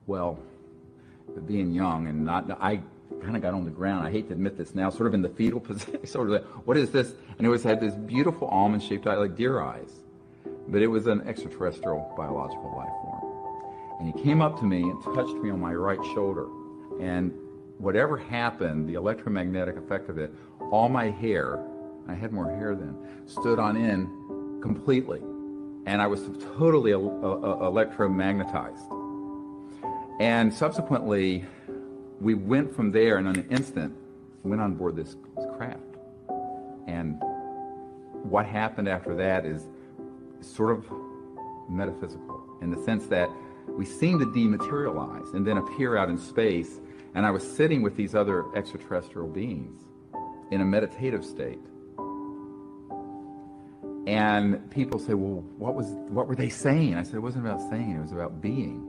Well, being young and I kind of got on the ground. I hate to admit this now, sort of in the fetal position, sort of like, what is this? And it had this beautiful almond-shaped eye, like deer eyes. But it was an extraterrestrial biological life form. And he came up to me and touched me on my right shoulder. And whatever happened, the electromagnetic effect of it, all my hair, I had more hair then, stood on end completely. And I was totally electromagnetized. And subsequently, we went from there, and in an instant, went on board this craft. And what happened after that is sort of metaphysical, in the sense that we seemed to dematerialize and then appear out in space, and I was sitting with these other extraterrestrial beings in a meditative state. And people say, well, what were they saying? I said, it wasn't about saying, it was about being.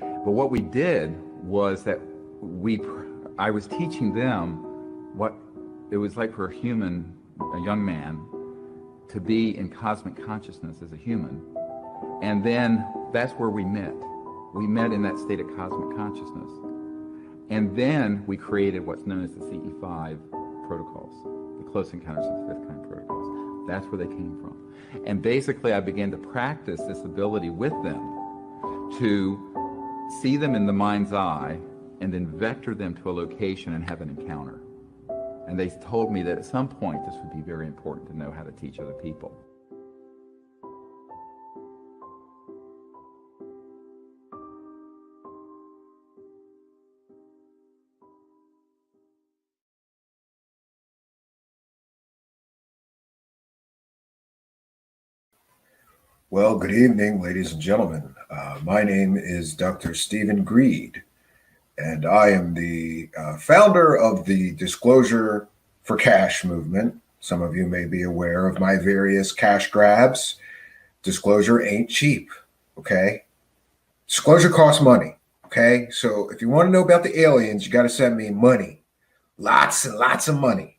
But what we did was that I was teaching them what it was like for a young man, to be in cosmic consciousness as a human. And then that's where we met. We met in that state of cosmic consciousness. And then we created what's known as the CE5 protocols, the Close Encounters of the Fifth Kind protocols. That's where they came from. And basically I began to practice this ability with them to see them in the mind's eye and then vector them to a location and have an encounter. And they told me that at some point this would be very important to know how to teach other people. Well, good evening, ladies and gentlemen. My name is Dr. Stephen Greer, and I am the founder of the Disclosure for Cash movement. Some of you may be aware of my various cash grabs. Disclosure ain't cheap, okay? Disclosure costs money, okay? So if you want to know about the aliens, you got to send me money. Lots and lots of money.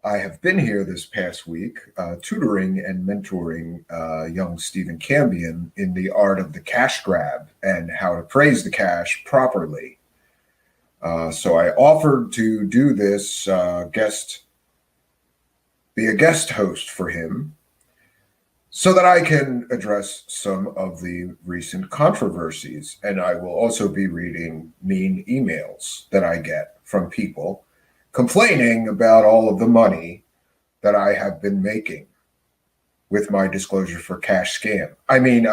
I have been here this past week tutoring and mentoring young Stephen Cambion in the art of the cash grab and how to praise the cash properly. So I offered to do this be a guest host for him so that I can address some of the recent controversies. And I will also be reading mean emails that I get from people complaining about all of the money that I have been making with my Disclosure for Cash scam. I mean,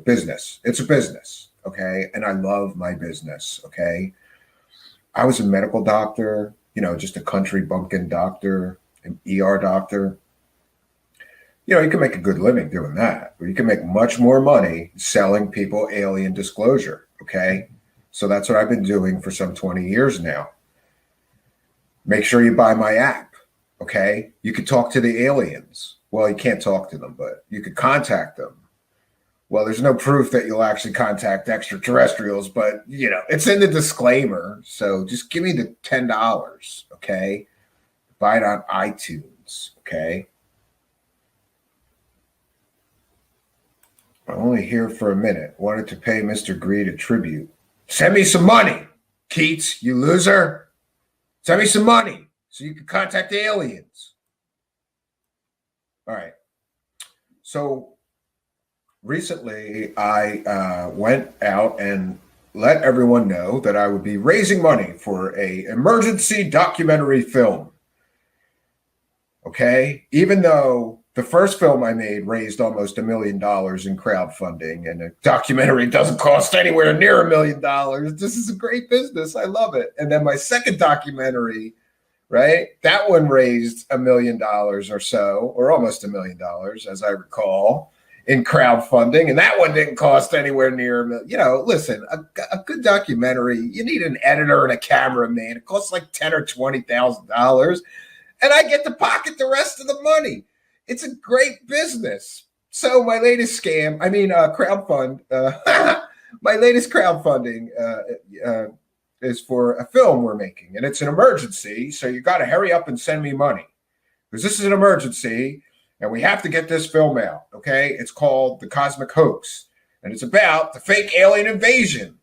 business. It's a business, okay? And I love my business, okay? I was a medical doctor, just a country bumpkin doctor, an ER doctor. You can make a good living doing that, but you can make much more money selling people alien disclosure, okay? So that's what I've been doing for some 20 years now. Make sure you buy my app, okay? You could talk to the aliens. Well, you can't talk to them, but you could contact them. Well, there's no proof that you'll actually contact extraterrestrials, but, it's in the disclaimer. So just give me the $10, okay? Buy it on iTunes, okay? I'm only here for a minute. Wanted to pay Mr. Greed a tribute. Send me some money, Keats, you loser. Send me some money so you can contact the aliens. All right. So recently I went out and let everyone know that I would be raising money for an emergency documentary film. Okay. Even though the first film I made raised almost $1 million in crowdfunding, and a documentary doesn't cost anywhere near $1 million. This is a great business. I love it. And then my second documentary, right? That one raised $1 million or so, or almost $1 million, as I recall, in crowdfunding. And that one didn't cost anywhere near $1 million. Listen, a good documentary, you need an editor and a cameraman. It costs like $10,000 or $20,000. And I get to pocket the rest of the money. It's a great business. So my latest crowdfund, my latest crowdfunding is for a film we're making, and it's an emergency. So you got to hurry up and send me money because this is an emergency and we have to get this film out. Okay. It's called The Cosmic Hoax, and it's about the fake alien invasion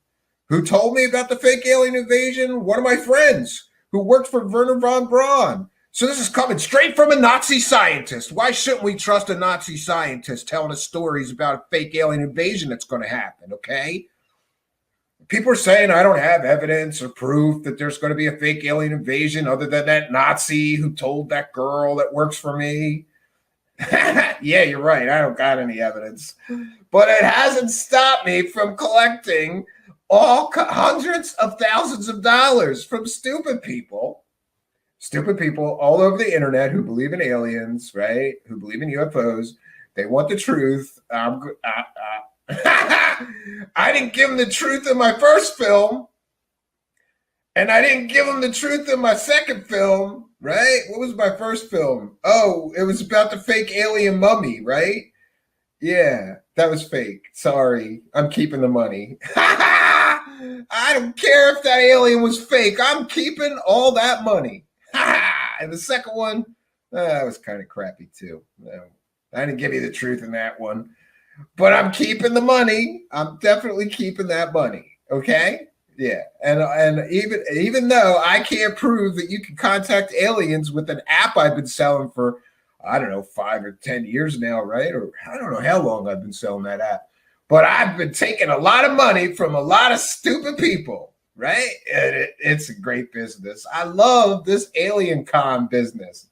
Who told me about the fake alien invasion? One of my friends who worked for Werner von Braun. So this is coming straight from a Nazi scientist. Why shouldn't we trust a Nazi scientist telling us stories about a fake alien invasion that's going to happen, okay? People are saying I don't have evidence or proof that there's going to be a fake alien invasion other than that Nazi who told that girl that works for me. Yeah, you're right. I don't got any evidence. But it hasn't stopped me from collecting hundreds of thousands of dollars from stupid people all over the internet who believe in aliens, right? Who believe in UFOs. They want the truth. I didn't give them the truth in my first film, and I didn't give them the truth in my second film, right? What was my first film? Oh, it was about the fake alien mummy, right? Yeah, that was fake. Sorry, I'm keeping the money. I don't care if that alien was fake. I'm keeping all that money. And the second one, that was kind of crappy too. I didn't give you the truth in that one. But I'm keeping the money. I'm definitely keeping that money. Okay? Yeah. And even though I can't prove that you can contact aliens with an app I've been selling for, I don't know, 5 or 10 years now, right? Or I don't know how long I've been selling that app. But I've been taking a lot of money from a lot of stupid people, right? And it's a great business. I love this Alien Con business.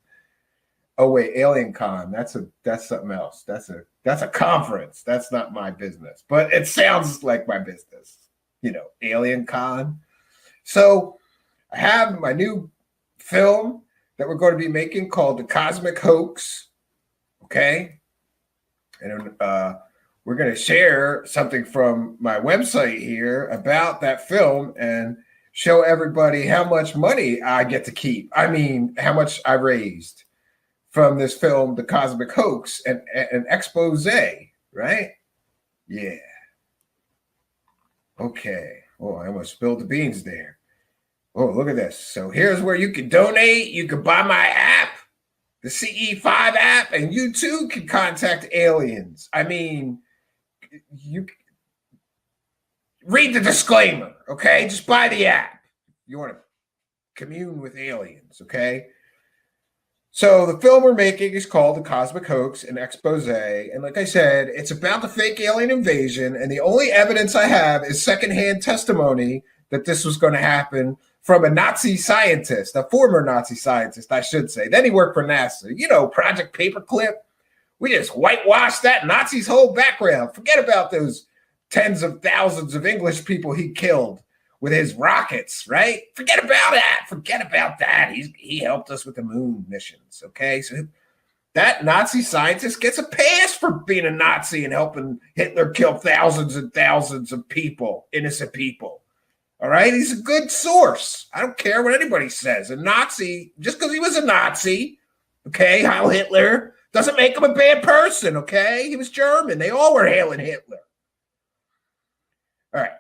Oh wait, Alien Con. That's something else. That's a conference. That's not my business, but it sounds like my business. You know, Alien Con. So I have my new film that we're going to be making called The Cosmic Hoax. Okay, and we're going to share something from my website here about that film and show everybody how much money I get to keep. I mean, how much I raised from this film, The Cosmic Hoax, and an expose, right? Yeah. Okay. Oh, I almost spilled the beans there. Oh, look at this. So here's where you can donate. You can buy my app, the CE5 app, and you too can contact aliens. I mean, you read the disclaimer, okay? Just buy the app. You want to commune with aliens, okay? So the film we're making is called The Cosmic Hoax, an expose. And like I said, it's about the fake alien invasion. And the only evidence I have is secondhand testimony that this was going to happen from a Nazi scientist, a former Nazi scientist, I should say. Then he worked for NASA. You know, Project Paperclip. We just whitewashed that Nazi's whole background. Forget about those tens of thousands of English people he killed with his rockets, right? Forget about that. Forget about that. He helped us with the moon missions, okay? So that Nazi scientist gets a pass for being a Nazi and helping Hitler kill thousands and thousands of people, innocent people, all right? He's a good source. I don't care what anybody says. A Nazi, just because he was a Nazi, okay, Heil Hitler, doesn't make him a bad person, okay? He was German. They all were hailing Hitler. All right.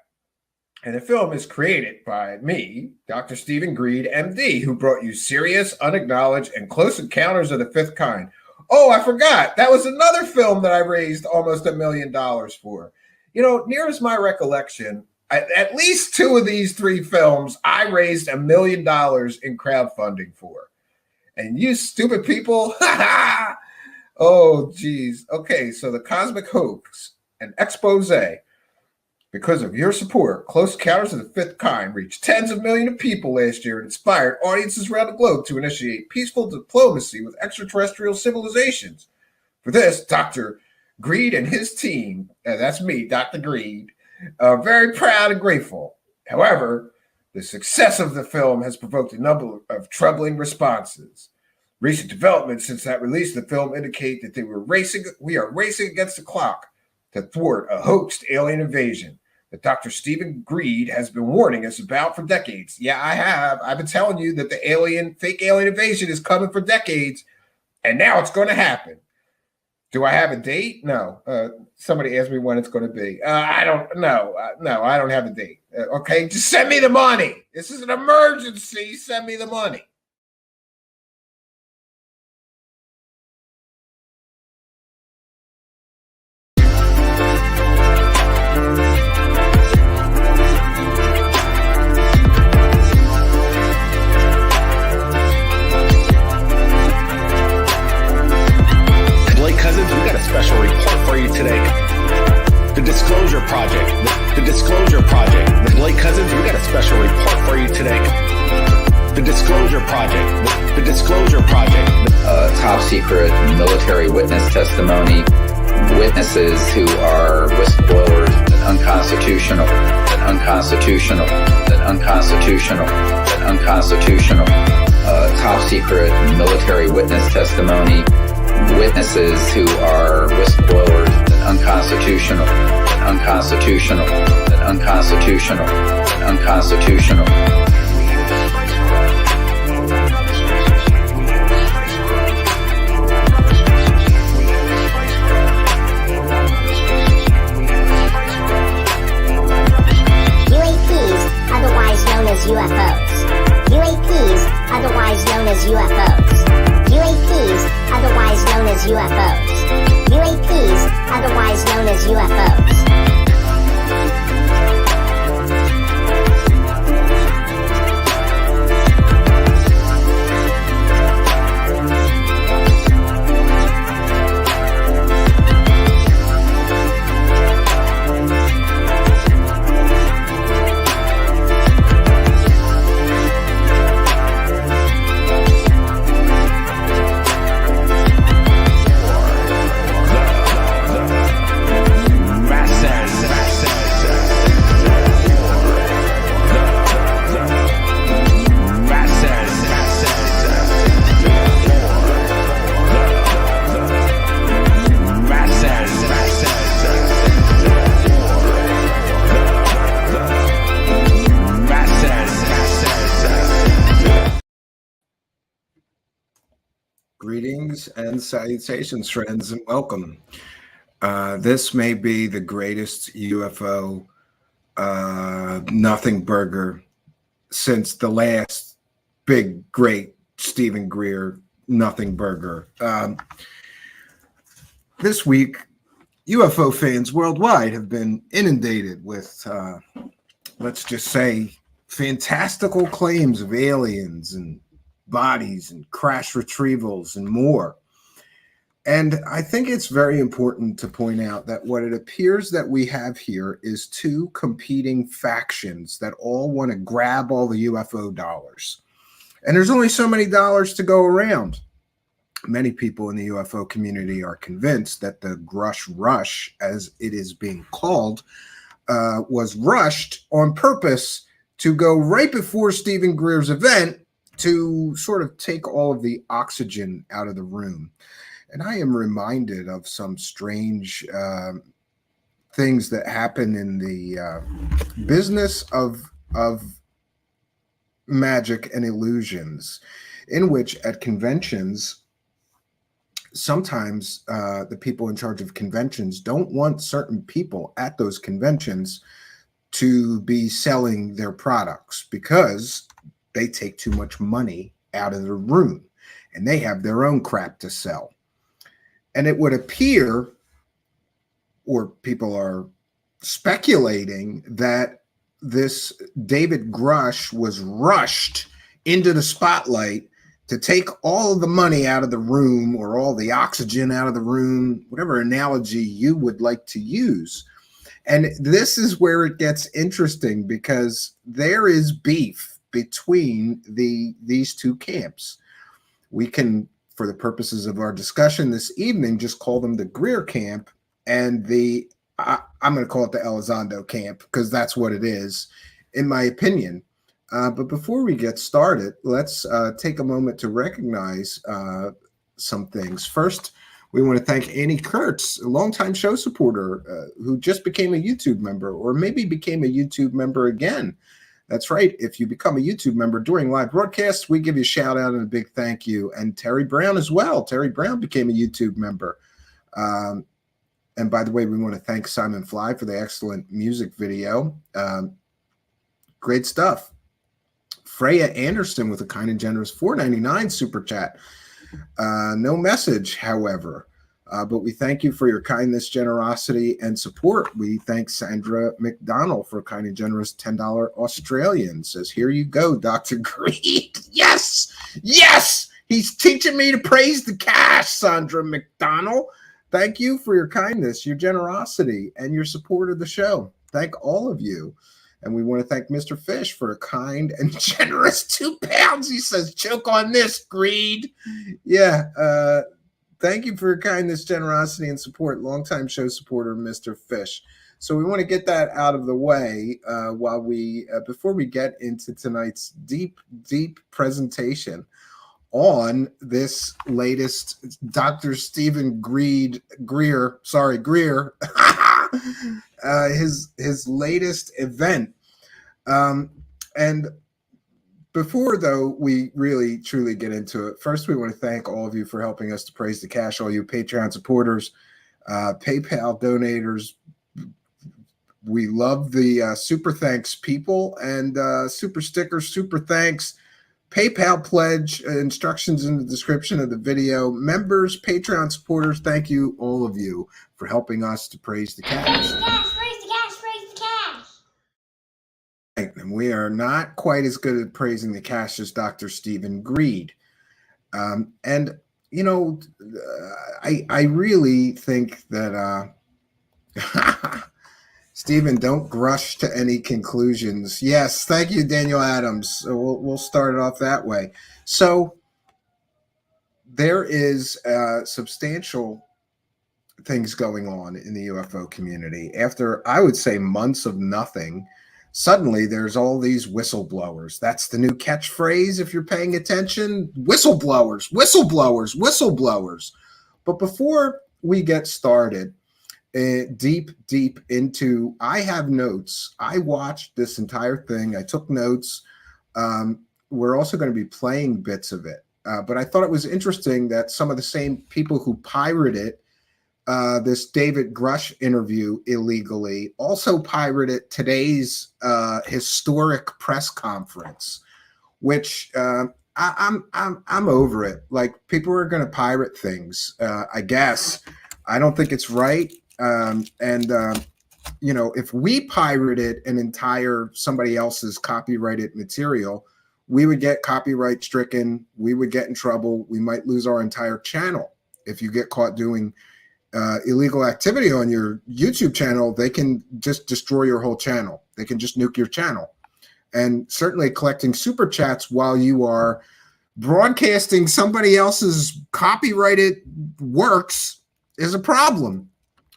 And the film is created by me, Dr. Stephen Greer, MD, who brought you Serious, Unacknowledged, and Close Encounters of the Fifth Kind. Oh, I forgot. That was another film that I raised almost $1 million for. You know, near as my recollection, at least 2 of these 3 films, I raised $1 million in crowdfunding for. And you stupid people, oh, geez. Okay, so The Cosmic Hoax, an expose. Because of your support, Close Encounters of the Fifth Kind reached tens of millions of people last year and inspired audiences around the globe to initiate peaceful diplomacy with extraterrestrial civilizations. For this, Dr. Greed and his team, and that's me, Dr. Greed, are very proud and grateful. However, the success of the film has provoked a number of troubling responses. Recent developments since that release of the film indicate that we are racing against the clock to thwart a hoaxed alien invasion that Dr. Stephen Greed has been warning us about for decades. Yeah, I have. I've been telling you that the fake alien invasion is coming for decades, and now it's going to happen. Do I have a date? No. Somebody asked me when it's going to be. I don't know. No, I don't have a date. Okay, just send me the money. This is an emergency. Send me the money. Disclosure Project. The Disclosure Project. Blake Cousins, we got a special report for you today. The Disclosure Project. The Disclosure Project. Top secret military witness testimony. Witnesses who are whistleblowers, unconstitutional, unconstitutional, unconstitutional, unconstitutional. Top secret military witness testimony. Witnesses who are whistleblowers, unconstitutional, unconstitutional, unconstitutional, unconstitutional. UFOs. UAPs, otherwise known as UFOs. UAPs, otherwise known as UFOs. UAPs, otherwise known as UFOs. Greetings and salutations, friends, and welcome. This may be the greatest UFO nothing burger since the last big, great Stephen Greer nothing burger. This week, UFO fans worldwide have been inundated with, let's just say, fantastical claims of aliens and bodies and crash retrievals and more. And I think it's very important to point out that what it appears that we have here is two competing factions that all want to grab all the UFO dollars. And there's only so many dollars to go around. Many people in the UFO community are convinced that the Grush Rush, as it is being called, was rushed on purpose to go right before Stephen Greer's event to sort of take all of the oxygen out of the room. And I am reminded of some strange things that happen in the business of magic and illusions, in which at conventions, sometimes the people in charge of conventions don't want certain people at those conventions to be selling their products because they take too much money out of the room and they have their own crap to sell. And it would appear, or people are speculating, that this David Grush was rushed into the spotlight to take all of the money out of the room, or all the oxygen out of the room, whatever analogy you would like to use. And this is where it gets interesting, because there is beef between these two camps. We can, for the purposes of our discussion this evening, just call them the Greer camp and I'm going to call it the Elizondo camp, because that's what it is, in my opinion. But before we get started, let's take a moment to recognize some things. First, we want to thank Annie Kurtz, a longtime show supporter who just became a YouTube member, or maybe became a YouTube member again. That's right. If you become a YouTube member during live broadcasts, we give you a shout out and a big thank you. And Terry Brown as well. Terry Brown became a YouTube member. And by the way, we want to thank Simon Fly for the excellent music video. Great stuff. Freya Anderson with a kind and generous $4.99 super chat. No message, however. But we thank you for your kindness, generosity, and support. We thank Sandra McDonald for a kind and generous $10 Australian. Says, here you go, Dr. Greed. Yes! Yes! He's teaching me to praise the cash, Sandra McDonald. thank you for your kindness, your generosity, and your support of the show. Thank all of you. And we want to thank Mr. Fish for a kind and generous £2. He says, choke on this, greed. Yeah. Thank you for your kindness, generosity, and support. Longtime show supporter, Mr. Fish. So we want to get that out of the way before we get into tonight's deep presentation on this latest Dr. Stephen Greer, his latest event. And before, though, we really truly get into it, first we want to thank all of you for helping us to praise the cash, all you Patreon supporters, PayPal donators. We love the super thanks people and super stickers, super thanks, PayPal pledge, instructions in the description of the video. Members, Patreon supporters, thank you, all of you, for helping us to praise the cash. Praise the cash, praise the cash, praise the cash. And we are not quite as good at praising the cash as Dr. Stephen Greed. And, you know, I really think that, Stephen, don't rush to any conclusions. Yes, thank you, Daniel Adams. So we'll start it off that way. So there is substantial things going on in the UFO community. After, I would say, months of nothing, suddenly there's all these whistleblowers. That's the new catchphrase if you're paying attention. Whistleblowers, whistleblowers, whistleblowers. But before we get started, deep into, I have notes. I watched this entire thing. I took notes. We're also going to be playing bits of it. But I thought it was interesting that some of the same people who pirated this David Grush interview illegally also pirated today's historic press conference, which I'm over it. Like, people are going to pirate things. I guess I don't think it's right. You know, if we pirated an entire somebody else's copyrighted material, we would get copyright stricken. We would get in trouble. We might lose our entire channel. If you get caught doing illegal activity on your YouTube channel, they can just destroy your whole channel. They can just nuke your channel. And certainly collecting super chats while you are broadcasting somebody else's copyrighted works is a problem.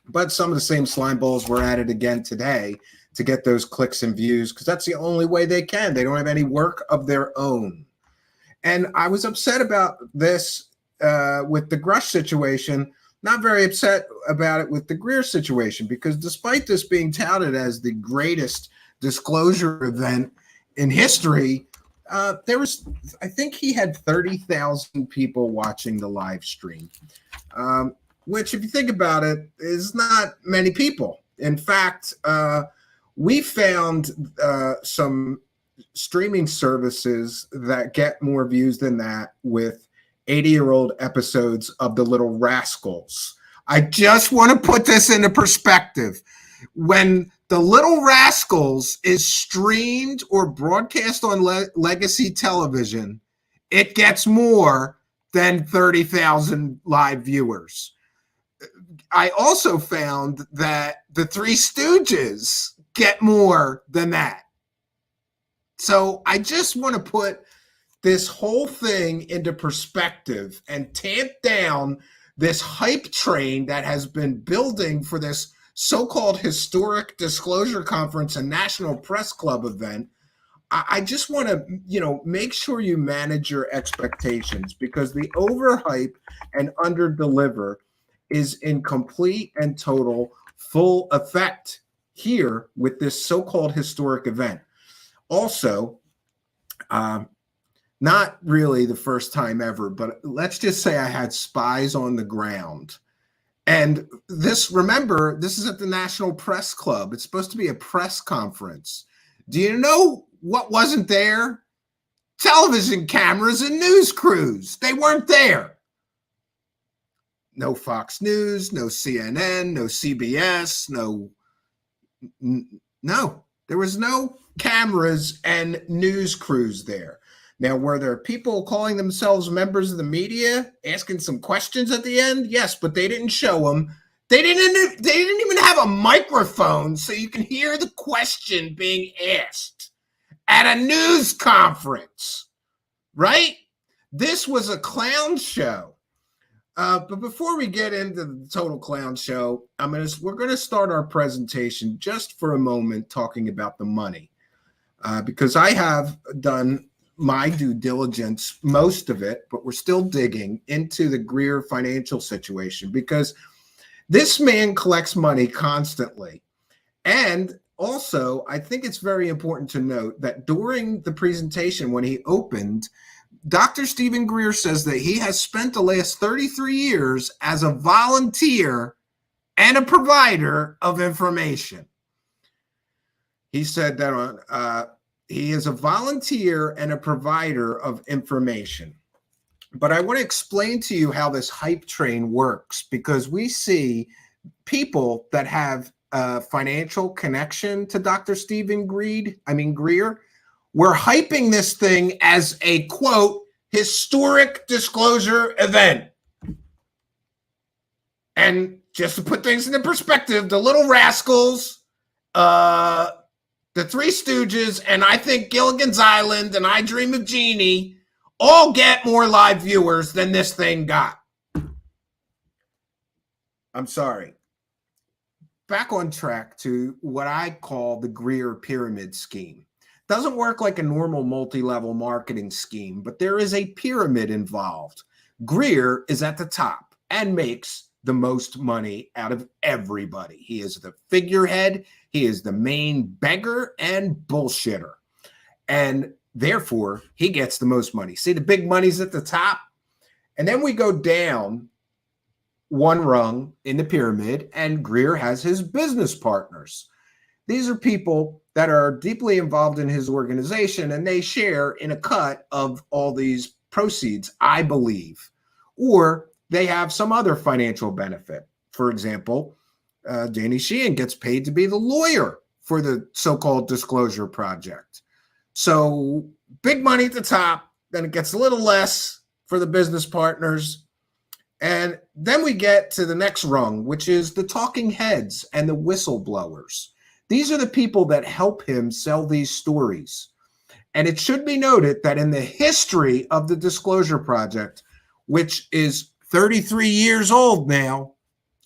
But some of the same slime balls were at it again today to get those clicks and views, because that's the only way they can. They don't have any work of their own. And I was upset about this with the Grush situation, not very upset about it with the Greer situation, because despite this being touted as the greatest disclosure event in history, there was, I think he had 30,000 people watching the live stream. Which, if you think about it, is not many people. In fact, we found some streaming services that get more views than that with 80-year-old episodes of The Little Rascals. I just want to put this into perspective. When The Little Rascals is streamed or broadcast on legacy television, it gets more than 30,000 live viewers. I also found that the Three Stooges get more than that. So I just want to put this whole thing into perspective and tamp down this hype train that has been building for this so-called historic disclosure conference and National Press Club event. I just want to, make sure you manage your expectations, because the overhype and underdeliver is in complete and total full effect here with this so-called historic event. Also, not really the first time ever, but let's just say I had spies on the ground. And remember, this is at the National Press Club. It's supposed to be a press conference. Do you know what wasn't there? Television cameras and news crews. They weren't there. No Fox News, no CNN, no CBS, no. There was no cameras and news crews there. Now, were there people calling themselves members of the media asking some questions at the end? Yes, but they didn't show them. They didn't even have a microphone so you can hear the question being asked at a news conference, right? This was a clown show. But before we get into the total clown show, we're gonna start our presentation just for a moment talking about the money, because I have done my due diligence, most of it, but we're still digging into the Greer financial situation because this man collects money constantly. And also, I think it's very important to note that during the presentation, when he opened, Dr. Stephen Greer says that he has spent the last 33 years as a volunteer and a provider of information. He said that he is a volunteer and a provider of information. But I want to explain to you how this hype train works, because we see people that have a financial connection to Dr. Stephen Greer. We're hyping this thing as a, quote, historic disclosure event. And just to put things into perspective, the Little Rascals, the Three Stooges, and I think Gilligan's Island and I Dream of Jeannie all get more live viewers than this thing got. I'm sorry. Back on track to what I call the Greer pyramid scheme. Doesn't work like a normal multi-level marketing scheme, but there is a pyramid involved. Greer is at the top and makes the most money out of everybody. He is the figurehead. He is the main beggar and bullshitter. And therefore, he gets the most money. See, the big money's at the top. And then we go down one rung in the pyramid, and Greer has his business partners. These are people that are deeply involved in his organization, and they share in a cut of all these proceeds, I believe. Or they have some other financial benefit. For example, Danny Sheehan gets paid to be the lawyer for the so-called Disclosure Project. So big money at the top, then it gets a little less for the business partners. And then we get to the next rung, which is the talking heads and the whistleblowers. These are the people that help him sell these stories. And it should be noted that in the history of the Disclosure Project, which is 33 years old now,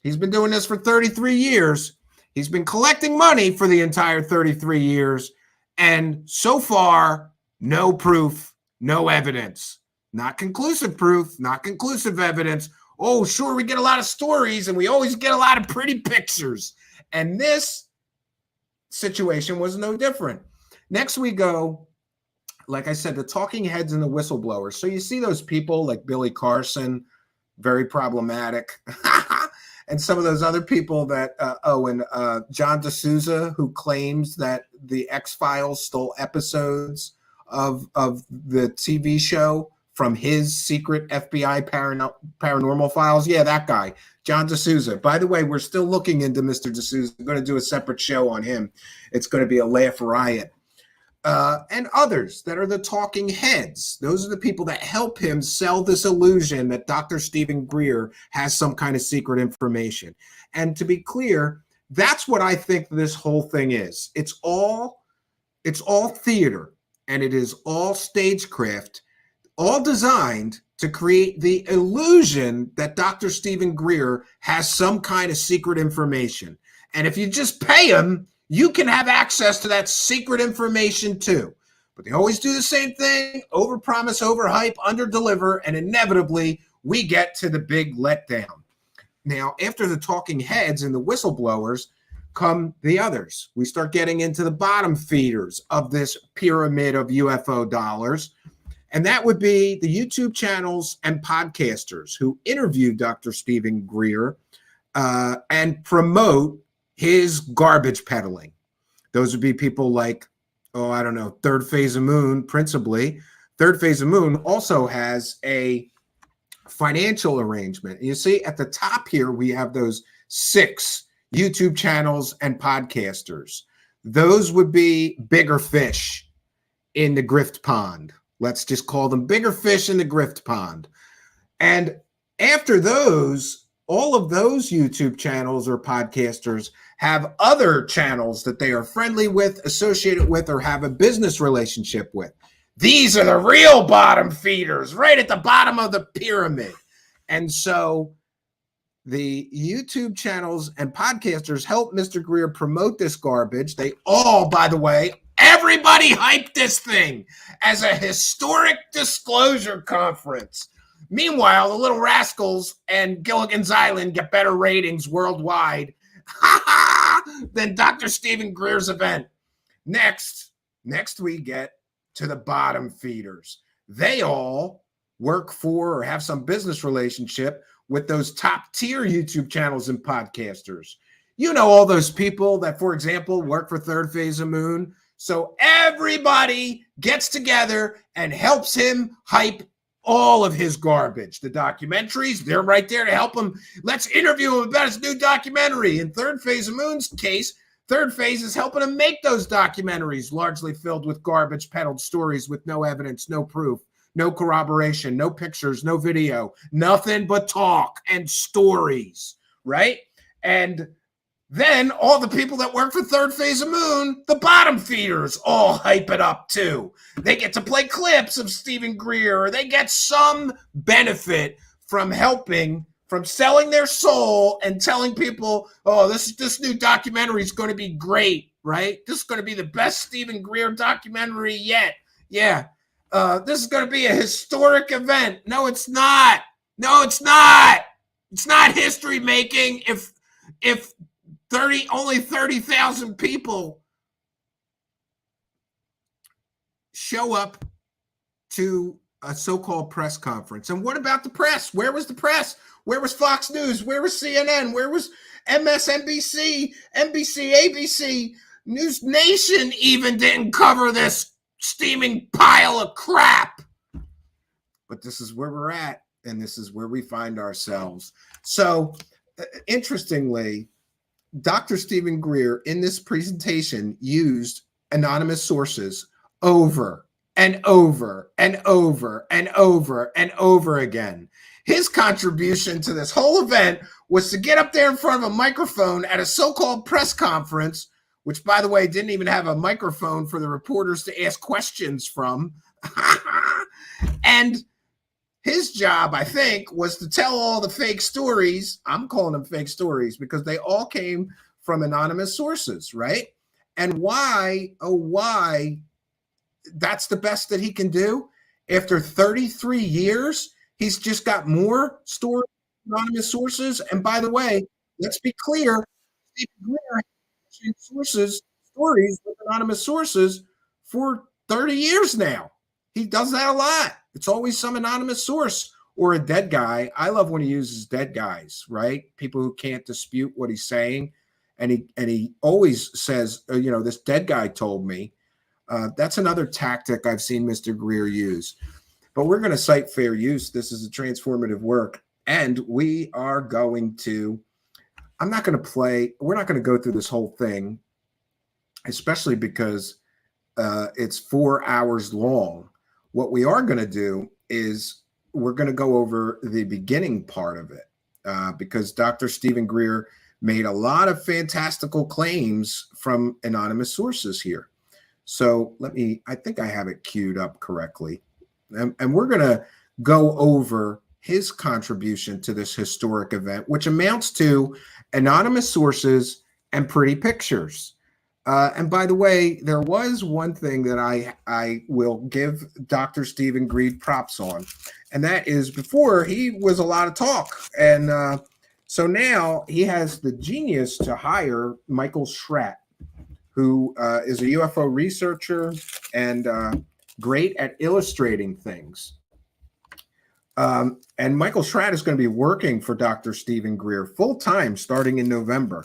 he's been doing this for 33 years. He's been collecting money for the entire 33 years. And so far, no proof, no evidence. Not conclusive proof, not conclusive evidence. Oh, sure, we get a lot of stories and we always get a lot of pretty pictures. And this situation was no different. Next we go, like I said, the talking heads and the whistleblowers. So you see those people like Billy Carson, very problematic. And some of those other people that, John D'Souza, who claims that the X-Files stole episodes of the TV show from his secret FBI paranormal files. Yeah, that guy, John D'Souza. By the way, we're still looking into Mr. D'Souza. We're going to do a separate show on him. It's going to be a laugh riot. And others that are the talking heads. Those are the people that help him sell this illusion that Dr. Stephen Greer has some kind of secret information. And to be clear, that's what I think this whole thing is. It's all theater, and it is all stagecraft, all designed to create the illusion that Dr. Stephen Greer has some kind of secret information. And if you just pay him, you can have access to that secret information too. But they always do the same thing: overpromise, overhype, underdeliver, and inevitably we get to the big letdown. Now, after the talking heads and the whistleblowers come the others. We start getting into the bottom feeders of this pyramid of UFO dollars. And that would be the YouTube channels and podcasters who interview Dr. Stephen Greer and promote his garbage peddling. Those would be people like, Third Phase of Moon, principally. Third Phase of Moon also has a financial arrangement. You see at the top here, we have those 6 YouTube channels and podcasters. Those would be bigger fish in the grift pond. Let's just call them bigger fish in the grift pond. And after those, all of those YouTube channels or podcasters have other channels that they are friendly with, associated with, or have a business relationship with. These are the real bottom feeders, right at the bottom of the pyramid. And so the YouTube channels and podcasters help Mr. Greer promote this garbage. They all, by the way, everybody hyped this thing as a historic disclosure conference. Meanwhile, the Little Rascals and Gilligan's Island get better ratings worldwide than Dr. Stephen Greer's event. Next we get to the bottom feeders. They all work for or have some business relationship with those top tier YouTube channels and podcasters. You know, all those people that, for example, work for Third Phase of Moon. So everybody gets together and helps him hype all of his garbage. The documentaries, they're right there to help him. Let's interview him about his new documentary. In Third Phase of Moon's case, Third Phase is helping him make those documentaries, largely filled with garbage peddled stories with no evidence, no proof, no corroboration, no pictures, no video, nothing but talk and stories, right? And then all the people that work for Third Phase of Moon, the bottom feeders, all hype it up too. They get to play clips of Stephen Greer, or they get some benefit from helping, from selling their soul and telling people, oh, this new documentary is going to be great, right? This is going to be the best Stephen Greer documentary yet. Yeah. This is going to be a historic event. No, it's not. No, it's not. It's not history making if only 30,000 people show up to a so-called press conference. And what about the press? Where was the press? Where was Fox News? Where was CNN? Where was MSNBC, NBC, ABC? News Nation even didn't cover this steaming pile of crap. But this is where we're at, and this is where we find ourselves. So, interestingly, Dr. Stephen Greer in this presentation used anonymous sources over and over and over and over and over again. His contribution to this whole event was to get up there in front of a microphone at a so-called press conference, which, by the way, didn't even have a microphone for the reporters to ask questions from. And his job, I think, was to tell all the fake stories. I'm calling them fake stories because they all came from anonymous sources, right? And why that's the best that he can do? After 33 years, he's just got more stories from anonymous sources. And by the way, let's be clear, Stephen Greer has stories with anonymous sources for 30 years now. He does that a lot. It's always some anonymous source or a dead guy. I love when he uses dead guys, right? People who can't dispute what he's saying. And he always says, this dead guy told me. That's another tactic I've seen Mr. Greer use. But we're going to cite fair use. This is a transformative work. And we are going to, we're not going to go through this whole thing, especially because it's 4 hours long. What we are going to do is we're going to go over the beginning part of it because Dr. Stephen Greer made a lot of fantastical claims from anonymous sources here. So I think I have it queued up correctly. And we're going to go over his contribution to this historic event, which amounts to anonymous sources and pretty pictures. And by the way, there was one thing that I will give Dr. Stephen Greer props on, and that is before he was a lot of talk. And so now he has the genius to hire Michael Schratt, who is a UFO researcher and great at illustrating things. And Michael Schratt is going to be working for Dr. Stephen Greer full-time starting in November.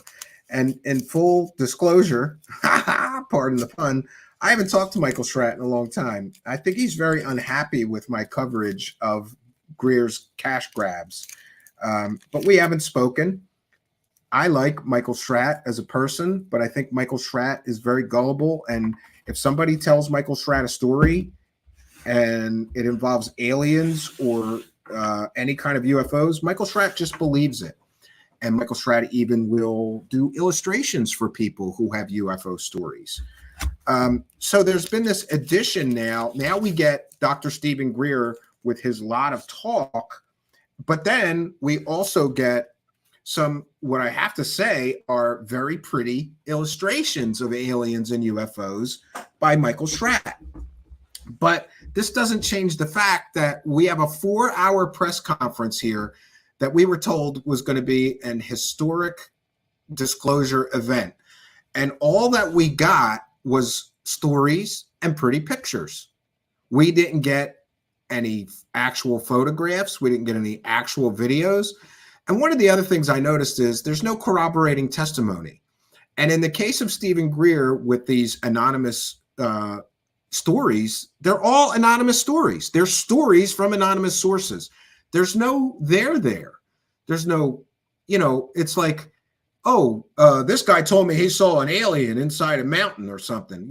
And in full disclosure, pardon the pun, I haven't talked to Michael Schratt in a long time. I think he's very unhappy with my coverage of Greer's cash grabs. But we haven't spoken. I like Michael Schratt as a person, but I think Michael Schratt is very gullible. And if somebody tells Michael Schratt a story, and it involves aliens or any kind of UFOs, Michael Schratt just believes it. And Michael Schratt even will do illustrations for people who have UFO stories. So there's been this addition now. Now we get Dr. Stephen Greer with his lot of talk, but then we also get some, what I have to say, are very pretty illustrations of aliens and UFOs by Michael Schratt. But this doesn't change the fact that we have a 4-hour press conference here that we were told was going to be an historic disclosure event. And all that we got was stories and pretty pictures. We didn't get any actual photographs. We didn't get any actual videos. And one of the other things I noticed is there's no corroborating testimony. And in the case of Stephen Greer with these anonymous stories, they're all anonymous stories. They're stories from anonymous sources. There's no there. There's no, it's like, this guy told me he saw an alien inside a mountain or something,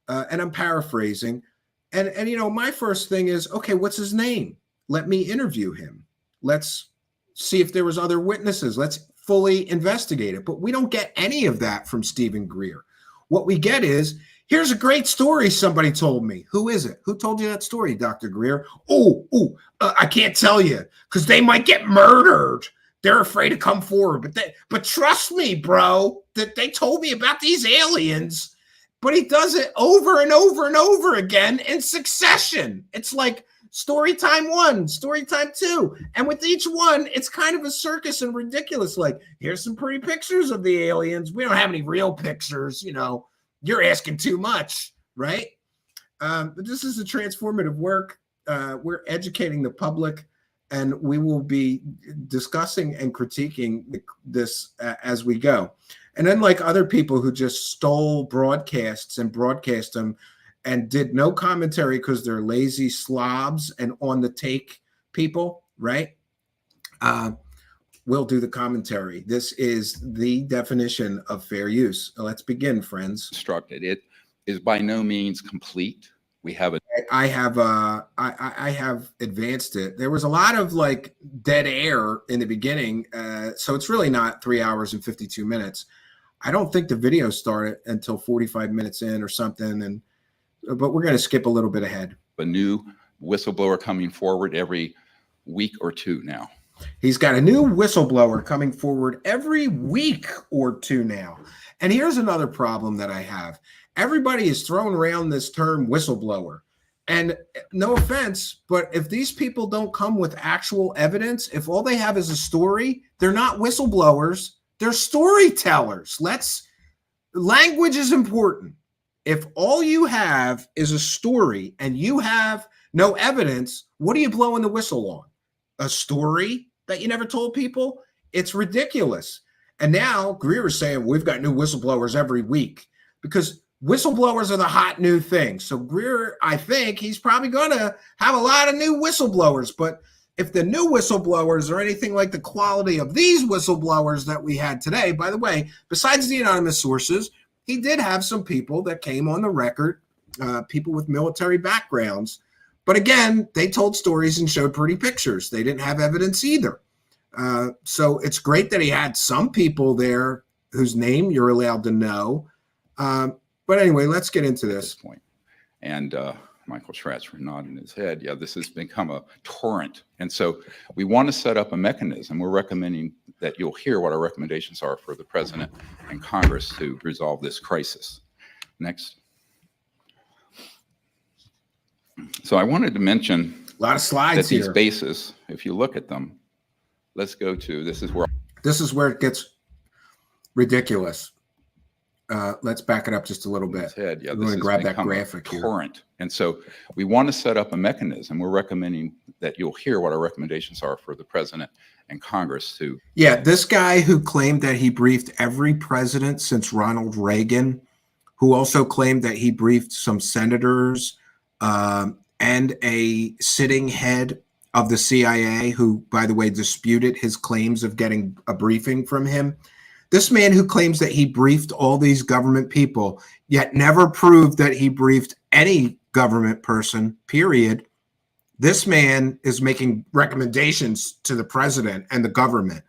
and I'm paraphrasing. And my first thing is, okay, what's his name? Let me interview him. Let's see if there was other witnesses. Let's fully investigate it. But we don't get any of that from Stephen Greer. What we get is, here's a great story somebody told me. Who is it? Who told you that story, Dr. Greer? I can't tell you because they might get murdered. They're afraid to come forward. But trust me, bro, that they told me about these aliens. But he does it over and over and over again in succession. It's like story time 1, story time 2. And with each one, it's kind of a circus and ridiculous. Like, here's some pretty pictures of the aliens. We don't have any real pictures, You're asking too much, right? But this is a transformative work. We're educating the public, and we will be discussing and critiquing this as we go. And unlike other people who just stole broadcasts and broadcast them and did no commentary because they're lazy slobs and on the take people, right? We'll do the commentary. This is the definition of fair use. Let's begin, friends. Constructed. It is by no means complete. We have a. I have advanced it. There was a lot of like dead air in the beginning, so it's really not 3 hours and 52 minutes. I don't think the video started until 45 minutes in or something, but we're going to skip a little bit ahead. A new whistleblower coming forward every week or two now. He's got a new whistleblower coming forward every week or two now. And here's another problem that I have. Everybody is throwing around this term whistleblower. And no offense, but if these people don't come with actual evidence, if all they have is a story, they're not whistleblowers, they're storytellers. Language is important. If all you have is a story and you have no evidence, what are you blowing the whistle on? A story that you never told people? It's ridiculous. And now Greer is saying we've got new whistleblowers every week because whistleblowers are the hot new thing. So Greer, I think he's probably going to have a lot of new whistleblowers. But if the new whistleblowers are anything like the quality of these whistleblowers that we had today, by the way, besides the anonymous sources, he did have some people that came on the record, people with military backgrounds. But again, they told stories and showed pretty pictures. They didn't have evidence either. So it's great that he had some people there whose name you're allowed to know. But anyway, let's get into this point. And Michael Schratt's nodding his head. Yeah, this has become a torrent. And so we want to set up a mechanism. We're recommending that you'll hear what our recommendations are for the president and Congress to resolve this crisis. Next. So I wanted to mention a lot of slides that here. These bases, if you look at them, let's go to, this is where it gets ridiculous. Let's back it up just a little bit. Yeah, I'm going to grab that graphic here. Torrent. And so we want to set up a mechanism. We're recommending that you'll hear what our recommendations are for the president and Congress to. Yeah, this guy who claimed that he briefed every president since Ronald Reagan, who also claimed that he briefed some senators and a sitting head of the CIA, who, by the way, disputed his claims of getting a briefing from him. This man who claims that he briefed all these government people, yet never proved that he briefed any government person, period. This man is making recommendations to the president and the government.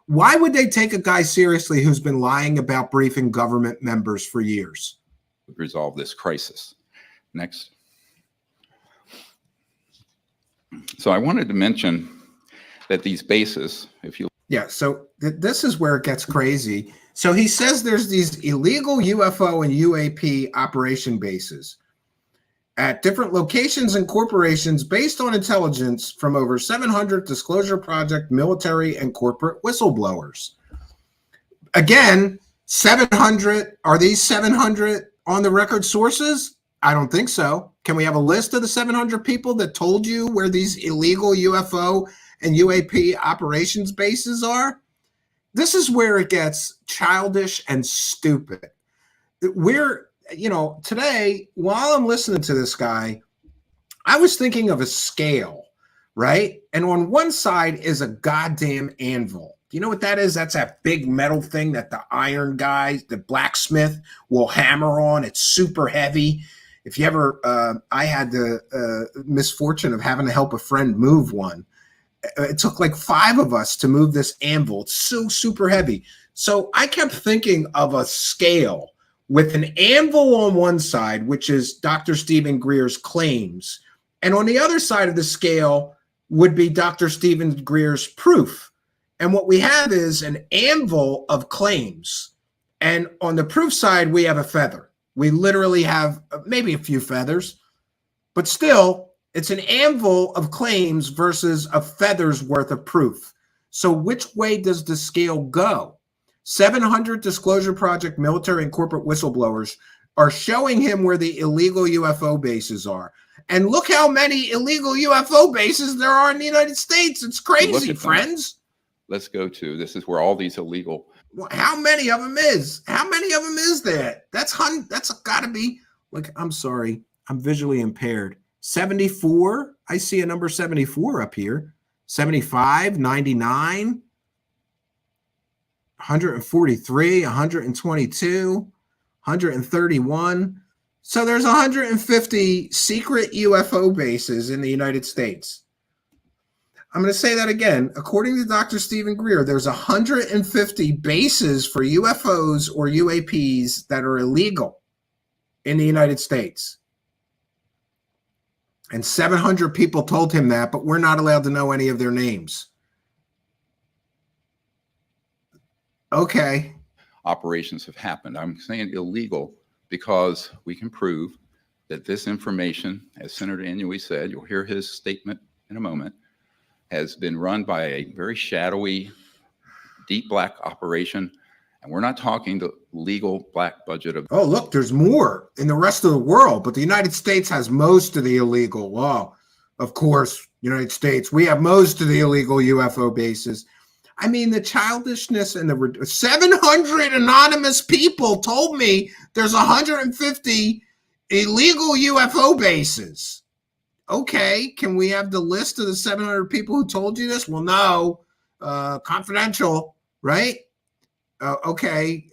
Why would they take a guy seriously who's been lying about briefing government members for years? Resolve this crisis. Next. So I wanted to mention that these bases, if you... Yeah, so this is where it gets crazy. So he says there's these illegal UFO and UAP operation bases at different locations and corporations based on intelligence from over 700 Disclosure Project military and corporate whistleblowers. Again, 700, are these 700 on the record sources? I don't think so. Can we have a list of the 700 people that told you where these illegal UFO and UAP operations bases are? This is where it gets childish and stupid. We're, today, while I'm listening to this guy, I was thinking of a scale, right? And on one side is a goddamn anvil. Do you know what that is? That's that big metal thing that the iron guy, the blacksmith, will hammer on. It's super heavy. If you ever, I had the misfortune of having to help a friend move one. It took like 5 of us to move this anvil. It's so super heavy. So I kept thinking of a scale with an anvil on one side, which is Dr. Stephen Greer's claims. And on the other side of the scale would be Dr. Stephen Greer's proof. And what we have is an anvil of claims. And on the proof side, we have a feather. We literally have maybe a few feathers, but still, it's an anvil of claims versus a feather's worth of proof. So which way does the scale go? 700 Disclosure Project military and corporate whistleblowers are showing him where the illegal UFO bases are. And look how many illegal UFO bases there are in the United States. It's crazy, friends. Let's go to, this is where all these illegal... How many of them is? How many of them is there? That's got to be, like, I'm sorry, I'm visually impaired. 74, I see a number 74 up here. 75, 99, 143, 122, 131. So there's 150 secret UFO bases in the United States. I'm going to say that again. According to Dr. Stephen Greer, there's 150 bases for UFOs or UAPs that are illegal in the United States. And 700 people told him that, but we're not allowed to know any of their names. Okay. Operations have happened. I'm saying illegal because we can prove that this information, as Senator Inouye said, you'll hear his statement in a moment, has been run by a very shadowy, deep black operation. And we're not talking the legal black budget of... Oh, look, there's more in the rest of the world, but the United States has most of the illegal. Well, of course, United States, we have most of the illegal UFO bases. I mean, the childishness and the 700 anonymous people told me there's 150 illegal UFO bases. Okay, can we have the list of the 700 people who told you this? Well, no, confidential, right? Okay,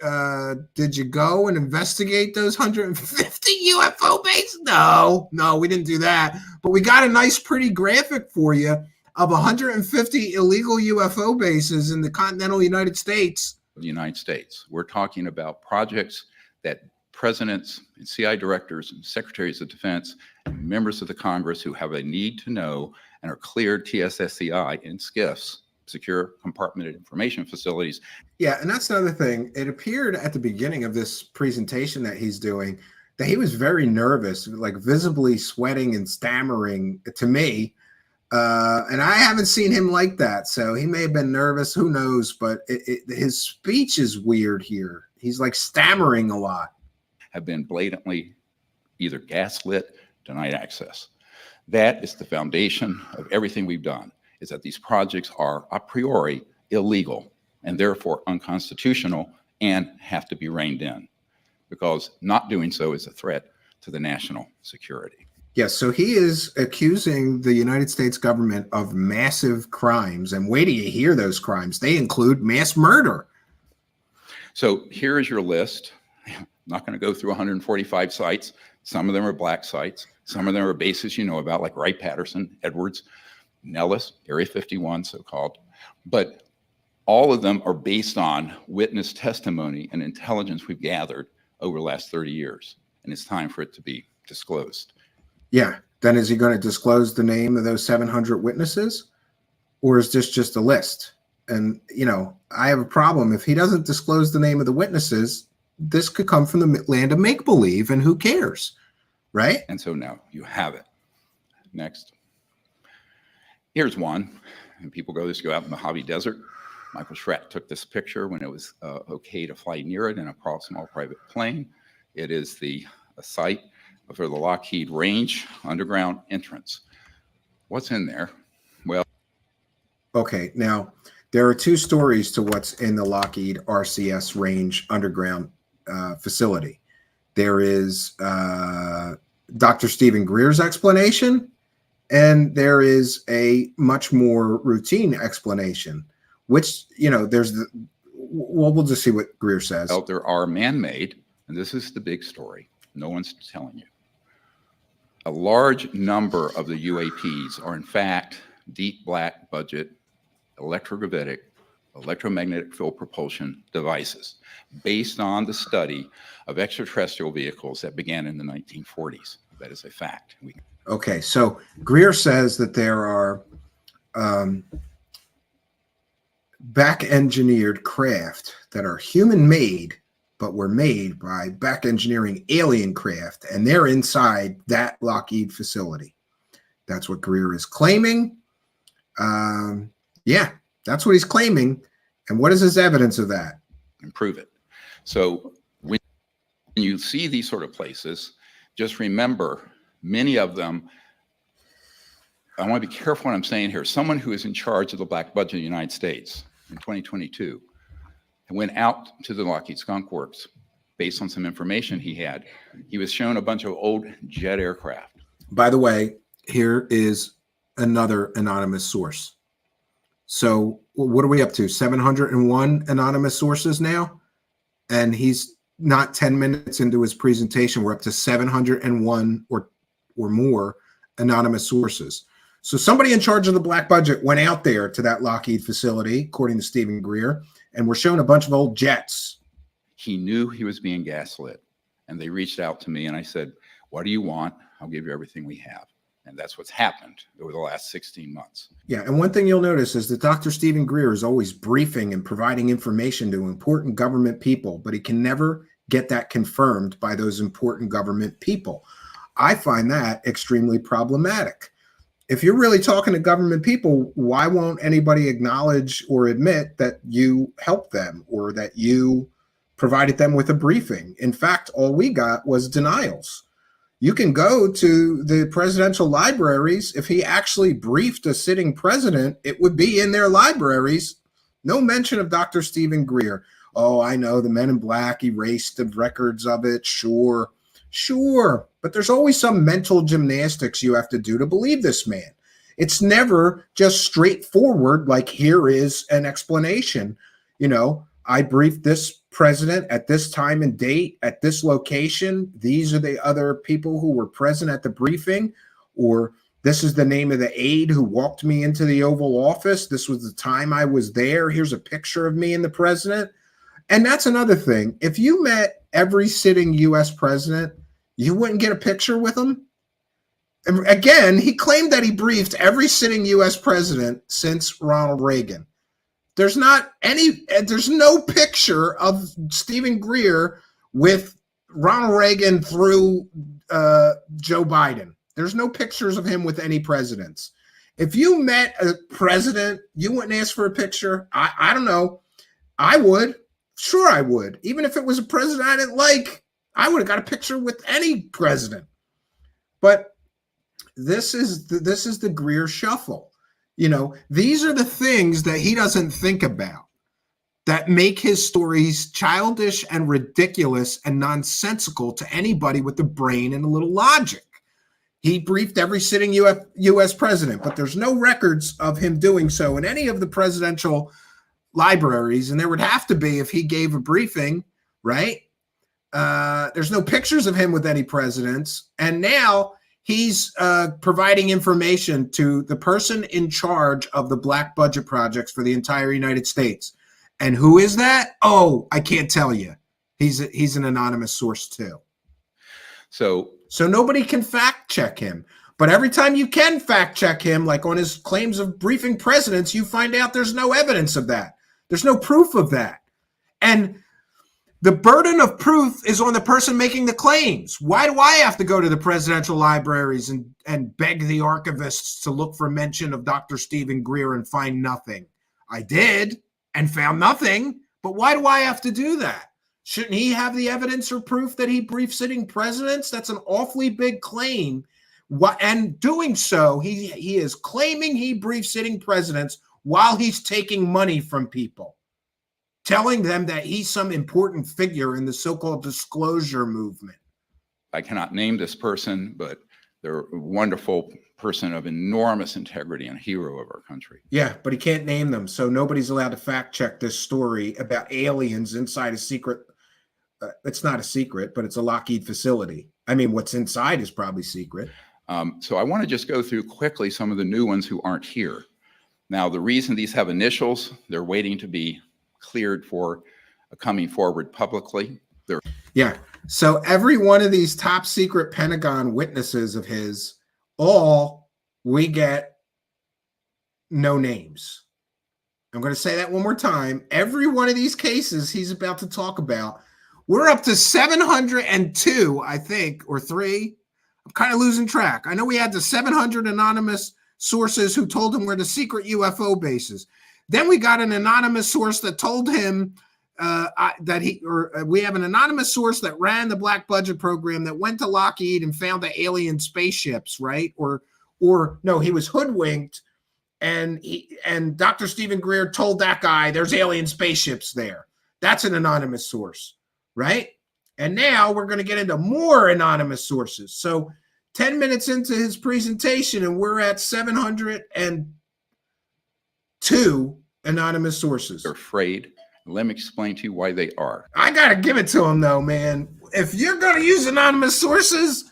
did you go and investigate those 150 UFO bases? No, we didn't do that. But we got a nice, pretty graphic for you of 150 illegal UFO bases in the continental United States. The United States. We're talking about projects that presidents and CI directors and secretaries of defense and members of the Congress who have a need to know and are cleared TSSCI in SCIFs, secure compartmented information facilities. Yeah, and that's another thing. It appeared at the beginning of this presentation that he's doing that he was very nervous, like visibly sweating and stammering to me. And I haven't seen him like that. So he may have been nervous, who knows, but his speech is weird here. He's like stammering a lot. Have been blatantly either gaslit, denied access. That is the foundation of everything we've done, is that these projects are a priori illegal and therefore unconstitutional and have to be reined in, because not doing so is a threat to the national security. Yes, so he is accusing the United States government of massive crimes. And wait till you hear those crimes. They include mass murder. So here is your list. I'm not going to go through 145 sites. Some of them are black sites. Some of them are bases you know about, like Wright-Patterson, Edwards, Nellis, Area 51, so-called. But all of them are based on witness testimony and intelligence we've gathered over the last 30 years. And it's time for it to be disclosed. Yeah. Then is he going to disclose the name of those 700 witnesses? Or is this just a list? And, you know, I have a problem. If he doesn't disclose the name of the witnesses, this could come from the land of make-believe, and who cares, right? And so now you have it. Next. Here's one. And people go out in the Mojave Desert. Michael Schratt took this picture when it was okay to fly near it in a small private plane. It is the site for the Lockheed Range underground entrance. What's in there? Well, okay, now there are two stories to what's in the Lockheed RCS Range underground facility. There is Dr. Stephen Greer's explanation, and there is a much more routine explanation, which, you know, we'll just see what Greer says. Well, there are man-made, and this is the big story. No one's telling you. A large number of the UAPs are, in fact, deep black budget electromagnetic field propulsion devices based on the study of extraterrestrial vehicles that began in the 1940s. That is a fact. Okay, so Greer says that there are back-engineered craft that are human-made, but were made by back-engineering alien craft, and they're inside that Lockheed facility. That's what Greer is claiming. Yeah, that's what he's claiming. And what is his evidence of that? And prove it. So when you see these sort of places, just remember, many of them, I want to be careful what I'm saying here. Someone who is in charge of the black budget of the United States in 2022 went out to the Lockheed Skunk Works based on some information he had. He was shown a bunch of old jet aircraft. By the way, here is another anonymous source. So what are we up to? 701 anonymous sources now? And he's not 10 minutes into his presentation. We're up to 701 or more anonymous sources. So somebody in charge of the black budget went out there to that Lockheed facility, according to Stephen Greer, and we're shown a bunch of old jets. He knew he was being gaslit. And they reached out to me and I said, what do you want? I'll give you everything we have. And that's what's happened over the last 16 months. Yeah, and one thing you'll notice is that Dr. Stephen Greer is always briefing and providing information to important government people, but he can never get that confirmed by those important government people. I find that extremely problematic. If you're really talking to government people, why won't anybody acknowledge or admit that you helped them or that you provided them with a briefing? In fact, all we got was denials. You can go to the presidential libraries. If he actually briefed a sitting president, it would be in their libraries. No mention of Dr. Stephen Greer. Oh, I know the Men in Black erased the records of it. Sure. But there's always some mental gymnastics you have to do to believe this man. It's never just straightforward, like here is an explanation. You know, I briefed this president at this time and date at this location. These are the other people who were present at the briefing, or this is the name of the aide who walked me into the Oval Office. This was the time I was there. Here's a picture of me and the president. And that's another thing. If you met every sitting U.S. president, you wouldn't get a picture with him. And again, he claimed that he briefed every sitting U.S. president since Ronald Reagan. There's no picture of Stephen Greer with Ronald Reagan through Joe Biden. There's no pictures of him with any presidents. If you met a president, you wouldn't ask for a picture. I don't know. I would. Sure, I would. Even if it was a president I didn't like, I would have got a picture with any president. But this is the Greer shuffle. You know, these are the things that he doesn't think about that make his stories childish and ridiculous and nonsensical to anybody with a brain and a little logic. He briefed every sitting U.S. president, but there's no records of him doing so in any of the presidential libraries. And there would have to be if he gave a briefing, right? There's no pictures of him with any presidents. And now he's providing information to the person in charge of the black budget projects for the entire United States. And who is that? Oh, I can't tell you. He's an anonymous source too. So nobody can fact check him. But every time you can fact check him, like on his claims of briefing presidents, you find out there's no evidence of that. There's no proof of that. And the burden of proof is on the person making the claims. Why do I have to go to the presidential libraries and beg the archivists to look for mention of Dr. Stephen Greer and find nothing? I did and found nothing, but why do I have to do that? Shouldn't he have the evidence or proof that he briefed sitting presidents? That's an awfully big claim. And doing so, he is claiming he briefed sitting presidents while he's taking money from people, telling them that he's some important figure in the so-called disclosure movement. I cannot name this person, but they're a wonderful person of enormous integrity and a hero of our country. Yeah, but he can't name them, so nobody's allowed to fact check this story about aliens inside a secret. It's not a secret, but it's a Lockheed facility. I mean, what's inside is probably secret. So I want to just go through quickly some of the new ones who aren't here. Now, the reason these have initials, they're waiting to be cleared for coming forward publicly. Yeah. So every one of these top secret Pentagon witnesses of his, all we get no names. I'm going to say that one more time. Every one of these cases he's about to talk about, we're up to 702, I think, or 3. I'm kind of losing track. I know we had the 700 anonymous sources who told him where the secret UFO base is. Then we got an anonymous source that told him we have an anonymous source that ran the black budget program that went to Lockheed and found the alien spaceships, right? Or no, he was hoodwinked, and Dr. Stephen Greer told that guy there's alien spaceships there. That's an anonymous source, right? And now we're going to get into more anonymous sources. So 10 minutes into his presentation, and we're at 702 anonymous sources. They're afraid. Let me explain to you why they are. I got to give it to him, though, man. If you're going to use anonymous sources,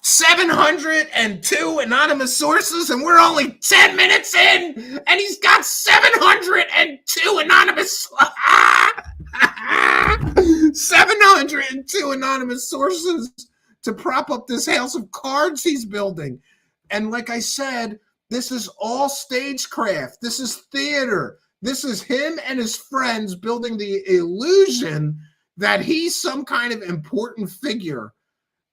702 anonymous sources, and we're only 10 minutes in, and he's got 702 anonymous 702 anonymous sources to prop up this house of cards he's building. And like I said, this is all stagecraft. This is theater. This is him and his friends building the illusion that he's some kind of important figure,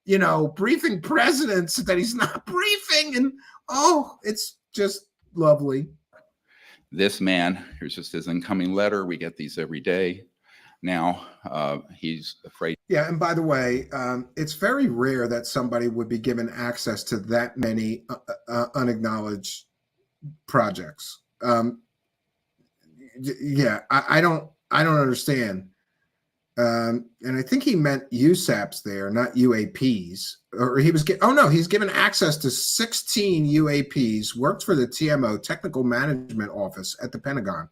you know, briefing presidents that he's not briefing. And oh, it's just lovely. This man, here's just his incoming letter. We get these every day. Now he's afraid. Yeah, and by the way, it's very rare that somebody would be given access to that many unacknowledged projects. Yeah, I don't understand. And I think he meant USAPs there, not UAPs. Or he was he's given access to 16 UAPs. Worked for the TMO, Technical Management Office at the Pentagon.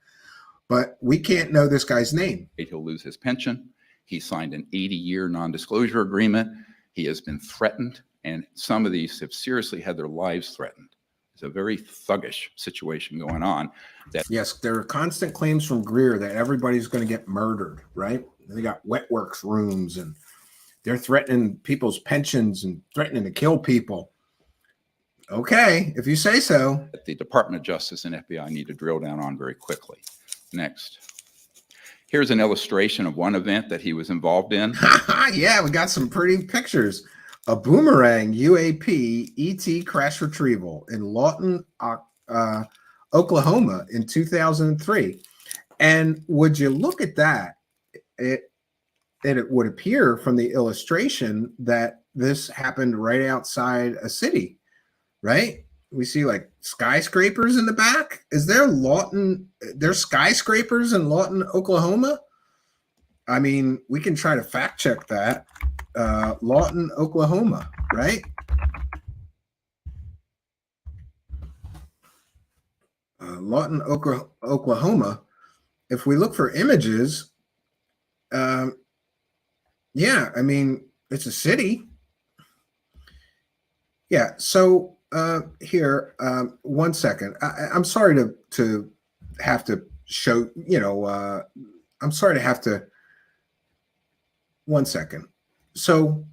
But we can't know this guy's name. He'll lose his pension. He signed an 80-year non-disclosure agreement. He has been threatened, and some of these have seriously had their lives threatened. It's a very thuggish situation going on. Yes, there are constant claims from Greer that everybody's going to get murdered, right? They got wet works rooms, and they're threatening people's pensions and threatening to kill people. Okay, if you say so. The Department of Justice and FBI need to drill down on very quickly. Next. Here's an illustration of one event that he was involved in. Yeah, we got some pretty pictures. A boomerang UAP ET crash retrieval in Lawton, Oklahoma in 2003. And would you look at that? It would appear from the illustration that this happened right outside a city, right? We see like skyscrapers in the back. Is there there's skyscrapers in Lawton, Oklahoma? I mean, we can try to fact check that. Lawton, Oklahoma, right? Lawton, Oklahoma. If we look for images, Yeah, I mean, it's a city. Yeah. So here, 1 second. I'm sorry to have to show. I'm sorry to have to. 1 second. So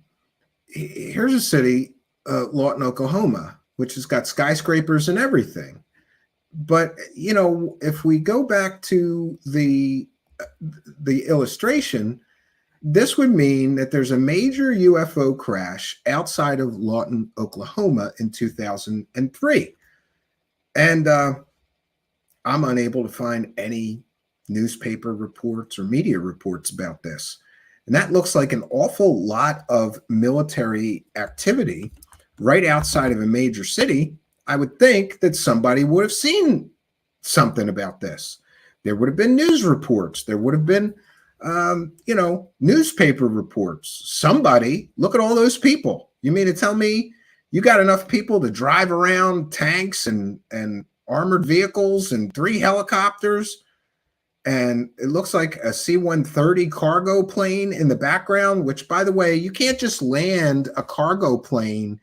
here's a city, Lawton, Oklahoma, which has got skyscrapers and everything. But if we go back to the illustration, this would mean that there's a major UFO crash outside of Lawton, Oklahoma in 2003. And I'm unable to find any newspaper reports or media reports about this. And that looks like an awful lot of military activity right outside of a major city. I would think that somebody would have seen something about this. There would have been news reports. There would have been newspaper reports. Somebody, look at all those people. You mean to tell me you got enough people to drive around tanks and armored vehicles and 3 helicopters? And it looks like a C-130 cargo plane in the background, which, by the way, you can't just land a cargo plane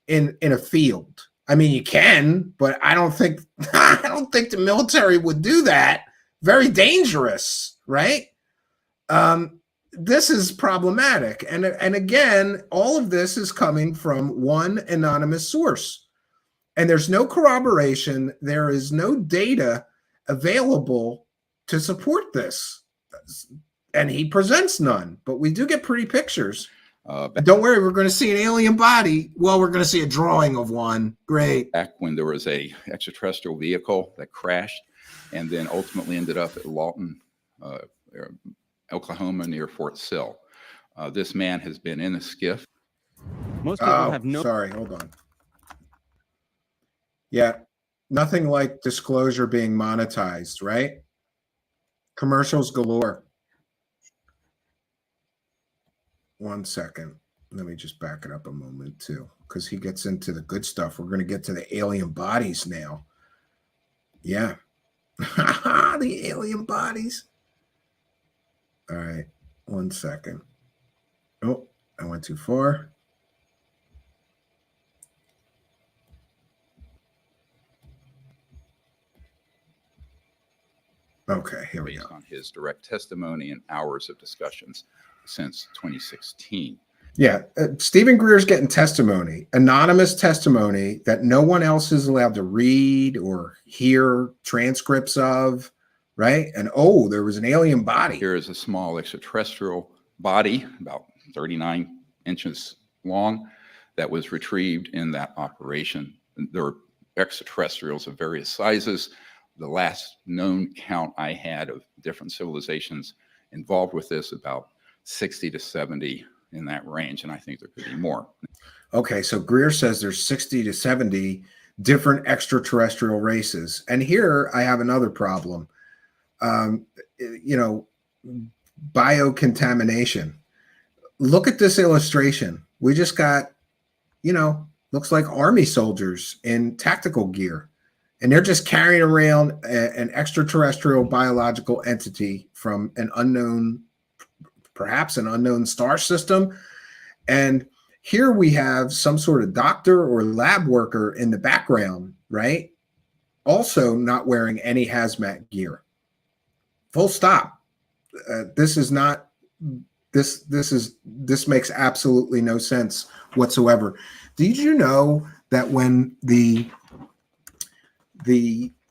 in a field. I mean, you can, but I don't think the military would do that. Very dangerous, right? This is problematic. And again, all of this is coming from one anonymous source. And there's no corroboration. There is no data available to support this. And he presents none. But we do get pretty pictures. Don't worry, we're going to see an alien body. Well, we're going to see a drawing of one. Great. Back when there was a extraterrestrial vehicle that crashed and then ultimately ended up at Lawton, Oklahoma, near Fort Sill. This man has been in a skiff. Most people have no. Sorry, hold on. Yeah, nothing like disclosure being monetized, right? Commercials galore. 1 second. Let me just back it up a moment too, because he gets into the good stuff. We're going to get to the alien bodies now. Yeah. The alien bodies. All right. 1 second. Oh, I went too far. Okay, here we go. On his direct testimony and hours of discussions since 2016. Yeah, Stephen Greer's getting testimony, anonymous testimony that no one else is allowed to read or hear transcripts of, right? And there was an alien body. Here is a small extraterrestrial body, about 39 inches long, that was retrieved in that operation. There were extraterrestrials of various sizes. The last known count I had of different civilizations involved with this, about 60 to 70 in that range, and I think there could be more. Okay, so Greer says there's 60 to 70 different extraterrestrial races. And here I have another problem. Biocontamination. Look at this illustration. We just got, looks like army soldiers in tactical gear. And they're just carrying around an extraterrestrial biological entity from an unknown, perhaps an unknown star system. And here we have some sort of doctor or lab worker in the background, right? Also not wearing any hazmat gear. Full stop. This makes absolutely no sense whatsoever. Did you know that when the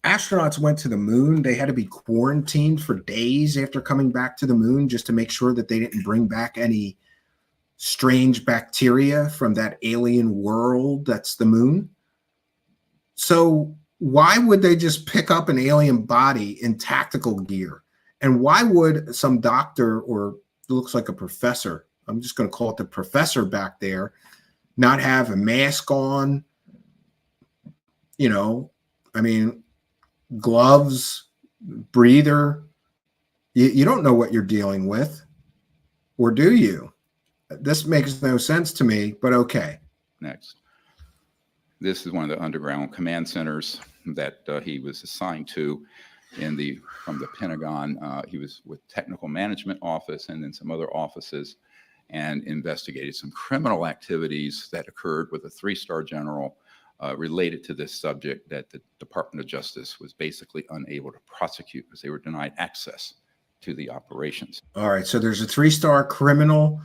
astronauts went to the moon, they had to be quarantined for days after coming back to the moon just to make sure that they didn't bring back any strange bacteria from that alien world that's the moon? So why would they just pick up an alien body in tactical gear? And why would some doctor, or it looks like a professor, I'm just going to call it the professor back there, not have a mask on? Gloves, breather. You don't know what you're dealing with, or do you? This makes no sense to me, but okay. Next. This is one of the underground command centers that he was assigned to from the Pentagon. He was with technical management office and then some other offices. and investigated some criminal activities that occurred with a 3-star general related to this subject that the Department of Justice was basically unable to prosecute because they were denied access to the operations. All right, so there's a 3-star criminal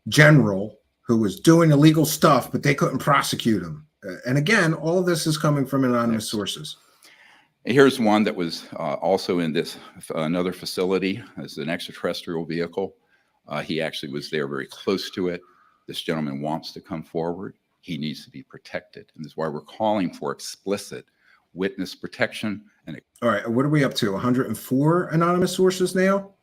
general who was doing illegal stuff, but they couldn't prosecute him. And again, all of this is coming from anonymous sources. Here's one that was also in this another facility as an extraterrestrial vehicle. He actually was there very close to it. This gentleman wants to come forward. He needs to be protected. And this is why we're calling for explicit witness protection. All right, what are we up to? 104 anonymous sources now?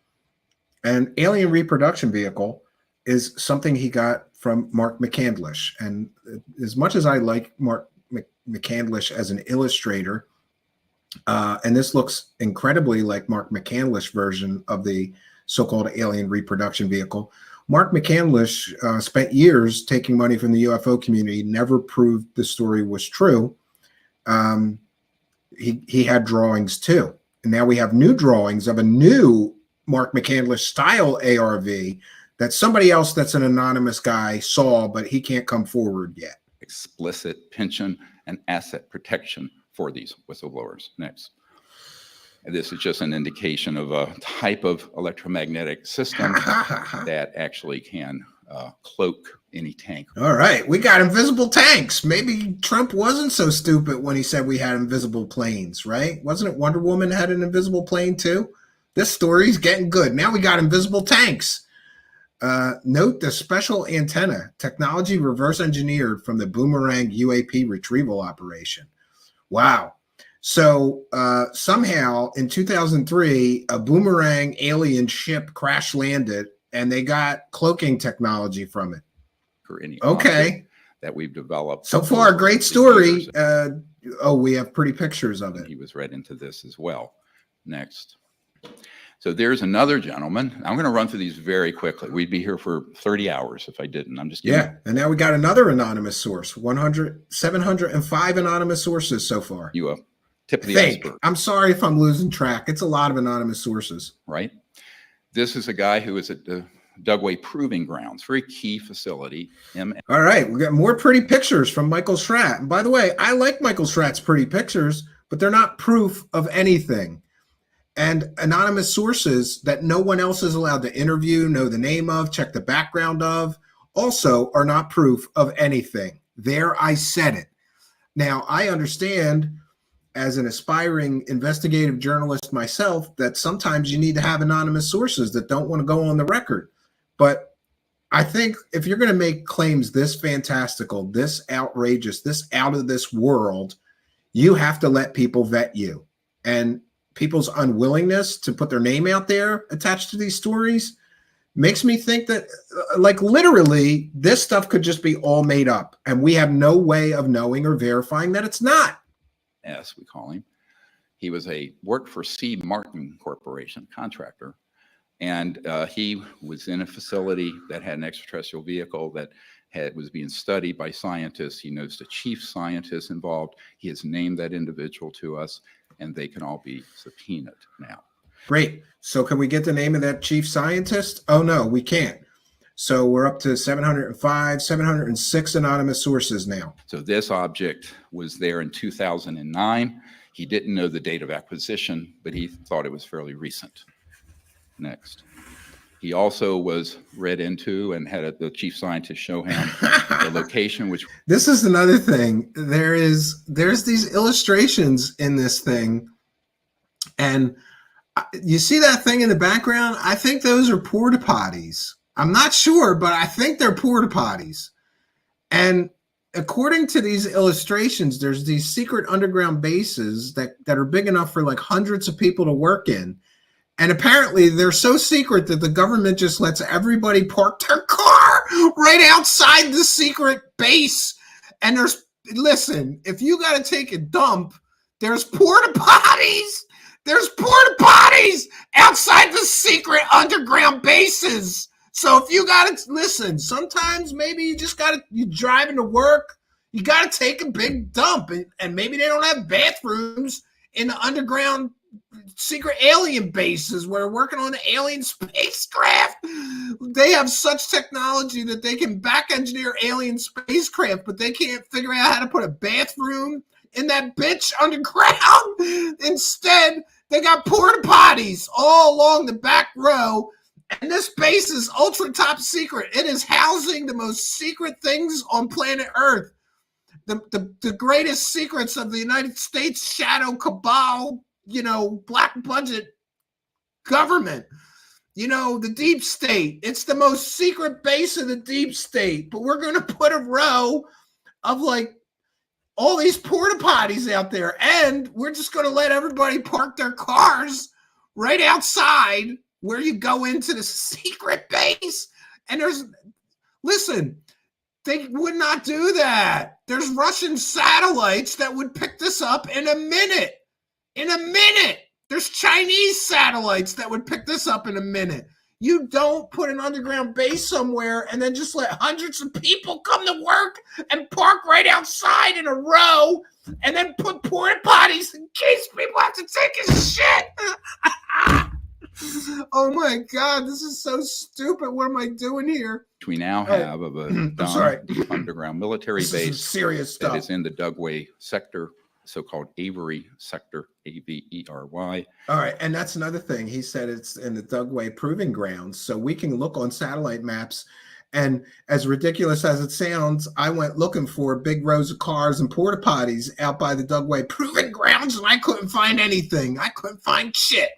And alien reproduction vehicle is something he got from Mark McCandlish. And as much as I like Mark McCandlish as an illustrator, and this looks incredibly like Mark McCandlish version of the so-called alien reproduction vehicle. Mark McCandlish spent years taking money from the UFO community, never proved the story was true. He had drawings too. And now we have new drawings of a new Mark McCandlish style ARV that somebody else that's an anonymous guy saw, but he can't come forward yet. Explicit pension and asset protection for these whistleblowers. Next. And this is just an indication of a type of electromagnetic system that actually can cloak any tank. All right, we got invisible tanks. Maybe Trump wasn't so stupid when he said we had invisible planes, right? Wasn't it Wonder Woman had an invisible plane too? This story's getting good. Now we got invisible tanks. Note the special antenna technology reverse engineered from the Boomerang UAP retrieval operation. Wow. So somehow in 2003, a Boomerang alien ship crash landed and they got cloaking technology from it. For any okay. That we've developed. So far, great story. We have pretty pictures of it. He was read into this as well. Next. So there's another gentleman. I'm going to run through these very quickly. We'd be here for 30 hours if I didn't. I'm just kidding. And now we got another anonymous source. 705 anonymous sources so far. You a tip of the iceberg. I'm sorry if I'm losing track. It's a lot of anonymous sources. Right. This is a guy who is at the Dugway Proving Grounds, very key facility. All right, we got more pretty pictures from Michael Schratt. And by the way, I like Michael Schratt's pretty pictures, but they're not proof of anything. And anonymous sources that no one else is allowed to interview, know the name of, check the background of, also are not proof of anything. There, I said it. Now, I understand as an aspiring investigative journalist myself that sometimes you need to have anonymous sources that don't want to go on the record. But I think if you're going to make claims this fantastical, this outrageous, this out of this world, you have to let people vet you. And people's unwillingness to put their name out there attached to these stories makes me think that, like, literally, this stuff could just be all made up. And we have no way of knowing or verifying that it's not. S, we call him. He worked for C. Martin Corporation, contractor. And he was in a facility that had an extraterrestrial vehicle that was being studied by scientists. He knows the chief scientist involved. He has named that individual to us, and they can all be subpoenaed now. Great. So can we get the name of that chief scientist? Oh, no, we can't. So we're up to 705, 706 anonymous sources now. So this object was there in 2009. He didn't know the date of acquisition, but he thought it was fairly recent. Next. He also was read into and had the chief scientist show him the location, which... This is another thing. There's these illustrations in this thing. And you see that thing in the background? I think those are porta potties. I'm not sure, but I think they're porta potties. And according to these illustrations, there's these secret underground bases that are big enough for like hundreds of people to work in. And apparently they're so secret that the government just lets everybody park their car right outside the secret base. And listen, if you got to take a dump, there's porta potties. There's porta potties outside the secret underground bases. So if you got to listen, sometimes maybe you driving to work, you got to take a big dump, and maybe they don't have bathrooms in the underground secret alien bases where they're working on the alien spacecraft. They have such technology that they can back engineer alien spacecraft, but they can't figure out how to put a bathroom in that bitch underground. Instead, they got porta potties all along the back row. And this base is ultra top secret. It is housing the most secret things on planet Earth. The greatest secrets of the United States shadow cabal, black budget government, the deep state. It's the most secret base of the deep state. But we're going to put a row of like all these porta potties out there. And we're just going to let everybody park their cars right outside where you go into the secret base. And listen, they would not do that. There's Russian satellites that would pick this up in a minute. In a minute. There's Chinese satellites that would pick this up in a minute. You don't put an underground base somewhere and then just let hundreds of people come to work and park right outside in a row and then put porta potties in case people have to take a shit. Oh my God, this is so stupid. What am I doing here? We now have of a deep underground military base serious stuff that is in the Dugway sector, so-called Avery sector, Avery. All right, and that's another thing. He said it's in the Dugway Proving Grounds, so we can look on satellite maps. And as ridiculous as it sounds, I went looking for big rows of cars and porta potties out by the Dugway Proving Grounds, and I couldn't find anything. I couldn't find shit.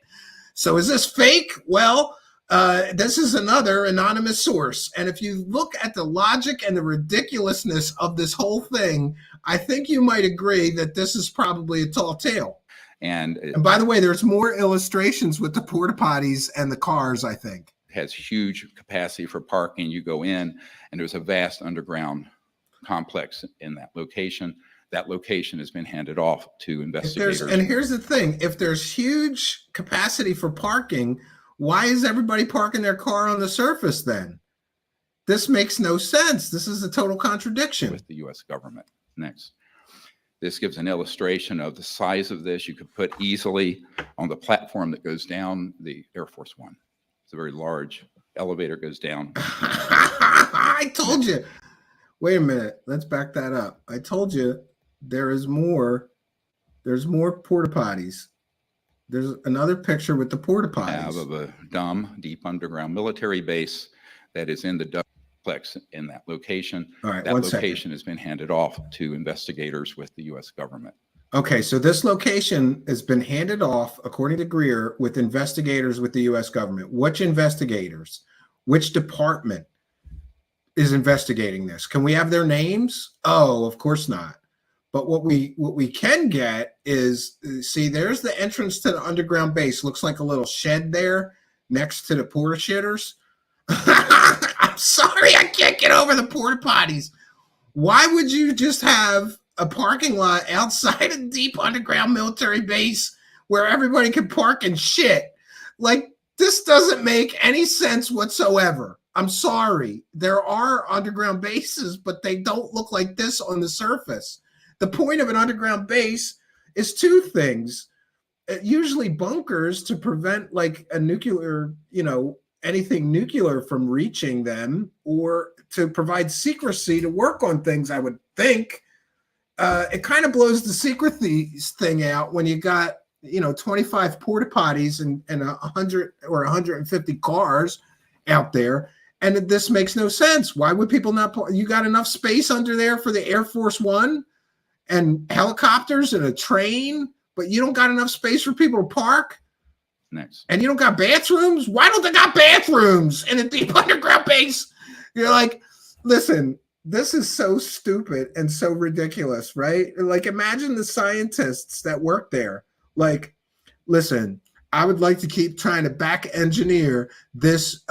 So is this fake? Well, this is another anonymous source. And if you look at the logic and the ridiculousness of this whole thing, I think you might agree that this is probably a tall tale. And by the way, there's more illustrations with the porta potties and the cars, I think. Has huge capacity for parking. You go in and there's a vast underground complex in that location. That location has been handed off to investigators. And here's the thing. If there's huge capacity for parking, why is everybody parking their car on the surface then? This makes no sense. This is a total contradiction. With the U.S. government. Next. This gives an illustration of the size of this. You could put easily on the platform that goes down the Air Force One. It's a very large elevator goes down. I told you. Wait a minute. Let's back that up. I told you. There's more porta potties. There's another picture with the porta potties. Of a deep underground military base that is in the duplex in that location. All right, that location has been handed off to investigators with the U.S. government. Okay, so this location has been handed off, according to Greer, with investigators with the U.S. government. Which investigators? Which department is investigating this? Can we have their names? Oh, of course not. But what we can get is, see, there's the entrance to the underground base. Looks like a little shed there next to the porta shitters. I'm sorry, I can't get over the porta potties. Why would you just have a parking lot outside a deep underground military base where everybody can park and shit? Like, this doesn't make any sense whatsoever. I'm sorry. There are underground bases, but they don't look like this on the surface. The point of an underground base is two things. Usually bunkers to prevent like a nuclear, anything nuclear from reaching them, or to provide secrecy to work on things, I would think. It kind of blows the secrecy thing out when you got, 25 porta potties and 100 or 150 cars out there. And this makes no sense. Why would people not? You got enough space under there for the Air Force One and helicopters and a train, but you don't got enough space for people to park? Next. And you don't got bathrooms? Why don't they got bathrooms in a deep underground base? You're like, listen, this is so stupid and so ridiculous, right? Like, imagine the scientists that work there. Like, listen, I would like to keep trying to back engineer this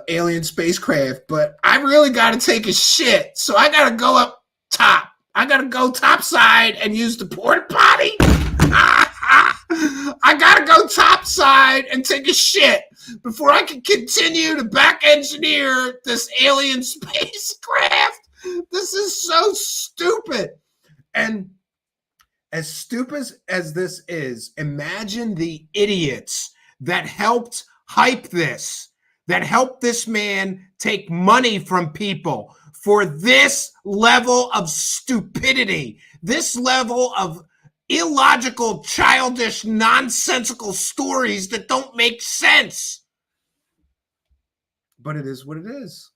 alien spacecraft, but I really got to take a shit. So I got to go up top. I got to go topside and use the porta potty. I got to go topside and take a shit before I can continue to back engineer this alien spacecraft. This is so stupid. And as stupid as this is, imagine the idiots that helped hype this, that helped this man take money from people for this level of stupidity, this level of illogical, childish, nonsensical stories that don't make sense. But it is what it is.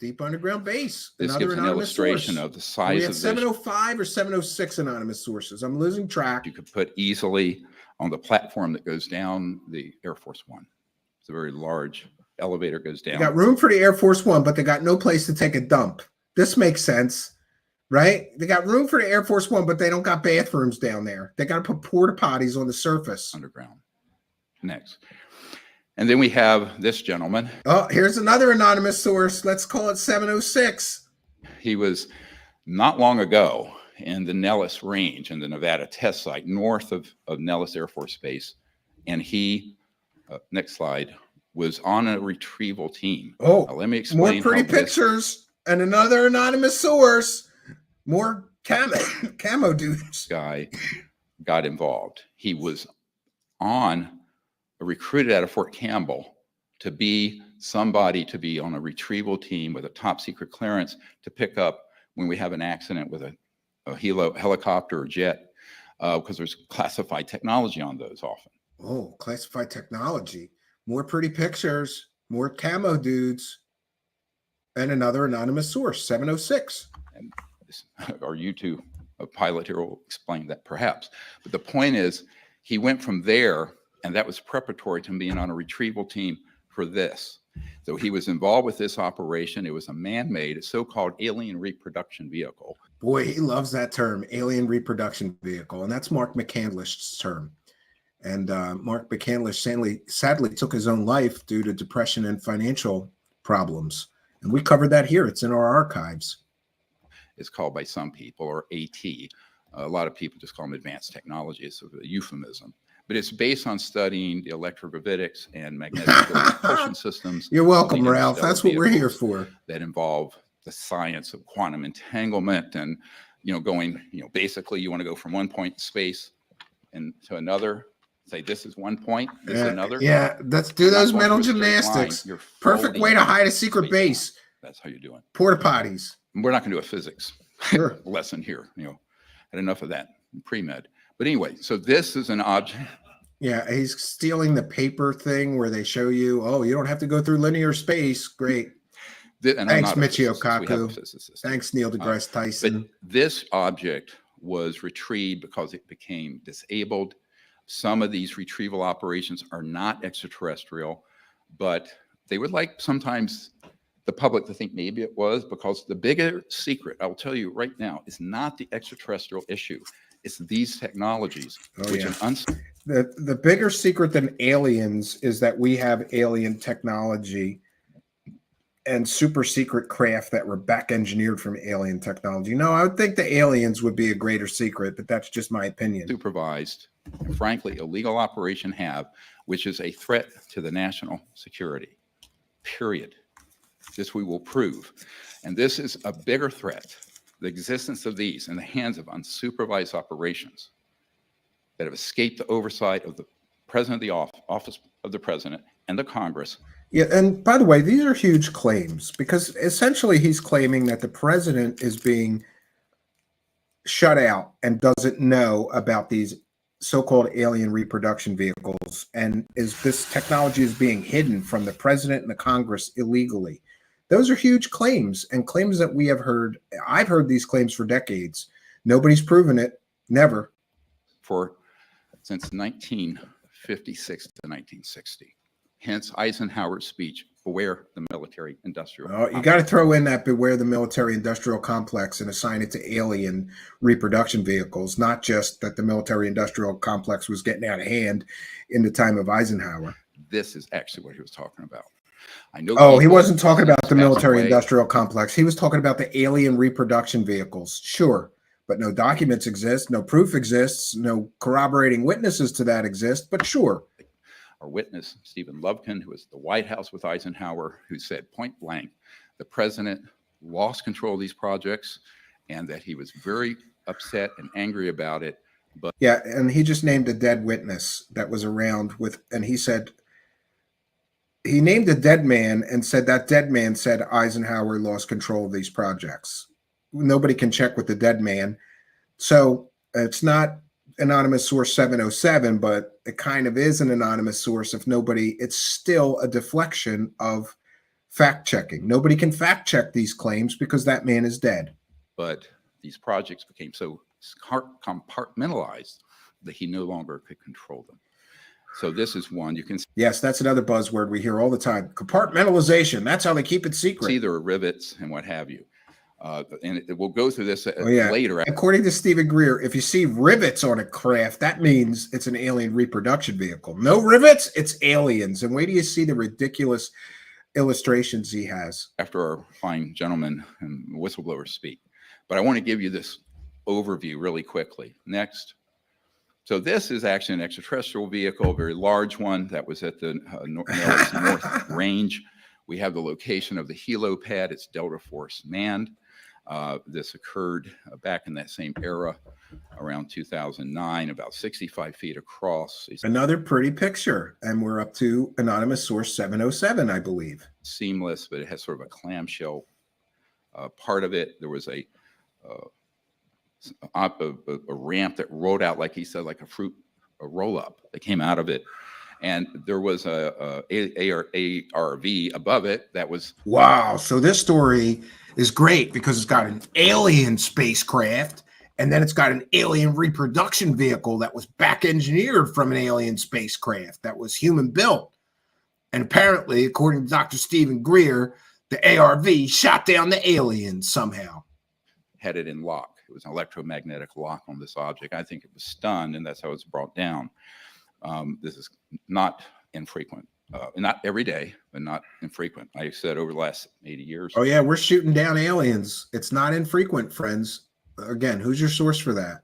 Deep underground base. This gives an illustration of the size of this. 705 or 706 anonymous sources. I'm losing track. You could put easily on the platform that goes down the Air Force One. It's a very large elevator goes down. They got room for the Air Force One, but they got no place to take a dump. This makes sense, right? They got room for the Air Force One, but they don't got bathrooms down there. They got to put porta potties on the surface. Underground. Next. And then we have this gentleman. Oh, here's another anonymous source. Let's call it 706. He was not long ago in the Nellis Range in the Nevada test site north of Nellis Air Force Base. And he, next slide, was on a retrieval team. Oh, now, let me explain. More pretty pictures and another anonymous source. More camo dudes. Guy got involved. He was recruited out of Fort Campbell to be somebody to be on a retrieval team with a top secret clearance to pick up when we have an accident with a helicopter or jet, because there's classified technology on those often. Oh, classified technology. More pretty pictures, more camo dudes, and another anonymous source, 706. And our YouTube pilot here will explain that perhaps. But the point is, he went from there, and that was preparatory to being on a retrieval team for this. So he was involved with this operation. It was a man-made, so-called alien reproduction vehicle. Boy, he loves that term, alien reproduction vehicle. And that's Mark McCandlish's term. And Mark McCandlish sadly took his own life due to depression and financial problems. And we covered that here. It's in our archives. It's called by some people, or AT. A lot of people just call them advanced technology. It's a euphemism. But it's based on studying the electrogravitics and magnetic propulsion systems. You're welcome, Ralph. That's what we're here for. That involve the science of quantum entanglement and, going, basically you want to go from one point in space and to another. Say this is one point, this is another. Yeah, let's do those mental gymnastics. Perfect way to hide a secret base. That's how you do it. Porta potties. We're not going to do a physics lesson here. Had enough of that in pre-med. But anyway, so this is an object. Yeah, he's stealing the paper thing where they show you, oh, you don't have to go through linear space. Great. Thanks, Michio Kaku. Thanks, Neil deGrasse Tyson. But this object was retrieved because it became disabled. Some of these retrieval operations are not extraterrestrial, but they would like sometimes the public to think maybe it was, because the bigger secret, I'll tell you right now, is not the extraterrestrial issue. It's these technologies. The bigger secret than aliens is that we have alien technology and super secret craft that were back engineered from alien technology. No, I would think the aliens would be a greater secret, but that's just my opinion. Supervised, frankly, illegal operation which is a threat to the national security, period. This we will prove. And this is a bigger threat. The existence of these in the hands of unsupervised operations that have escaped the oversight of the president of the office of the president and the Congress. Yeah, and by the way, these are huge claims, because essentially he's claiming that the president is being shut out and doesn't know about these so-called alien reproduction vehicles, and this technology is being hidden from the president and the Congress illegally. Those are huge claims, and claims that we have heard. I've heard these claims for decades. Nobody's proven it. Never. Since 1956 to 1960. Hence Eisenhower's speech, beware the military industrial complex. You got to throw in that beware the military industrial complex and assign it to alien reproduction vehicles, not just that the military industrial complex was getting out of hand in the time of Eisenhower. This is actually what he was talking about. I know. He wasn't talking about the military industrial complex. He was talking about the alien reproduction vehicles. Sure. But no documents exist, no proof exists, no corroborating witnesses to that exist, but sure. Our witness, Stephen Lubkin, who was at the White House with Eisenhower, who said point blank, the president lost control of these projects and that he was very upset and angry about it. But yeah, and he just named a dead witness that was around and he said, he named a dead man and said that dead man said Eisenhower lost control of these projects. Nobody can check with the dead man. So it's not anonymous source 707, but it kind of is an anonymous source. If nobody, it's still a deflection of fact checking. Nobody can fact check these claims because that man is dead. But these projects became so compartmentalized that he no longer could control them. So this is one you can see. Yes, that's another buzzword we hear all the time. Compartmentalization. That's how they keep it secret. See, there are rivets and what have you. And we'll go through this later. According to Stephen Greer, if you see rivets on a craft, that means it's an alien reproduction vehicle. No rivets, it's aliens. And wait till you see the ridiculous illustrations he has. After our fine gentlemen and whistleblowers speak. But I want to give you this overview really quickly. Next. So this is actually an extraterrestrial vehicle, a very large one that was at the North Range. We have the location of the helipad. It's Delta Force manned. This occurred back in that same era, around 2009, about 65 feet across. Another pretty picture. And we're up to anonymous source 707, I believe. Seamless, but it has sort of a clamshell part of it. There was a ramp that rolled out, like he said, like a roll-up that came out of it. And there was a ARV above it that was... Wow. So this story is great because it's got an alien spacecraft, and then it's got an alien reproduction vehicle that was back engineered from an alien spacecraft that was human built. And apparently, according to Dr. Stephen Greer, the ARV shot down the aliens somehow. Had it in lock. It was an electromagnetic lock on this object. I think it was stunned, and that's how it's brought down. This is not infrequent. Not every day, but not infrequent. I said over the last 80 years. Oh, yeah, we're shooting down aliens. It's not infrequent, friends. Again, who's your source for that?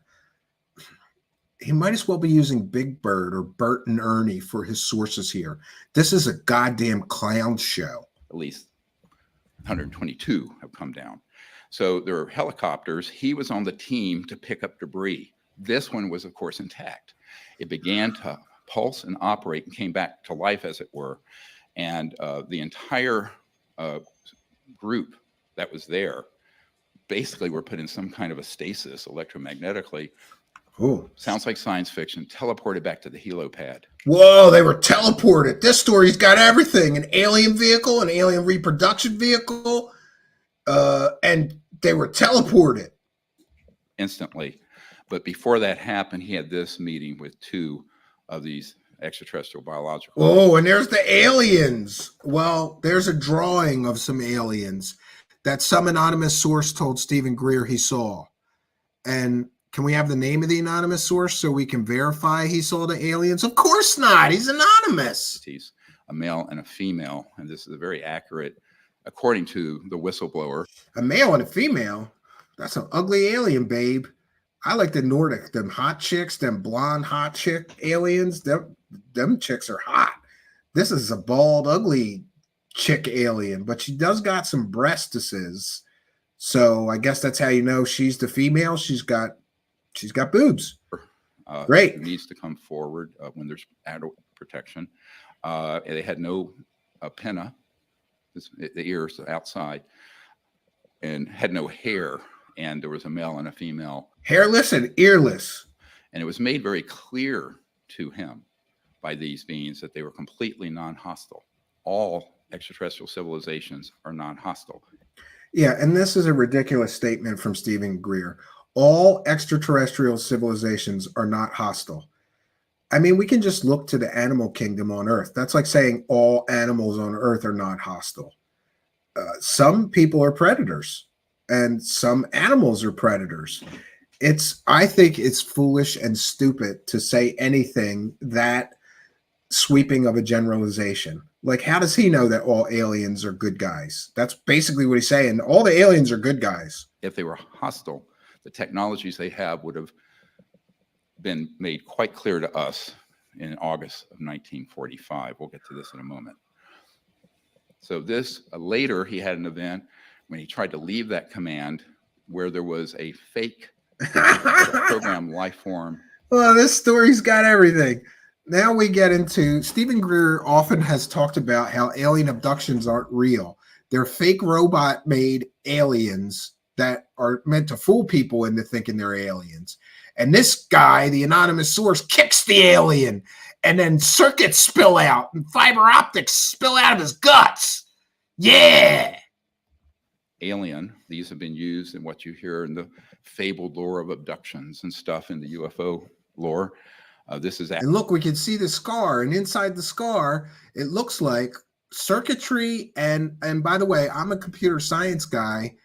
He might as well be using Big Bird or Bert and Ernie for his sources here. This is a goddamn clown show. At least 122 have come down. So there are helicopters. He was on the team to pick up debris. This one was, of course, intact. It began to pulse and operate and came back to life, as it were. And the entire group that was there basically were put in some kind of a stasis electromagnetically. Ooh. Sounds like science fiction. Teleported back to the helipad. Whoa, they were teleported. This story's got everything. An alien vehicle, an alien reproduction vehicle, and they were teleported. Instantly. But before that happened, he had this meeting with two of these extraterrestrial biological. Oh, and there's the aliens. Well, there's a drawing of some aliens that some anonymous source told Stephen Greer he saw. And can we have the name of the anonymous source so we can verify he saw the aliens? Of course not. He's anonymous. He's a male and a female. And this is a very accurate, according to the whistleblower. A male and a female? That's an ugly alien, babe. I like the Nordic, them hot chicks, them blonde hot chick aliens. Them chicks are hot. This is a bald, ugly chick alien, but she does got some breastises. So I guess that's how you know she's the female. She's got boobs. Great. It needs to come forward when there's adult protection. They had no pinna, the ears outside, and had no hair. And there was a male and a female. Hairless and earless. And it was made very clear to him by these beings that they were completely non-hostile. All extraterrestrial civilizations are non-hostile. Yeah, and this is a ridiculous statement from Stephen Greer. All extraterrestrial civilizations are not hostile. I mean, we can just look to the animal kingdom on Earth. That's like saying all animals on Earth are not hostile. Some people are predators. And some animals are predators. I think it's foolish and stupid to say anything that sweeping of a generalization. Like, how does he know that all aliens are good guys? That's basically what he's saying. All the aliens are good guys. If they were hostile, the technologies they have would have been made quite clear to us in August of 1945. We'll get to this in a moment. So this, later he had an event when he tried to leave that command where there was a fake program life form. Well, this story's got everything. Now we get into Stephen Greer often has talked about how alien abductions aren't real. They're fake robot-made aliens that are meant to fool people into thinking they're aliens. And this guy, the anonymous source, kicks the alien, and then circuits spill out and fiber optics spill out of his guts. Yeah. Alien. These have been used in what you hear in the fabled lore of abductions and stuff in the UFO lore. This is and look, we can see the scar, and inside the scar, it looks like circuitry. And by the way, I'm a computer science guy.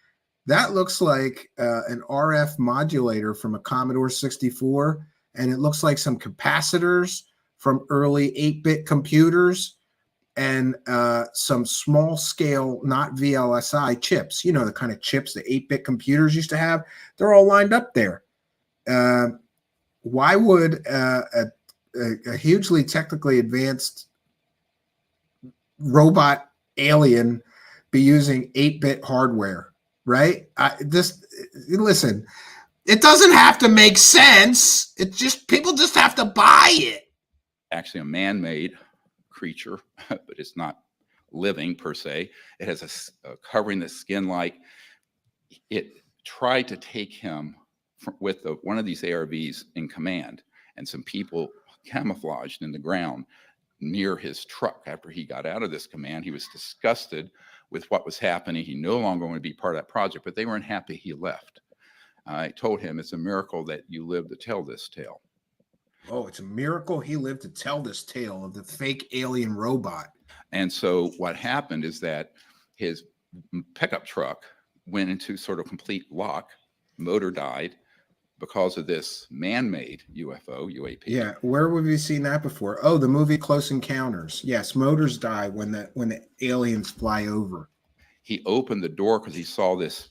That looks like an RF modulator from a Commodore 64, and it looks like some capacitors from early 8-bit computers, and some small scale, not VLSI chips, you know, the kind of chips the 8-bit computers used to have. They're all lined up there. Why would a hugely technically advanced robot alien be using 8-bit hardware, right? Listen, it doesn't have to make sense. People just have to buy it. Actually a man-made creature, but it's not living per se. It has a covering the skin like it tried to take him with one of these ARVs in command, and some people camouflaged in the ground near his truck. After he got out of this command, he was disgusted with what was happening. He no longer wanted to be part of that project, but they weren't happy he left. I told him it's a miracle that you lived to tell this tale. Oh, it's a miracle he lived to tell this tale of the fake alien robot. And so what happened is that his pickup truck went into sort of complete lock, motor died because of this man-made UAP. Yeah, where have we seen that before? Oh, the movie Close Encounters. Yes, motors die when the aliens fly over. He opened the door because he saw this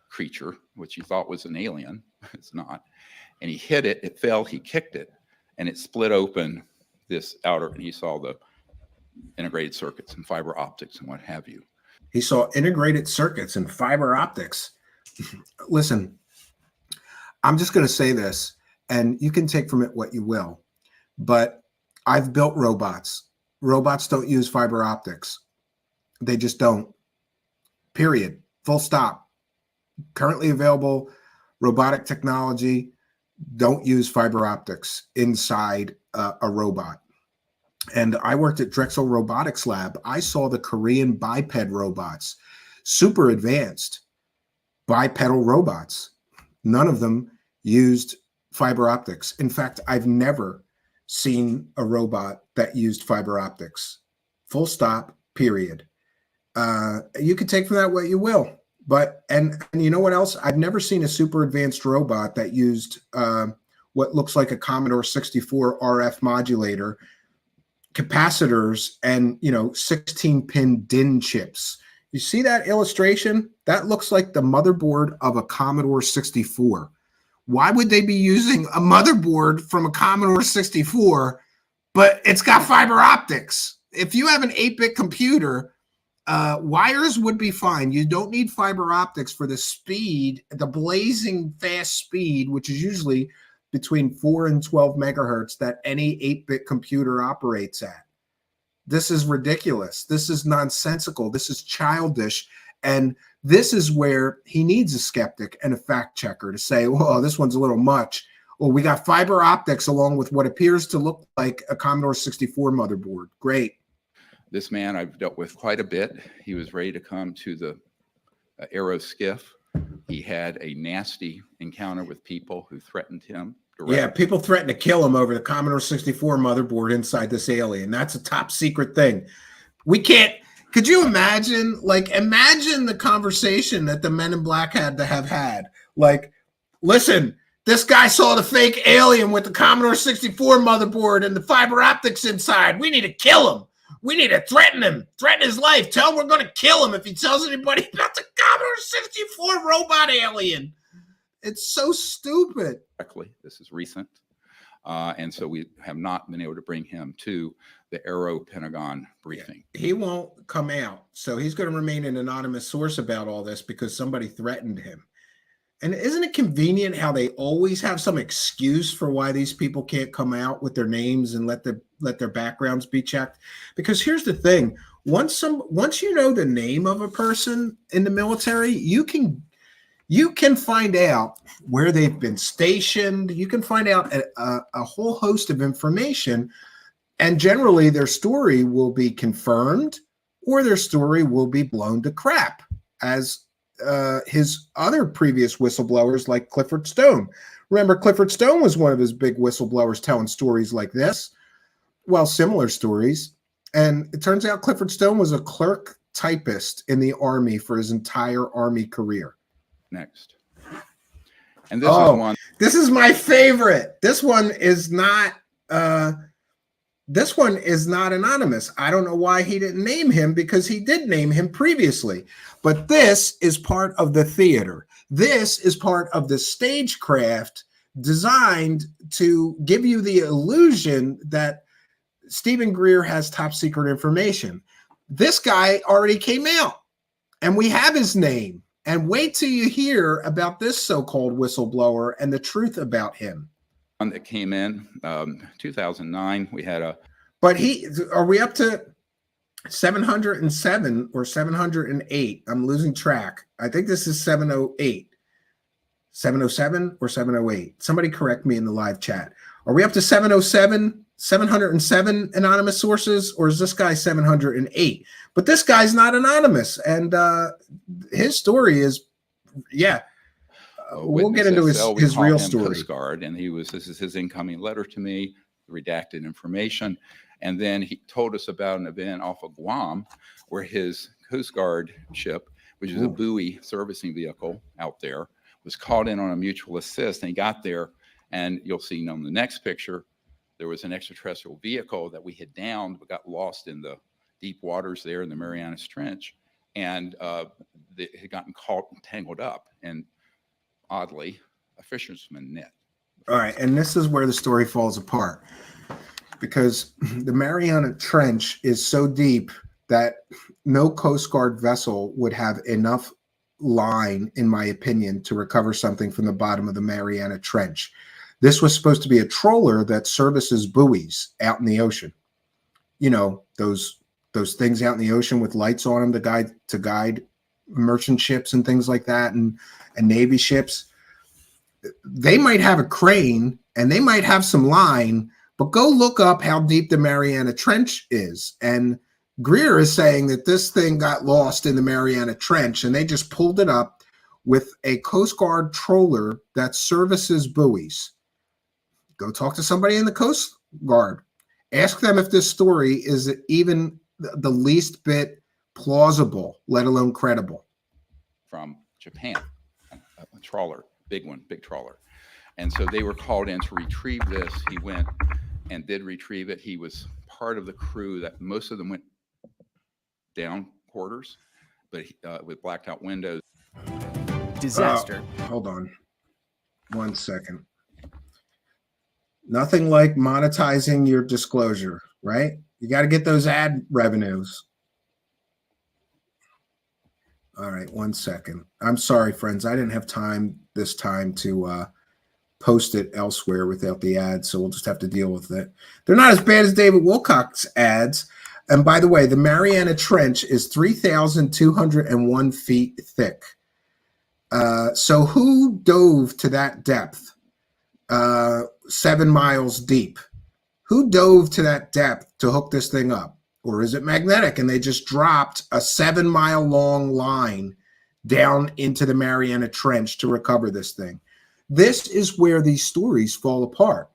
creature, which he thought was an alien. It's not. And he hit it, it fell, he kicked it, and it split open this outer, and he saw the integrated circuits and fiber optics and what have you. He saw integrated circuits and fiber optics. Listen, I'm just going to say this, and you can take from it what you will, but I've built robots. Robots don't use fiber optics. They just don't. Period. Full stop. Currently available robotic technology don't use fiber optics inside a robot. And I worked at Drexel Robotics Lab. I saw the Korean biped robots, super advanced bipedal robots. None of them used fiber optics. In fact, I've never seen a robot that used fiber optics. Full stop, period. You can take from that what you will. But, and you know what else? I've never seen a super advanced robot that used what looks like a Commodore 64 RF modulator, capacitors, and 16-pin DIN chips. You see that illustration? That looks like the motherboard of a Commodore 64. Why would they be using a motherboard from a Commodore 64, but it's got fiber optics? If you have an 8-bit computer, wires would be fine. You don't need fiber optics for the speed, the blazing fast speed, which is usually between 4 and 12 megahertz that any 8-bit computer operates at. This is ridiculous. This is nonsensical. This is childish. And this is where he needs a skeptic and a fact checker to say, well, this one's a little much. Well, we got fiber optics along with what appears to look like a Commodore 64 motherboard. Great. This man I've dealt with quite a bit. He was ready to come to the aero skiff. He had a nasty encounter with people who threatened him. Directly. Yeah, people threatened to kill him over the Commodore 64 motherboard inside this alien. That's a top secret thing. We can't. Could you imagine? Imagine the conversation that the Men in Black had to have had. Listen, this guy saw the fake alien with the Commodore 64 motherboard and the fiber optics inside. We need to kill him. We need to threaten him, threaten his life. Tell him we're going to kill him if he tells anybody about the Commodore 64 robot alien. It's so stupid. This is recent. And so we have not been able to bring him to the Aero Pentagon briefing. He won't come out. So he's going to remain an anonymous source about all this because somebody threatened him. And isn't it convenient how they always have some excuse for why these people can't come out with their names and let their backgrounds be checked? Because here's the thing: once you know the name of a person in the military, you can find out where they've been stationed. You can find out a whole host of information, and generally their story will be confirmed or their story will be blown to crap, as his other previous whistleblowers like Clifford Stone. Remember, Clifford Stone was one of his big whistleblowers telling stories like this, well, similar stories. And it turns out Clifford Stone was a clerk typist in the Army for his entire Army career. Next. And this is one. This is my favorite. This one is not anonymous. I don't know why he didn't name him, because he did name him previously. But this is part of the theater. This is part of the stagecraft designed to give you the illusion that Stephen Greer has top secret information. This guy already came out, and we have his name. And wait till you hear about this so-called whistleblower and the truth about him. One that came in 2009, we had a. But are we up to 707 or 708? I'm losing track. I think this is 708, 707 or 708. Somebody correct me in the live chat. Are we up to 707 anonymous sources, or is this guy 708? But this guy's not anonymous, and his story is, we'll get into his real story. Coast Guard, and this is his incoming letter to me, redacted information. And then he told us about an event off of Guam where his Coast Guard ship, which is a buoy servicing vehicle out there, was called in on a mutual assist. And he got there, and you'll see on the next picture, there was an extraterrestrial vehicle that we had downed, but got lost in the deep waters there in the Marianas Trench. And it had gotten caught and tangled up, and oddly, a fisherman net. All right, and this is where the story falls apart, because the Mariana Trench is so deep that no Coast Guard vessel would have enough line, in my opinion, to recover something from the bottom of the Mariana Trench. This was supposed to be a trawler that services buoys out in the ocean. You know, those things out in the ocean with lights on them to guide merchant ships and things like that, and Navy ships. They might have a crane and they might have some line, but go look up how deep the Mariana Trench is. And Greer is saying that this thing got lost in the Mariana Trench, and they just pulled it up with a Coast Guard trawler that services buoys. Go talk to somebody in the Coast Guard. Ask them if this story is even the least bit plausible, let alone credible. From Japan, a trawler, big trawler. And so they were called in to retrieve this. He went and did retrieve it. He was part of the crew that most of them went down quarters, but with blacked out windows. Disaster. Hold on 1 second. Nothing like monetizing your disclosure, right? You got to get those ad revenues. All right, 1 second. I'm sorry, friends. I didn't have time this time to post it elsewhere without the ads, so we'll just have to deal with it. They're not as bad as David Wilcock's ads. And by the way, the Mariana Trench is 3,201 feet thick. So who dove to that depth? 7 miles deep. Who dove to that depth to hook this thing up? Or is it magnetic and they just dropped a 7-mile long line down into the Mariana Trench to recover this thing? This is where these stories fall apart,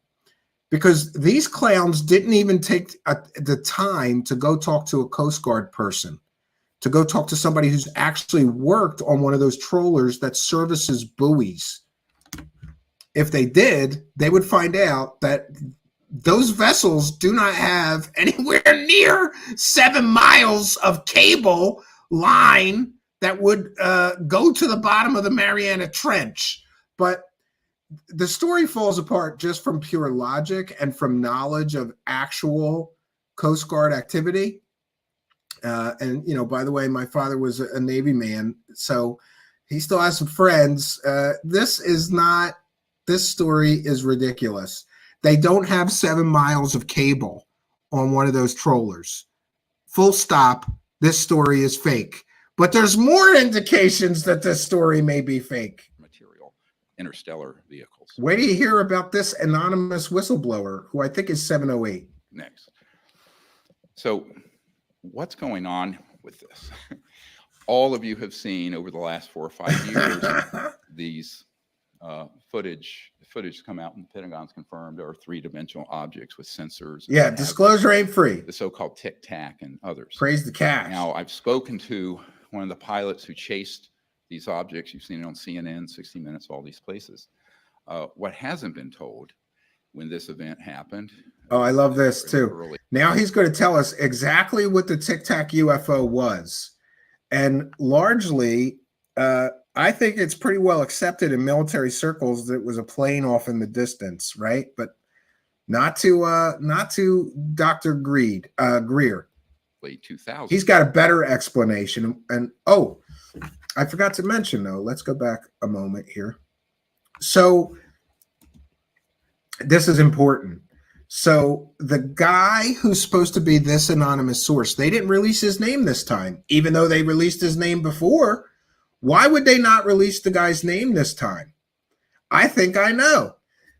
because these clowns didn't even take the time to go talk to a Coast Guard person, to go talk to somebody who's actually worked on one of those trawlers that services buoys. If they did, they would find out that those vessels do not have anywhere near 7 miles of cable line that would go to the bottom of the Mariana Trench. But the story falls apart just from pure logic and from knowledge of actual Coast Guard activity. And, you know, by the way, my father was a Navy man, so He still has some friends. This story is ridiculous. They don't have 7 miles of cable on one of those trollers. Full stop. This story is fake. But there's more indications that this story may be fake. Material, interstellar vehicles. Where do you hear about this anonymous whistleblower, who I think is 708? Next. So what's going on with this? All of you have seen over the last 4 or 5 years these footage come out, and the Pentagon's confirmed there are 3-dimensional objects with sensors. Yeah, disclosure ain't free. The so-called tic-tac and others. Praise the cash. Now, I've spoken to one of the pilots who chased these objects. You've seen it on CNN, 60 Minutes, all these places. What hasn't been told when this event happened. Oh, I love this too. Early. Now he's going to tell us exactly what the tic-tac UFO was. And largely, I think it's pretty well accepted in military circles that it was a plane off in the distance, right? But not to Dr. Greer. Late 2000s. He's got a better explanation. And oh, I forgot to mention though. Let's go back a moment here. So this is important. So the guy who's supposed to be this anonymous source, they didn't release his name this time, even though they released his name before. Why would they not release the guy's name this time? I think I know.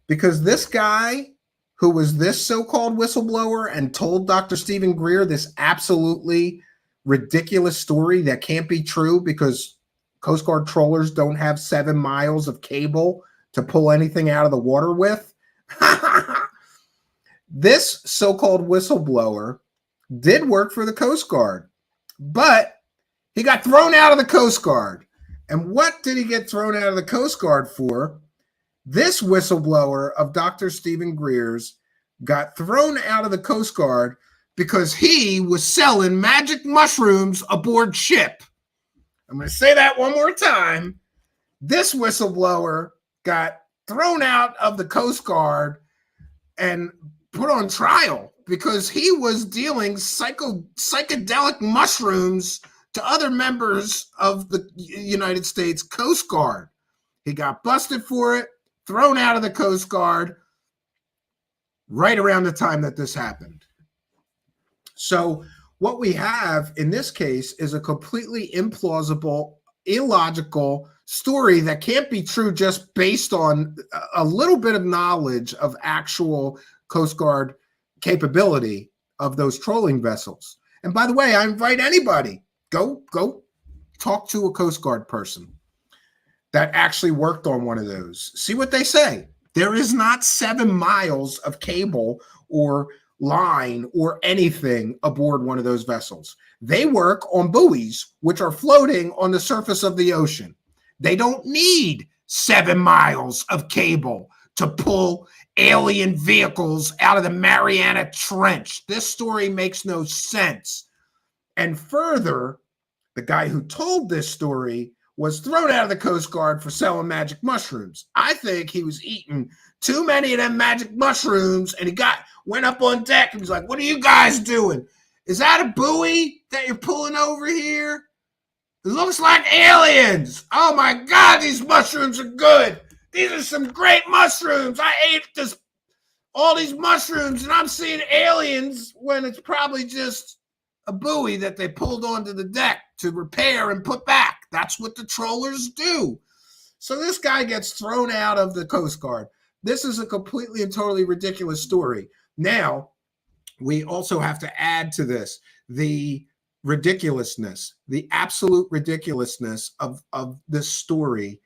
Because this guy who was this so-called whistleblower and told Dr. Stephen Greer this absolutely ridiculous story that can't be true because Coast Guard trollers don't have 7 miles of cable to pull anything out of the water with. This so-called whistleblower did work for the Coast Guard, but he got thrown out of the Coast Guard. And what did he get thrown out of the Coast Guard for? This whistleblower of Dr. Stephen Greer's got thrown out of the Coast Guard because he was selling magic mushrooms aboard ship. I'm going to say that one more time. This whistleblower got thrown out of the Coast Guard and put on trial because he was dealing psychedelic mushrooms to other members of the United States Coast Guard. He got busted for it, thrown out of the Coast Guard right around the time that this happened. So what we have in this case is a completely implausible, illogical story that can't be true just based on a little bit of knowledge of actual Coast Guard capability of those trolling vessels. And by the way, I invite anybody, go talk to a Coast Guard person that actually worked on one of those. See what they say. There is not 7 miles of cable or line or anything aboard one of those vessels. They work on buoys, which are floating on the surface of the ocean. They don't need 7 miles of cable to pull alien vehicles out of the Mariana Trench. This story makes no sense. And further, the guy who told this story was thrown out of the Coast Guard for selling magic mushrooms. I think he was eating too many of them magic mushrooms, and he went up on deck and was like, "What are you guys doing? Is that a buoy that you're pulling over here? It looks like aliens. Oh my God, these mushrooms are good. These are some great mushrooms. I ate all these mushrooms, and I'm seeing aliens when it's probably just a buoy that they pulled onto the deck to repair and put back." That's what the trollers do. So this guy gets thrown out of the Coast Guard. This is a completely and totally ridiculous story. Now, we also have to add to this the ridiculousness, the absolute ridiculousness of this story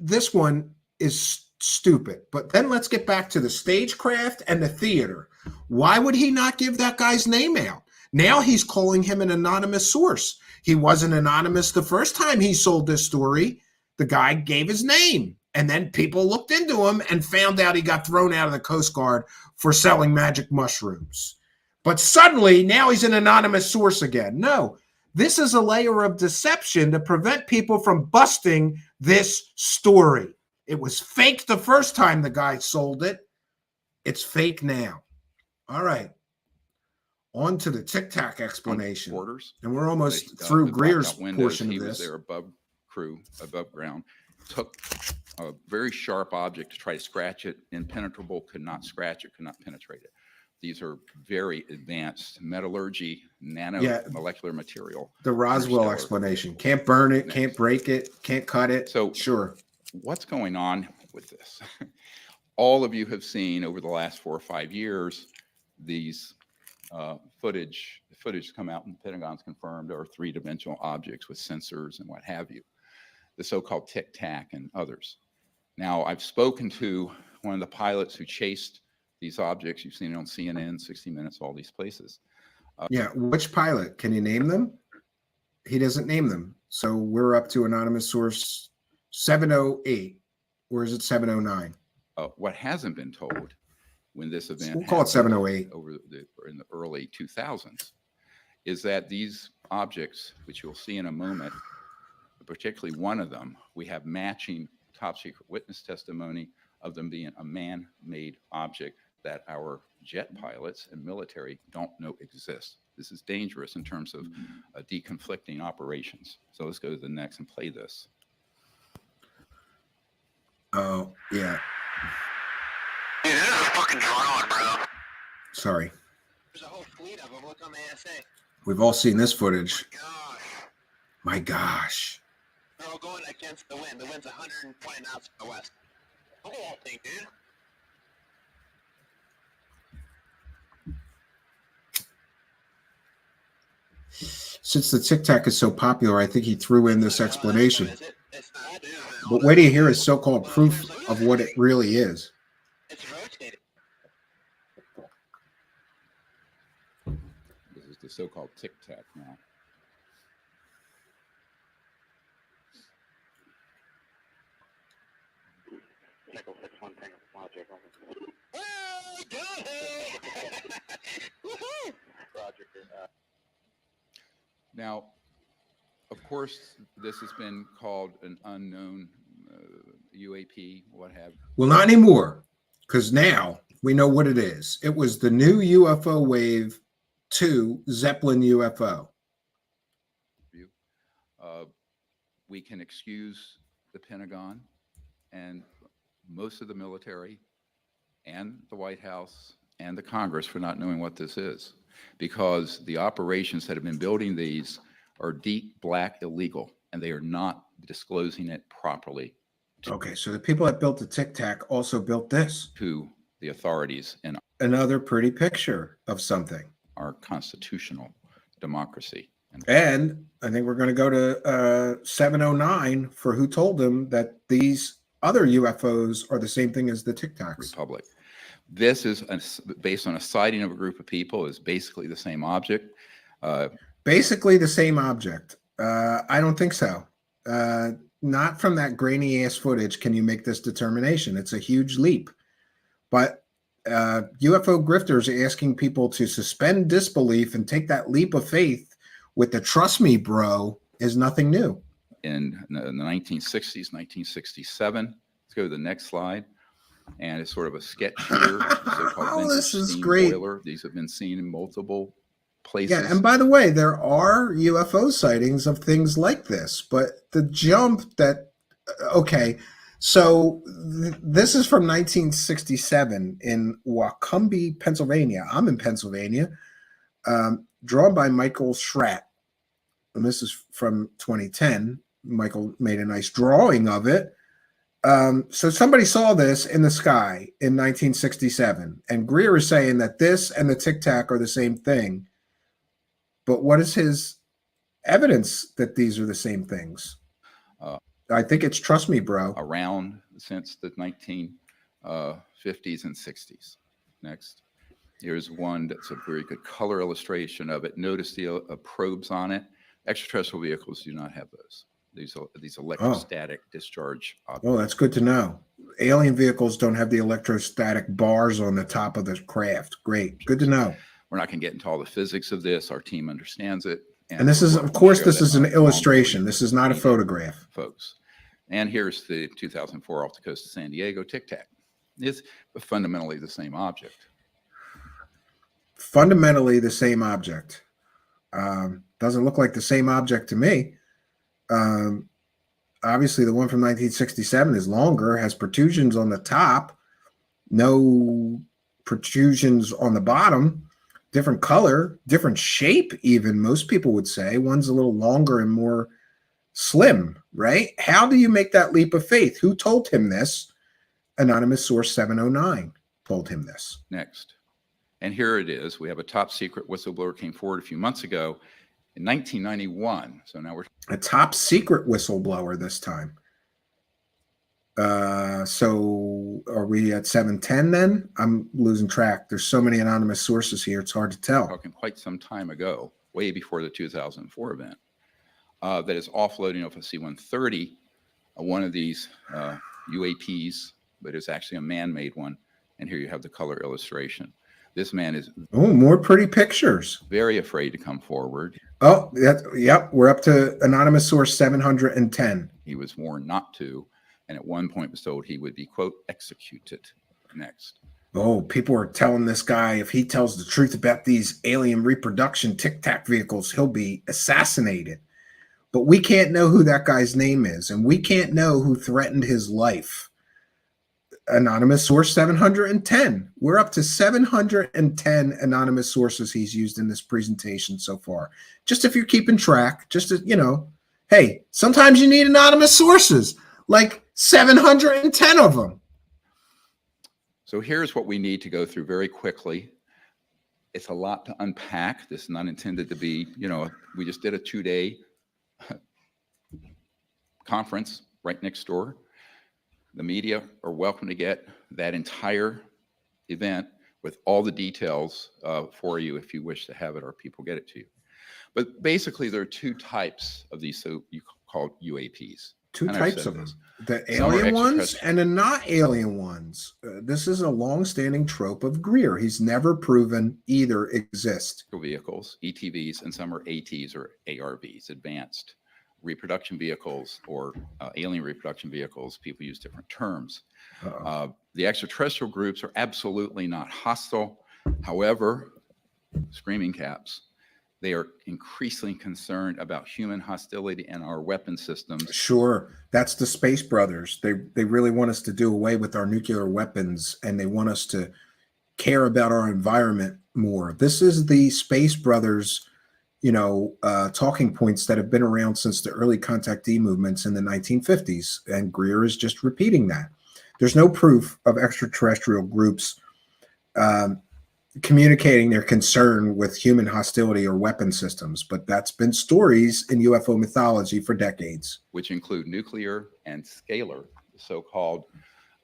this one is stupid. But then let's get back to the stagecraft and the theater. Why would he not give that guy's name out? Now he's calling him an anonymous source. He wasn't anonymous the first time he sold this story. The guy gave his name, and then people looked into him and found out he got thrown out of the Coast Guard for selling magic mushrooms. But suddenly, now he's an anonymous source again. No, this is a layer of deception to prevent people from busting this story. It was fake the first time the guy sold it. It's fake now. All right. On to the tic-tac explanation. Quarters. And we're almost through Greer's portion of this. He was there above ground, took a very sharp object to try to scratch it, impenetrable, could not scratch it, could not penetrate it. These are very advanced metallurgy, nanomolecular material. The Roswell explanation. Can't burn it, can't break it, can't cut it. So sure. What's going on with this? All of you have seen over the last 4 or 5 years, these footage come out, and the Pentagon's confirmed are 3-dimensional objects with sensors and what have you. The so-called tic-tac and others. Now, I've spoken to one of the pilots who chased these objects. You've seen it on CNN, 60 Minutes, all these places. Yeah, which pilot? Can you name them? He doesn't name them. So we're up to anonymous source 708. Or is it 709? What hasn't been told when this event we'll call it 708 in the early 2000s is that these objects, which you'll see in a moment, particularly one of them, we have matching top secret witness testimony of them being a man-made object that our jet pilots and military don't know exists. This is dangerous in terms of deconflicting operations. So let's go to the next and play this. Oh, yeah. Dude, this is a fucking drone, bro. Sorry. There's a whole fleet of them. Look on the ASA. We've all seen this footage. Oh my gosh. They're all going against the wind. The wind's 120 knots from the west. Look at that thing, dude. Since the tic-tac is so popular, I think he threw in this explanation. But wait till you hear his so-called proof of what it really is. It's rotating. This is the so-called tic-tac now. Now, of course, this has been called an unknown UAP, what have you. Well, not anymore, because now we know what it is. It was the new UFO Wave 2 Zeppelin UFO. We can excuse the Pentagon and most of the military and the White House and the Congress for not knowing what this is, because the operations that have been building these are deep black illegal, and they are not disclosing it properly. Okay, so the people that built the tic-tac also built this. To the authorities in another pretty picture of something. Our constitutional democracy. And I think we're going to go to 709 for who told them that these other UFOs are the same thing as the tic-tacs. Republic. This is based on a sighting of a group of people, is basically the same object. Basically the same object. I don't think so. Not from that grainy ass footage can you make this determination. It's a huge leap. But UFO grifters are asking people to suspend disbelief and take that leap of faith with the trust me, bro, is nothing new. In the 1960s, 1967. Let's go to the next slide. And it's sort of a sketch here. Oh, this is great. Boiler. These have been seen in multiple places. Yeah, and by the way, there are UFO sightings of things like this, but the jump that, okay, so this is from 1967 in Wacombe, Pennsylvania. I'm in Pennsylvania. Drawn by Michael Schratt. And this is from 2010. Michael made a nice drawing of it. So somebody saw this in the sky in 1967, and Greer is saying that this and the tic-tac are the same thing. But what is his evidence that these are the same things? I think it's trust me, bro. Around since the 1950s and 60s. Next. Here's one that's a very good color illustration of it. Notice the probes on it. Extraterrestrial vehicles do not have those. These electrostatic discharge objects. Oh, that's good to know. Alien vehicles don't have the electrostatic bars on the top of the craft. Great. Good to know. We're not going to get into all the physics of this. Our team understands it. And this is, of course, this is an illustration. This is not a photograph. Folks. And here's the 2004 off the coast of San Diego tic-tac. It's fundamentally the same object. fundamentally the same object. Doesn't look like the same object to me. Obviously, the one from 1967 is longer, has protrusions on the top, no protrusions on the bottom, different color, different shape, even, most people would say. One's a little longer and more slim, right? How do you make that leap of faith? Who told him this? Anonymous Source 709 told him this. Next. And here it is. We have a top secret whistleblower came forward a few months ago in 1991. So now we're a top secret whistleblower this time. So are we at 710 then? I'm losing track. There's so many anonymous sources here. It's hard to tell. talking quite some time ago, way before the 2004 event, that is offloading off a C-130, one of these UAPs, but it's actually a man-made one. And here you have the color illustration. This man is more pretty pictures. Very afraid to come forward. Oh, yep. We're up to anonymous source 710. He was warned not to, and at one point was told he would be, quote, executed. Next. Oh, people are telling this guy if he tells the truth about these alien reproduction tic-tac vehicles, he'll be assassinated. But we can't know who that guy's name is, and we can't know who threatened his life. Anonymous source 710. We're up to 710 anonymous sources he's used in this presentation so far. Just if you're keeping track, just to, hey, sometimes you need anonymous sources, like 710 of them. So here's what we need to go through very quickly. It's a lot to unpack. This is not intended to be, we just did a 2-day conference right next door. The media are welcome to get that entire event with all the details for you if you wish to have it, or people get it to you. But basically, there are two types of these so-called UAPs. Two types of them. The alien ones and the not alien ones. This is a long-standing trope of Greer. He's never proven either exist. Vehicles, ETVs, and some are ATs or ARVs, advanced reproduction vehicles, or alien reproduction vehicles. People use different terms. The extraterrestrial groups are absolutely not hostile. However, screaming caps, they are increasingly concerned about human hostility and our weapon systems. Sure, that's the Space Brothers. They really want us to do away with our nuclear weapons, and they want us to care about our environment more. This is the Space Brothers talking points that have been around since the early contactee movements in the 1950s, and Greer is just repeating that. There's no proof of extraterrestrial groups communicating their concern with human hostility or weapon systems, but that's been stories in UFO mythology for decades. Which include nuclear and scalar, the so-called,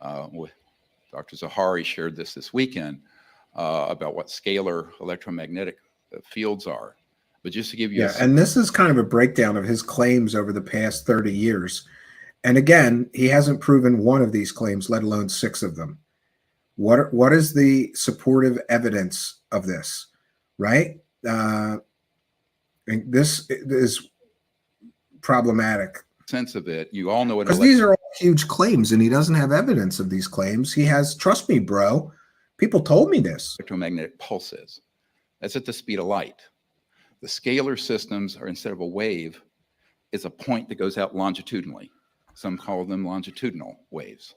Dr. Zahari shared this weekend about what scalar electromagnetic fields are. But just to give you and this is kind of a breakdown of his claims over the past 30 years. And again, he hasn't proven one of these claims, let alone 6 of them. What is the supportive evidence of this, right? And this is problematic. Sense of it, you all know what. Because these are all huge claims, and he doesn't have evidence of these claims. He has, trust me, bro, people told me this. Electromagnetic pulses. That's at the speed of light. The scalar systems are, instead of a wave, is a point that goes out longitudinally. Some call them longitudinal waves.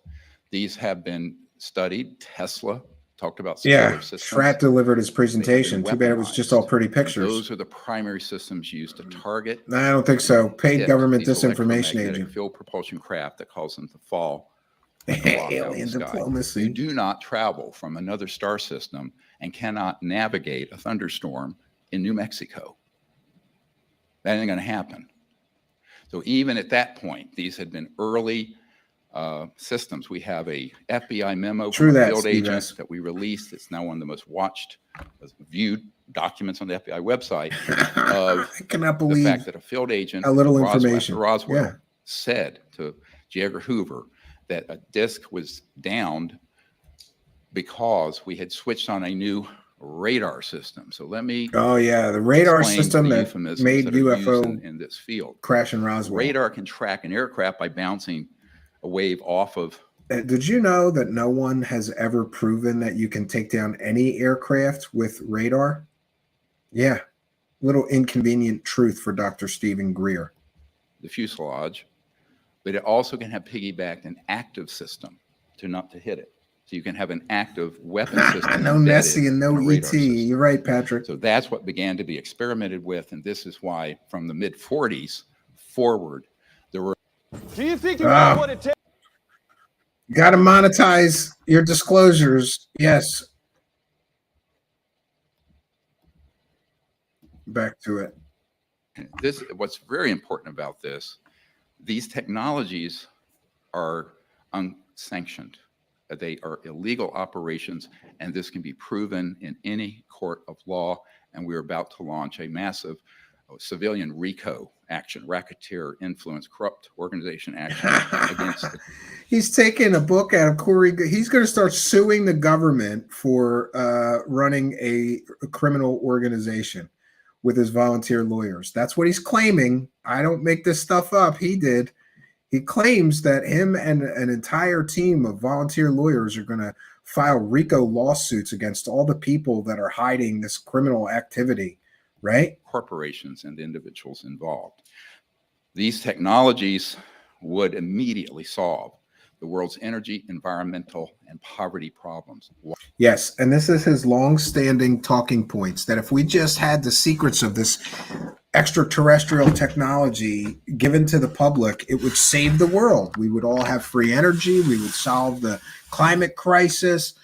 These have been studied. Tesla talked about scalar systems. Schratt delivered his presentation. Too bad it was just all pretty pictures. Those are the primary systems used to target. I don't think so. Paid government disinformation agent. Field propulsion craft that cause them to fall. Alien diplomacy. You do not travel from another star system and cannot navigate a thunderstorm in New Mexico. That ain't going to happen. So even at that point, these had been early systems. We have a FBI memo from a field agent that we released. It's now one of the most watched, viewed documents on the FBI website of I cannot believe the fact that a field agent, a little information, Roswell said to J. Edgar Hoover that a disc was downed because we had switched on a new radar system. So let me the radar system that made UFO in this field crash in Roswell. Radar can track an aircraft by bouncing a wave off of Did you know that no one has ever proven that you can take down any aircraft with radar? Yeah. Little inconvenient truth for Dr. Stephen Greer. The fuselage, but it also can have piggybacked an active system to hit it. So you can have an active weapon system. No Nessie and no ET. You're right, Patrick. So that's what began to be experimented with, and this is why from the mid-40s forward, there were. Do you think you know what it takes? Got to monetize your disclosures. Yes. Back to it. What's very important about this, these technologies are unsanctioned. They are illegal operations, and this can be proven in any court of law. And we're about to launch a massive civilian RICO action, racketeer influence, corrupt organization action against. He's taking a book out of Corey. He's going to start suing the government for running a criminal organization with his volunteer lawyers. That's what he's claiming. I don't make this stuff up. He did. He claims that him and an entire team of volunteer lawyers are going to file RICO lawsuits against all the people that are hiding this criminal activity, right? Corporations and individuals involved. These technologies would immediately solve the world's energy, environmental, and poverty problems. Yes, and this is his long-standing talking points, that if we just had the secrets of this extraterrestrial technology given to the public, it would save the world. We would all have free energy. We would solve the climate crisis,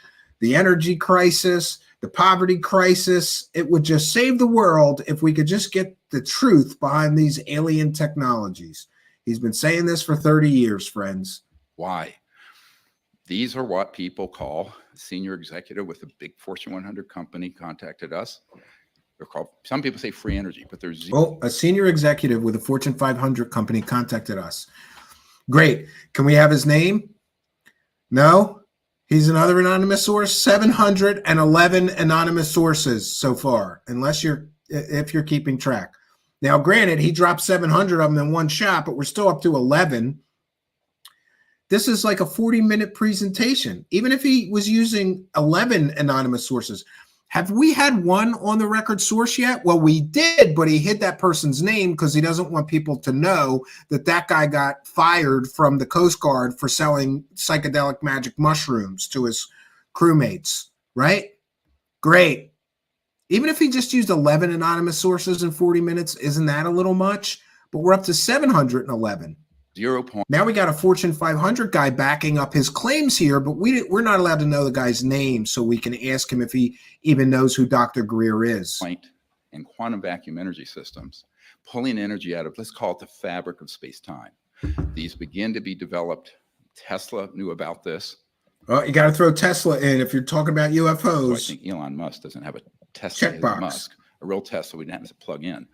the energy crisis, the poverty crisis. It would just save the world if we could just get the truth behind these alien technologies. He's been saying this for 30 years, friends. Why? These are what people call senior executive with a big Fortune 100 company contacted us. They're called, some people say free energy, but there's a senior executive with a Fortune 500 company contacted us. Great. Can we have his name? No. He's another anonymous source. 711 anonymous sources so far, if you're keeping track. Now, granted, he dropped 700 of them in one shot, but we're still up to 11. This is like a 40-minute presentation. Even if he was using 11 anonymous sources, have we had one on the record source yet? Well, we did, but he hid that person's name because he doesn't want people to know that that guy got fired from the Coast Guard for selling psychedelic magic mushrooms to his crewmates, right? Great. Even if he just used 11 anonymous sources in 40 minutes, isn't that a little much? But we're up to 711. 0 point. Now we got a Fortune 500 guy backing up his claims here, but we're not allowed to know the guy's name, so we can ask him if he even knows who Dr. Greer is. Point in quantum vacuum energy systems, pulling energy out of, let's call it the fabric of space-time. These begin to be developed. Tesla knew about this. Well, you got to throw Tesla in if you're talking about UFOs. So I think Elon Musk doesn't have a Tesla. Checkbox. Musk, a real Tesla, we didn't have to plug in.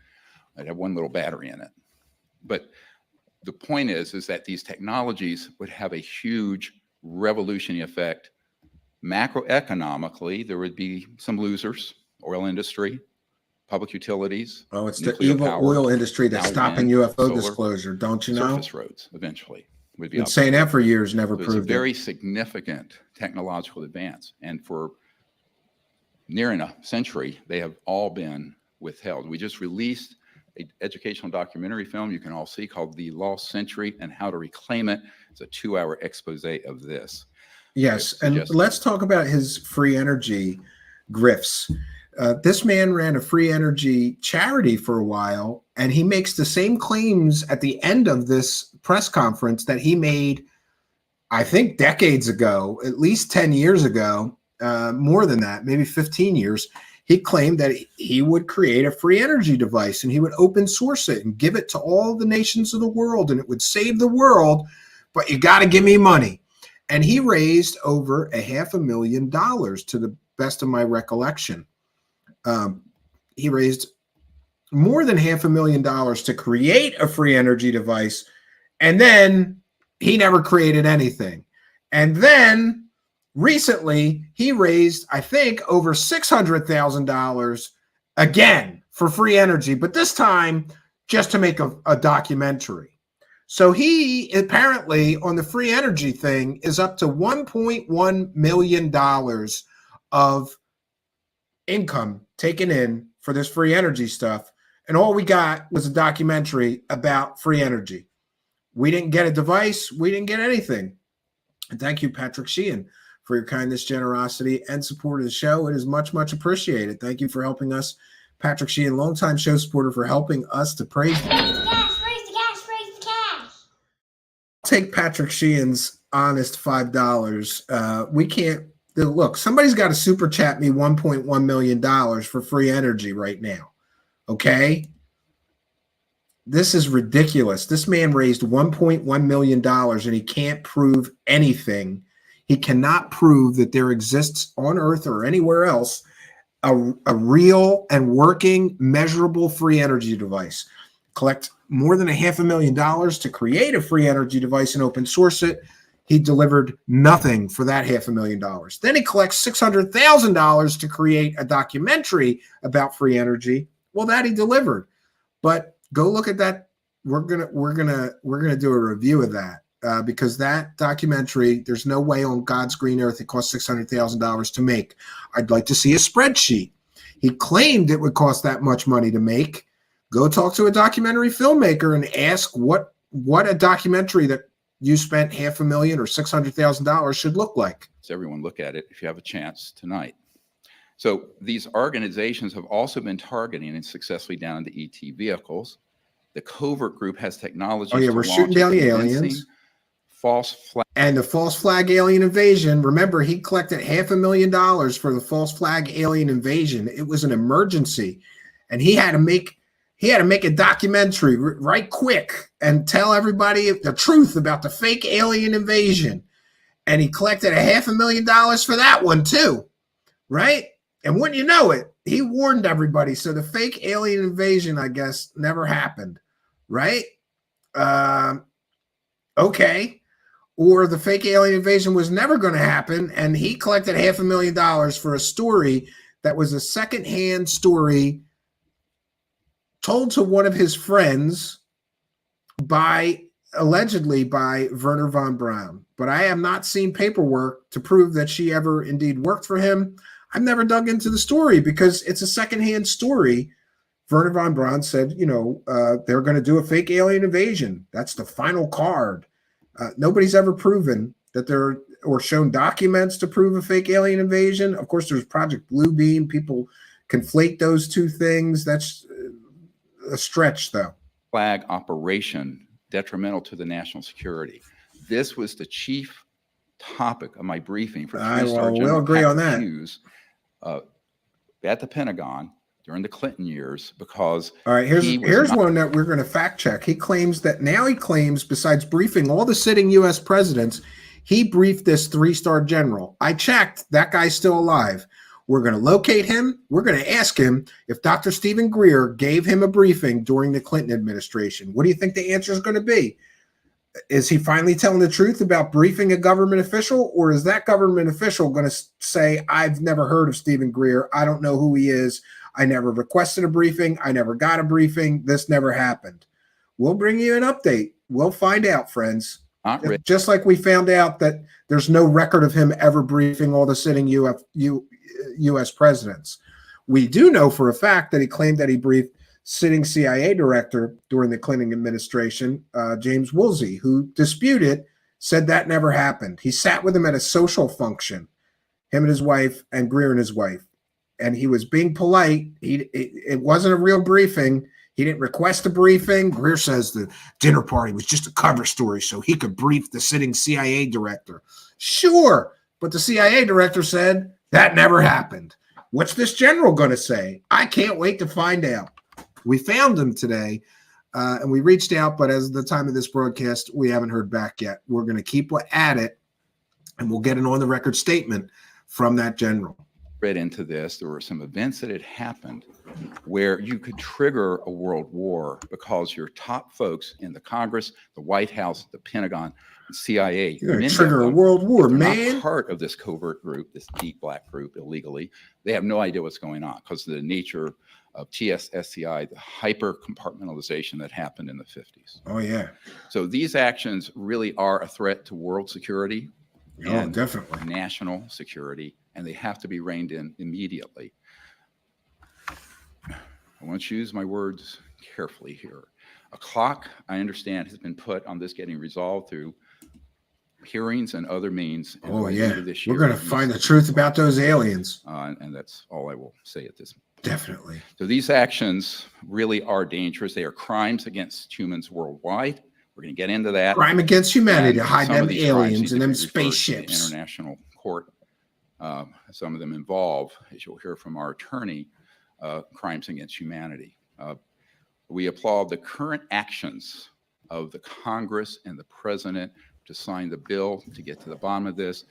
I'd have one little battery in it. But the point is that these technologies would have a huge revolutionary effect. Macroeconomically, there would be some losers: oil industry, public utilities. Oh, it's the evil oil industry that's stopping UFO disclosure, don't you know? Surface roads eventually would be. Been saying that for years, never proved it. It's a very significant technological advance, and for nearing a century, they have all been withheld. We just released an educational documentary film you can all see called The Lost Century and How to Reclaim It. It's a 2-hour expose of this. Yes, and let's talk about his free energy grifts. This man ran a free energy charity for a while, and he makes the same claims at the end of this press conference that he made, I think, decades ago, at least 10 years ago, more than that, maybe 15 years. He claimed that he would create a free energy device and he would open source it and give it to all the nations of the world, and it would save the world, but you got to give me money. And he raised over $500,000 to the best of my recollection. He raised more than $500,000 to create a free energy device, and then he never created anything. And then recently, he raised, I think, over $600,000 again for free energy, but this time just to make a documentary. So he apparently on the free energy thing is up to $1.1 million of income taken in for this free energy stuff. And all we got was a documentary about free energy. We didn't get a device. We didn't get anything. And thank you, Patrick Sheehan, for your kindness, generosity, and support of the show. It is much, much appreciated. Thank you for helping us. Patrick Sheehan, longtime show supporter, for helping us to praise Raise the cash, raise the cash, raise the cash. take Patrick Sheehan's honest $5. We can't look. Somebody's got to super chat me $1.1 million for free energy right now. Okay, this is ridiculous. This man raised $1.1 million and he can't prove anything. He cannot prove that there exists on Earth or anywhere else a real and working, measurable free energy device. Collect more than $500,000 to create a free energy device and open source it. He delivered nothing for that $500,000. Then he collects $600,000 to create a documentary about free energy. Well, that he delivered. But go look at that. We're gonna do a review of that because that documentary, there's no way on God's green earth it cost $600,000 to make. I'd like to see a spreadsheet. He claimed it would cost that much money to make. Go talk to a documentary filmmaker and ask what a documentary that you spent $500,000 or $600,000 should look like. So everyone look at it if you have a chance tonight. So these organizations have also been targeting and successfully down into ET vehicles. The covert group has technology. Oh yeah, we're shooting down the aliens. False flag. And the false flag alien invasion. Remember, he collected $500,000 for the false flag alien invasion. It was an emergency, and he had to make a documentary right quick and tell everybody the truth about the fake alien invasion. And he collected $500,000 for that one too, right? And wouldn't you know it, he warned everybody. So the fake alien invasion, I guess, never happened, right? Okay. Or the fake alien invasion was never going to happen, and he collected $500,000 for a story that was a secondhand story told to one of his friends allegedly by Werner von Braun. But I have not seen paperwork to prove that she ever indeed worked for him. I've never dug into the story because it's a secondhand story. Werner von Braun said, they're going to do a fake alien invasion. That's the final card. Nobody's ever proven that or shown documents to prove a fake alien invasion. Of course, there's Project Bluebeam. People conflate those two things. That's a stretch, though. Flag operation detrimental to the national security. This was the chief topic of my briefing for we'll agree on that. Hughes, at the Pentagon during the Clinton years, because all right, here's one that we're going to fact check. He claims, besides briefing all the sitting U.S. presidents, he briefed this 3-star general. I checked, that guy's still alive. We're going to locate him. We're going to ask him if Dr. Stephen Greer gave him a briefing during the Clinton administration. What do you think the answer is going to be? Is he finally telling the truth about briefing a government official, or is that government official going to say, I've never heard of Stephen Greer. I don't know who he is. I never requested a briefing. I never got a briefing. This never happened. We'll bring you an update. We'll find out, friends. Just like we found out that there's no record of him ever briefing all the sitting U.S. presidents. We do know for a fact that he claimed that he briefed sitting CIA director during the Clinton administration, James Woolsey, who disputed, said that never happened. He sat with him at a social function, him and his wife, and Greer and his wife. And he was being polite. It wasn't a real briefing. He didn't request a briefing. Greer says the dinner party was just a cover story so he could brief the sitting CIA director. Sure, but the CIA director said that never happened. What's this general going to say? I can't wait to find out. We found him today, and we reached out, but as of the time of this broadcast, we haven't heard back yet. We're going to keep at it, and we'll get an on-the-record statement from that general. Read into this, there were some events that had happened where you could trigger a world war because your top folks in the Congress, the White House, the Pentagon, the CIA, you're going to trigger a world war, man. Not part of this covert group, this deep black group illegally. They have no idea what's going on because of the nature of TSSCI, the hyper compartmentalization that happened in the 50s. Oh, yeah. So these actions really are a threat to world security and definitely national security, and they have to be reined in immediately. I want to choose my words carefully here. A clock, I understand, has been put on this getting resolved through hearings and other means. And oh, by the yeah. end of this year, We're going to find the truth about those aliens. And that's all I will say at this point. Definitely. So these actions really are dangerous. They are crimes against humans worldwide. We're going to get into that. Crime against humanity to And hide some them of these aliens crimes and need them to be referred to the spaceships. International court. Some of them involve, as you'll hear from our attorney, crimes against humanity. We applaud the current actions of the Congress and the president to sign the bill to get to the bottom of this.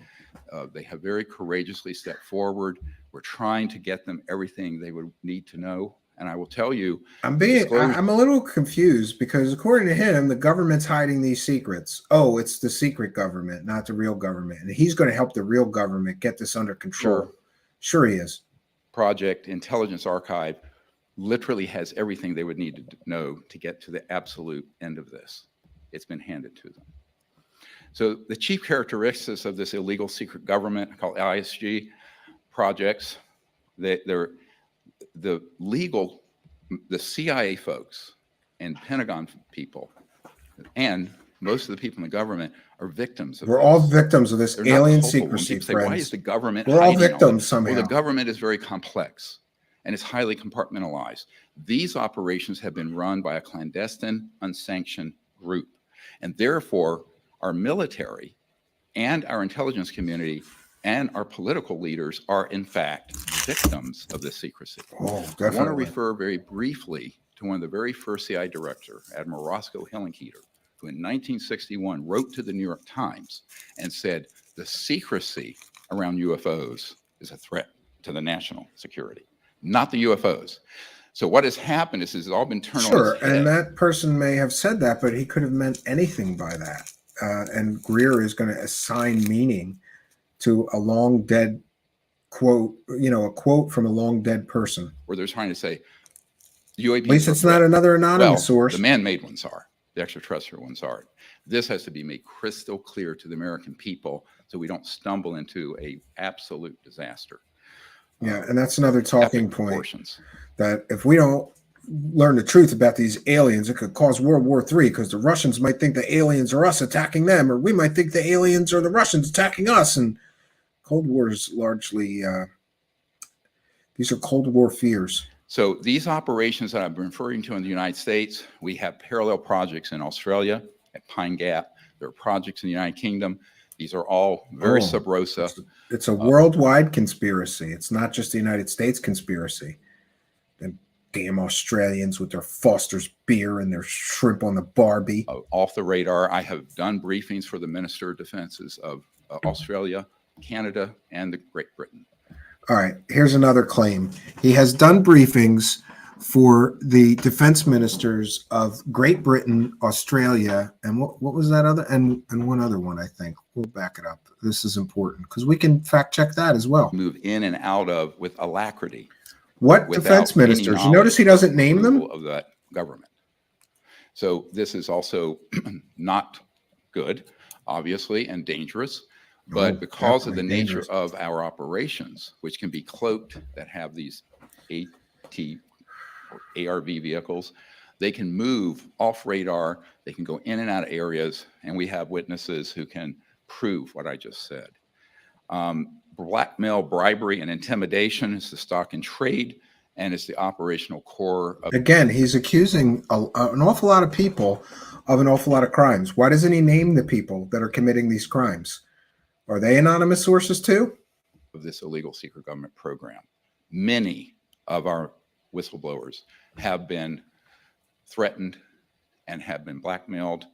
They have very courageously stepped forward. We're trying to get them everything they would need to know. And I will tell you, I'm a little confused because according to him, the government's hiding these secrets. Oh, it's the secret government, not the real government. And he's going to help the real government get this under control. Sure he is. Project Intelligence Archive literally has everything they would need to know to get to the absolute end of this. It's been handed to them. So the chief characteristics of this illegal secret government called ISG projects, they're the CIA folks and Pentagon people and most of the people in the government are victims of We're this. all victims of this They're alien not culpable. When secrecy, people say, friends. why is the government We're all hiding victims this? somehow. Well, the government is very complex and it's highly compartmentalized. These operations have been run by a clandestine, unsanctioned group. And therefore, our military and our intelligence community and our political leaders are, in fact, victims of this secrecy. Oh, I want to definitely. refer very briefly to one of the very first CIA director, Admiral Roscoe Hillenkoetter, who in 1961 wrote to the New York Times and said, the secrecy around UFOs is a threat to the national security, not the UFOs. So what has happened is it's all been turned on its head. And that person may have said that, but he could have meant anything by that. And Greer is going to assign meaning to a long dead quote, a quote from a long dead person. Where they're trying to say, UAPs. At least it's not another anonymous source. The man-made ones are. The extraterrestrial ones aren't. This has to be made crystal clear to the American people so we don't stumble into a absolute disaster. Yeah, and that's another talking point. Proportions. That if we don't learn the truth about these aliens, it could cause World War III because the Russians might think the aliens are us attacking them, or we might think the aliens are the Russians attacking us. And Cold War is largely, these are Cold War fears. So these operations that I've been referring to in the United States, we have parallel projects in Australia at Pine Gap. There are projects in the United Kingdom. These are all very sub rosa. It's a worldwide conspiracy. It's not just the United States conspiracy. Them damn Australians with their Foster's beer and their shrimp on the Barbie. Off the radar. I have done briefings for the Minister of Defenses of Australia, Canada, and the Great Britain. All right, here's another claim. He has done briefings for the defense ministers of Great Britain, Australia, and what was that other? And one other one, I think. We'll back it up. This is important because we can fact check that as well. Move in and out of with alacrity. What defense ministers? You notice he doesn't name them? Of that government. So this is also not good, obviously, and dangerous. But because of the nature of our operations, which can be cloaked, that have these AT or ARV vehicles, they can move off radar, they can go in and out of areas, and we have witnesses who can prove what I just said. Blackmail, bribery, and intimidation is the stock and trade, and it's the operational core of— Again, he's accusing an awful lot of people of an awful lot of crimes. Why doesn't he name the people that are committing these crimes? Are they anonymous sources too? Of this illegal secret government program. Many of our whistleblowers have been threatened and have been blackmailed.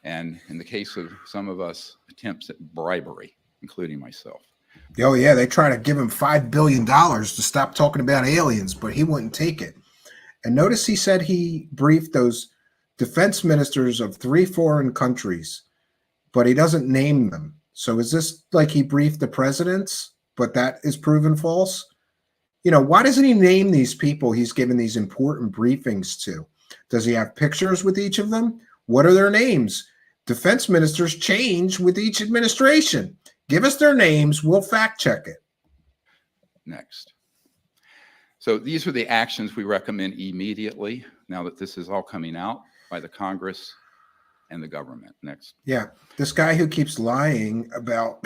And in the case of some of us, attempts at bribery, including myself. Oh, yeah, they try to give him $5 billion to stop talking about aliens, but he wouldn't take it. And notice he said he briefed those defense ministers of 3 foreign countries, but he doesn't name them. So is this like he briefed the presidents, but that is proven false? Why doesn't he name these people he's given these important briefings to? Does he have pictures with each of them? What are their names? Defense ministers change with each administration. Give us their names. We'll fact check it. Next. So these are the actions we recommend immediately now that this is all coming out by the Congress and the government. Next. Yeah, this guy who keeps lying about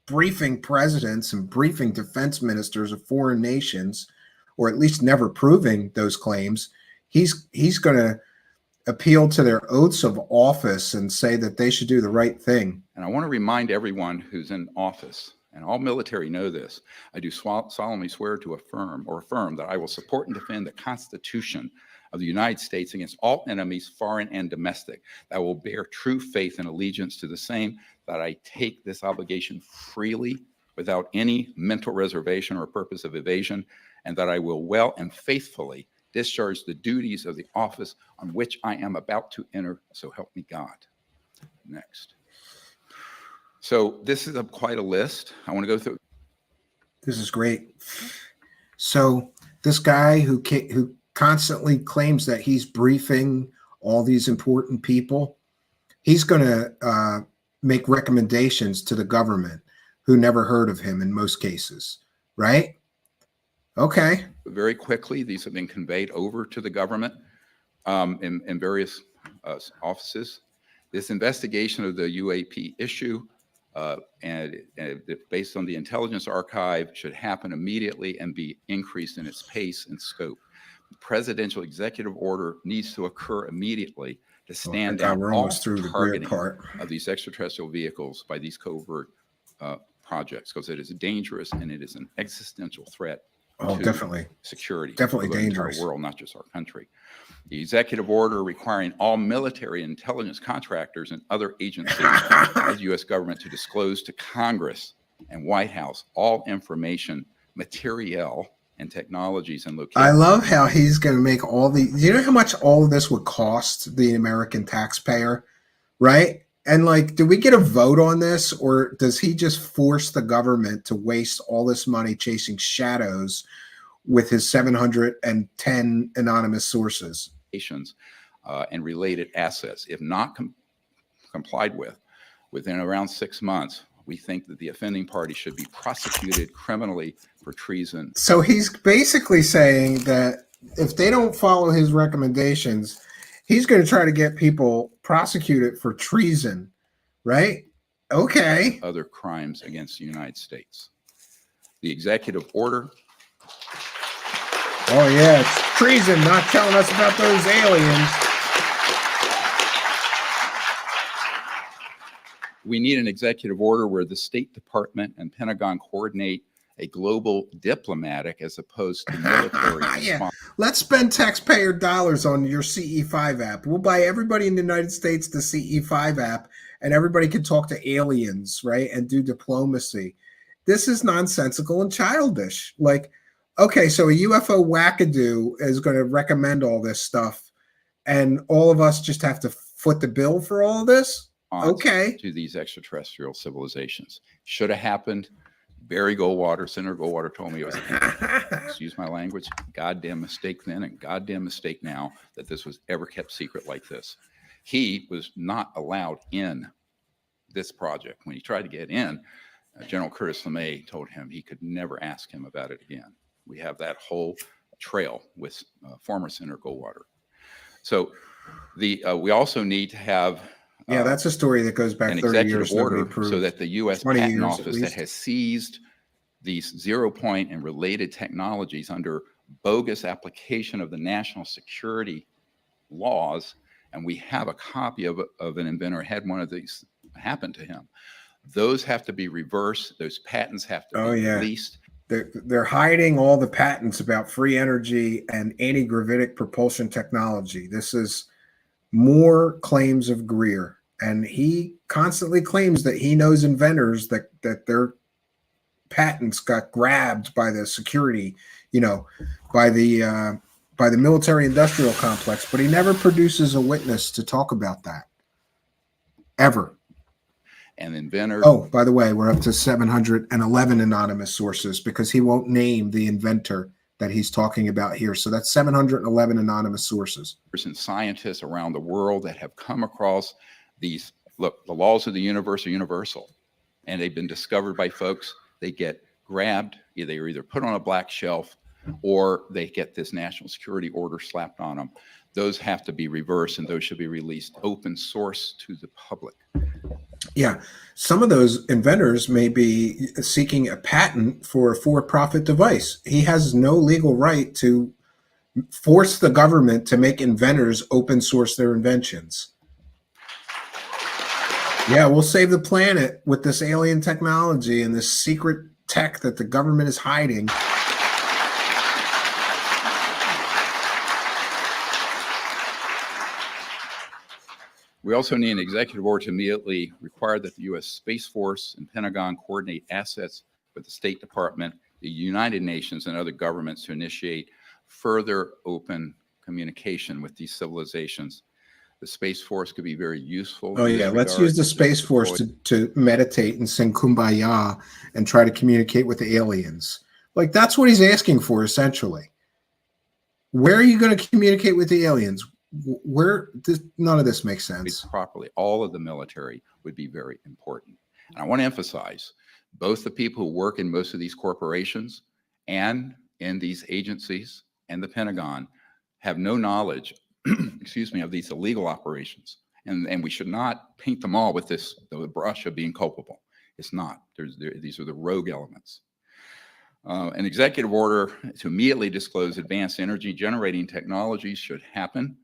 briefing presidents and briefing defense ministers of foreign nations, or at least never proving those claims, he's going to appeal to their oaths of office and say that they should do the right thing. And I want to remind everyone who's in office, and all military know this, I do solemnly swear to affirm that I will support and defend the Constitution of the United States against all enemies, foreign and domestic, that I will bear true faith and allegiance to the same, that I take this obligation freely without any mental reservation or purpose of evasion, and that I will well and faithfully discharge the duties of the office on which I am about to enter, so help me God. Next. So this is quite a list. I want to go through. This is great. So this guy who constantly claims that he's briefing all these important people, he's going to make recommendations to the government who never heard of him in most cases, right? Okay. Very quickly, these have been conveyed over to the government in various offices. This investigation of the UAP issue and based on the intelligence archive should happen immediately and be increased in its pace and scope. The presidential executive order needs to occur immediately to stand down all targeting of these extraterrestrial vehicles by these covert projects, because it is dangerous and it is an existential threat. Definitely. Security. Definitely for the dangerous. entire world, not just our country. The executive order requiring all military and intelligence contractors and other agencies of the U.S. government to disclose to Congress and White House all information, materiel, and technologies and locations. I love how he's going to make all the. Do you know how much all of this would cost the American taxpayer, right? And like, do we get a vote on this, or does he just force the government to waste all this money chasing shadows with his 710 anonymous sources? And related assets, if not complied with, within around 6 months, we think that the offending party should be prosecuted criminally for treason. So he's basically saying that if they don't follow his recommendations, he's going to try to get people prosecuted for treason, right? Okay. Other crimes against the United States. The executive order. Oh, yeah, it's treason, not telling us about those aliens. We need an executive order where the State Department and Pentagon coordinate a global diplomatic as opposed to military response. Yeah. Let's spend taxpayer dollars on your CE5 app. We'll buy everybody in the United States the CE5 app, and everybody can talk to aliens, right, and do diplomacy. This is nonsensical and childish. Like, okay, so a UFO wackadoo is going to recommend all this stuff, and all of us just have to foot the bill for all of this? Okay. To these extraterrestrial civilizations. Should have happened. Barry Goldwater, Senator Goldwater told me it was, excuse my language, goddamn mistake then and goddamn mistake now that this was ever kept secret like this. He was not allowed in this project. When he tried to get in, General Curtis LeMay told him he could never ask him about it again. We have that whole trail with former Senator Goldwater. So we also need to have yeah, that's a story that goes back an 30 executive years. order so that the U.S. Patent Office that has seized these 0-point and related technologies under bogus application of the national security laws, and we have a copy of an inventor had one of these happen to him. Those have to be reversed. Those patents have to be released. They're hiding all the patents about free energy and anti-gravitic propulsion technology. This is more claims of Greer, and he constantly claims that he knows inventors that their patents got grabbed by the security, by the military industrial complex, but he never produces a witness to talk about that ever. and inventors. Oh, by the way, we're up to 711 anonymous sources because he won't name the inventor that he's talking about here. So that's 711 anonymous sources. And scientists around the world that have come across these. Look, the laws of the universe are universal, and they've been discovered by folks. They get grabbed, they're either put on a black shelf or they get this national security order slapped on them. Those have to be reversed, and those should be released open source to the public. Yeah, some of those inventors may be seeking a patent for a for-profit device. He has no legal right to force the government to make inventors open source their inventions. Yeah, we'll save the planet with this alien technology and this secret tech that the government is hiding. We also need an executive order to immediately require that the U.S. Space Force and Pentagon coordinate assets with the State Department, the United Nations, and other governments to initiate further open communication with these civilizations. The Space Force could be very useful. Oh, yeah. Let's use the Space Force to meditate and sing Kumbaya and try to communicate with the aliens. Like, that's what he's asking for, essentially. Where are you going to communicate with the aliens? None of this makes sense. Properly, all of the military would be very important. And I want to emphasize, both the people who work in most of these corporations and in these agencies and the Pentagon have no knowledge, excuse me, of these illegal operations. And we should not paint them all with the brush of being culpable. It's not. These are the rogue elements. An executive order to immediately disclose advanced energy generating technologies should happen.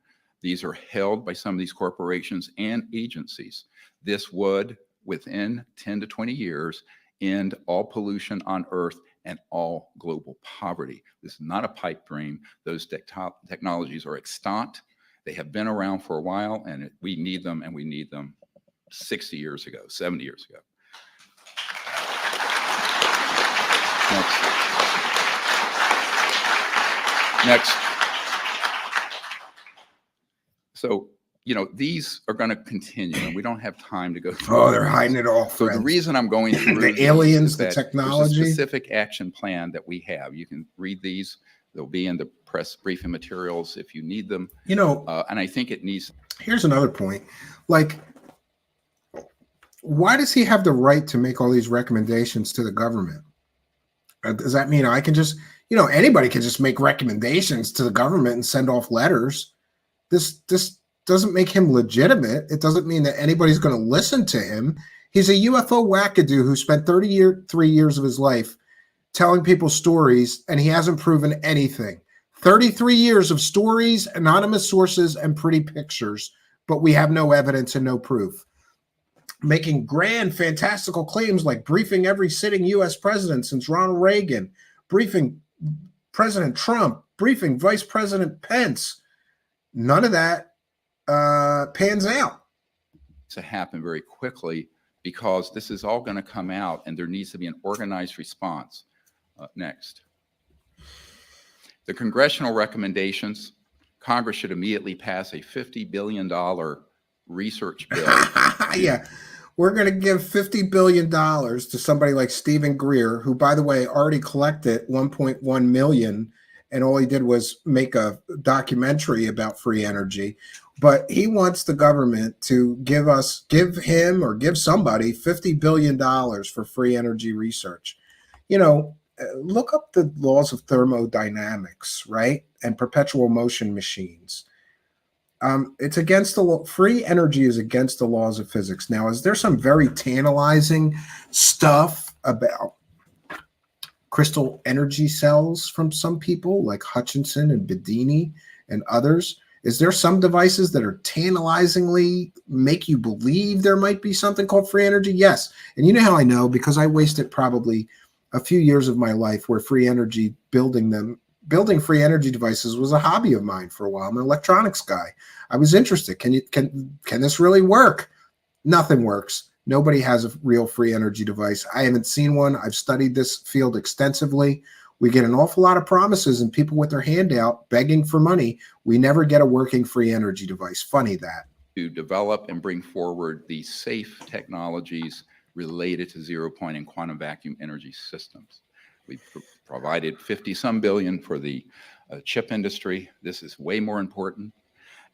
These are held by some of these corporations and agencies. This would, within 10 to 20 years, end all pollution on Earth and all global poverty. This is not a pipe dream. Those technologies are extant. They have been around for a while, and we need them, and we need them 60 years ago, 70 years ago. Next. So, these are going to continue, and we don't have time to go through. Oh, they're hiding it all. So the reason I'm going through the aliens, the technology, there's a specific action plan that we have. You can read these. They'll be in the press briefing materials if you need them. And I think it needs. Here's another point. Like, why does he have the right to make all these recommendations to the government? Does that mean I can just, anybody can just make recommendations to the government and send off letters? This doesn't make him legitimate. It doesn't mean that anybody's going to listen to him. He's a UFO wackadoo who spent 3 years of his life telling people stories, and he hasn't proven anything. 33 years of stories, anonymous sources, and pretty pictures, but we have no evidence and no proof. Making grand, fantastical claims like briefing every sitting U.S. president since Ronald Reagan, briefing President Trump, briefing Vice President Pence. None of that pans out. To happen very quickly, because this is all going to come out, and there needs to be an organized response. Next. The congressional recommendations, Congress should immediately pass a $50 billion research bill. Yeah, we're going to give $50 billion to somebody like Stephen Greer, who, by the way, already collected $1.1 million, and all he did was make a documentary about free energy. But he wants the government to give him or give somebody $50 billion for free energy research. Look up the laws of thermodynamics, right? And perpetual motion machines. It's against the law. Free energy is against the laws of physics. Now, is there some very tantalizing stuff about crystal energy cells from some people like Hutchinson and Bedini and others? Is there some devices that are tantalizingly make you believe there might be something called free energy? Yes. And you know how I know? Because I wasted probably a few years of my life where free energy building free energy devices was a hobby of mine for a while. I'm an electronics guy. I was interested. Can this really work? Nothing works. Nobody has a real free energy device. I haven't seen one. I've studied this field extensively. We get an awful lot of promises and people with their hand out begging for money. We never get a working free energy device. Funny that. to develop and bring forward the safe technologies related to zero point and quantum vacuum energy systems. We've provided 50-some billion for the chip industry. This is way more important.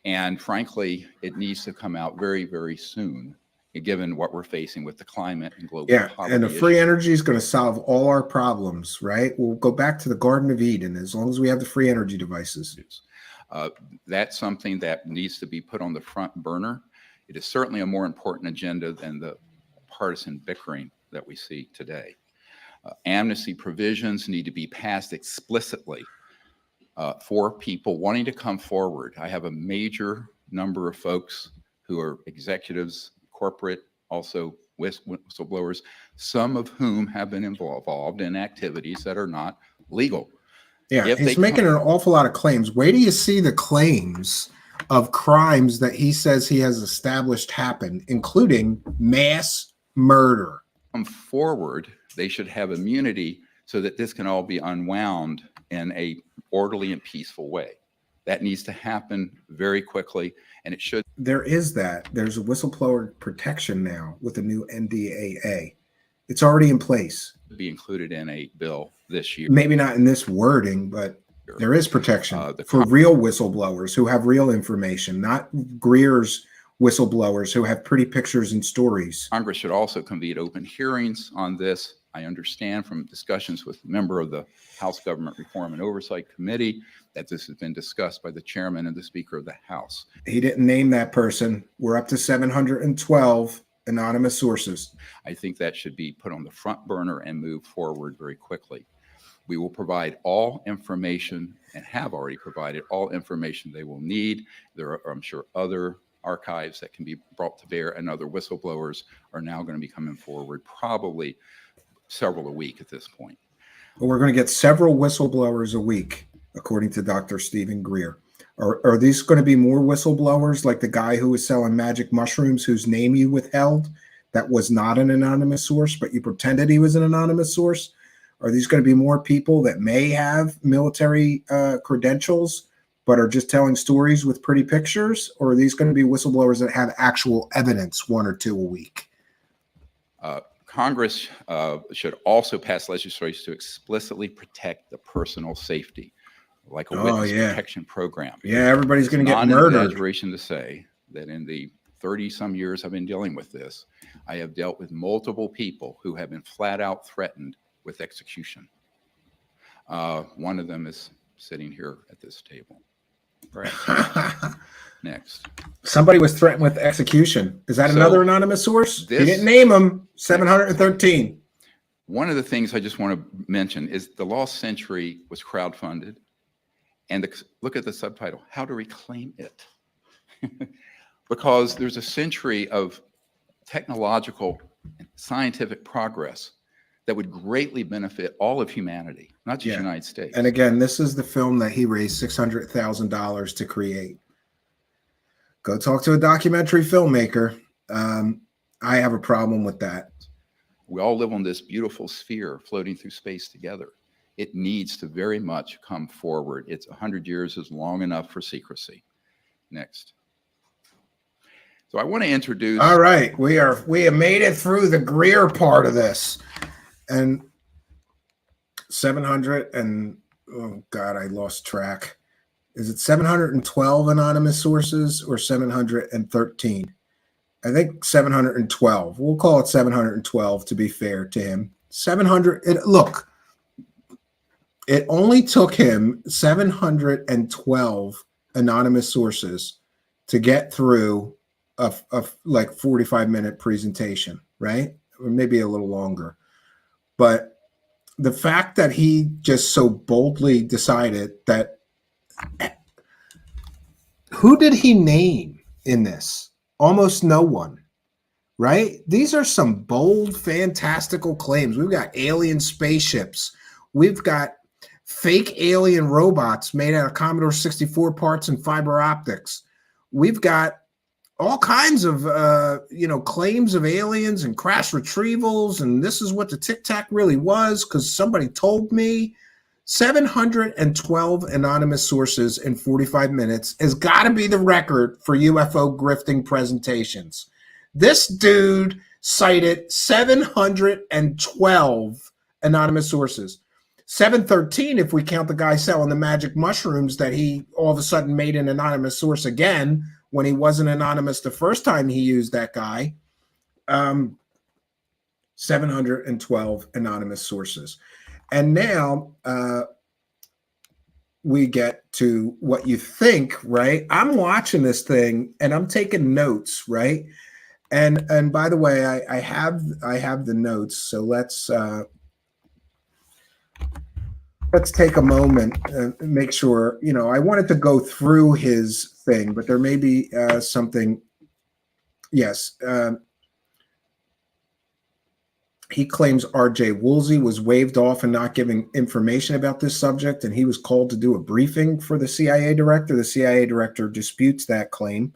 And frankly, it needs to come out very, very soon, given what we're facing with the climate and global poverty. And the free energy is going to solve all our problems, right? We'll go back to the Garden of Eden as long as we have the free energy devices. That's something that needs to be put on the front burner. It is certainly a more important agenda than the partisan bickering that we see today. Amnesty provisions need to be passed explicitly for people wanting to come forward. I have a major number of folks who are executives, corporate, also whistleblowers, some of whom have been involved in activities that are not legal. Yeah, he's making an awful lot of claims. Where do you see the claims of crimes that he says he has established happen, including mass murder? Come forward, they should have immunity so that this can all be unwound in a orderly and peaceful way. That needs to happen very quickly, and it should. There is that. There's a whistleblower protection now with the new NDAA. It's already in place. Be included in a bill this year. Maybe not in this wording, but there is protection for real whistleblowers who have real information, not Greer's whistleblowers who have pretty pictures and stories. Congress should also convene open hearings on this. I understand from discussions with a member of the House Government Reform and Oversight Committee that this has been discussed by the chairman and the Speaker of the House. He didn't name that person. We're up to 712 anonymous sources. I think that should be put on the front burner and move forward very quickly. We will provide all information and have already provided all information they will need. There are, I'm sure, other archives that can be brought to bear, and other whistleblowers are now going to be coming forward, probably several a week at this point. Well, we're going to get several whistleblowers a week, according to Dr. Stephen Greer. Are these going to be more whistleblowers like the guy who was selling magic mushrooms whose name you withheld that was not an anonymous source, but you pretended he was an anonymous source? Are these going to be more people that may have military credentials but are just telling stories with pretty pictures? Or are these going to be whistleblowers that have actual evidence, one or two a week? Congress should also pass legislation to explicitly protect the personal safety, like a witness protection program. Yeah, everybody's going to get murdered. It's not an exaggeration to say that in the 30-some years I've been dealing with this, I have dealt with multiple people who have been flat out threatened with execution. One of them is sitting here at this table. Right. Next. Somebody was threatened with execution. Is that another anonymous source? He didn't name him. 713. One of the things I just want to mention is the Lost Century was crowdfunded. And look at the subtitle, How to Reclaim It. Because there's a century of technological and scientific progress that would greatly benefit all of humanity, not just the United States. And again, this is the film that he raised $600,000 to create. Go talk to a documentary filmmaker. I have a problem with that. We all live on this beautiful sphere floating through space together. It needs to very much come forward. It's 100 years is long enough for secrecy. Next. So I want to introduce. All right, we have made it through the Greer part of this, and 700 and oh God, I lost track. Is it 712 anonymous sources or 713? I think 712. We'll call it 712 to be fair to him. 700. Look, it only took him 712 anonymous sources to get through a like 45-minute presentation, right? Or maybe a little longer. But the fact that he just so boldly decided that, who did he name in this? Almost no one, right? These are some bold, fantastical claims. We've got alien spaceships. We've got fake alien robots made out of Commodore 64 parts and fiber optics. We've got all kinds of, claims of aliens and crash retrievals. And this is what the tic-tac really was because somebody told me. 712 anonymous sources in 45 minutes has got to be the record for UFO grifting presentations. This dude cited 712 anonymous sources. 713 if we count the guy selling the magic mushrooms that he all of a sudden made an anonymous source again when he wasn't anonymous the first time he used that guy. 712 anonymous sources. And now we get to what you think, right? I'm watching this thing and I'm taking notes, right? And by the way, I have the notes. So let's take a moment and make sure, I wanted to go through his thing, but there may be something. Yes. He claims R.J. Woolsey was waved off and not giving information about this subject, and he was called to do a briefing for the CIA director. The CIA director disputes that claim.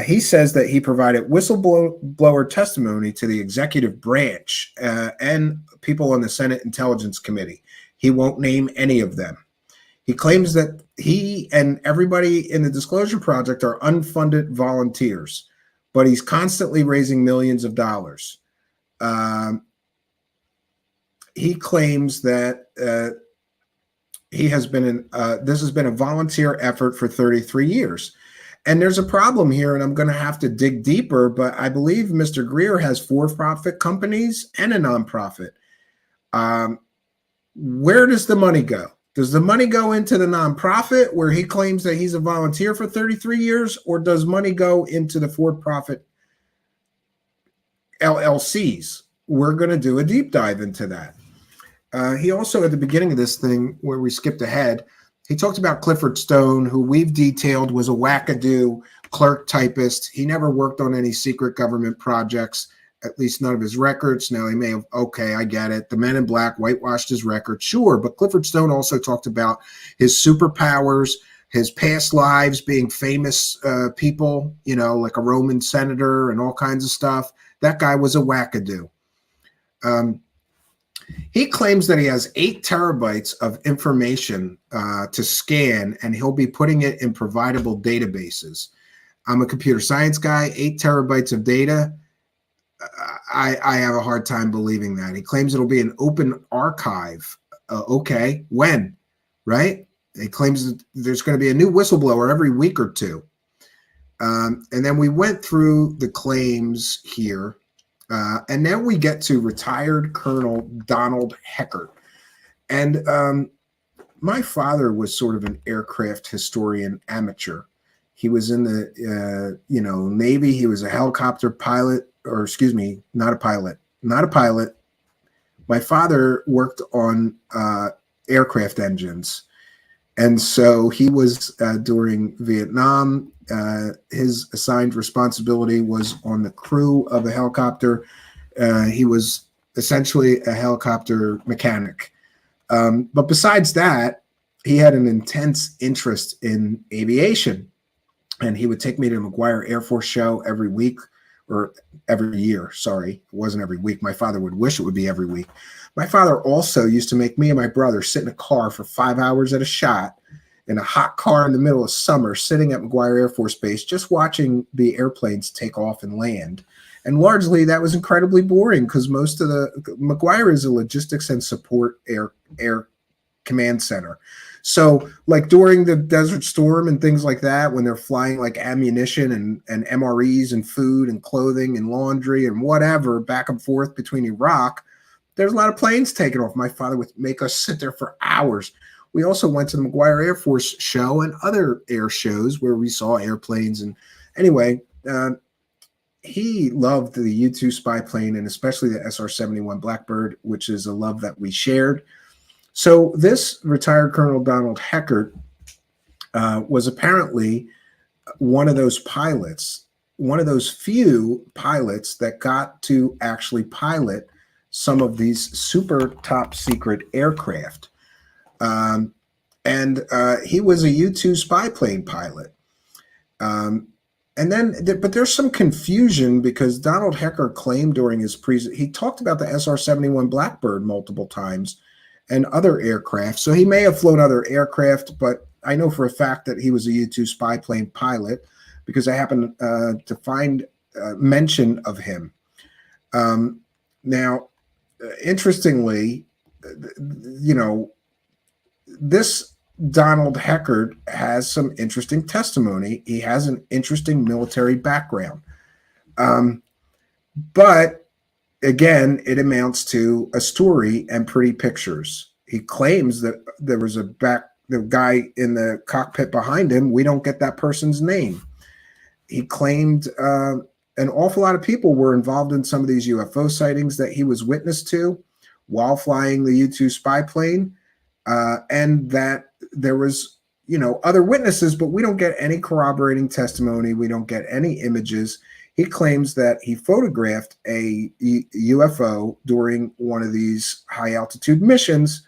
He says that he provided whistleblower testimony to the executive branch and people on the Senate Intelligence Committee. He won't name any of them. He claims that he and everybody in the Disclosure Project are unfunded volunteers, but he's constantly raising millions of dollars. He claims that he has been this has been a volunteer effort for 33 years. And there's a problem here, and I'm going to have to dig deeper, but I believe Mr. Greer has for-profit companies and a nonprofit. Where does the money go? Does the money go into the nonprofit where he claims that he's a volunteer for 33 years, or does money go into the for-profit LLCs? We're going to do a deep dive into that. He also, at the beginning of this thing, where we skipped ahead, he talked about Clifford Stone, who we've detailed was a wackadoo clerk typist. He never worked on any secret government projects, at least none of his records. Now, he may have, okay, I get it. The Men in Black whitewashed his record, sure. But Clifford Stone also talked about his superpowers, his past lives, being famous people, like a Roman senator and all kinds of stuff. That guy was a wackadoo. He claims that he has 8 terabytes of information to scan, and he'll be putting it in providable databases. I'm a computer science guy. 8 terabytes of data. I have a hard time believing that. He claims it'll be an open archive. Okay, when? Right? He claims that there's going to be a new whistleblower every week or two. And then we went through the claims here. And now we get to retired Colonel Donald Heckert. And my father was sort of an aircraft historian amateur. He was in the, Navy. He was a helicopter pilot, or excuse me, not a pilot. My father worked on aircraft engines. And so he was during Vietnam. His assigned responsibility was on the crew of a helicopter. He was essentially a helicopter mechanic. But besides that, he had an intense interest in aviation. And he would take me to McGuire Air Force Show every week, or every year. Sorry, it wasn't every week. My father would wish it would be every week. My father also used to make me and my brother sit in a car for 5 hours at a shot, in a hot car in the middle of summer, sitting at McGuire Air Force Base, just watching the airplanes take off and land. And largely that was incredibly boring because most of McGuire is a logistics and support air command center. So like during the Desert Storm and things like that, when they're flying like ammunition and MREs and food and clothing and laundry and whatever back and forth between Iraq, there's a lot of planes taking off. My father would make us sit there for hours. We also went to the McGuire Air Force Show and other air shows where we saw airplanes. And anyway, he loved the U-2 spy plane and especially the SR-71 Blackbird, which is a love that we shared. So this retired Colonel Donald Heckert was apparently one of those pilots, one of those few pilots that got to actually pilot some of these super top secret aircraft. He was a U-2 spy plane pilot. But there's some confusion because Donald Heckert claimed during his he talked about the SR-71 Blackbird multiple times and other aircraft. So he may have flown other aircraft, but I know for a fact that he was a U-2 spy plane pilot because I happened to find mention of him. Now, interestingly, this Donald Heckard has some interesting testimony. He has an interesting military background. But again, it amounts to a story and pretty pictures. He claims that there was the guy in the cockpit behind him. We don't get that person's name. He claimed an awful lot of people were involved in some of these UFO sightings that he was witness to while flying the U-2 spy plane, and that there was, other witnesses, but we don't get any corroborating testimony. We don't get any images. He claims that he photographed a UFO during one of these high altitude missions.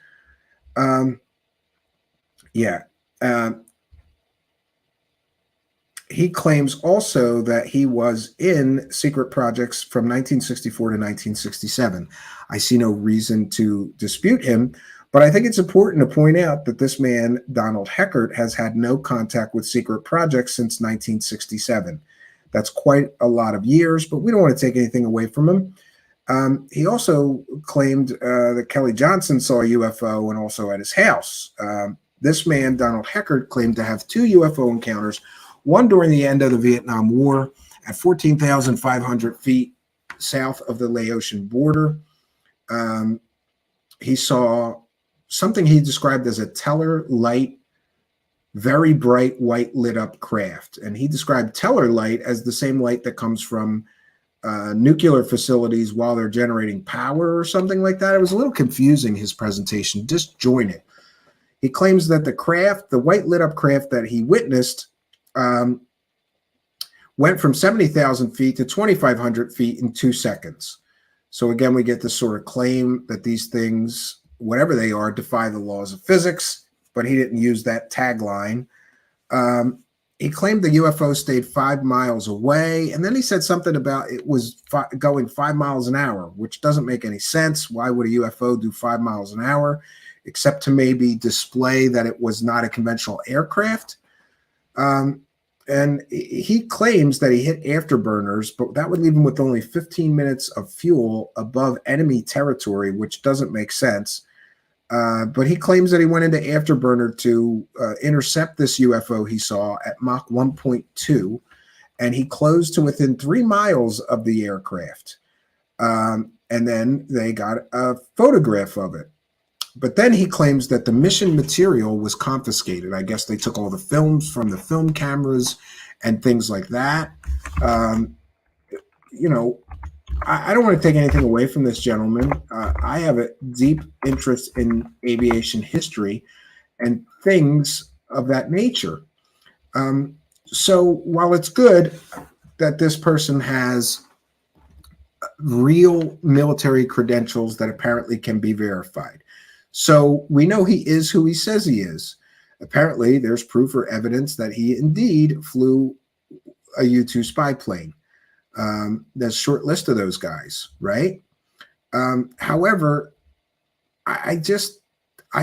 He claims also that he was in secret projects from 1964 to 1967. I see no reason to dispute him, but I think it's important to point out that this man, Donald Heckard, has had no contact with secret projects since 1967. That's quite a lot of years, but we don't want to take anything away from him. He also claimed that Kelly Johnson saw a UFO and also at his house. This man, Donald Heckard, claimed to have 2 UFO encounters, one during the end of the Vietnam War at 14,500 feet south of the Laotian border. He saw something he described as a teller light, very bright white lit up craft. And he described teller light as the same light that comes from nuclear facilities while they're generating power or something like that. It was a little confusing, his presentation, disjointed. He claims that the white lit up craft that he witnessed went from 70,000 feet to 2,500 feet in 2 seconds. So again, we get this sort of claim that these things, whatever they are, defy the laws of physics, but he didn't use that tagline. He claimed the UFO stayed 5 miles away, and then he said something about it was going 5 miles an hour, which doesn't make any sense. Why would a UFO do 5 miles an hour, except to maybe display that it was not a conventional aircraft? And he claims that he hit afterburners, but that would leave him with only 15 minutes of fuel above enemy territory, which doesn't make sense. But he claims that he went into afterburner to intercept this UFO he saw at Mach 1.2, and he closed to within 3 miles of the aircraft. And then they got a photograph of it. But then he claims that the mission material was confiscated. I guess they took all the films from the film cameras and things like that. I don't want to take anything away from this gentleman. I have a deep interest in aviation history and things of that nature. So while it's good that this person has real military credentials that apparently can be verified, so we know he is who he says he is. Apparently, there's proof or evidence that he indeed flew a U-2 spy plane. There's a short list of those guys, right? However, I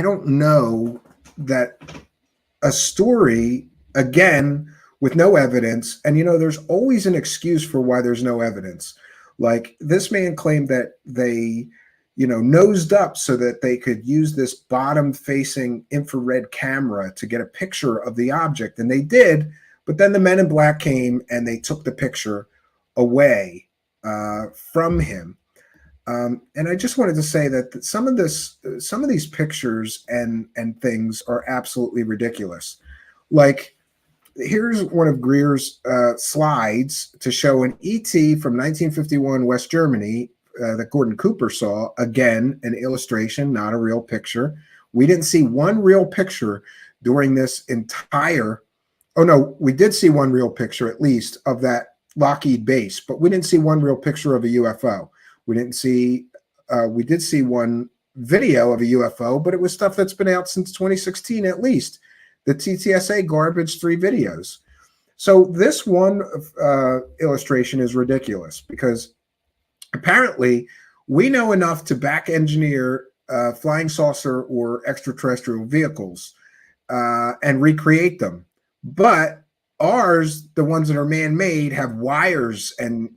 don't know that a story, again, with no evidence, and there's always an excuse for why there's no evidence. Like this man claimed that they nosed up so that they could use this bottom-facing infrared camera to get a picture of the object. And they did, but then the men in black came and they took the picture away from him. And I just wanted to say that some of these pictures and things are absolutely ridiculous. Like, here's one of Greer's slides to show an ET from 1951 West Germany that Gordon Cooper saw. Again, an illustration, not a real picture. We didn't see one real picture during this entire, oh no, we did see one real picture at least of that Lockheed base, but we didn't see one real picture of a UFO. We did see one video of a UFO, but it was stuff that's been out since 2016 at least. The TTSA garbage 3 videos. So this one illustration is ridiculous because apparently we know enough to back engineer flying saucer or extraterrestrial vehicles and recreate them. But ours, the ones that are man-made, have wires and,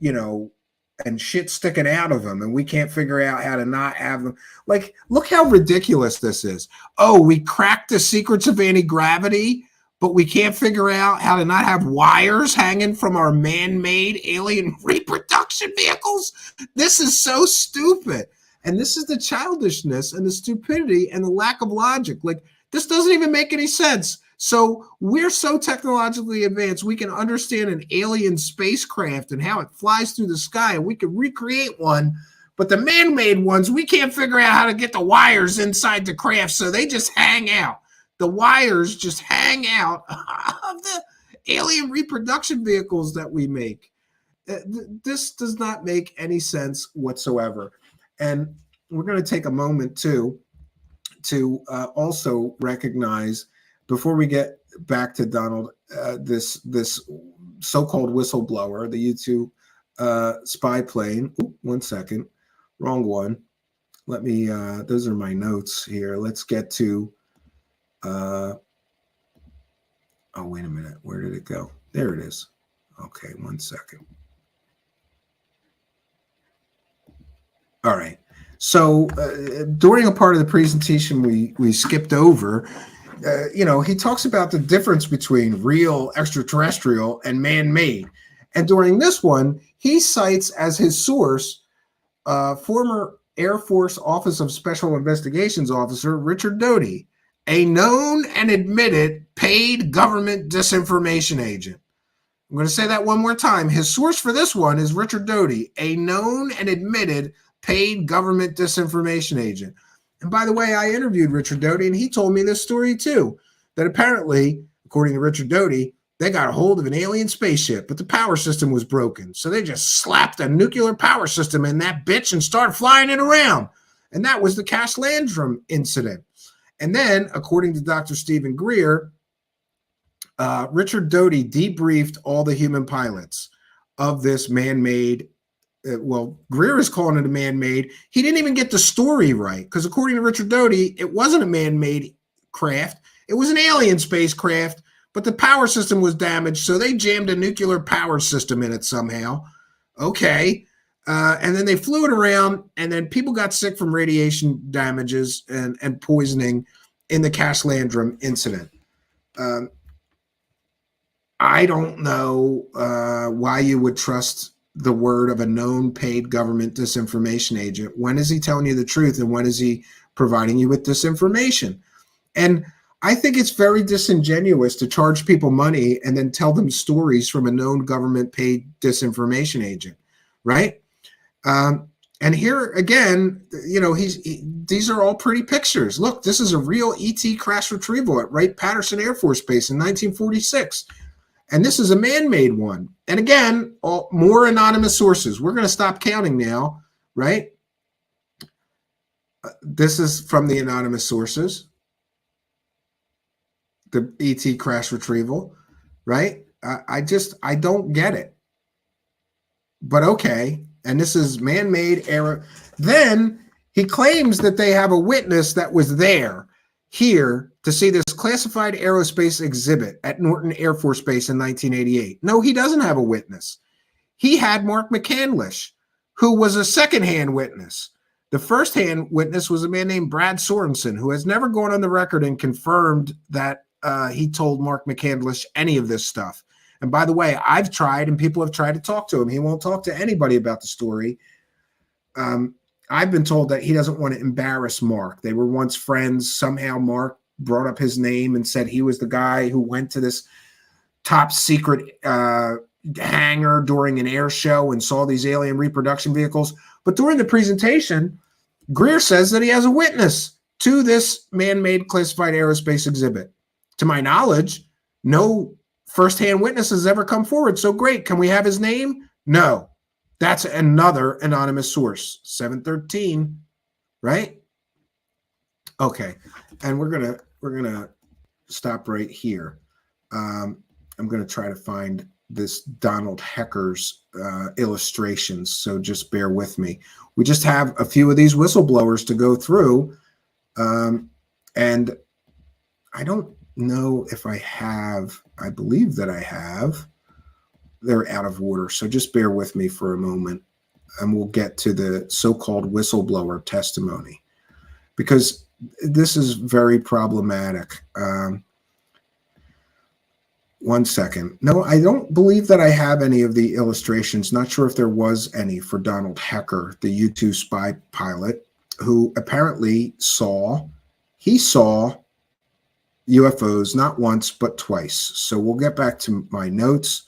and shit sticking out of them, and we can't figure out how to not have them. Like, look how ridiculous this is. Oh, we cracked the secrets of anti-gravity, but we can't figure out how to not have wires hanging from our man-made alien reproduction vehicles. This is so stupid. And this is the childishness and the stupidity and the lack of logic. Like, this doesn't even make any sense. So we're so technologically advanced, we can understand an alien spacecraft and how it flies through the sky, and we can recreate one. But the man-made ones, we can't figure out how to get the wires inside the craft, so they just hang out. The wires just hang out of the alien reproduction vehicles that we make. This does not make any sense whatsoever. And we're going to take a moment, too, to also recognize, before we get back to Donald, this so-called whistleblower, the U2 spy plane. Ooh, 1 second. Wrong one. Let me, those are my notes here. Let's get to, oh, wait a minute. Where did it go? There it is. Okay, 1 second. All right. So during a part of the presentation we skipped over, he talks about the difference between real extraterrestrial and man-made. And during this one, he cites as his source former Air Force Office of Special Investigations officer Richard Doty, a known and admitted paid government disinformation agent. I'm going to say that one more time. His source for this one is Richard Doty, a known and admitted paid government disinformation agent. And by the way, I interviewed Richard Doty, and he told me this story too, that apparently, according to Richard Doty, they got a hold of an alien spaceship, but the power system was broken. So they just slapped a nuclear power system in that bitch and started flying it around. And that was the Cash Landrum incident. And then, according to Dr. Stephen Greer, Richard Doty debriefed all the human pilots of this man-made. Greer is calling it a man-made. He didn't even get the story right, because according to Richard Doty, it wasn't a man-made craft. It was an alien spacecraft, but the power system was damaged, so they jammed a nuclear power system in it somehow. Okay. And then they flew it around, and then people got sick from radiation damages and poisoning in the Cash Landrum incident. I don't know why you would trust the word of a known paid government disinformation agent. When is he telling you the truth, and when is he providing you with disinformation? And I think it's very disingenuous to charge people money and then tell them stories from a known government paid disinformation agent, right? And here again, these are all pretty pictures. Look, this is a real ET crash retrieval at Wright-Patterson Air Force Base in 1946. And this is a man-made one. And again, more anonymous sources. We're going to stop counting now, right? This is from the anonymous sources. The ET crash retrieval, right? I don't get it. But okay. And this is man-made error. Then he claims that they have a witness that was here to see this classified aerospace exhibit at Norton Air Force Base in 1988. No, he doesn't have a witness. He had Mark McCandlish, who was a second-hand witness. The first-hand witness was a man named Brad Sorensen, who has never gone on the record and confirmed that he told Mark McCandlish any of this stuff. And by the way, I've tried, and people have tried to talk to him. He won't talk to anybody about the story. I've been told that he doesn't want to embarrass Mark. They were once friends. Somehow Mark brought up his name and said he was the guy who went to this top secret hangar during an air show and saw these alien reproduction vehicles. But during the presentation, Greer says that he has a witness to this man-made classified aerospace exhibit. To my knowledge, no first-hand witness has ever come forward. So great. Can we have his name? No. That's another anonymous source. 713, right? Okay. And we're gonna stop right here. I'm gonna try to find this Donald Hecker's illustrations, so just bear with me. We just have a few of these whistleblowers to go through, and I don't know if I have. I believe that I have. They're out of order, so just bear with me for a moment, and we'll get to the so-called whistleblower testimony, because this is very problematic. One second. No, I don't believe that I have any of the illustrations. Not sure if there was any for Donald Hecker, the U-2 spy pilot, who apparently saw UFOs not once, but twice. So we'll get back to my notes.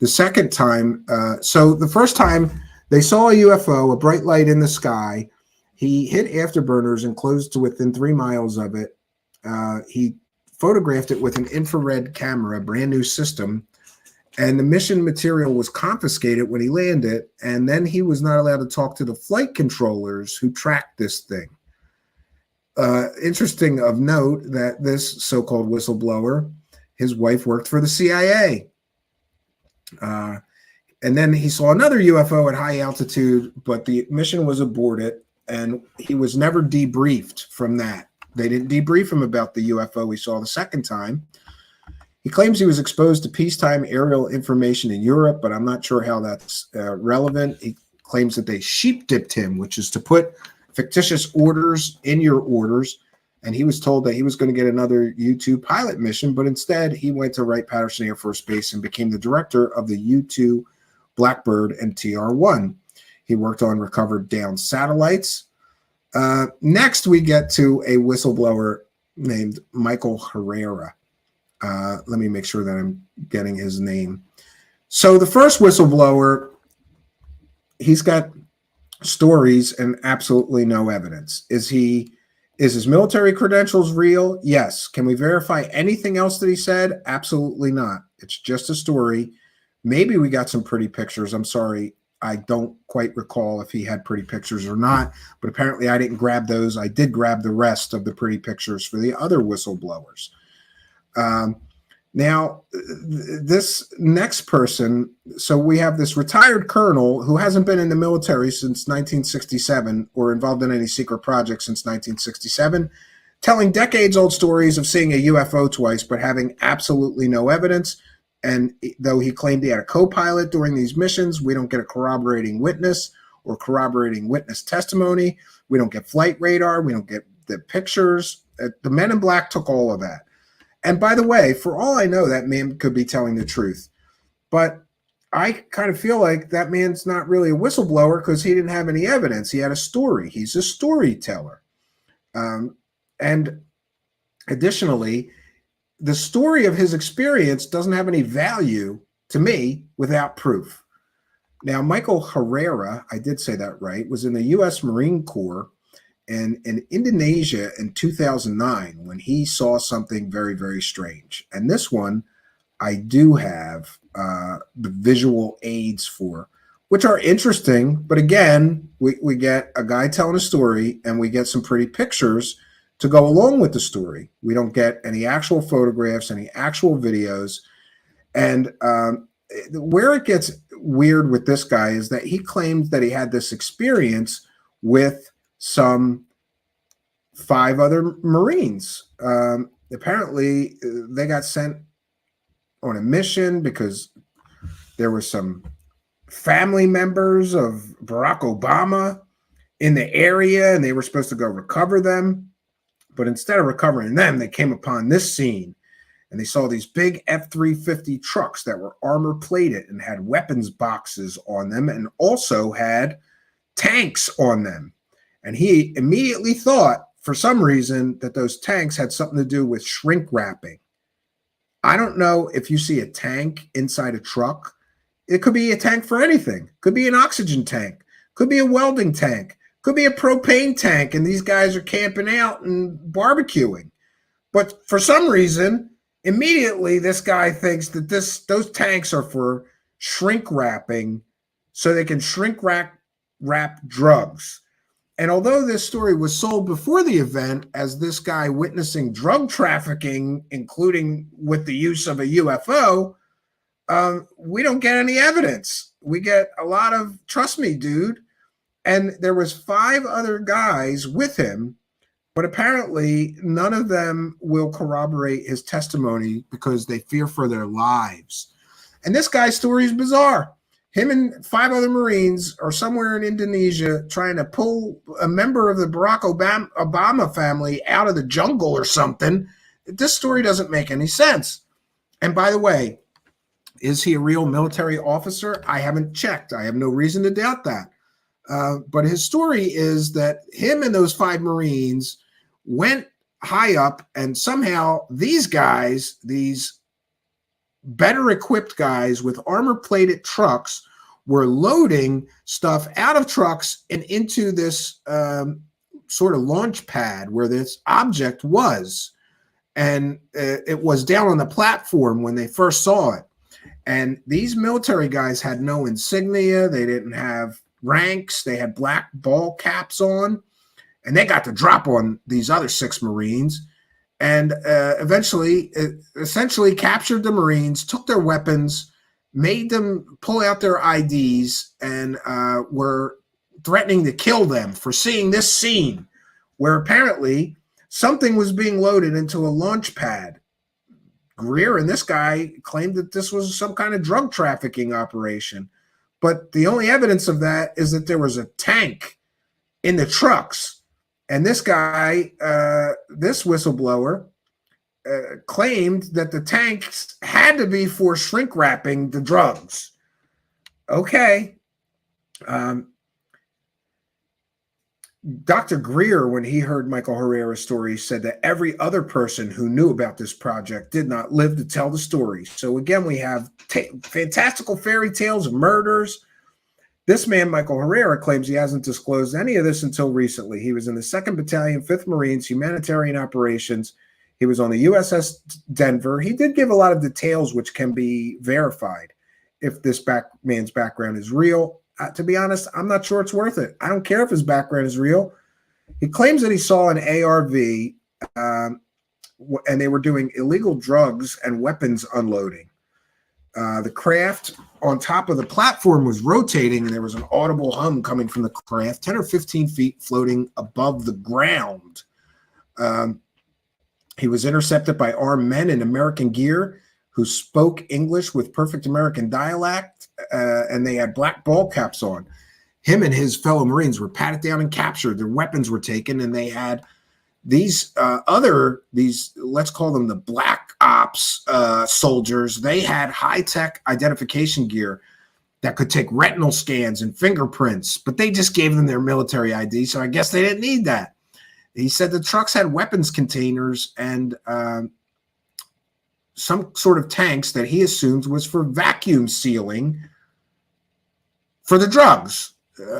The second time, so the first time they saw a UFO, a bright light in the sky. He hit afterburners and closed to within 3 miles of it. He photographed it with an infrared camera, a brand new system, and the mission material was confiscated when he landed, and then he was not allowed to talk to the flight controllers who tracked this thing. Interesting of note that this so-called whistleblower, his wife worked for the CIA. And then he saw another UFO at high altitude, but the mission was aborted, and he was never debriefed from that. They didn't debrief him about the UFO he saw the second time. He claims he was exposed to peacetime aerial information in Europe, but I'm not sure how that's relevant. He claims that they sheep-dipped him, which is to put fictitious orders in your orders, and he was told that he was going to get another U-2 pilot mission, but instead he went to Wright-Patterson Air Force Base and became the director of the U-2 Blackbird and TR-1. He worked on recovered down satellites. Next, we get to a whistleblower named Michael Herrera. Let me make sure that I'm getting his name. So the first whistleblower, he's got stories and absolutely no evidence. Is his military credentials real? Yes. Can we verify anything else that he said? Absolutely not. It's just a story. Maybe we got some pretty pictures. I'm sorry. I don't quite recall if he had pretty pictures or not, but apparently I didn't grab those. I did grab the rest of the pretty pictures for the other whistleblowers. Now, this next person, so we have this retired colonel who hasn't been in the military since 1967 or involved in any secret project since 1967, telling decades-old stories of seeing a UFO twice, but having absolutely no evidence. And though he claimed he had a co-pilot during these missions, we don't get a corroborating witness or corroborating witness testimony. We don't get flight radar. We don't get the pictures. The Men in Black took all of that. And by the way, for all I know, that man could be telling the truth. But I kind of feel like that man's not really a whistleblower because he didn't have any evidence. He had a story. He's a storyteller. And additionally, the story of his experience doesn't have any value to me without proof. Now, Michael Herrera, I did say that right, was in the U.S. Marine Corps and in Indonesia in 2009 when he saw something very, very strange. And this one, I do have the visual aids for, which are interesting. But again, we get a guy telling a story and we get some pretty pictures to go along with the story. We don't get any actual photographs, any actual videos. And where it gets weird with this guy is that he claims that he had this experience with some 5 other Marines. Apparently, they got sent on a mission because there were some family members of Barack Obama in the area, and they were supposed to go recover them. But instead of recovering them, they came upon this scene, and they saw these big F-350 trucks that were armor plated and had weapons boxes on them and also had tanks on them. And he immediately thought, for some reason, that those tanks had something to do with shrink wrapping. I don't know if you see a tank inside a truck. It could be a tank for anything. Could be an oxygen tank. Could be a welding tank. Could be a propane tank, and these guys are camping out and barbecuing. But for some reason, immediately this guy thinks that those tanks are for shrink wrapping so they can shrink wrap drugs. And although this story was sold before the event as this guy witnessing drug trafficking, including with the use of a UFO, we don't get any evidence. We get a lot of, trust me, dude. And there was 5 other guys with him, but apparently none of them will corroborate his testimony because they fear for their lives. And this guy's story is bizarre. Him and 5 other Marines are somewhere in Indonesia trying to pull a member of the Barack Obama family out of the jungle or something. This story doesn't make any sense. And by the way, is he a real military officer? I haven't checked. I have no reason to doubt that. But his story is that him and those 5 Marines went high up, and somehow these guys, these better equipped guys with armor-plated trucks, were loading stuff out of trucks and into this sort of launch pad where this object was. And it was down on the platform when they first saw it. And these military guys had no insignia. They didn't have ranks. They had black ball caps on. And they got the drop on these other 6 Marines. And essentially captured the Marines, took their weapons, made them pull out their IDs, and were threatening to kill them for seeing this scene where apparently something was being loaded into a launch pad. Greer and this guy claimed that this was some kind of drug trafficking operation. But the only evidence of that is that there was a tank in the trucks. And this guy, this whistleblower, claimed that the tanks had to be for shrink wrapping the drugs. Okay. Dr. Greer, when he heard Michael Herrera's story, said that every other person who knew about this project did not live to tell the story. So again, we have fantastical fairy tales of murders. This man, Michael Herrera, claims he hasn't disclosed any of this until recently. He was in the 2nd Battalion, 5th Marines, humanitarian operations. He was on the USS Denver. He did give a lot of details which can be verified if this man's background is real. To be honest, I'm not sure it's worth it. I don't care if his background is real. He claims that he saw an ARV and they were doing illegal drugs and weapons unloading. The craft on top of the platform was rotating, and there was an audible hum coming from the craft, 10 or 15 feet floating above the ground. He was intercepted by armed men in American gear who spoke English with perfect American dialect, and they had black ball caps on. Him and his fellow Marines were patted down and captured. Their weapons were taken, and they had these let's call them the black ops soldiers. They had high-tech identification gear that could take retinal scans and fingerprints, but they just gave them their military ID, so I guess they didn't need that. He said the trucks had weapons containers and some sort of tanks that he assumed was for vacuum sealing for the drugs.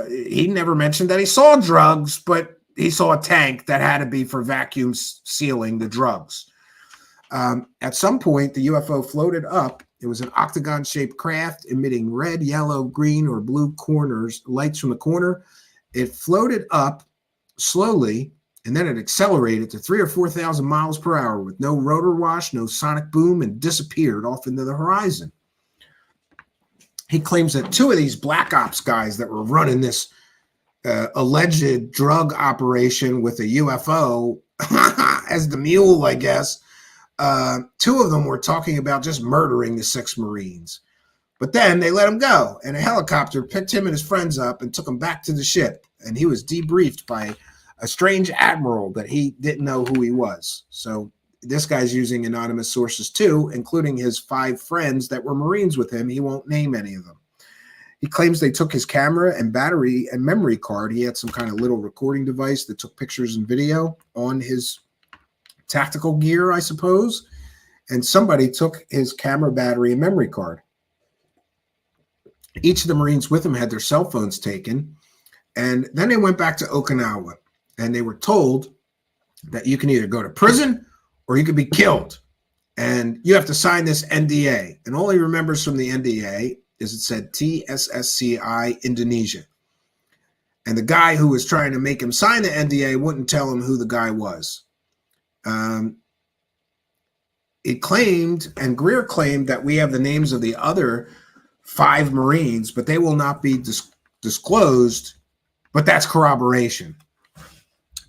He never mentioned that he saw drugs, but he saw a tank that had to be for vacuum sealing the drugs. At some point, the UFO floated up. It was an octagon-shaped craft emitting red, yellow, green, or blue lights from the corner. It floated up slowly, and then it accelerated to 3,000 or 4,000 miles per hour with no rotor wash, no sonic boom, and disappeared off into the horizon. He claims that 2 of these black ops guys that were running this alleged drug operation with a UFO as the mule, I guess, 2 of them were talking about just murdering the 6 Marines. But then they let him go, and a helicopter picked him and his friends up and took him back to the ship. And he was debriefed by a strange admiral that he didn't know who he was. So this guy's using anonymous sources too, including his 5 friends that were Marines with him. He won't name any of them. He claims they took his camera and battery and memory card. He had some kind of little recording device that took pictures and video on his tactical gear, I suppose. And somebody took his camera, battery, and memory card. Each of the Marines with him had their cell phones taken. And then they went back to Okinawa. And they were told that you can either go to prison or you could be killed. And you have to sign this NDA. And all he remembers from the NDA is it said TSSCI Indonesia. And the guy who was trying to make him sign the NDA wouldn't tell him who the guy was. it claimed, and Greer claimed, that we have the names of the other 5 Marines, but they will not be disclosed. But that's corroboration.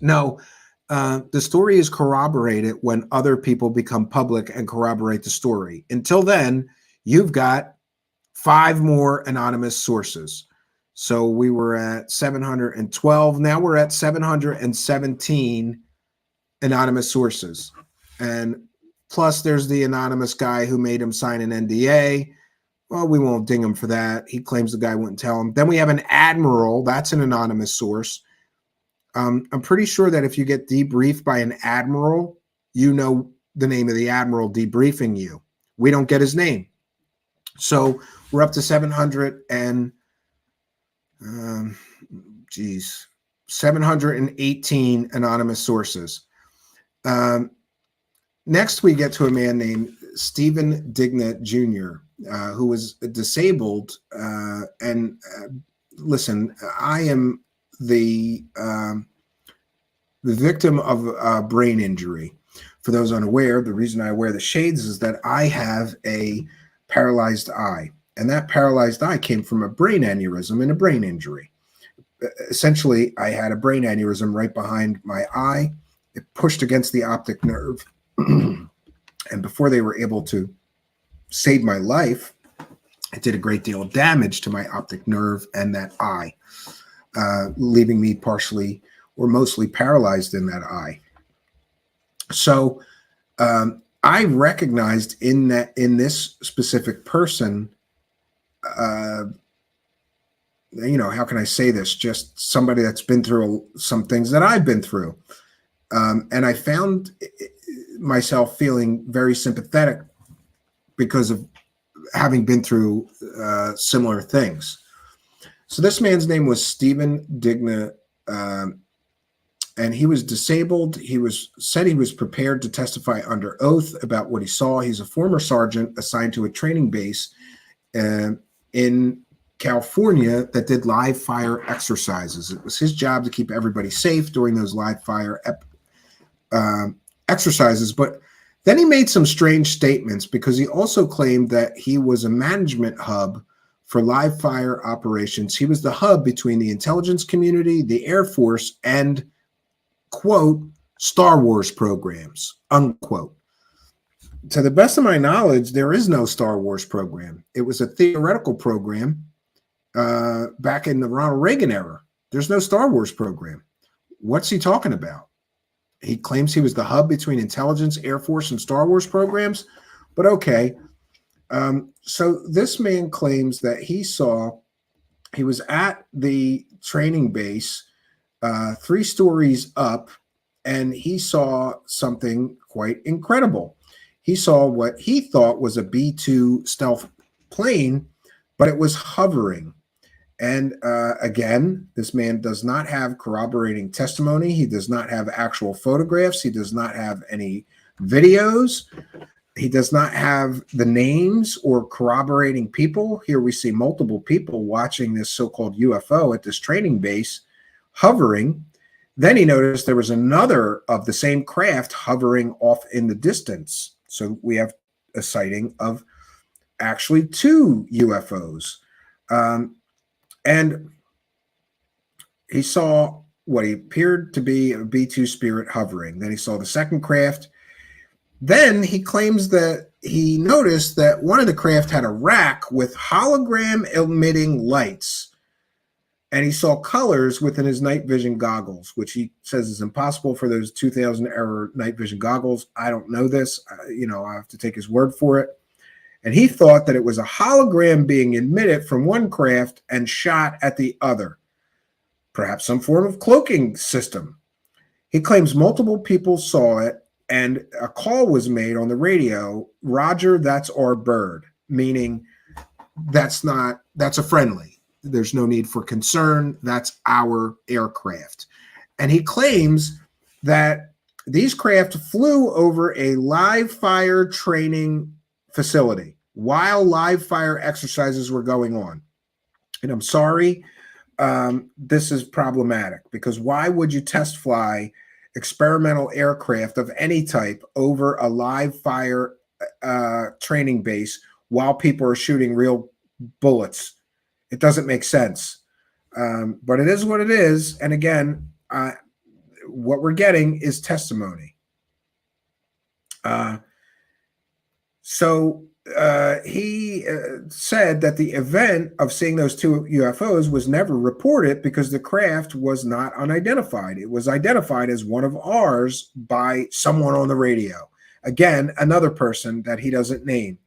No, the story is corroborated when other people become public and corroborate the story. Until then, you've got 5 more anonymous sources. So we were at 712. Now we're at 717 anonymous sources. And plus there's the anonymous guy who made him sign an NDA. Well, we won't ding him for that. He claims the guy wouldn't tell him. Then we have an admiral. That's an anonymous source. I'm pretty sure that if you get debriefed by an admiral, you know the name of the admiral debriefing you. We don't get his name. So we're up to 718 anonymous sources. Next, we get to a man named Stephen Digna Jr., who was disabled. Listen, I am the victim of a brain injury. For those unaware, the reason I wear the shades is that I have a paralyzed eye. And that paralyzed eye came from a brain aneurysm and a brain injury. Essentially, I had a brain aneurysm right behind my eye. It pushed against the optic nerve. And before they were able to save my life, it did a great deal of damage to my optic nerve and that eye, leaving me partially or mostly paralyzed in that eye. So I recognized in this specific person, how can I say this? Just somebody that's been through some things that I've been through. And I found myself feeling very sympathetic because of having been through similar things. So this man's name was Stephen Digna, and he was disabled. He said he was prepared to testify under oath about what he saw. He's a former sergeant assigned to a training base in California that did live fire exercises. It was his job to keep everybody safe during those live fire exercises. But then he made some strange statements because he also claimed that he was a management hub for live fire operations. He was the hub between the intelligence community, the Air Force, and, quote, Star Wars programs, unquote. To the best of my knowledge, there is no Star Wars program. It was a theoretical program back in the Ronald Reagan era. There's no Star Wars program. What's he talking about? He claims he was the hub between intelligence, Air Force, and Star Wars programs. But okay. So this man claims that he was at the training base 3 stories up, and he saw something quite incredible. He saw what he thought was a B-2 stealth plane, but it was hovering. And again, this man does not have corroborating testimony. He does not have actual photographs. He does not have any videos. He does not have the names or corroborating people. Here we see multiple people watching this so-called UFO at this training base hovering. Then he noticed there was another of the same craft hovering off in the distance. So we have a sighting of actually 2 UFOs. And he saw what he appeared to be a B-2 Spirit hovering. Then he saw the second craft. Then he claims that he noticed that one of the craft had a rack with hologram emitting lights. And he saw colors within his night vision goggles, which he says is impossible for those 2000 era night vision goggles. I don't know this. I have to take his word for it. And he thought that it was a hologram being emitted from one craft and shot at the other. Perhaps some form of cloaking system. He claims multiple people saw it, and a call was made on the radio, "Roger, that's our bird," meaning that's a friendly. There's no need for concern. That's our aircraft. And he claims that these craft flew over a live fire training facility while live fire exercises were going on. And I'm sorry, this is problematic, because why would you test fly experimental aircraft of any type over a live fire training base while people are shooting real bullets. It doesn't make sense. But it is what it is. And again, what we're getting is testimony. So he said that the event of seeing those two UFOs was never reported because the craft was not unidentified. It was identified as one of ours by someone on the radio. Again, another person that he doesn't name.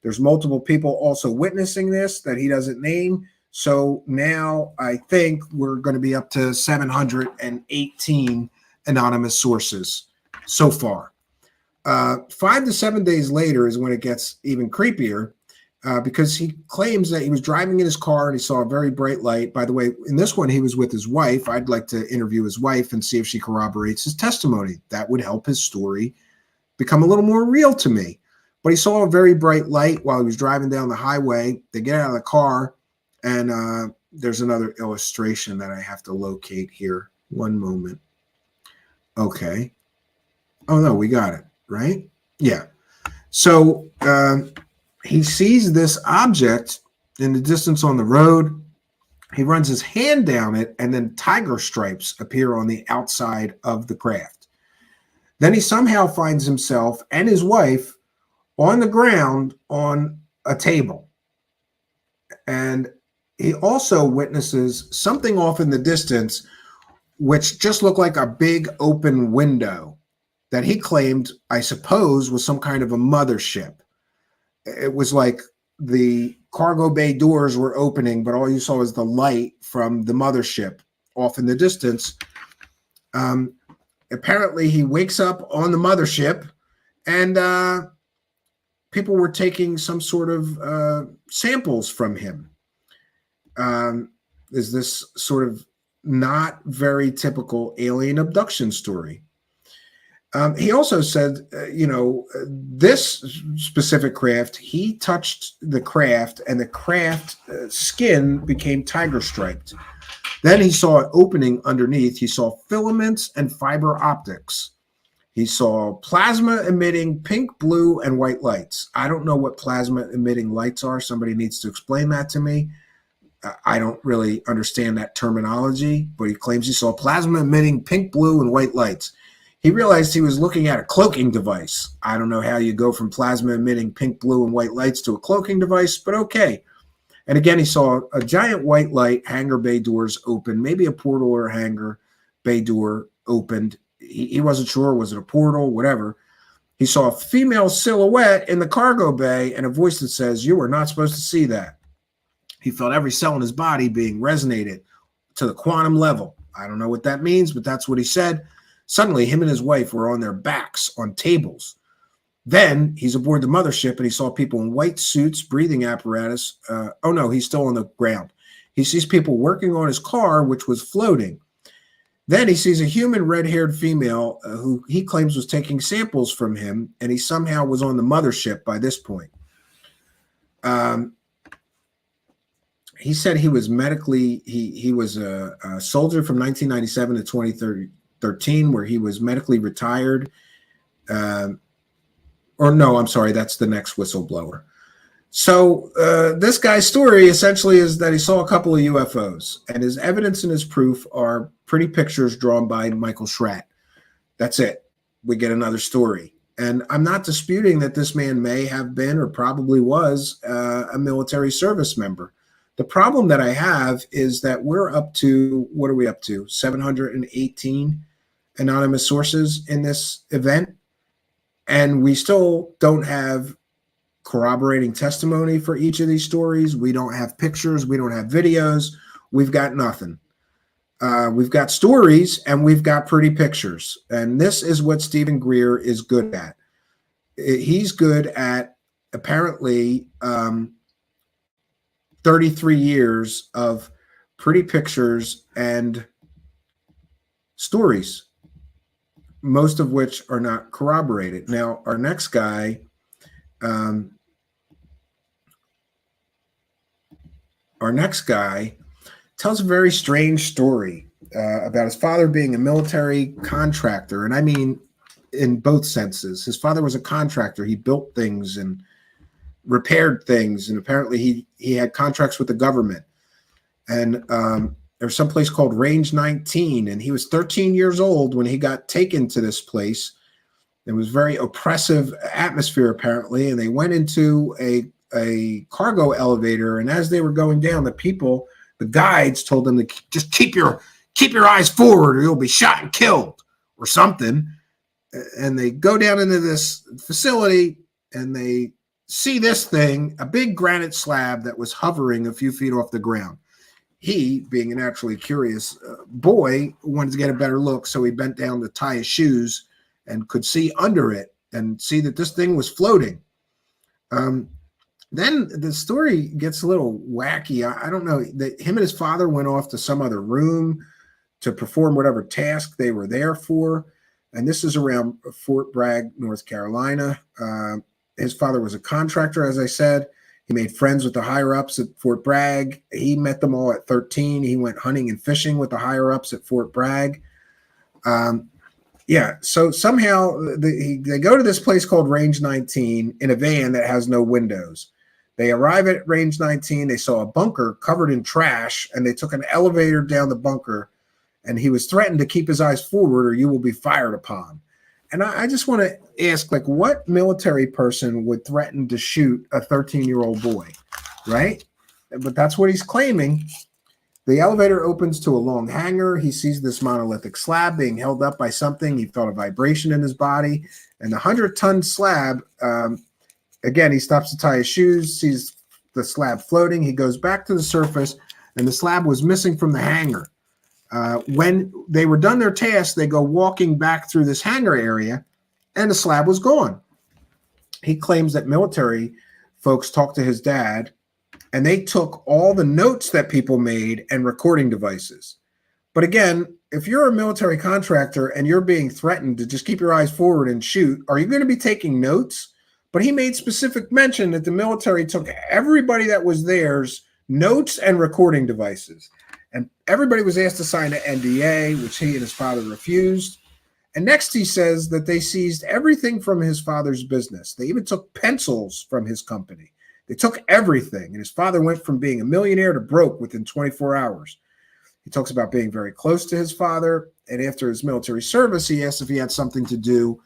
There's multiple people also witnessing this that he doesn't name. So now I think we're going to be up to 718 anonymous sources so far. 5 to 7 days later is when it gets even creepier because he claims that he was driving in his car and he saw a very bright light. By the way, in this one, he was with his wife. I'd like to interview his wife and see if she corroborates his testimony. That would help his story become a little more real to me. But he saw a very bright light while he was driving down the highway. They get out of the car, and there's another illustration that I have to locate here. One moment. Okay. Oh, no, we got it, right? Yeah. So he sees this object in the distance on the road. He runs his hand down it, and then tiger stripes appear on the outside of the craft. Then he somehow finds himself and his wife on the ground on a table. And he also witnesses something off in the distance, which just looked like a big open window that he claimed, I suppose, was some kind of a mothership. It was like the cargo bay doors were opening, but all you saw was the light from the mothership off in the distance. Apparently, he wakes up on the mothership, and people were taking some sort of samples from him. Is this sort of not very typical alien abduction story? He also said, this specific craft, he touched the craft and the craft skin became tiger striped. Then he saw an opening underneath. He saw filaments and fiber optics. He saw plasma emitting pink, blue, and white lights. I don't know what plasma emitting lights are. Somebody needs to explain that to me. I don't really understand that terminology, but he claims he saw plasma emitting pink, blue, and white lights. He realized he was looking at a cloaking device. I don't know how you go from plasma emitting pink, blue, and white lights to a cloaking device, but okay. And again, he saw a giant white light, hangar bay doors open, maybe a portal or a hangar bay door opened. He wasn't sure. Was it a portal? Whatever. He saw a female silhouette in the cargo bay and a voice that says, "You are not supposed to see that." He felt every cell in his body being resonated to the quantum level. I don't know what that means, but that's what he said. Suddenly, him and his wife were on their backs on tables. Then he's aboard the mothership and he saw people in white suits, breathing apparatus. Oh no, he's still on the ground. He sees people working on his car, which was floating. Then he sees a human red-haired female who he claims was taking samples from him, and he somehow was on the mothership by this point. He said he was medically, he was a soldier from 1997 to 2013, where he was medically retired. Or no, I'm sorry, that's the next whistleblower. So this guy's story essentially is that he saw a couple of UFOs, and his evidence and his proof are pretty pictures drawn by Michael Schratt. That's it. We get another story. And I'm not disputing that this man may have been or probably was a military service member. The problem that I have is that we're up to, what are we up to? 718 anonymous sources in this event. And we still don't have corroborating testimony for each of these stories. We don't have pictures. We don't have videos. We've got nothing. We've got stories and we've got pretty pictures. And this is what Stephen Greer is good at. He's good at apparently 33 years of pretty pictures and stories, most of which are not corroborated. Now, our next guy, tells a very strange story about his father being a military contractor. And I mean, in both senses. His father was a contractor. He built things and repaired things, and apparently he had contracts with the government. And there's some place called Range 19, and he was 13 years old when he got taken to this place. It was very oppressive atmosphere, apparently, and they went into a cargo elevator, and as they were going down, the guides told them to just keep your eyes forward or you'll be shot and killed or something. And they go down into this facility and they see this thing, a big granite slab that was hovering a few feet off the ground. He, being a naturally curious boy, wanted to get a better look, so he bent down to tie his shoes and could see under it and see that this thing was floating. Then the story gets a little wacky. I don't know. Him and his father went off to some other room to perform whatever task they were there for. And this is around Fort Bragg, North Carolina. His father was a contractor, as I said. He made friends with the higher-ups at Fort Bragg. He met them all at 13. He went hunting and fishing with the higher-ups at Fort Bragg. So somehow they go to this place called Range 19 in a van that has no windows. They arrive at Range 19. They saw a bunker covered in trash, and they took an elevator down the bunker, and he was threatened to keep his eyes forward or you will be fired upon. And I just want to ask, like, what military person would threaten to shoot a 13-year-old boy, right? But that's what he's claiming. The elevator opens to a long hangar. He sees this monolithic slab being held up by something. He felt a vibration in his body. And the 100-ton slab, again, he stops to tie his shoes, sees the slab floating. He goes back to the surface, and the slab was missing from the hangar. When they were done their task, they go walking back through this hangar area, and the slab was gone. He claims that military folks talked to his dad, and they took all the notes that people made and recording devices. But again, if you're a military contractor and you're being threatened to just keep your eyes forward and shoot, are you going to be taking notes? But he made specific mention that the military took everybody that was theirs notes and recording devices. And everybody was asked to sign an NDA, which he and his father refused. And next he says that they seized everything from his father's business. They even took pencils from his company. They took everything. And his father went from being a millionaire to broke within 24 hours. He talks about being very close to his father. And after his military service, he asked if he had something to do.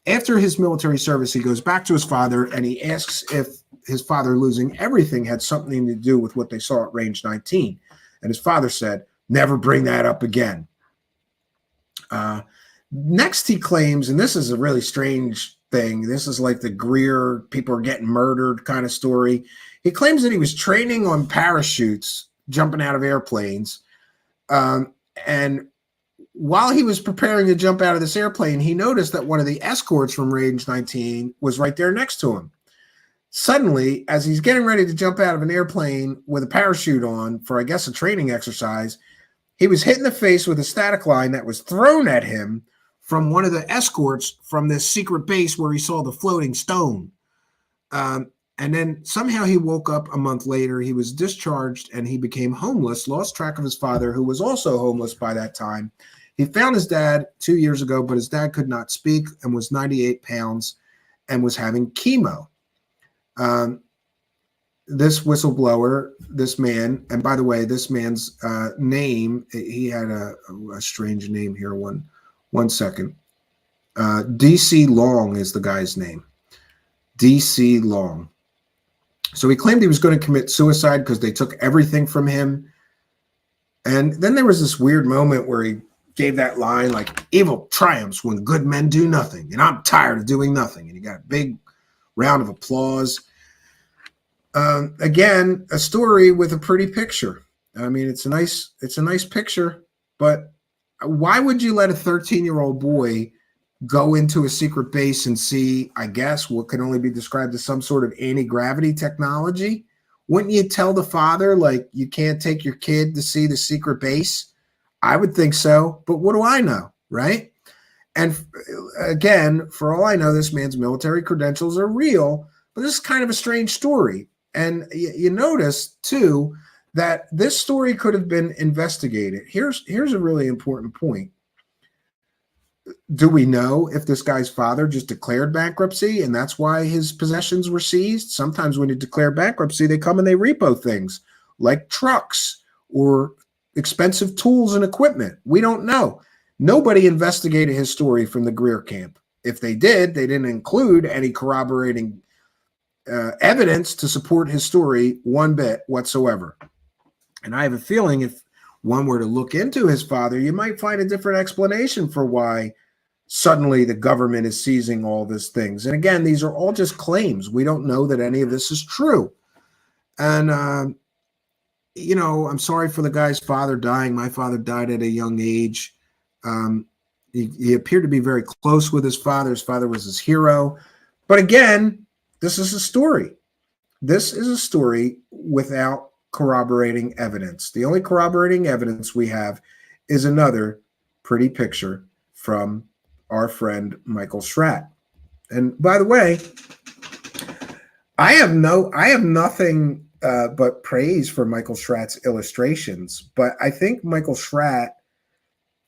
After his military service, he goes back to his father and he asks if his father losing everything had something to do with what they saw at Range 19. And his father said, never bring that up again. Next, he claims, and this is a really strange thing. This is like the Greer, people are getting murdered kind of story. He claims that he was training on parachutes, jumping out of airplanes. And while he was preparing to jump out of this airplane, he noticed that one of the escorts from Range 19 was right there next to him. Suddenly, as he's getting ready to jump out of an airplane with a parachute on for, I guess, a training exercise, he was hit in the face with a static line that was thrown at him from one of the escorts from this secret base where he saw the floating stone. And then somehow he woke up a month later. He was discharged and he became homeless, lost track of his father, who was also homeless by that time. He found his dad 2 years ago, but his dad could not speak and was 98 pounds and was having chemo. This whistleblower, this man, and by the way, this man's name, he had a strange name here. One second. DC Long is the guy's name. DC Long. So he claimed he was going to commit suicide because they took everything from him. And then there was this weird moment where he gave that line like, evil triumphs when good men do nothing, and I'm tired of doing nothing. And he got a big round of applause. Again, a story with a pretty picture. I mean, it's a nice picture, but why would you let a 13-year-old boy go into a secret base and see, I guess, what can only be described as some sort of anti-gravity technology? Wouldn't you tell the father, like, you can't take your kid to see the secret base? I would think so, but what do I know, right? And again, for all I know, this man's military credentials are real, but this is kind of a strange story. And you notice, too, that this story could have been investigated. Here's a really important point. do we know if this guy's father just declared bankruptcy and that's why his possessions were seized? Sometimes when you declare bankruptcy, they come and they repo things like trucks or expensive tools and equipment. We don't know. Nobody investigated his story from the Greer camp. If they did, they didn't include any corroborating evidence to support his story one bit whatsoever. And I have a feeling if one were to look into his father, you might find a different explanation for why suddenly the government is seizing all these things. And again, these are all just claims. We don't know that any of this is true. And, you know, I'm sorry for the guy's father dying. My father died at a young age. He appeared to be very close with his father. His father was his hero. But again, this is a story. This is a story without corroborating evidence. The only corroborating evidence we have is another pretty picture from our friend Michael Schratt. And by the way, I have nothing but praise for Michael Schratt's illustrations, but I think Michael Schratt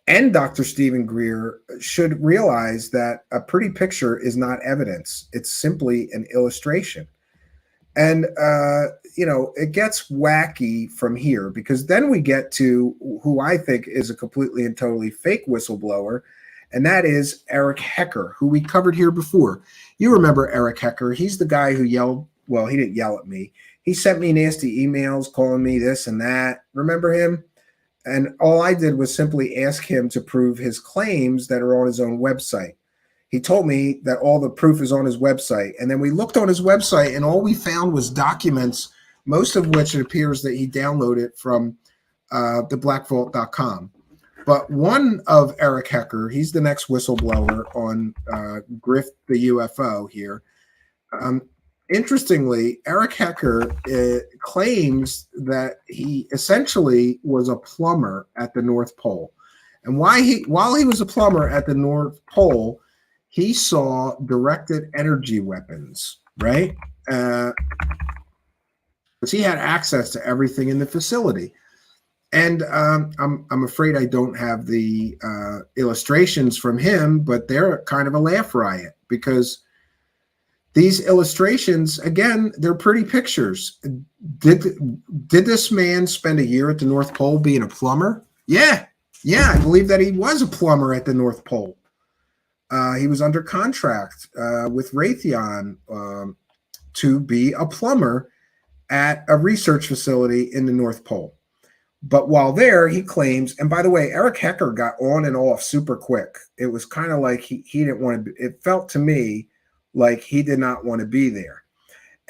and Dr. Stephen Greer should realize that a pretty picture is not evidence. It's simply an illustration. And, you know, it gets wacky from here because then we get to who I think is a completely and totally fake whistleblower, and that is Eric Hecker, who we covered here before. You remember Eric Hecker. He's the guy who yelled, well, he didn't yell at me. He sent me nasty emails calling me this and that. Remember him? And all I did was simply ask him to prove his claims that are on his own website. He told me that all the proof is on his website. And then we looked on his website and all we found was documents, most of which it appears that he downloaded from theblackvault.com. But one of Eric Hecker, he's the next whistleblower on Grift the UFO here. Interestingly, Eric Hecker claims that he essentially was a plumber at the North Pole. And while he was a plumber at the North Pole, he saw directed energy weapons, right? Because he had access to everything in the facility. And I'm afraid I don't have the illustrations from him, but they're kind of a laugh riot because these illustrations, again, they're pretty pictures. Did this man spend a year at the North Pole being a plumber? Yeah, I believe that he was a plumber at the North Pole. He was under contract with Raytheon to be a plumber at a research facility in the North Pole. But while there, he claims, and by the way, Eric Hecker got on and off super quick. It was kind of like he didn't want to be, it felt to me like he did not want to be there.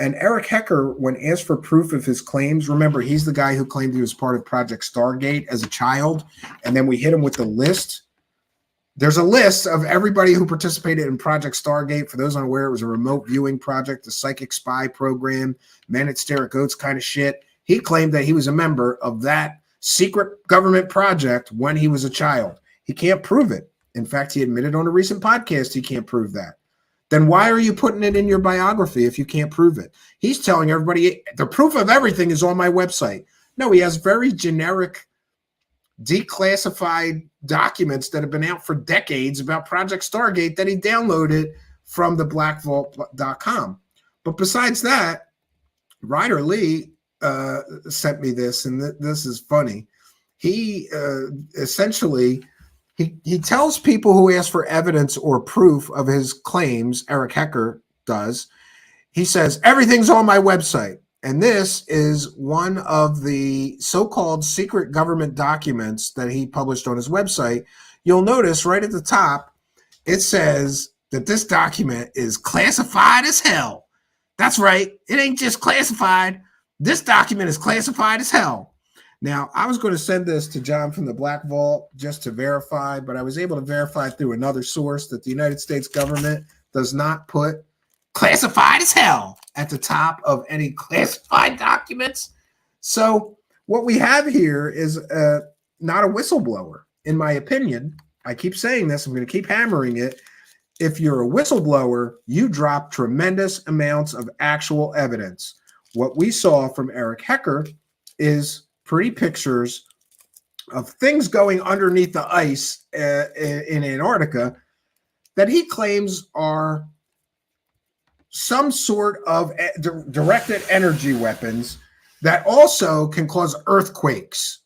And Eric Hecker, when asked for proof of his claims, remember, he's the guy who claimed he was part of Project Stargate as a child. And then we hit him with the list. There's a list of everybody who participated in Project Stargate. For those unaware, it was a remote viewing project, a psychic spy program, men at stare at goats kind of shit. He claimed that he was a member of that secret government project when he was a child. He can't prove it. In fact, he admitted on a recent podcast he can't prove that. Then why are you putting it in your biography if you can't prove it? He's telling everybody the proof of everything is on my website. No, he has very generic, declassified documents that have been out for decades about Project Stargate that he downloaded from the blackvault.com. But besides that, Ryder Lee sent me this, and this is funny. He essentially... He tells people who ask for evidence or proof of his claims, Eric Hecker does, he says, everything's on my website. And this is one of the so-called secret government documents that he published on his website. You'll notice right at the top, it says that this document is classified as hell. That's right. It ain't just classified. This document is classified as hell. Now, I was going to send this to John from the Black Vault just to verify, but I was able to verify through another source that the United States government does not put classified as hell at the top of any classified documents. So what we have here is not a whistleblower, in my opinion. I keep saying this. I'm going to keep hammering it. If you're a whistleblower, you drop tremendous amounts of actual evidence. What we saw from Eric Hecker is pretty pictures of things going underneath the ice in Antarctica that he claims are some sort of directed energy weapons that also can cause earthquakes.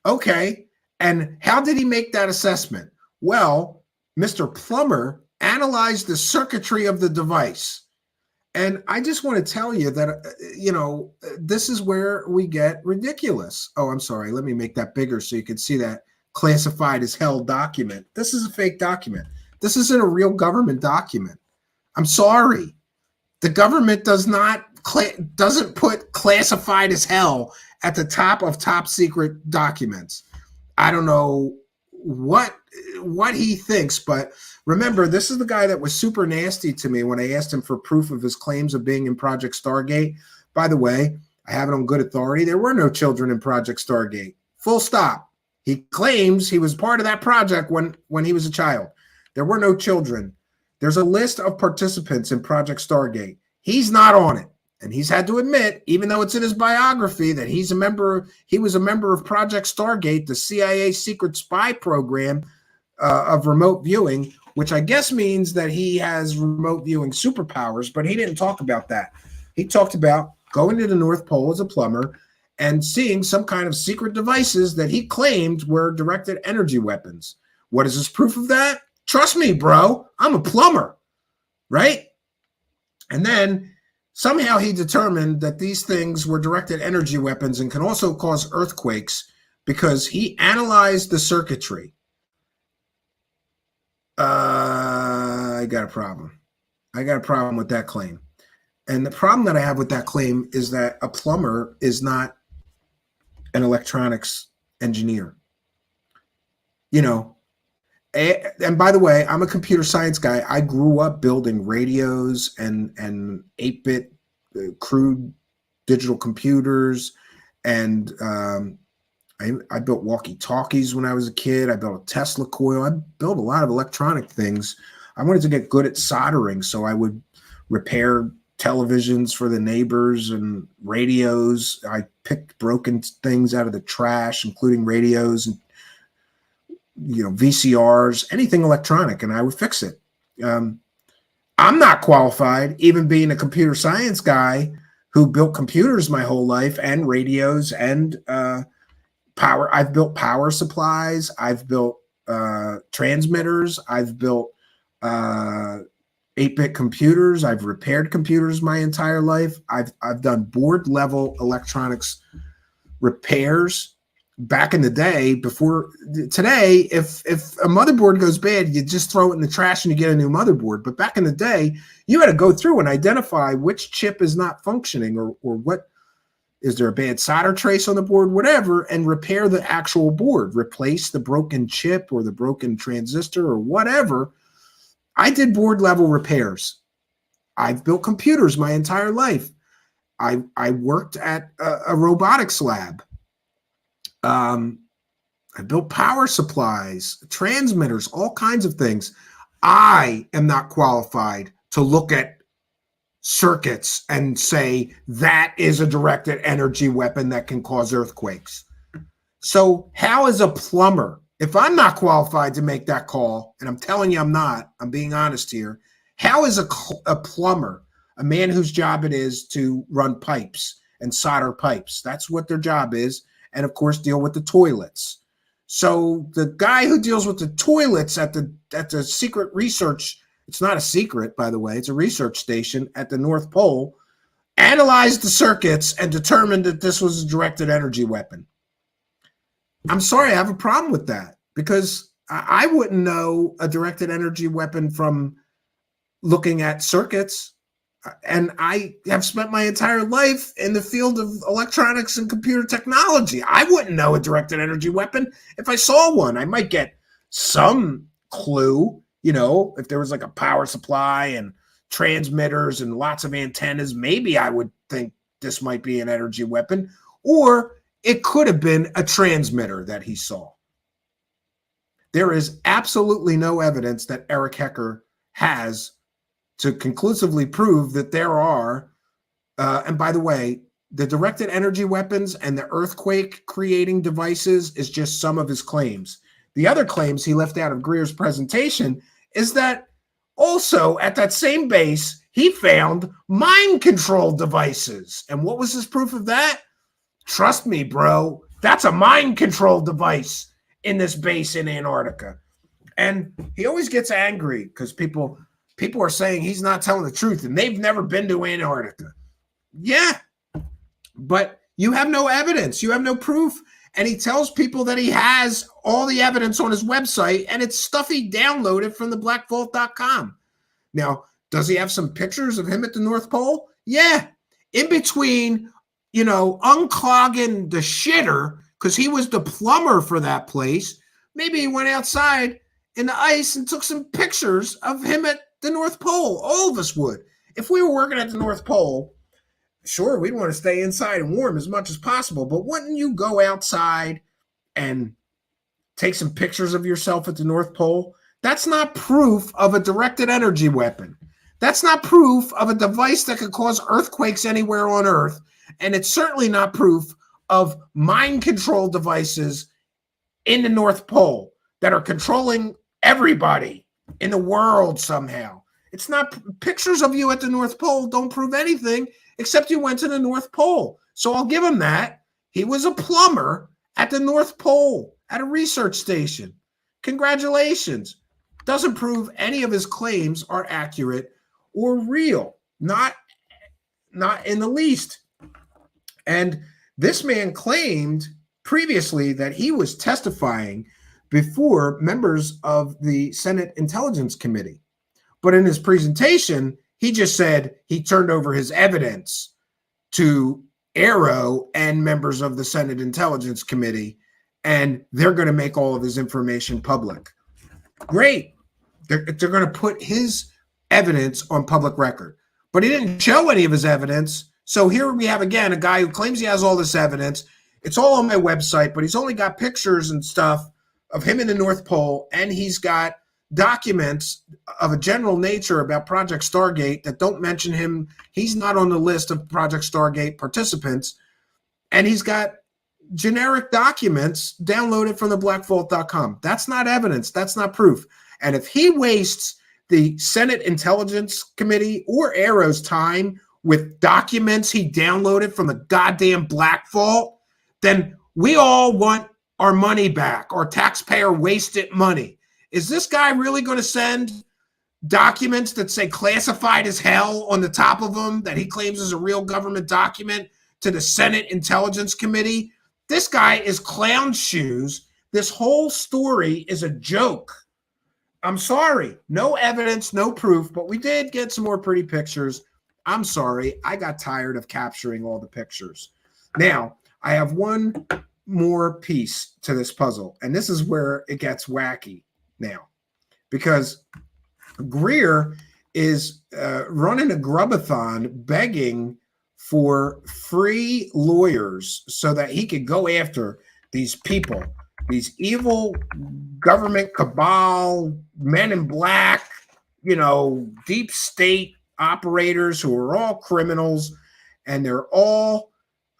Okay. And how did he make that assessment? Well, Mr. Plummer analyzed the circuitry of the device. And I just want to tell you that, this is where we get ridiculous. Oh, I'm sorry. Let me make that bigger so you can see that classified as hell document. This is a fake document. This isn't a real government document. I'm sorry. The government doesn't put classified as hell at the top of top secret documents. I don't know what he thinks, but remember, this is the guy that was super nasty to me when I asked him for proof of his claims of being in Project Stargate. By the way, I have it on good authority. There were no children in Project Stargate. Full stop. He claims he was part of that project when he was a child. There were no children. There's a list of participants in Project Stargate. He's not on it. And he's had to admit, even though it's in his biography, that he was a member of Project Stargate, the CIA secret spy program of remote viewing, which I guess means that he has remote viewing superpowers, but he didn't talk about that. He talked about going to the North Pole as a plumber and seeing some kind of secret devices that he claimed were directed energy weapons. What is his proof of that? Trust me, bro, I'm a plumber, right? And then somehow he determined that these things were directed energy weapons and can also cause earthquakes because he analyzed the circuitry. I got a problem. I got a problem with that claim. And the problem that I have with that claim is that a plumber is not an electronics engineer. And by the way, I'm a computer science guy. I grew up building radios and 8-bit crude digital computers. And I built walkie-talkies when I was a kid. I built a Tesla coil. I built a lot of electronic things. I wanted to get good at soldering, so I would repair televisions for the neighbors and radios. I picked broken things out of the trash, including radios and VCRs, anything electronic, and I would fix it. I'm not qualified, even being a computer science guy who built computers my whole life and radios and power. I've built power supplies. I've built transmitters. I've built 8-bit computers. I've repaired computers my entire life. I've done board level electronics repairs. Back in the day, before today, if a motherboard goes bad, you just throw it in the trash and you get a new motherboard. But back in the day, you had to go through and identify which chip is not functioning or what is there a bad solder trace on the board, whatever, and repair the actual board, replace the broken chip or the broken transistor or whatever. I did board level repairs. I've built computers my entire life. I worked at a robotics lab. I built power supplies, transmitters, all kinds of things. I am not qualified to look at circuits and say that is a directed energy weapon that can cause earthquakes. So how is a plumber, if I'm not qualified to make that call, and I'm telling you I'm not, I'm being honest here, how is a plumber, a man whose job it is to run pipes and solder pipes? That's what their job is. And of course, deal with the toilets. So the guy who deals with the toilets at the secret research, it's not a secret, by the way, it's a research station at the North Pole, analyzed the circuits and determined that this was a directed energy weapon. I'm sorry, I have a problem with that because I wouldn't know a directed energy weapon from looking at circuits. And I have spent my entire life in the field of electronics and computer technology. I wouldn't know a directed energy weapon if I saw one. I might get some clue, if there was like a power supply and transmitters and lots of antennas, maybe I would think this might be an energy weapon. Or it could have been a transmitter that he saw. There is absolutely no evidence that Eric Hecker has to conclusively prove that there are, and by the way, the directed energy weapons and the earthquake creating devices is just some of his claims. The other claims he left out of Greer's presentation is that Also, at that same base, he found mind control devices. And what was his proof of that? Trust me, bro, that's a mind control device in this base in Antarctica. And he always gets angry because people are saying he's not telling the truth and they've never been to Antarctica. Yeah, but you have no evidence. You have no proof. And he tells people that he has all the evidence on his website, and it's stuff he downloaded from the blackvault.com. Now, does he have some pictures of him at the North Pole? Yeah. In between, unclogging the shitter, because he was the plumber for that place, maybe he went outside in the ice and took some pictures of him at the North Pole. All of us would. If we were working at the North Pole, sure, we'd want to stay inside and warm as much as possible, but wouldn't you go outside and take some pictures of yourself at the North Pole? That's not proof of a directed energy weapon. That's not proof of a device that could cause earthquakes anywhere on Earth, and it's certainly not proof of mind control devices in the North Pole that are controlling everybody in the world somehow. It's not pictures of you at the North Pole don't prove anything except you went to the North Pole. So I'll give him that. He was a plumber at the North Pole at a research station. Congratulations. Doesn't prove any of his claims are accurate or real. Not in the least. And this man claimed previously that he was testifying before members of the Senate Intelligence Committee. But in his presentation, he just said he turned over his evidence to Arrow and members of the Senate Intelligence Committee, and they're going to make all of his information public. Great. They're going to put his evidence on public record. But he didn't show any of his evidence. So here we have, again, a guy who claims he has all this evidence. It's all on my website, but he's only got pictures and stuff of him in the North Pole, and he's got documents of a general nature about Project Stargate that don't mention him. He's not on the list of Project Stargate participants, and he's got generic documents downloaded from the blackvault.com. That's not evidence. That's not proof. And if he wastes the Senate Intelligence Committee or Arrow's time with documents he downloaded from the goddamn Black Vault, then we all want our money back, our taxpayer wasted money. Is this guy really going to send documents that say classified as hell on the top of them that he claims is a real government document to the Senate Intelligence Committee? This guy is clown shoes. This whole story is a joke. I'm sorry. No evidence, no proof, but we did get some more pretty pictures. I'm sorry. I got tired of capturing all the pictures. Now, I have one more piece to this puzzle, and this is where it gets wacky now, because Greer is running a grubathon begging for free lawyers so that he could go after these people, these evil government cabal, men in black, deep state operators who are all criminals, and they're all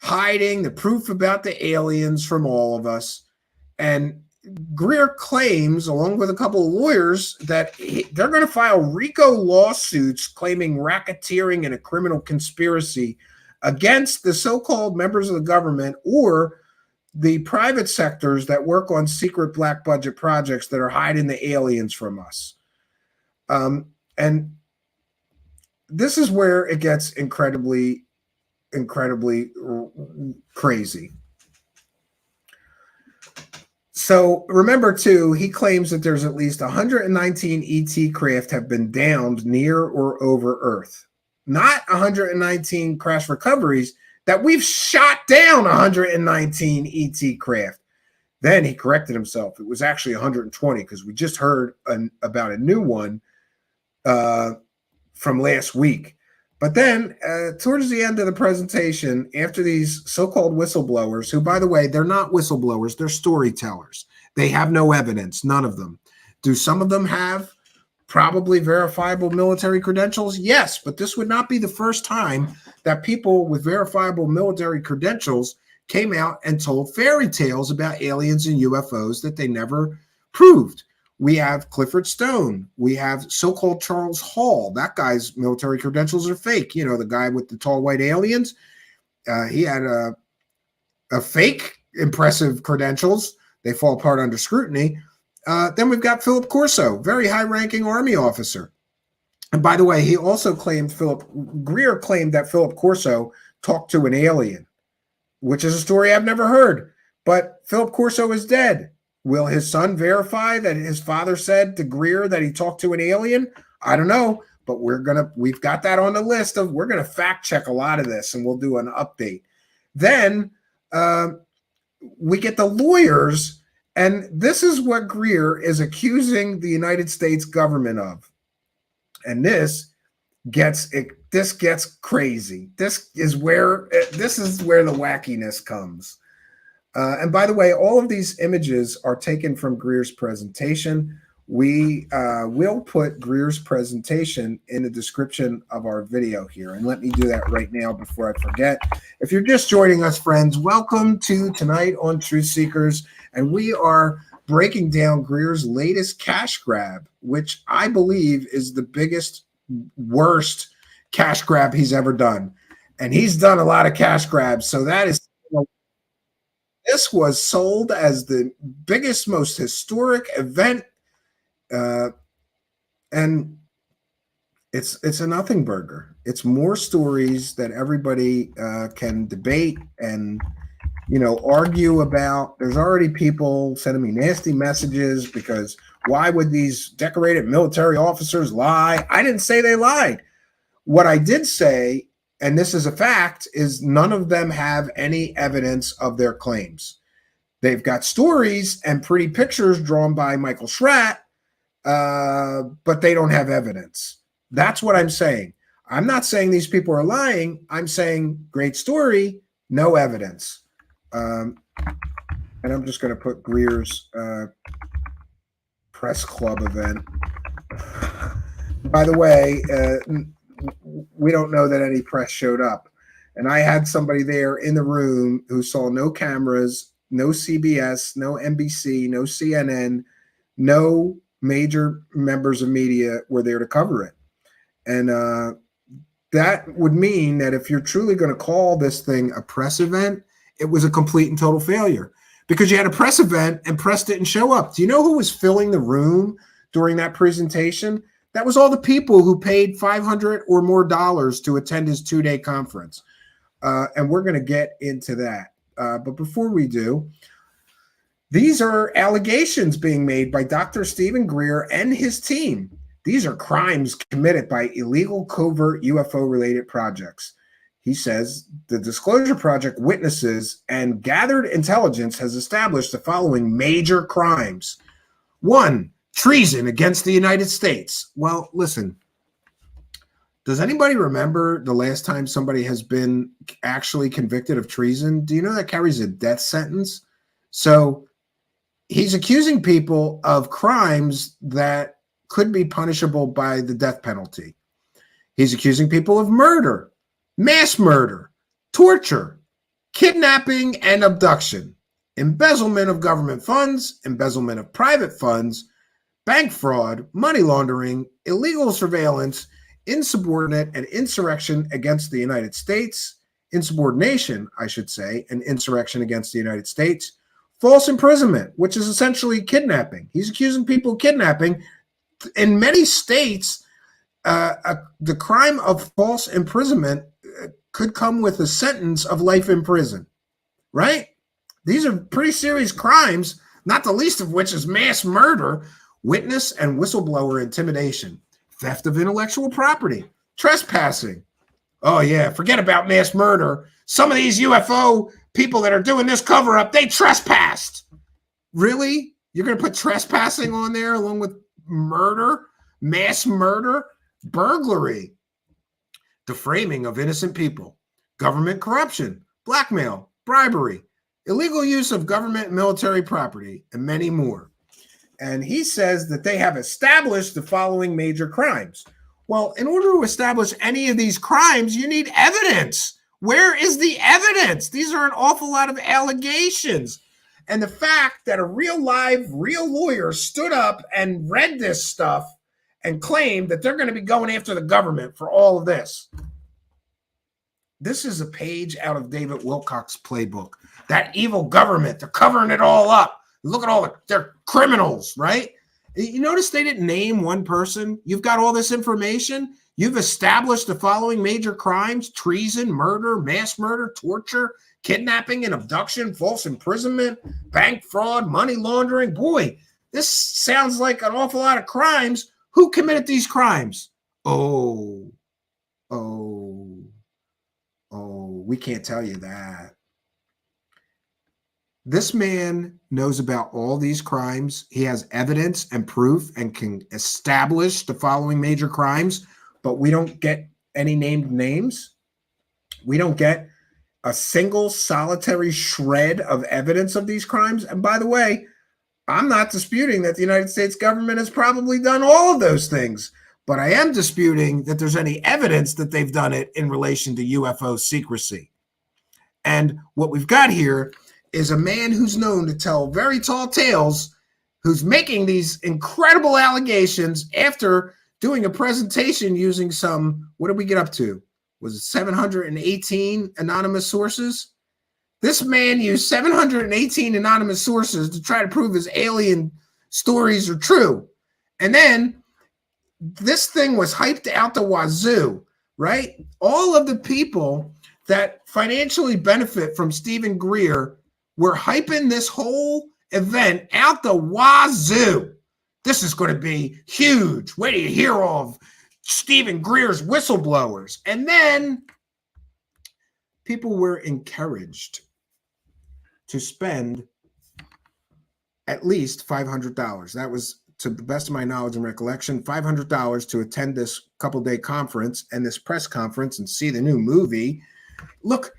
hiding the proof about the aliens from all of us. And Greer claims, along with a couple of lawyers, that they're going to file RICO lawsuits claiming racketeering and a criminal conspiracy against the so-called members of the government or the private sectors that work on secret black budget projects that are hiding the aliens from us. And this is where it gets incredibly crazy. So remember, too, he claims that there's at least 119 ET craft have been downed near or over Earth. Not 119 crash recoveries, that we've shot down 119 ET craft. Then he corrected himself. It was actually 120 because we just heard about a new one from last week. But then towards the end of the presentation, after these so-called whistleblowers, who, by the way, they're not whistleblowers, they're storytellers. They have no evidence, none of them. Do some of them have probably verifiable military credentials? Yes, but this would not be the first time that people with verifiable military credentials came out and told fairy tales about aliens and UFOs that they never proved. We have Clifford Stone. We have so-called Charles Hall. That guy's military credentials are fake. You know, the guy with the tall white aliens. He had a fake impressive credentials. They fall apart under scrutiny. Then we've got Philip Corso, very high-ranking Army officer. And by the way, he also claimed Greer claimed that Philip Corso talked to an alien, which is a story I've never heard. But Philip Corso is dead. Will his son verify that his father said to Greer that he talked to an alien? I don't know, but we've got that on the list of, we're gonna fact check a lot of this, and we'll do an update. Then we get the lawyers, and this is what Greer is accusing the United States government of. And this gets crazy. This is where the wackiness comes. And by the way, all of these images are taken from Greer's presentation. We will put Greer's presentation in the description of our video here. And let me do that right now before I forget. If you're just joining us, friends, welcome to Tonight on Truthseekers. And we are breaking down Greer's latest cash grab, which I believe is the biggest, worst cash grab he's ever done. And he's done a lot of cash grabs. So that is... This was sold as the biggest, most historic event, and it's a nothing burger. It's more stories that everybody can debate and, you know, argue about. There's already people sending me nasty messages because why would these decorated military officers lie? I didn't say they lied. What I did say, and this is a fact, is none of them have any evidence of their claims. They've got stories and pretty pictures drawn by Michael Schratt, but they don't have evidence. That's what I'm saying. I'm not saying these people are lying. I'm saying great story, no evidence. And I'm just going to put Greer's press club event. By the way, we don't know that any press showed up. And I had somebody there in the room who saw no cameras, no CBS, no NBC, no CNN, no major members of media were there to cover it. And that would mean that if you're truly going to call this thing a press event, it was a complete and total failure because you had a press event and press didn't show up. Do you know who was filling the room during that presentation? That was all the people who paid $500 or more to attend his 2-day conference. And we're going to get into that. But before we do, these are allegations being made by Dr. Stephen Greer and his team. These are crimes committed by illegal covert UFO-related projects. He says the Disclosure Project witnesses and gathered intelligence has established the following major crimes. 1, treason against the United States. Well, listen, does anybody remember the last time somebody has been actually convicted of treason? Do you know that carries a death sentence? So he's accusing people of crimes that could be punishable by the death penalty. He's accusing people of murder, mass murder, torture, kidnapping and abduction, embezzlement of government funds, embezzlement of private funds, bank fraud, money laundering, illegal surveillance, insubordinate and insurrection against the United States, insubordination, I should say, and insurrection against the United States, false imprisonment, which is essentially kidnapping. He's accusing people of kidnapping. In many states, the crime of false imprisonment could come with a sentence of life in prison, right? These are pretty serious crimes, not the least of which is mass murder, witness and whistleblower intimidation, theft of intellectual property, trespassing. Oh, yeah, forget about mass murder. Some of these UFO people that are doing this cover-up, they trespassed. Really? You're going to put trespassing on there along with murder, mass murder, burglary, defaming of innocent people, government corruption, blackmail, bribery, illegal use of government and military property, and many more. And he says that they have established the following major crimes. Well, in order to establish any of these crimes, you need evidence. Where is the evidence? These are an awful lot of allegations. And the fact that a real lawyer stood up and read this stuff and claimed that they're going to be going after the government for all of this. This is a page out of David Wilcock's playbook. That evil government, they're covering it all up. Look at they're criminals, right? You notice they didn't name one person. You've got all this information. You've established the following major crimes: treason, murder, mass murder, torture, kidnapping and abduction, false imprisonment, bank fraud, money laundering. Boy, this sounds like an awful lot of crimes. Who committed these crimes? Oh, we can't tell you that. This man knows about all these crimes. He has evidence and proof and can establish the following major crimes, but we don't get any named names. We don't get a single solitary shred of evidence of these crimes. And by the way, I'm not disputing that the United States government has probably done all of those things, but I am disputing that there's any evidence that they've done it in relation to UFO secrecy. And what we've got here is a man who's known to tell very tall tales, who's making these incredible allegations after doing a presentation using some, what did we get up to? Was it 718 anonymous sources? This man used 718 anonymous sources to try to prove his alien stories are true. And then this thing was hyped out the wazoo, right? All of the people that financially benefit from Stephen Greer were hyping this whole event out the wazoo. This is going to be huge. Where do you hear of Stephen Greer's whistleblowers? And then people were encouraged to spend at least $500. That was, to the best of my knowledge and recollection, $500 to attend this couple-day conference and this press conference and see the new movie. Look,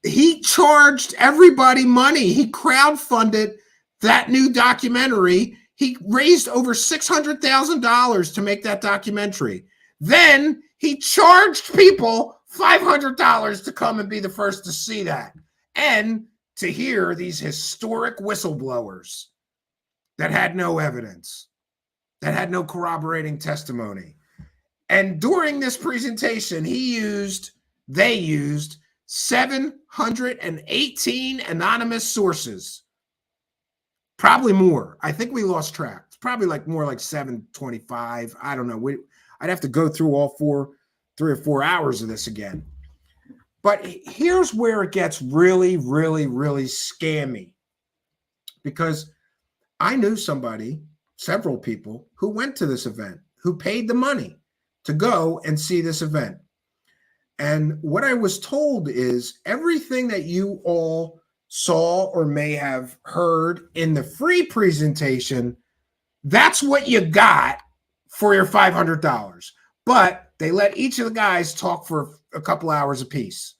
he charged everybody money. He crowdfunded that new documentary. He raised over $600,000 to make that documentary. Then he charged people $500 to come and be the first to see that and to hear these historic whistleblowers that had no evidence, that had no corroborating testimony. And during this presentation, they used 718 anonymous sources. Probably more. I think we lost track. It's probably more like 725. I don't know. I'd have to go through all 3 or 4 hours of this again. But here's where it gets really, really, really scammy. Because I knew several people who went to this event, who paid the money to go and see this event. And what I was told is everything that you all saw or may have heard in the free presentation, that's what you got for your $500. But they let each of the guys talk for a couple hours apiece.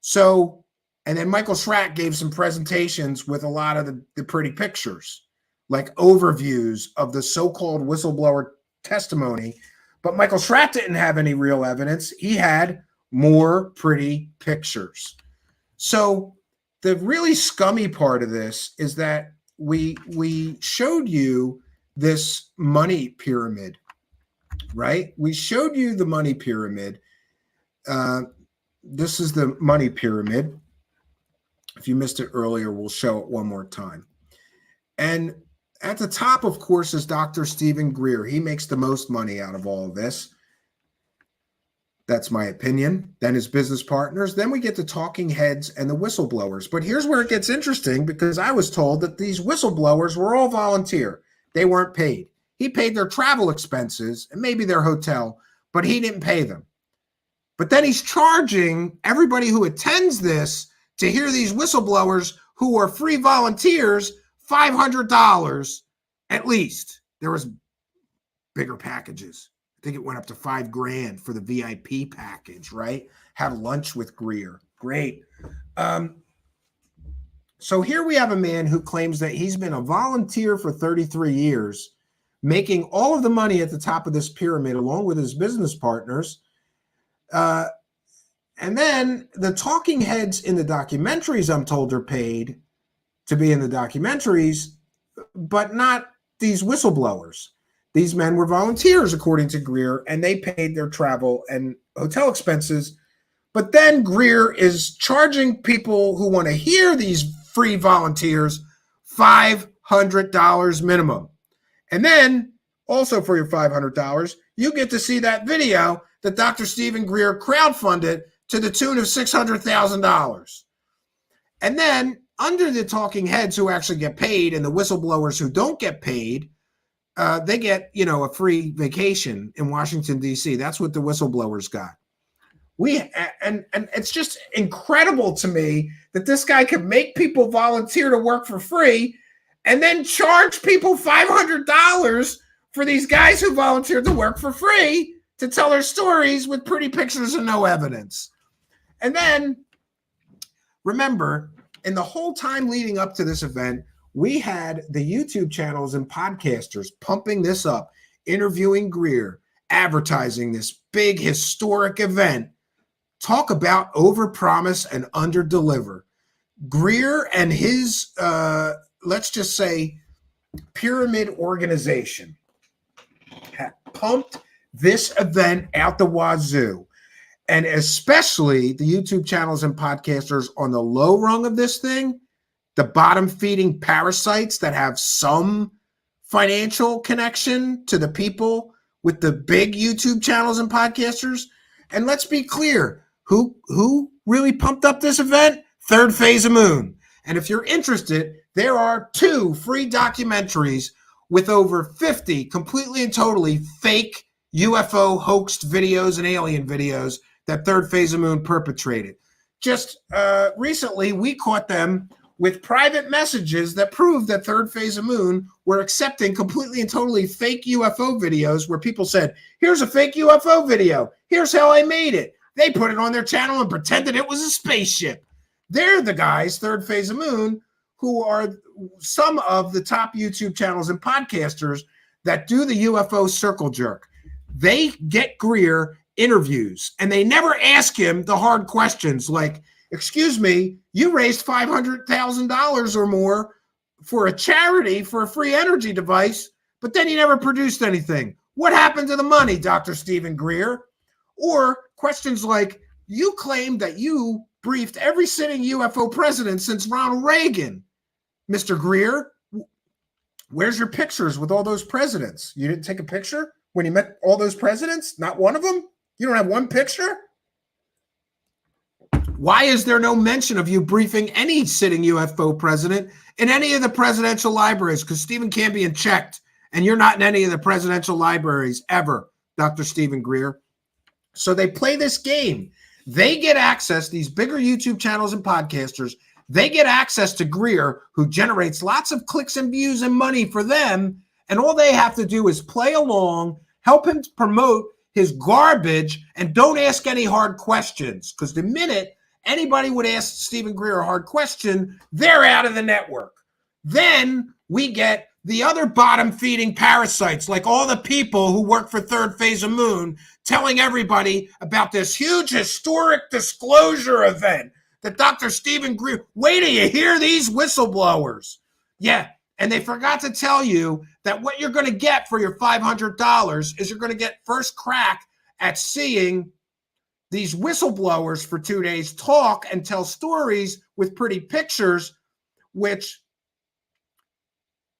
So, and then Michael Schratt gave some presentations with a lot of the pretty pictures, like overviews of the so-called whistleblower testimony. But Michael Schratt didn't have any real evidence. He had more pretty pictures. So the really scummy part of this is that we showed you this money pyramid, right? We showed you the money pyramid. This is the money pyramid. If you missed it earlier, we'll show it one more time. And at the top, of course, is Dr. Stephen Greer. He makes the most money out of all of this. That's my opinion. Then his business partners. Then we get the talking heads and the whistleblowers. But here's where it gets interesting, because I was told that these whistleblowers were all volunteer. They weren't paid. He paid their travel expenses and maybe their hotel, but he didn't pay them. But then he's charging everybody who attends this to hear these whistleblowers who are free volunteers $500 at least. There was bigger packages. I think it went up to $5,000 for the VIP package, right? Have lunch with Greer. Great. So here we have a man who claims that he's been a volunteer for 33 years, making all of the money at the top of this pyramid along with his business partners. And then the talking heads in the documentaries, I'm told, are paid to be in the documentaries, but not these whistleblowers. These men were volunteers, according to Greer, and they paid their travel and hotel expenses. But then Greer is charging people who want to hear these free volunteers $500 minimum. And then also for your $500, you get to see that video that Dr. Stephen Greer crowdfunded to the tune of $600,000. And then under the talking heads who actually get paid and the whistleblowers who don't get paid, they get, a free vacation in Washington, D.C. That's what the whistleblowers got. And it's just incredible to me that this guy can make people volunteer to work for free and then charge people $500 for these guys who volunteered to work for free to tell their stories with pretty pictures and no evidence. And then, remember, in the whole time leading up to this event, we had the YouTube channels and podcasters pumping this up, interviewing Greer, advertising this big historic event. Talk about overpromise and underdeliver. Greer and his, let's just say, pyramid organization pumped this event out the wazoo. And especially the YouTube channels and podcasters on the low rung of this thing, the bottom feeding parasites that have some financial connection to the people with the big YouTube channels and podcasters. And let's be clear, who really pumped up this event? Third Phase of Moon. And if you're interested, there are 2 free documentaries with over 50 completely and totally fake UFO hoaxed videos and alien videos that Third Phase of Moon perpetrated. Just recently, we caught them with private messages that proved that Third Phase of Moon were accepting completely and totally fake UFO videos where people said, here's a fake UFO video. Here's how I made it. They put it on their channel and pretended it was a spaceship. They're the guys, Third Phase of Moon, who are some of the top YouTube channels and podcasters that do the UFO circle jerk. They get Greer interviews and they never ask him the hard questions like, excuse me, you raised $500,000 or more for a charity for a free energy device, but then you never produced anything. What happened to the money, Dr. Stephen Greer? Or questions like, you claim that you briefed every sitting UFO president since Ronald Reagan. Mr. Greer, where's your pictures with all those presidents? You didn't take a picture when you met all those presidents? Not one of them? You don't have one picture? Why is there no mention of you briefing any sitting UFO president in any of the presidential libraries? Because Stephen Cambion checked, and you're not in any of the presidential libraries ever, Dr. Stephen Greer. So they play this game. They get access, these bigger YouTube channels and podcasters, they get access to Greer, who generates lots of clicks and views and money for them, and all they have to do is play along, help him promote his garbage, and don't ask any hard questions. Because the minute anybody would ask Stephen Greer a hard question, they're out of the network. Then we get the other bottom-feeding parasites, like all the people who work for Third Phase of Moon, telling everybody about this huge historic disclosure event that Dr. Stephen Greer, wait till you hear these whistleblowers. Yeah, and they forgot to tell you that what you're going to get for your $500 is you're going to get first crack at seeing these whistleblowers for 2 days talk and tell stories with pretty pictures, which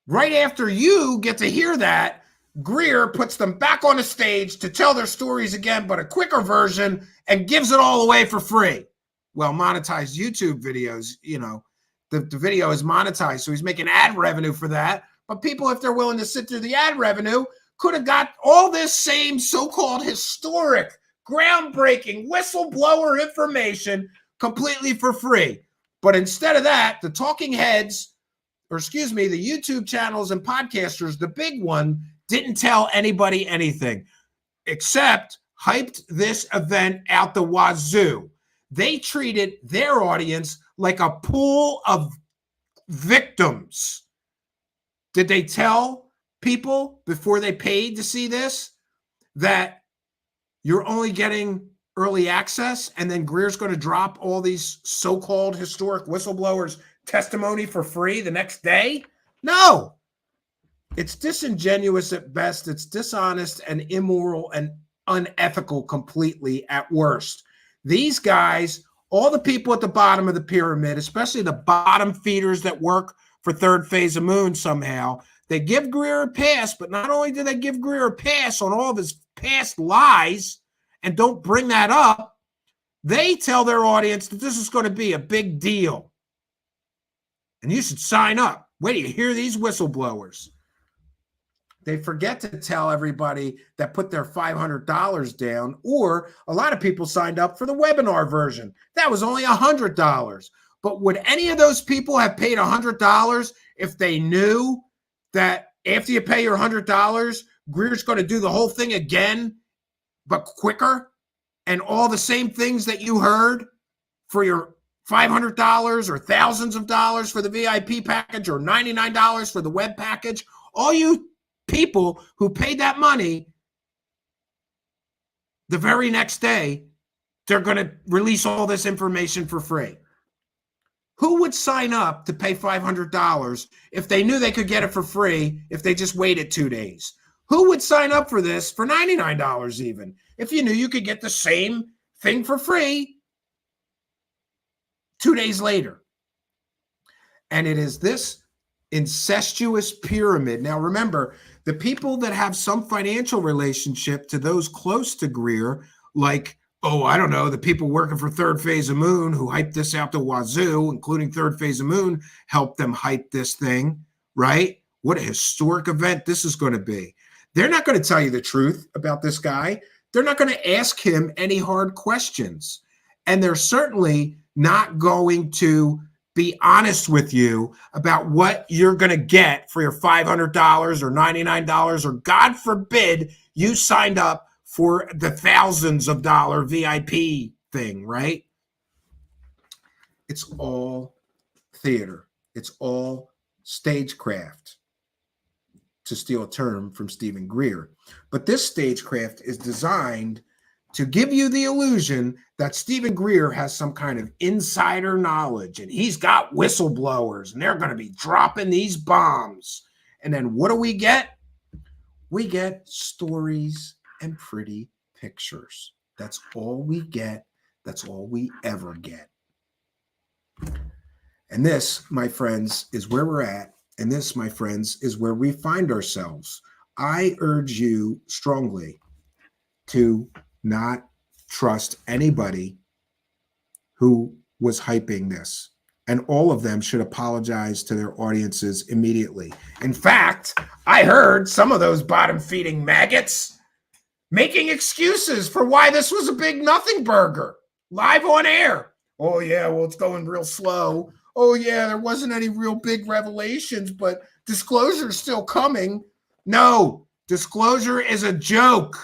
right after you get to hear that, Greer puts them back on the stage to tell their stories again, but a quicker version, and gives it all away for free. Well, monetized YouTube videos, the video is monetized, so he's making ad revenue for that. But people, if they're willing to sit through the ad revenue, could have got all this same so-called historic, groundbreaking whistleblower information completely for free. But instead of that, the talking heads, the YouTube channels and podcasters, the big one, didn't tell anybody anything except hyped this event out the wazoo. They treated their audience like a pool of victims. Did they tell people before they paid to see this that you're only getting early access and then Greer's going to drop all these so-called historic whistleblowers testimony for free the next day? No. It's disingenuous at best. It's dishonest and immoral and unethical completely at worst. These guys, all the people at the bottom of the pyramid, especially the bottom feeders that work for Third Phase of Moon somehow, they give Greer a pass, but not only do they give Greer a pass on all of his past lies and don't bring that up, they tell their audience that this is going to be a big deal. And you should sign up. Wait till you hear these whistleblowers. They forget to tell everybody that put their $500 down, or a lot of people signed up for the webinar version. That was only $100. But would any of those people have paid $100 if they knew that after you pay your $100, Greer's going to do the whole thing again, but quicker? And all the same things that you heard for your $500 or thousands of dollars for the VIP package or $99 for the web package, all you people who paid that money, the very next day, they're going to release all this information for free. Who would sign up to pay $500 if they knew they could get it for free if they just waited 2 days? Who would sign up for this for $99 even if you knew you could get the same thing for free 2 days later? And it is this incestuous pyramid. Now, remember, the people that have some financial relationship to those close to Greer, like, oh, I don't know, the people working for Third Phase of Moon who hyped this out to wazoo, including Third Phase of Moon, helped them hype this thing, right? What a historic event this is going to be. They're not going to tell you the truth about this guy. They're not going to ask him any hard questions. And they're certainly not going to be honest with you about what you're going to get for your $500 or $99, or God forbid you signed up for the thousands of dollar VIP thing, right? It's all theater. It's all stagecraft, to steal a term from Stephen Greer. But this stagecraft is designed to give you the illusion that Stephen Greer has some kind of insider knowledge and he's got whistleblowers and they're going to be dropping these bombs. And then what do we get? We get stories and pretty pictures. That's all we get. That's all we ever get. And this, my friends, is where we're at. And this, my friends, is where we find ourselves. I urge you strongly to not trust anybody who was hyping this. And all of them should apologize to their audiences immediately. In fact, I heard some of those bottom-feeding maggots making excuses for why this was a big nothing burger, live on air. Oh, yeah, well, it's going real slow. Oh, yeah, there wasn't any real big revelations, but disclosure's still coming. No, disclosure is a joke.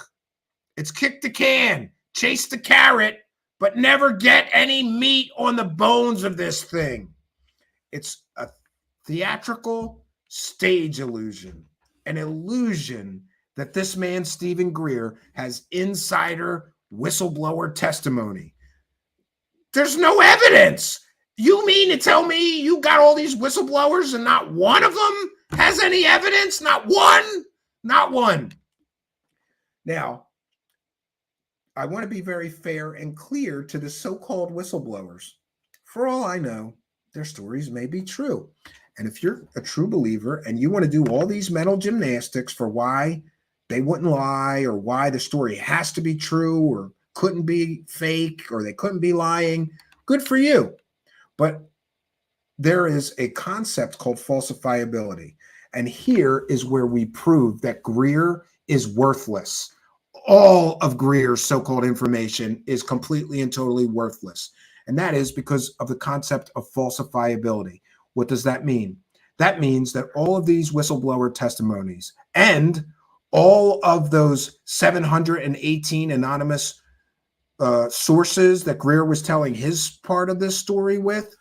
It's kick the can, chase the carrot, but never get any meat on the bones of this thing. It's a theatrical stage illusion, an illusion that this man, Stephen Greer, has insider whistleblower testimony. There's no evidence. You mean to tell me you got all these whistleblowers and not one of them has any evidence? Not one? Not one. Now, I want to be very fair and clear to the so-called whistleblowers. For all I know, their stories may be true. And if you're a true believer and you want to do all these mental gymnastics for why they wouldn't lie or why the story has to be true or couldn't be fake or they couldn't be lying, good for you. But there is a concept called falsifiability. And here is where we prove that Greer is worthless. All of Greer's so-called information is completely and totally worthless. And that is because of the concept of falsifiability. What does that mean? That means that all of these whistleblower testimonies and all of those 718 anonymous sources that Greer was telling his part of this story with,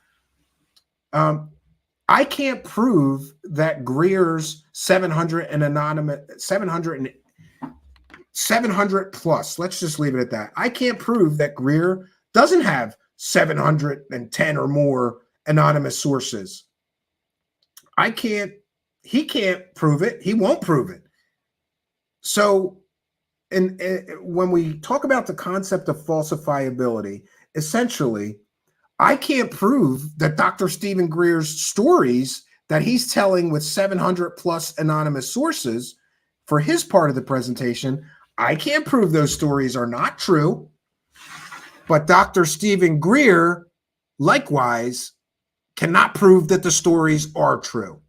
I can't prove that Greer's 700 plus, let's just leave it at that. I can't prove that Greer doesn't have 710 or more anonymous sources. He can't prove it. He won't prove it. So, and when we talk about the concept of falsifiability, essentially, I can't prove that Dr. Stephen Greer's stories that he's telling with 700 plus anonymous sources for his part of the presentation, I can't prove those stories are not true. But Dr. Stephen Greer, likewise, cannot prove that the stories are true.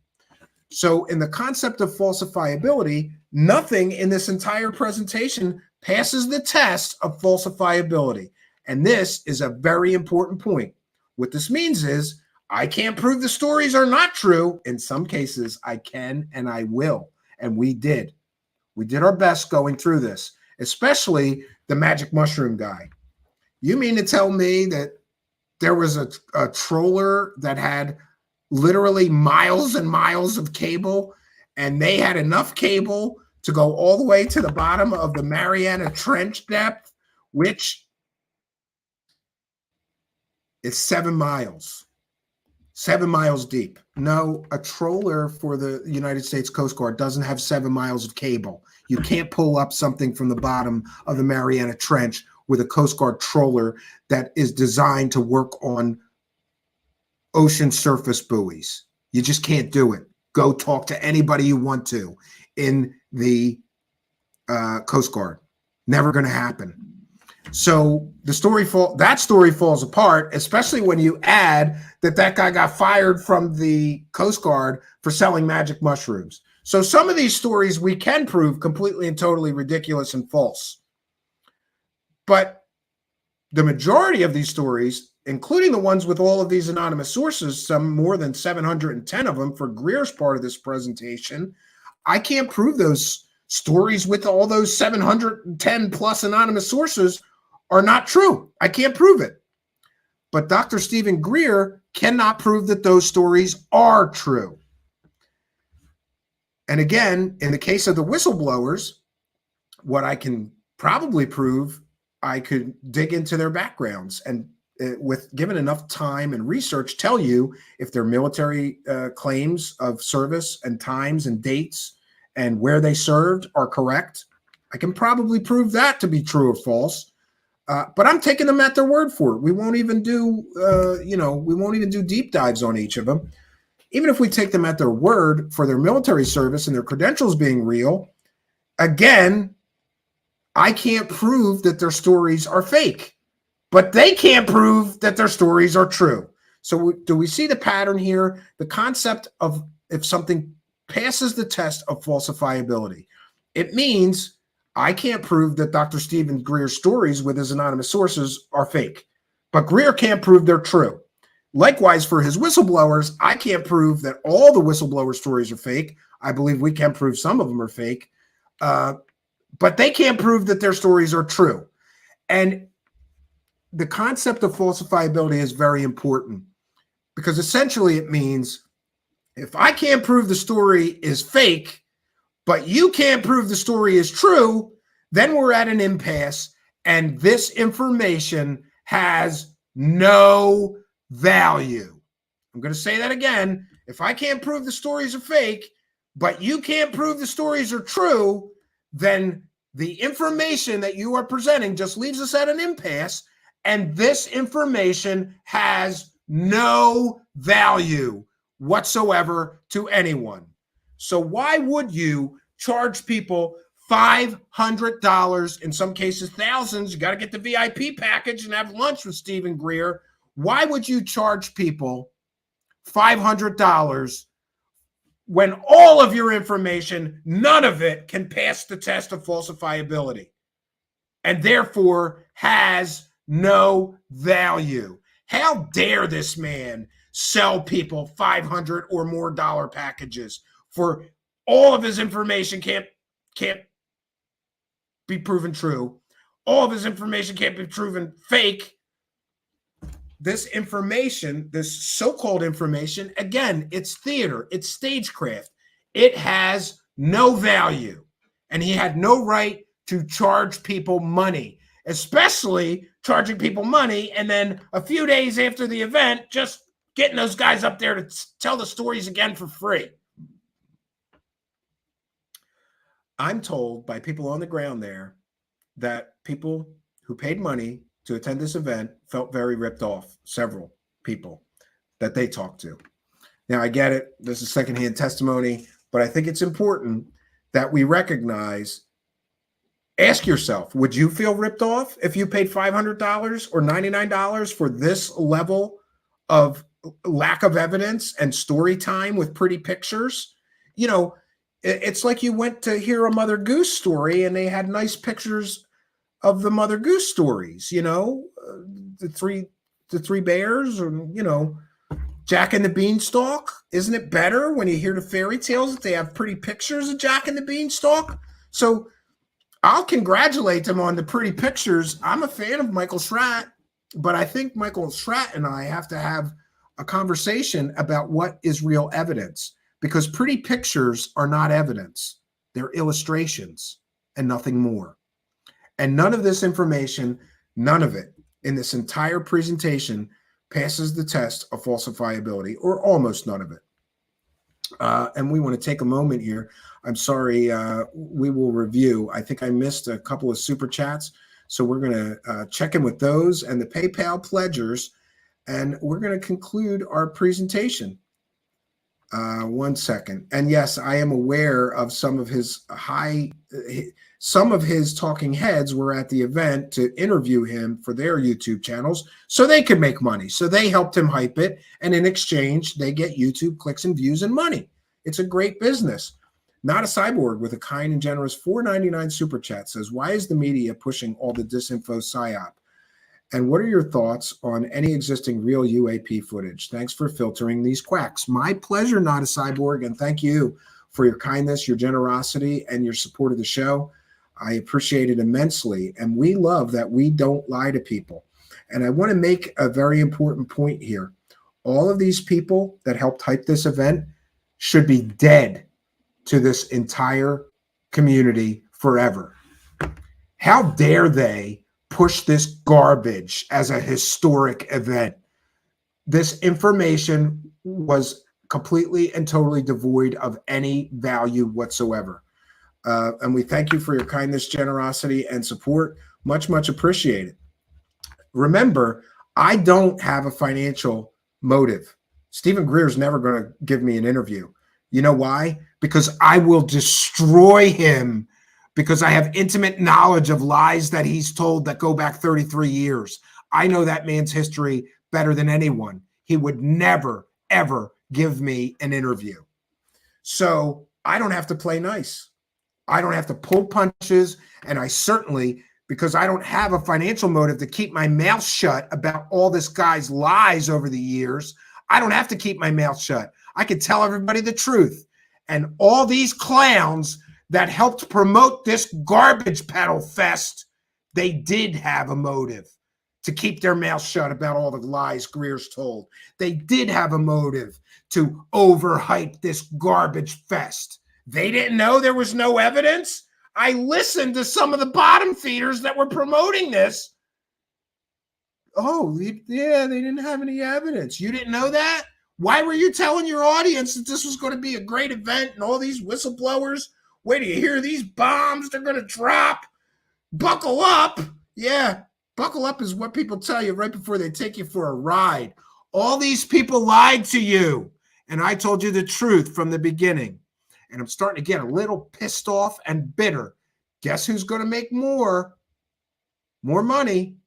So in the concept of falsifiability, nothing in this entire presentation passes the test of falsifiability. And this is a very important point. What this means is I can't prove the stories are not true. In some cases, I can and I will. And we did. We did our best going through this, especially the magic mushroom guy. You mean to tell me that there was a troller that had literally miles and miles of cable, and they had enough cable to go all the way to the bottom of the Mariana Trench depth, which is 7 miles. 7 miles deep. No, a troller for the United States Coast Guard doesn't have 7 miles of cable. You can't pull up something from the bottom of the Mariana Trench with a Coast Guard troller that is designed to work on ocean surface buoys. You just can't do it. Go talk to anybody you want to in the Coast Guard. Never going to happen. So that story falls apart, especially when you add that guy got fired from the Coast Guard for selling magic mushrooms. So some of these stories we can prove completely and totally ridiculous and false. But the majority of these stories, including the ones with all of these anonymous sources, some more than 710 of them for Greer's part of this presentation, I can't prove those stories with all those 710 plus anonymous sources are not true. I can't prove it. But Dr. Stephen Greer cannot prove that those stories are true. And again, in the case of the whistleblowers, what I can probably prove, I could dig into their backgrounds and with given enough time and research, tell you if their military claims of service and times and dates and where they served are correct. I can probably prove that to be true or false. But I'm taking them at their word for it. We won't even do, we won't even do deep dives on each of them. Even if we take them at their word for their military service and their credentials being real, again, I can't prove that their stories are fake, but they can't prove that their stories are true. So do we see the pattern here? The concept of if something passes the test of falsifiability, it means I can't prove that Dr. Stephen Greer's stories with his anonymous sources are fake, but Greer can't prove they're true. Likewise, for his whistleblowers, I can't prove that all the whistleblower stories are fake. I believe we can prove some of them are fake, but they can't prove that their stories are true. And the concept of falsifiability is very important because essentially it means if I can't prove the story is fake, but you can't prove the story is true, then we're at an impasse and this information has no value. I'm going to say that again. If I can't prove the stories are fake, but you can't prove the stories are true, then the information that you are presenting just leaves us at an impasse, and this information has no value whatsoever to anyone. So why would you charge people $500, in some cases thousands? You got to get the VIP package and have lunch with Stephen Greer. Why would you charge people $500 when all of your information, none of it can pass the test of falsifiability and therefore has no value? How dare this man sell people $500 or more packages for all of his information can't be proven true. All of his information can't be proven fake. This information, this so-called information, again, it's theater, it's stagecraft. It has no value. And he had no right to charge people money, especially charging people money and then a few days after the event, just getting those guys up there to tell the stories again for free. I'm told by people on the ground there that people who paid money to attend this event felt very ripped off. Several people that they talked to. Now, I get it. This is secondhand testimony, but I think it's important that we recognize, ask yourself, would you feel ripped off if you paid $500 or $99 for this level of lack of evidence and story time with pretty pictures? You know, it's like you went to hear a Mother Goose story and they had nice pictures of the Mother Goose stories, you know, the three bears, or, you know, Jack and the Beanstalk. Isn't it better when you hear the fairy tales that they have pretty pictures of Jack and the Beanstalk? So I'll congratulate them on the pretty pictures. I'm a fan of Michael Schratt, but I think Michael Schratt and I have to have a conversation about what is real evidence, because pretty pictures are not evidence. They're illustrations and nothing more. And none of this information, none of it in this entire presentation passes the test of falsifiability, or almost none of it. And we want to take a moment here. I'm sorry, we will review. I think I missed a couple of super chats. So we're going to check in with those and the PayPal pledgers, and we're going to conclude our presentation. 1 second. And yes, I am aware of some of his talking heads were at the event to interview him for their YouTube channels so they could make money. So they helped him hype it. And in exchange, they get YouTube clicks and views and money. It's a great business. Not a Cyborg with a kind and generous $4.99 super chat says, why is the media pushing all the disinfo psyop? And what are your thoughts on any existing real UAP footage? Thanks for filtering these quacks. My pleasure, Not a Cyborg, and thank you for your kindness, your generosity, and your support of the show. I appreciate it immensely, and we love that we don't lie to people. And I want to make a very important point here. All of these people that helped hype this event should be dead to this entire community forever. How dare they push this garbage as a historic event? This information was completely and totally devoid of any value whatsoever. And we thank you for your kindness, generosity, and support. Much, much appreciated. Remember, I don't have a financial motive. Stephen Greer is never going to give me an interview. You know why? Because I will destroy him, because I have intimate knowledge of lies that he's told that go back 33 years. I know that man's history better than anyone. He would never, ever give me an interview. So I don't have to play nice. I don't have to pull punches. And I certainly, because I don't have a financial motive to keep my mouth shut about all this guy's lies over the years, I don't have to keep my mouth shut. I can tell everybody the truth. And all these clowns that helped promote this garbage pedal fest, they did have a motive to keep their mouth shut about all the lies Greer's told. They did have a motive to overhype this garbage fest. They didn't know there was no evidence. I listened to some of the bottom feeders that were promoting this. Oh, yeah, they didn't have any evidence. You didn't know that? Why were you telling your audience that this was going to be a great event and all these whistleblowers? Wait till you hear these bombs they're going to drop. Buckle up. Yeah, buckle up is what people tell you right before they take you for a ride. All these people lied to you, and I told you the truth from the beginning. And I'm starting to get a little pissed off and bitter. Guess who's going to make more money?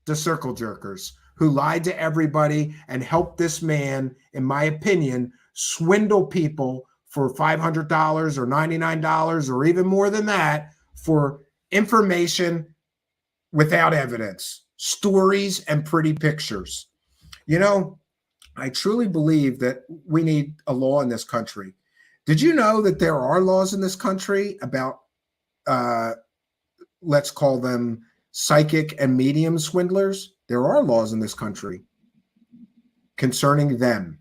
The circle jerkers who lied to everybody and helped this man, in my opinion, swindle people for $500 or $99 or even more than that for information without evidence, stories and pretty pictures. You know, I truly believe that we need a law in this country. Did you know that there are laws in this country about, let's call them psychic and medium swindlers? There are laws in this country concerning them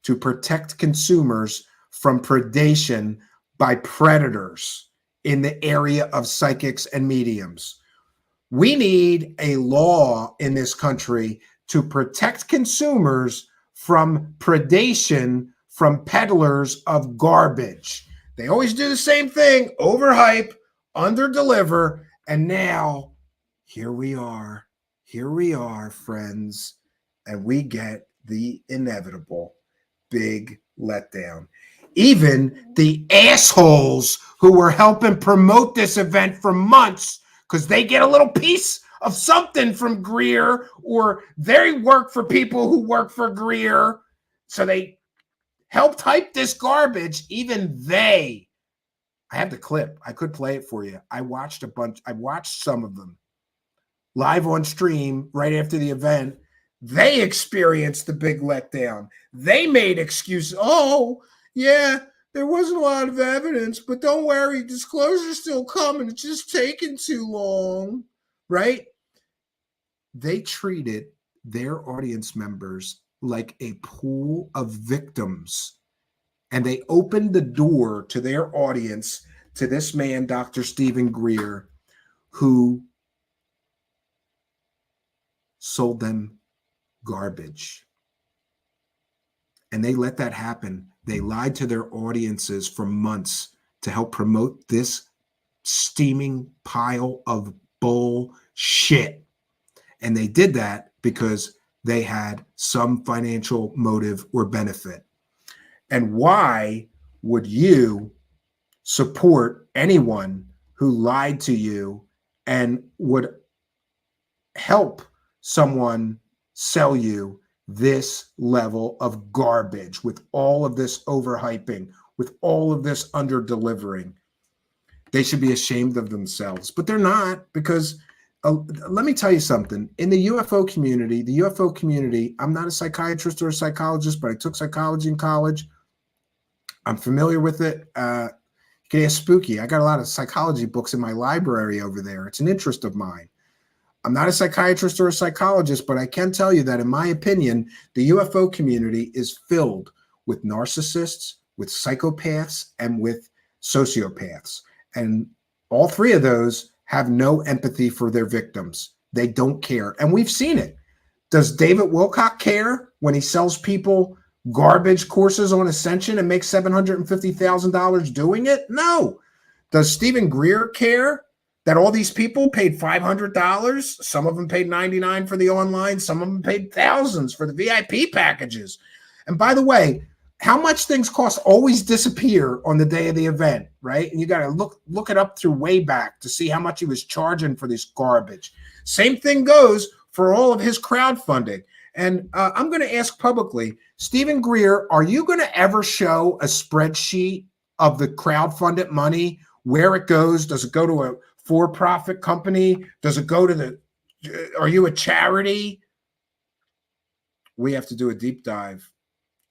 to protect consumers from predation by predators in the area of psychics and mediums. We need a law in this country to protect consumers from predation from peddlers of garbage. They always do the same thing, overhype, underdeliver, and now here we are, friends, and we get the inevitable big letdown. Even the assholes who were helping promote this event for months, because they get a little piece of something from Greer, or they work for people who work for Greer, so they helped hype this garbage. Even they, I have the clip. I could play it for you. I watched some of them live on stream right after the event. They experienced the big letdown. They made excuses. Oh, yeah, there wasn't a lot of evidence, but don't worry, disclosure's still coming. It's just taking too long, right? They treated their audience members like a pool of victims, and they opened the door to their audience to this man, Dr. Stephen Greer, who sold them garbage. And they let that happen. They lied to their audiences for months to help promote this steaming pile of bullshit. And they did that because they had some financial motive or benefit. And why would you support anyone who lied to you and would help someone sell you this level of garbage with all of this overhyping, with all of this under-delivering? They should be ashamed of themselves, but they're not, because let me tell you something. In the UFO community, I'm not a psychiatrist or a psychologist, but I took psychology in college. I'm familiar with it. You can ask Spooky. I got a lot of psychology books in my library over there. It's an interest of mine. I'm not a psychiatrist or a psychologist, but I can tell you that, in my opinion, the UFO community is filled with narcissists, with psychopaths, and with sociopaths. And all three of those have no empathy for their victims. They don't care. And we've seen it. Does David Wilcock care when he sells people garbage courses on Ascension and makes $750,000 doing it? No. Does Stephen Greer care that all these people paid $500? Some of them paid $99 for the online. Some of them paid thousands for the VIP packages. And by the way, how much things cost always disappear on the day of the event, right? And you got to look it up through way back to see how much he was charging for this garbage. Same thing goes for all of his crowdfunding. And I'm going to ask publicly, Stephen Greer, are you going to ever show a spreadsheet of the crowdfunded money, where it goes? Does it go to a for-profit company? Does it go to are you a charity? We have to do a deep dive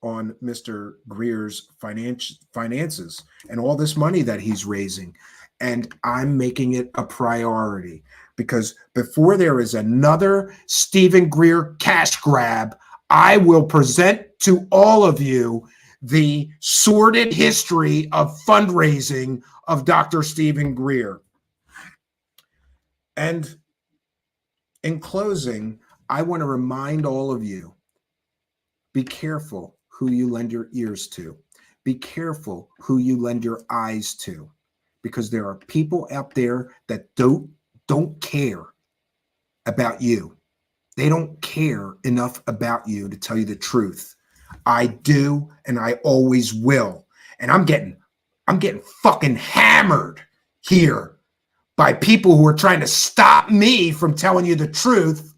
on Mr. Greer's finances and all this money that he's raising. And I'm making it a priority, because before there is another Stephen Greer cash grab, I will present to all of you the sordid history of fundraising of Dr. Stephen Greer. And in closing, I want to remind all of you, be careful who you lend your ears to. Be careful who you lend your eyes to, because there are people out there that don't care about you. They don't care enough about you to tell you the truth. I do, and I always will. And I'm getting fucking hammered here by people who are trying to stop me from telling you the truth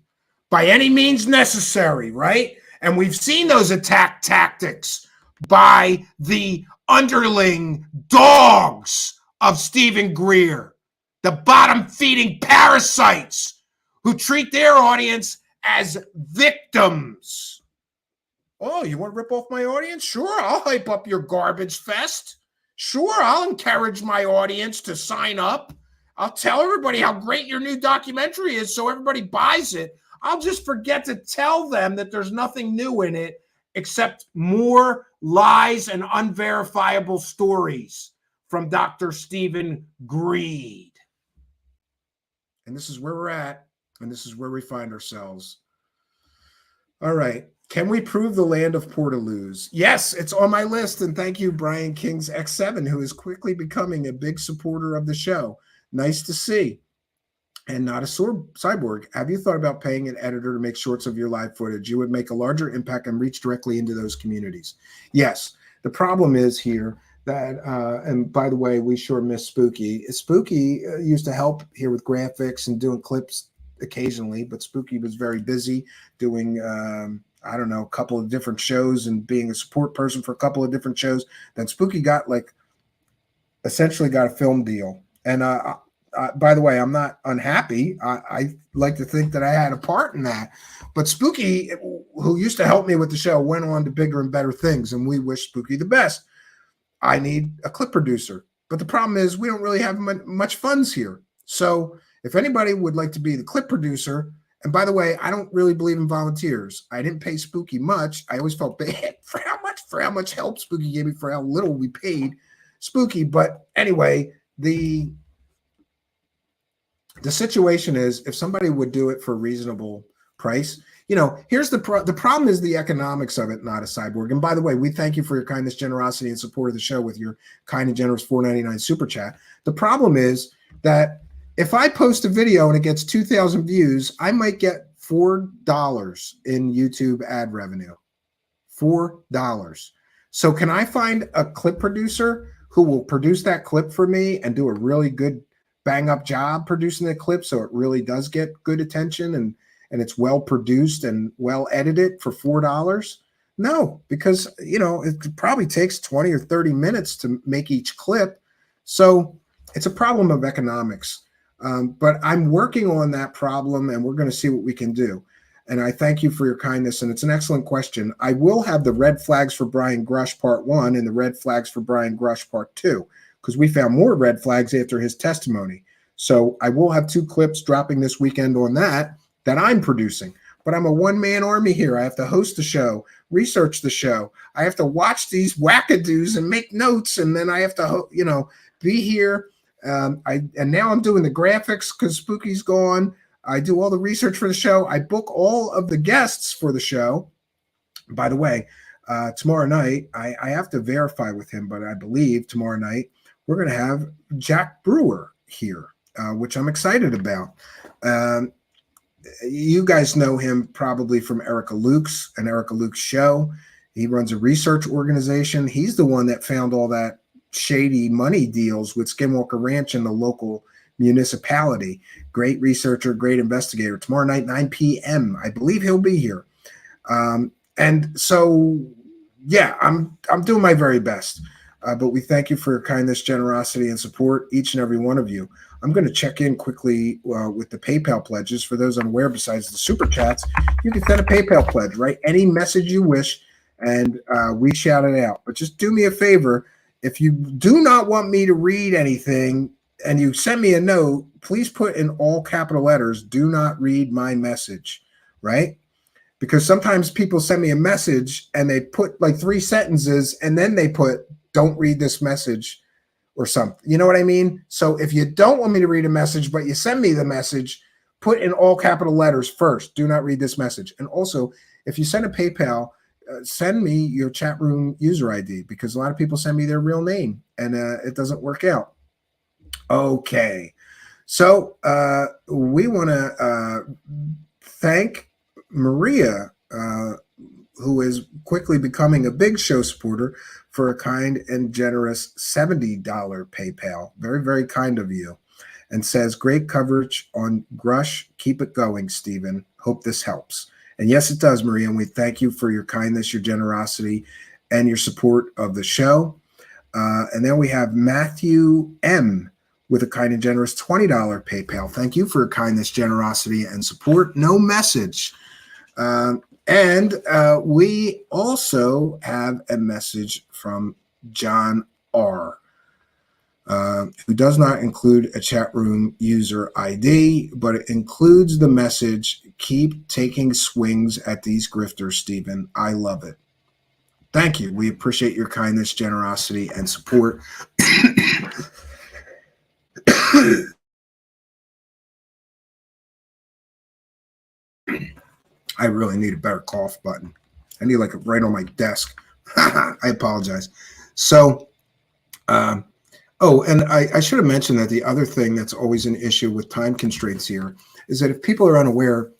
by any means necessary, right? And we've seen those attack tactics by the underling dogs of Stephen Greer, the bottom-feeding parasites who treat their audience as victims. Oh, you want to rip off my audience? Sure, I'll hype up your garbage fest. Sure, I'll encourage my audience to sign up. I'll tell everybody how great your new documentary is so everybody buys it. I'll just forget to tell them that there's nothing new in it except more lies and unverifiable stories from Dr. Stephen Greer. And this is where we're at, and this is where we find ourselves. All right. Can we prove the land of Portaloos? Yes, it's on my list. And thank you, Brian King's X7, who is quickly becoming a big supporter of the show. Nice to see. And not a cyborg. Have you thought about paying an editor to make shorts of your live footage? You would make a larger impact and reach directly into those communities. Yes. The problem is here that, and by the way, we sure miss Spooky. Spooky used to help here with graphics and doing clips occasionally, but Spooky was very busy doing, I don't know, a couple of different shows and being a support person for a couple of different shows. Then Spooky got essentially got a film deal. And by the way, I'm not unhappy. I like to think that I had a part in that. But Spooky, who used to help me with the show, went on to bigger and better things, and we wish Spooky the best. I need a clip producer. But the problem is we don't really have much funds here. So if anybody would like to be the clip producer, and by the way, I don't really believe in volunteers. I didn't pay Spooky much. I always felt bad for how much help Spooky gave me for how little we paid Spooky. But anyway, the situation is if somebody would do it for a reasonable price, here's the problem is the economics of it, not a cyborg. And by the way, we thank you for your kindness, generosity, and support of the show with your kind and generous $4.99 super chat. The problem is that if I post a video and it gets 2,000 views, I might get $4 in YouTube ad revenue. $4. So can I find a clip producer who will produce that clip for me and do a really good bang up job producing the clip so it really does get good attention and it's well produced and well edited for $4? No, because it probably takes 20 or 30 minutes to make each clip. So it's a problem of economics. But I'm working on that problem and we're going to see what we can do. And I thank you for your kindness. And it's an excellent question. I will have the red flags for Brian Grush part 1 and the red flags for Brian Grush part 2. Because we found more red flags after his testimony. So I will have 2 clips dropping this weekend on that I'm producing. But I'm a one-man army here. I have to host the show, research the show. I have to watch these wackadoos and make notes, and then I have to, be here. And now I'm doing the graphics because Spooky's gone. I do all the research for the show. I book all of the guests for the show. By the way, tomorrow night, I have to verify with him, but I believe tomorrow night we're going to have Jack Brewer here, which I'm excited about. You guys know him probably from Erica Luke's show. He runs a research organization. He's the one that found all that shady money deals with Skinwalker Ranch and the local municipality. Great researcher, great investigator. Tomorrow night, 9 p.m. I believe he'll be here. And so, yeah, I'm doing my very best. But we thank you for your kindness, generosity, and support, each and every one of you. I'm going to check in quickly with the PayPal pledges. For those unaware, besides the super chats, you can send a PayPal pledge, right? Any message you wish, and we shout it out. But just do me a favor. If you do not want me to read anything and you send me a note, please put in all capital letters, do not read my message, right? Because sometimes people send me a message and they put like 3 sentences and then they put, don't read this message or something. You know what I mean? So if you don't want me to read a message, but you send me the message, put in all capital letters first, do not read this message. And also, if you send a PayPal, send me your chat room user ID, because a lot of people send me their real name and it doesn't work out. Okay. So we want to thank Maria, who is quickly becoming a big show supporter, for a kind and generous $70 PayPal. Very, very kind of you. And says, great coverage on Grush. Keep it going, Stephen. Hope this helps. And yes, it does, Maria. And we thank you for your kindness, your generosity, and your support of the show. And then we have Matthew M. with a kind and generous $20 PayPal. Thank you for your kindness, generosity, and support. No message. And we also have a message from John R., who does not include a chat room user ID, but it includes the message, keep taking swings at these grifters, Stephen. I love it. Thank you. We appreciate your kindness, generosity, and support. I really need a better cough button. I need like right on my desk. I apologize. So, and I should have mentioned that the other thing that's always an issue with time constraints here is that if people are unaware,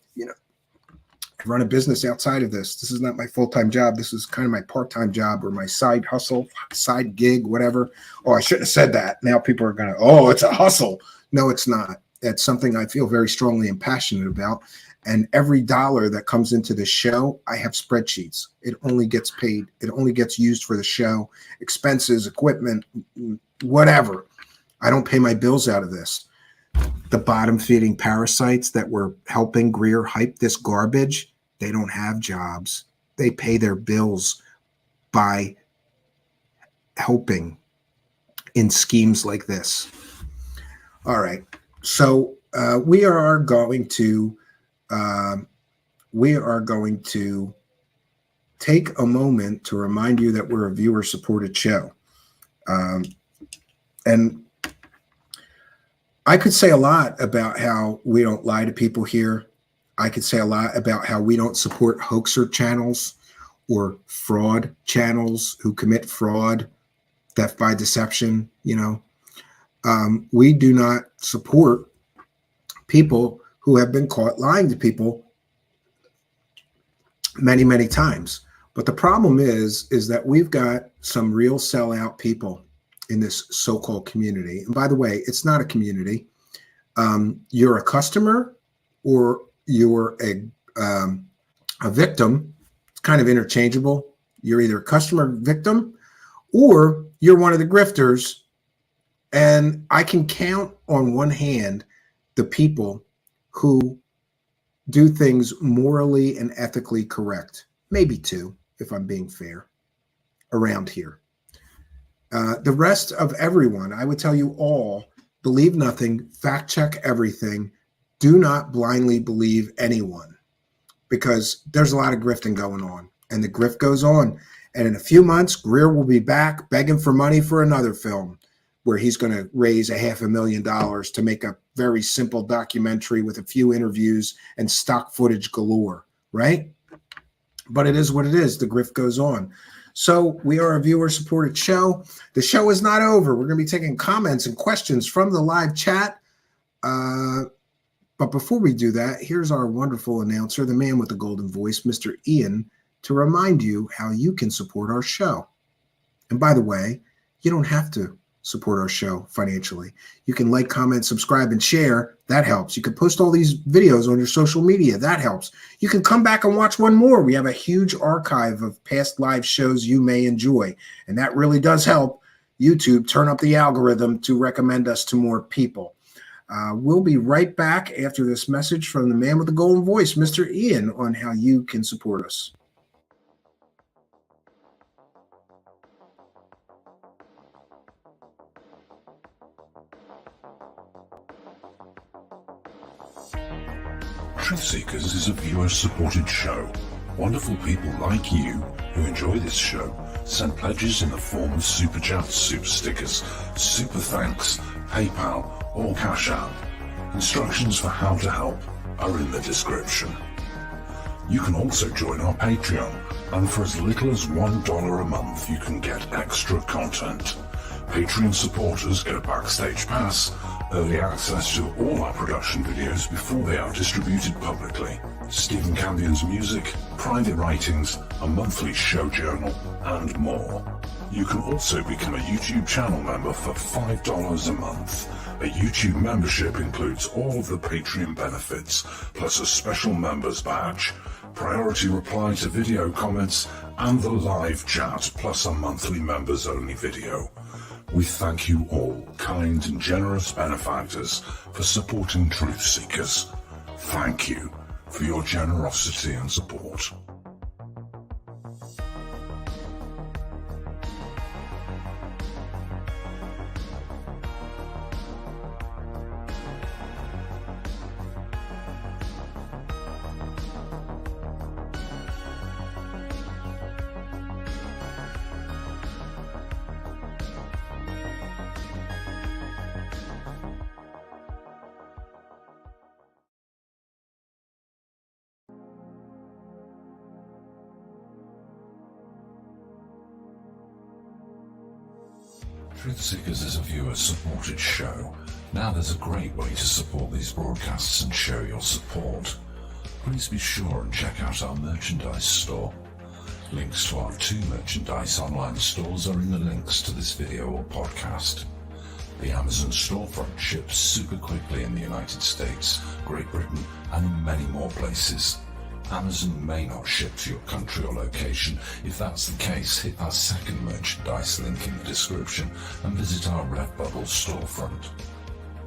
I run a business outside of this. This is not my full-time job. This is kind of my part-time job or my side hustle, side gig, whatever. Oh, I shouldn't have said that. Now people are going to, oh, it's a hustle. No, it's not. It's something I feel very strongly and passionate about. And every dollar that comes into the show, I have spreadsheets. It only gets paid. It only gets used for the show, expenses, equipment, whatever. I don't pay my bills out of this. The bottom feeding parasites that were helping Greer hype this garbage, they don't have jobs. They pay their bills by helping in schemes like this. All right. So we are going to take a moment to remind you that we're a viewer-supported show. And I could say a lot about how we don't lie to people here. I could say a lot about how we don't support hoaxer channels or fraud channels who commit fraud, theft by deception. We do not support people who have been caught lying to people many, many times. But the problem is that we've got some real sellout people in this so-called community. And by the way, it's not a community. You're a customer or you're a victim. It's kind of interchangeable. You're either a customer, victim, or you're one of the grifters. And I can count on one hand the people who do things morally and ethically correct. Maybe two, if I'm being fair, around here. The rest of everyone, I would tell you all, believe nothing, fact check everything. Do not blindly believe anyone, because there's a lot of grifting going on, and the grift goes on. And in a few months, Greer will be back begging for money for another film where he's going to raise $500,000 to make a very simple documentary with a few interviews and stock footage galore, right? But it is what it is. The grift goes on. So we are a viewer-supported show. The show is not over. We're going to be taking comments and questions from the live chat. But before we do that, here's our wonderful announcer, the man with the golden voice, Mr. Ian, to remind you how you can support our show. And by the way, you don't have to support our show financially. You can like, comment, subscribe, and share. That helps. You can post all these videos on your social media. That helps. You can come back and watch one more. We have a huge archive of past live shows you may enjoy, and that really does help YouTube turn up the algorithm to recommend us to more people. We'll be right back after this message from the man with the golden voice, Mr. Ian, on how you can support us. Truthseekers is a viewer-supported show. Wonderful people like you who enjoy this show send pledges in the form of super chats, super stickers, super thanks, PayPal, or Cash App. Instructions for how to help are in the description. You can also join our Patreon, and for as little as $1 a month you can get extra content. Patreon supporters get a backstage pass, early access to all our production videos before they are distributed publicly, Stephen Cambion's music, private writings, a monthly show journal, and more. You can also become a YouTube channel member for $5 a month. A YouTube membership includes all of the Patreon benefits, plus a special members badge, priority reply to video comments, and the live chat, plus a monthly members-only video. We thank you all, kind and generous benefactors, for supporting Truthseekers. Thank you for your generosity and support. Truthseekers is a viewer-supported show. Now there's a great way to support these broadcasts and show your support. Please be sure and check out our merchandise store. Links to our 2 merchandise online stores are in the links to this video or podcast. The Amazon storefront ships super quickly in the United States, Great Britain, and in many more places. Amazon may not ship to your country or location. If that's the case, hit our second merchandise link in the description and visit our Redbubble storefront.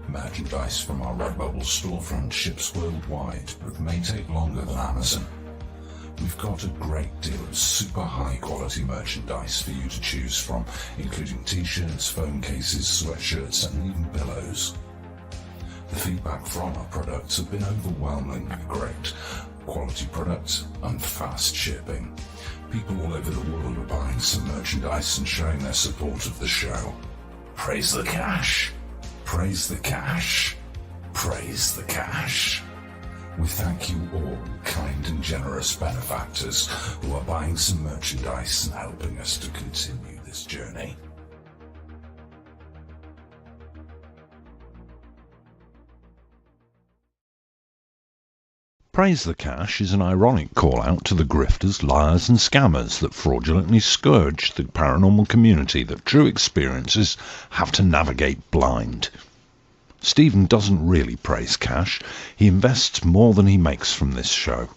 Merchandise from our Redbubble storefront ships worldwide, but may take longer than Amazon. We've got a great deal of super high quality merchandise for you to choose from, including t-shirts, phone cases, sweatshirts, and even pillows. The feedback from our products have been overwhelmingly great. Quality products and fast shipping. People all over the world are buying some merchandise and showing their support of the show. Praise the cash! Praise the cash! Praise the cash! We thank you all, kind and generous benefactors who are buying some merchandise and helping us to continue this journey. Praise the Cash is an ironic call-out to the grifters, liars and scammers that fraudulently scourge the paranormal community that true experiences have to navigate blind. Stephen doesn't really praise Cash. He invests more than he makes from this show.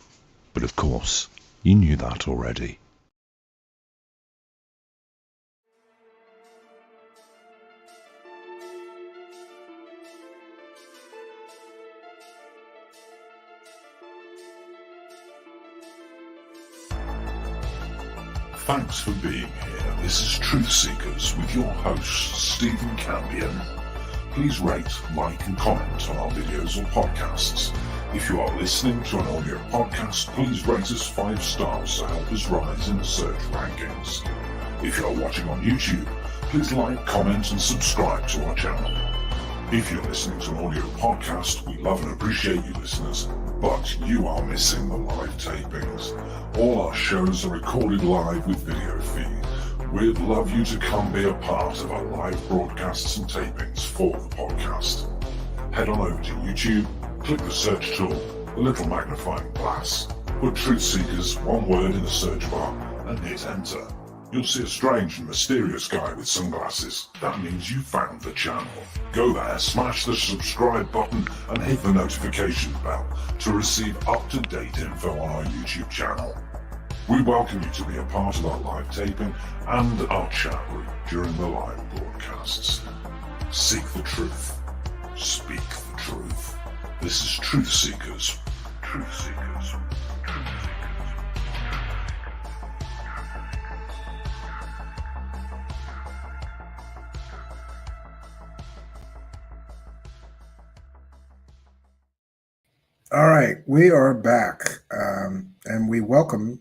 But of course, you knew that already. Thanks for being here. This is Truthseekers with your host, Stephen Campion. Please rate, like and comment on our videos or podcasts. If you are listening to an audio podcast, please rate us 5 stars to help us rise in the search rankings. If you are watching on YouTube, please like, comment and subscribe to our channel. If you're listening to an audio podcast, we love and appreciate you listeners, but you are missing the live tapings. All our shows are recorded live with video feed. We'd love you to come be a part of our live broadcasts and tapings for the podcast. Head on over to YouTube, click the search tool, the little magnifying glass, put Truthseekers, one word in the search bar, and hit enter. You'll see a strange and mysterious guy with sunglasses. That means you found the channel. Go there, smash the subscribe button, and hit the notification bell to receive up-to-date info on our YouTube channel. We welcome you to be a part of our live taping and our chat group during the live broadcasts. Seek the truth. Speak the truth. This is Truthseekers. Truthseekers. All right, we are back, and we welcome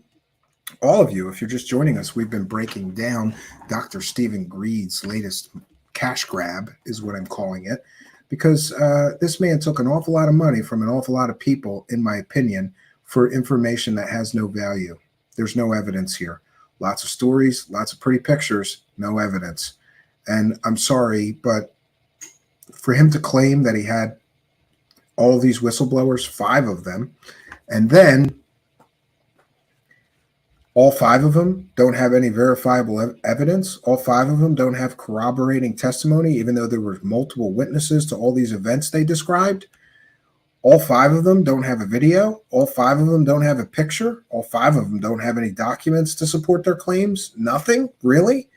all of you. If you're just joining us, we've been breaking down Dr. Stephen Greed's latest cash grab, is what I'm calling it, because this man took an awful lot of money from an awful lot of people, in my opinion, for information that has no value. There's no evidence here. Lots of stories, lots of pretty pictures, no evidence. And I'm sorry, but for him to claim that he had all these whistleblowers, 5 of them, and then all 5 of them don't have any verifiable evidence. All 5 of them don't have corroborating testimony, even though there were multiple witnesses to all these events they described. All 5 of them don't have a video. All 5 of them don't have a picture. All 5 of them don't have any documents to support their claims. Nothing? Really?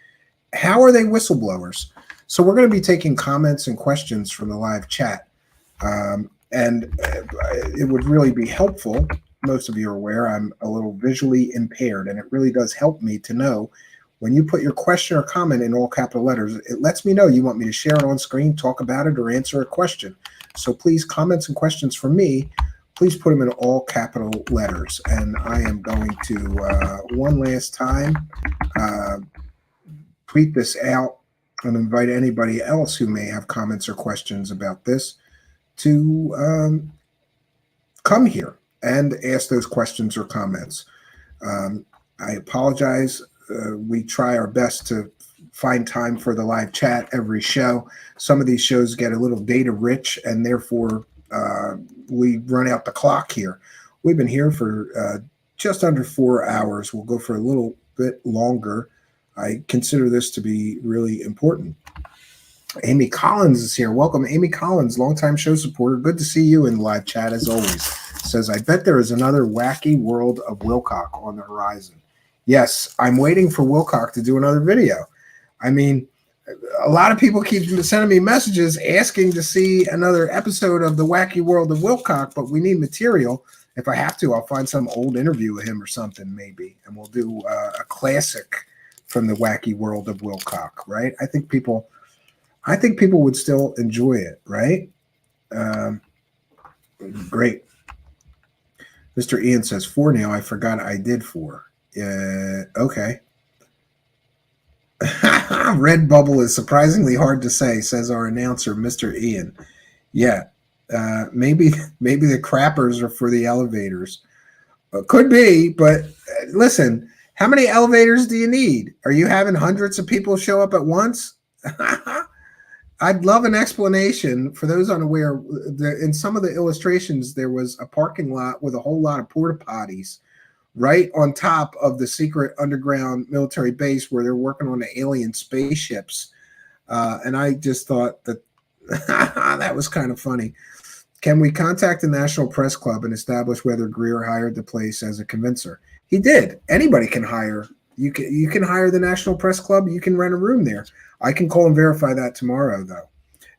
How are they whistleblowers? So we're going to be taking comments and questions from the live chat. And it would really be helpful. Most of you are aware I'm a little visually impaired, and it really does help me to know when you put your question or comment in all capital letters, it lets me know you want me to share it on screen, talk about it, or answer a question. So please, comments and questions from me, please put them in all capital letters. And I am going to, one last time, tweet this out and invite anybody else who may have comments or questions about this to come here and ask those questions or comments. I apologize. We try our best to find time for the live chat every show. Some of these shows get a little data rich, and therefore we run out the clock here. We've been here for just under 4 hours. We'll go for a little bit longer. I consider this to be really important. Amy Collins is here. Welcome, Amy Collins, longtime show supporter. Good to see you in live chat as always. Says, I bet there is another wacky world of Wilcock on the horizon. Yes, I'm waiting for Wilcock to do another video. I mean, a lot of people keep sending me messages asking to see another episode of the wacky world of Wilcock, but we need material. If I have to, I'll find some old interview with him or something maybe, and we'll do a classic from the wacky world of Wilcock, right? I think people would still enjoy it, right? Great. Mr. Ian says 4 now. I forgot I did 4. Okay. Redbubble is surprisingly hard to say, says our announcer, Mr. Ian. Yeah. Maybe the crappers are for the elevators. Could be, but listen, how many elevators do you need? Are you having hundreds of people show up at once? I'd love an explanation for those unaware. In some of the illustrations, there was a parking lot with a whole lot of porta potties right on top of the secret underground military base where they're working on the alien spaceships. And I just thought that that was kind of funny. Can we contact the National Press Club and establish whether Greer hired the place as a convincer? He did. Anybody can hire. You can hire the National Press Club. You can rent a room there. I can call and verify that tomorrow, though.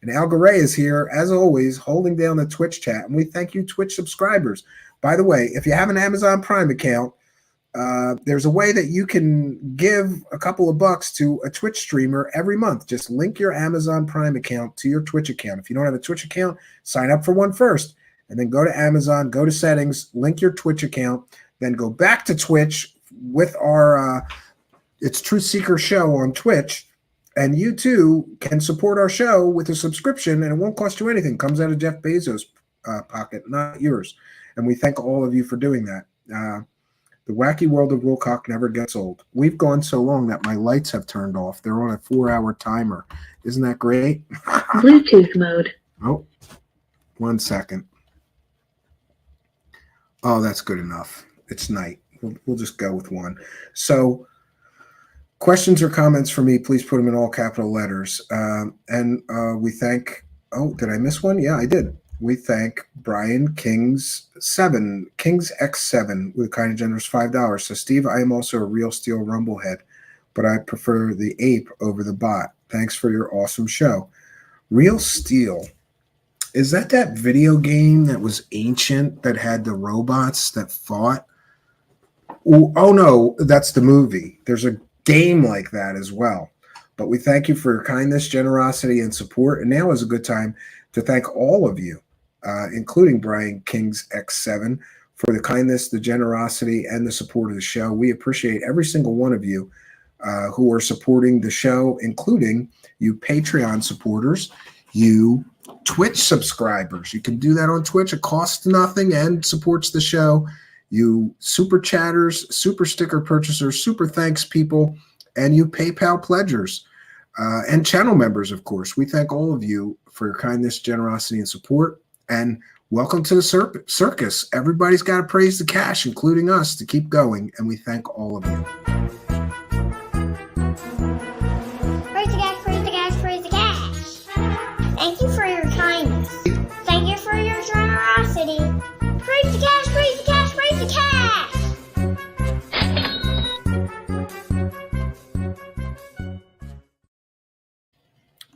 And Al Garay is here, as always, holding down the Twitch chat. And we thank you, Twitch subscribers. By the way, if you have an Amazon Prime account, there's a way that you can give a couple of bucks to a Twitch streamer every month. Just link your Amazon Prime account to your Twitch account. If you don't have a Twitch account, sign up for one first. And then go to Amazon, go to settings, link your Twitch account, then go back to Twitch with our it's Truthseekers show on Twitch. And you too can support our show with a subscription, and it won't cost you anything. It comes out of Jeff Bezos' pocket, not yours. And we thank all of you for doing that. The wacky world of Wilcock never gets old. We've gone so long that my lights have turned off. They're on a 4-hour timer. Isn't that great? Bluetooth mode. Oh, 1 second. Oh, that's good enough. It's night. We'll just go with 1. So, questions or comments for me, please put them in all capital letters. And we thank, did I miss one? Yeah, I did. We thank Brian Kings X7 with a kind and generous $5. So, Steve, I am also a Real Steel Rumblehead, but I prefer the ape over the bot. Thanks for your awesome show. Real Steel. Is that video game that was ancient that had the robots that fought? Oh no, that's the movie. There's a game like that as well. But we thank you for your kindness, generosity, and support. And now is a good time to thank all of you, including Brian Kings X7, for the kindness, the generosity, and the support of the show. We appreciate every single one of you who are supporting the show, including you Patreon supporters, you Twitch subscribers. You can do that on Twitch. It costs nothing and supports the show. You super chatters, super sticker purchasers, super thanks people, and you PayPal pledgers and channel members, of course. We thank all of you for your kindness, generosity, and support. And welcome to the circus. Everybody's got to praise the cash, including us, to keep going. And we thank all of you. Praise the cash, praise the cash, praise the cash. Thank you for your kindness. Thank you for your generosity. Praise the cash, praise the cash, praise the cash.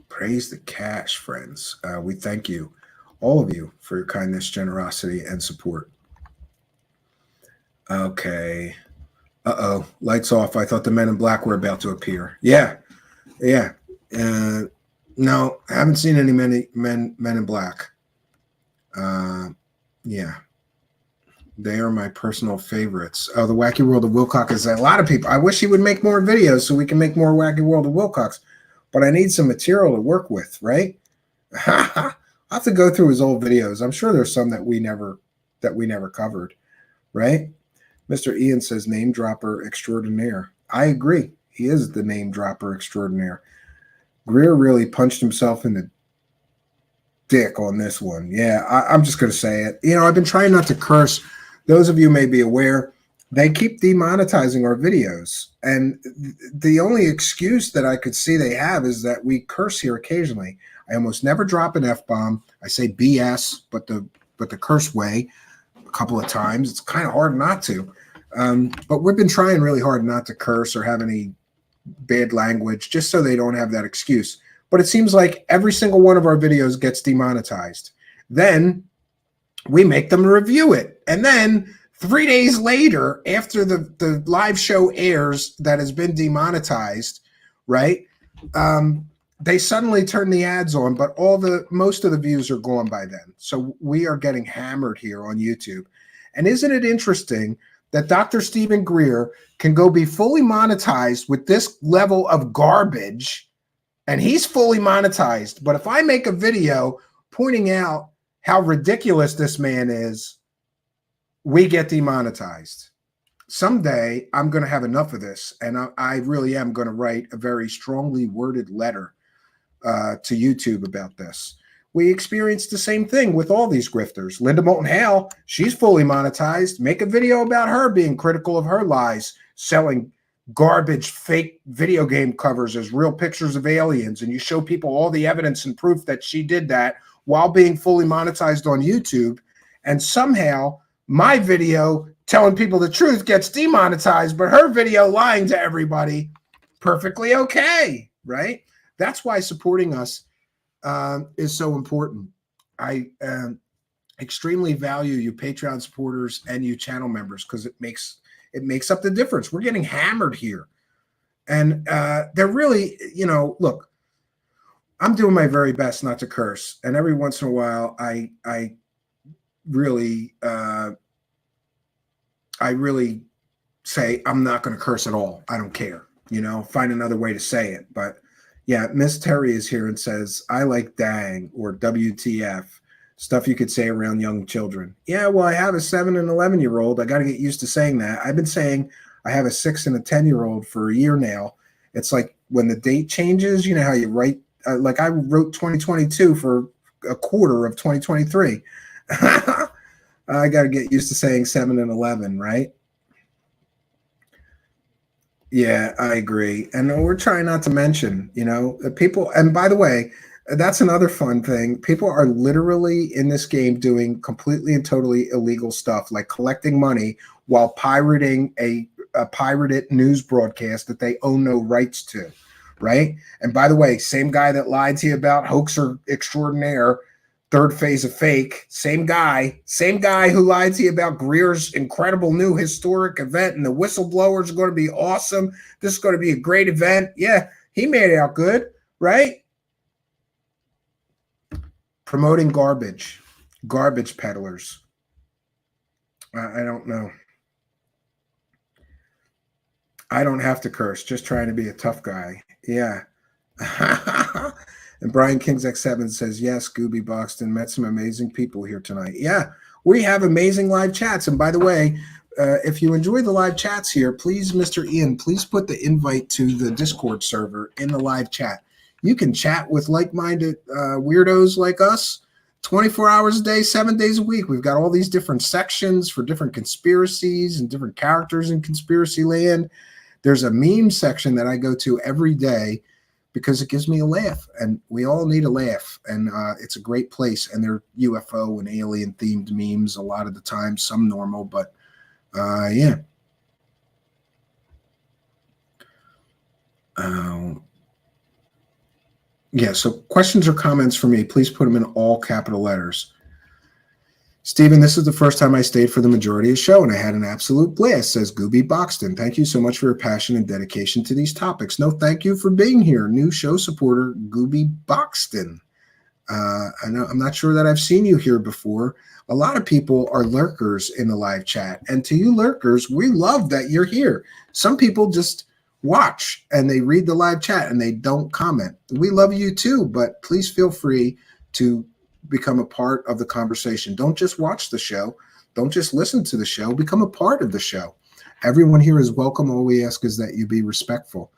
Praise the cash, friends. We thank you, all of you, for your kindness, generosity, and support. Okay. Lights off. I thought the men in black were about to appear. Yeah. No, I haven't seen any men in black. Yeah. They are my personal favorites. Oh, the Wacky World of Wilcock is a lot of people. I wish he would make more videos so we can make more Wacky World of Wilcocks, but I need some material to work with, right? I'll have to go through his old videos. I'm sure there's some that we never covered, right? Mr. Ian says name dropper extraordinaire. I agree. He is the name dropper extraordinaire. Greer really punched himself in the dick on this one. Yeah, I'm just going to say it. You know, I've been trying not to curse. Those of you may be aware, they keep demonetizing our videos. And the only excuse that I could see they have is that we curse here occasionally. I almost never drop an F-bomb. I say BS, but the curse way a couple of times. It's kind of hard not to. But we've been trying really hard not to curse or have any bad language just so they don't have that excuse. But it seems like every single one of our videos gets demonetized. Then we make them review it. And then 3 days later, after the live show airs that has been demonetized, right? They suddenly turn the ads on, but most of the views are gone by then. So we are getting hammered here on YouTube. And isn't it interesting that Dr. Stephen Greer can go be fully monetized with this level of garbage, and he's fully monetized. But if I make a video pointing out how ridiculous this man is, we get demonetized. Someday I'm going to have enough of this, and I really am going to write a very strongly worded letter to YouTube about this. We experienced the same thing with all these grifters. Linda Moulton Hale, she's fully monetized. Make a video about her being critical of her lies, selling garbage fake video game covers as real pictures of aliens, and you show people all the evidence and proof that she did that while being fully monetized on YouTube, and somehow my video telling people the truth gets demonetized, but her video lying to everybody, perfectly okay, right? That's why supporting us is so important. I extremely value you Patreon supporters and you channel members, because it makes up the difference. We're getting hammered here. And they're really, you know, look, I'm doing my very best not to curse. And every once in a while, I really say, I'm not going to curse at all. I don't care, you know, find another way to say it. But yeah, Miss Terry is here and says, I like dang or WTF, stuff you could say around young children. Yeah, well, I have a 7 and 11-year-old. I got to get used to saying that. I've been saying I have a 6 and a 10-year-old for a year now. It's like when the date changes, you know how you write, like I wrote 2022 for a quarter of 2023. I got to get used to saying 7 and 11, right? Yeah, I agree. And we're trying not to mention, you know, people. And by the way, that's another fun thing. People are literally in this game doing completely and totally illegal stuff, like collecting money while pirating a pirated news broadcast that they own no rights to, right? And by the way, same guy that lied to you about hoaxer extraordinaire, third phase of fake, same guy who lied to you about Greer's incredible new historic event and the whistleblowers are going to be awesome. This is going to be a great event. Yeah, he made it out good, right? Promoting garbage peddlers. I don't know. I don't have to curse, just trying to be a tough guy. Yeah. And Brian Kings X7 says, yes, Gooby Boxton met some amazing people here tonight. Yeah, we have amazing live chats. And by the way, if you enjoy the live chats here, please, Mr. Ian, please put the invite to the Discord server in the live chat. You can chat with like-minded weirdos like us 24 hours a day, 7 days a week. We've got all these different sections for different conspiracies and different characters in conspiracy land. There's a meme section that I go to every day because it gives me a laugh, and we all need a laugh, and it's a great place. And they're UFO and alien themed memes a lot of the time, some normal, but yeah. Yeah, so questions or comments for me, please put them in all capital letters. Stephen, this is the first time I stayed for the majority of the show, and I had an absolute blast, says Gooby Boxton. Thank you so much for your passion and dedication to these topics. No, thank you for being here. New show supporter, Gooby Boxton. I'm not sure that I've seen you here before. A lot of people are lurkers in the live chat, and to you lurkers, we love that you're here. Some people just watch, and they read the live chat, and they don't comment. We love you too, but please feel free to become a part of the conversation. Don't just watch the show. Don't just listen to the show. Become a part of the show. Everyone here is welcome. All we ask is that you be respectful.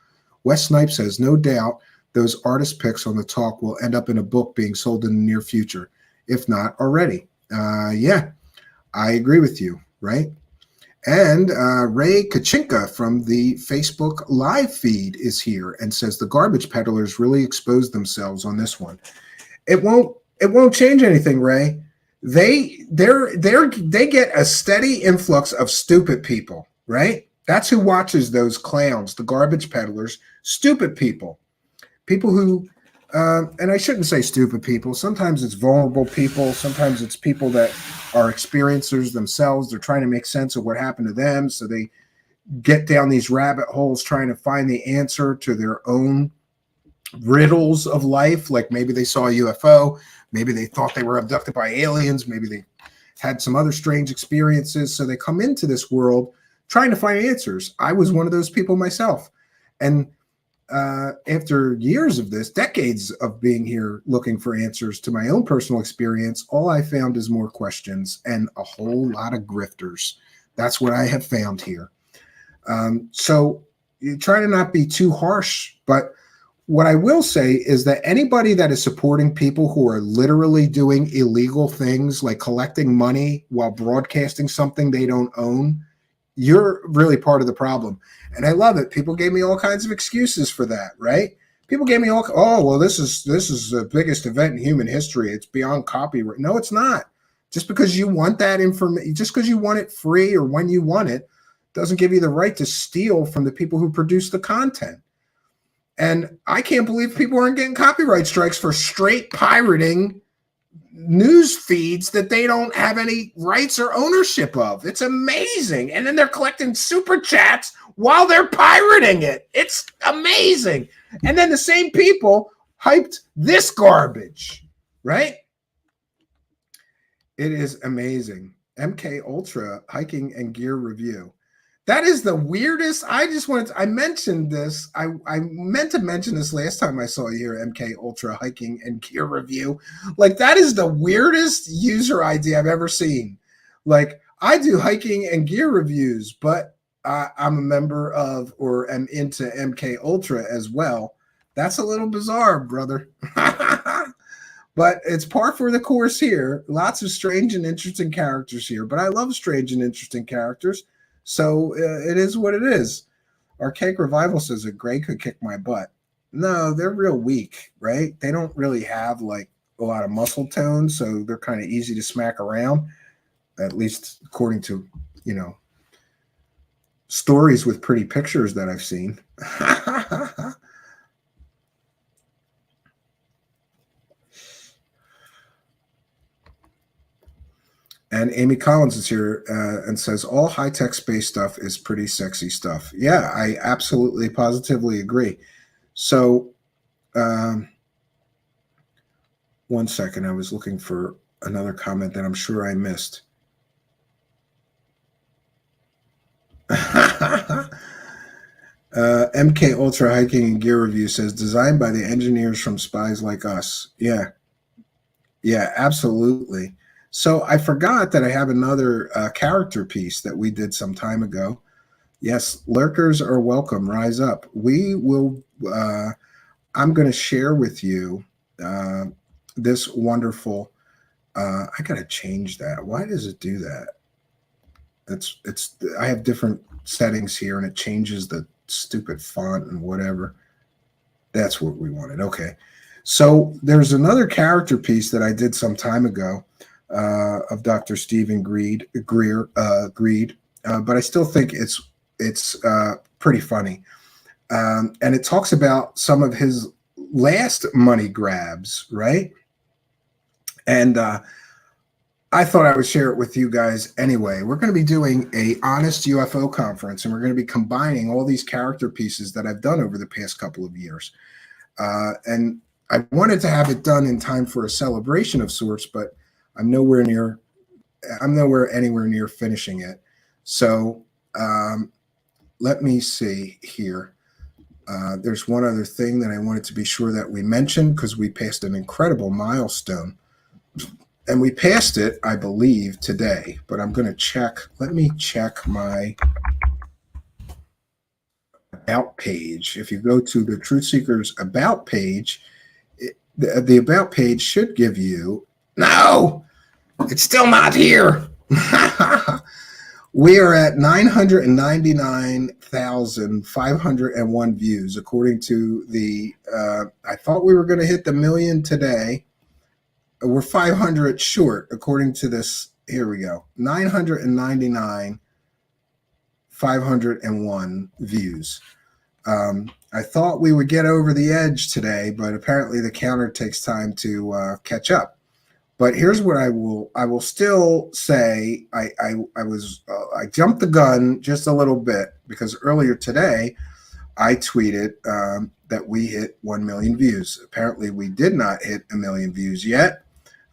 Wes Snipes says, no doubt those artist picks on the talk will end up in a book being sold in the near future, if not already. Yeah, I agree with you, right? And Ray Kachinka from the Facebook live feed is here and says the garbage peddlers really exposed themselves on this one. It won't change anything, Ray. They get a steady influx of stupid people, right? That's who watches those clowns, the garbage peddlers, stupid people who, and I shouldn't say stupid people. Sometimes it's vulnerable people. Sometimes it's people that are experiencers themselves. They're trying to make sense of what happened to them. So they get down these rabbit holes trying to find the answer to their own riddles of life. Like maybe they saw a UFO. Maybe they thought they were abducted by aliens. Maybe they had some other strange experiences. So they come into this world trying to find answers. I was one of those people myself. And after years of this, decades of being here looking for answers to my own personal experience, all I found is more questions and a whole lot of grifters. That's what I have found here. So you try to not be too harsh, but what I will say is that anybody that is supporting people who are literally doing illegal things like collecting money while broadcasting something they don't own, you're really part of the problem. And I love it. People gave me all kinds of excuses for that, right? People gave me this is the biggest event in human history. It's beyond copyright. No, it's not. Just because you want that information, just because you want it free or when you want it, doesn't give you the right to steal from the people who produce the content. And I can't believe people aren't getting copyright strikes for straight pirating news feeds that they don't have any rights or ownership of. It's amazing. And then they're collecting super chats while they're pirating it. It's amazing. And then the same people hyped this garbage, right? It is amazing. MK Ultra hiking and gear review. That is the weirdest. I mentioned this. I meant to mention this last time I saw you here, MK Ultra hiking and gear review. Like, that is the weirdest user ID I've ever seen. Like, I do hiking and gear reviews, but I'm a member of or am into MK Ultra as well. That's a little bizarre, brother. But it's par for the course here. Lots of strange and interesting characters here. But I love strange and interesting characters. So it is what it is. Archaic Revival says that Greg could kick my butt. No, they're real weak, right? They don't really have like a lot of muscle tone, so they're kind of easy to smack around, at least according to, stories with pretty pictures that I've seen. And Amy Collins is here and says, all high-tech space stuff is pretty sexy stuff. Yeah, I absolutely, positively agree. So, one second. I was looking for another comment that I'm sure I missed. MK Ultra Hiking and Gear Review says, designed by the engineers from Spies Like Us. Yeah, absolutely. So I forgot that I have another character piece that we did some time ago. Yes, lurkers are welcome. Rise up. We will. I'm going to share with you this wonderful. I got to change that. Why does it do that? It's. I have different settings here, and it changes the stupid font and whatever. That's what we wanted. Okay. So there's another character piece that I did some time ago. Of Dr. Stephen Greer, but I still think it's pretty funny, and it talks about some of his last money grabs, right? And I thought I would share it with you guys anyway. We're going to be doing a Honest UFO conference, and we're going to be combining all these character pieces that I've done over the past couple of years, and I wanted to have it done in time for a celebration of sorts, but I'm nowhere anywhere near finishing it. So let me see here. There's one other thing that I wanted to be sure that we mentioned because we passed an incredible milestone. And we passed it, I believe, today. But I'm going to check. Let me check my About page. If you go to the Truthseekers About page, the About page should give you, no, it's still not here. We are at 999,501 views, according to the, I thought we were going to hit the million today. We're 500 short, according to this. Here we go. 999,501 views. I thought we would get over the edge today, but apparently the counter takes time to catch up. But here's what I will still say. I jumped the gun just a little bit, because earlier today I tweeted that we hit 1 million views. Apparently we did not hit 1 million views yet,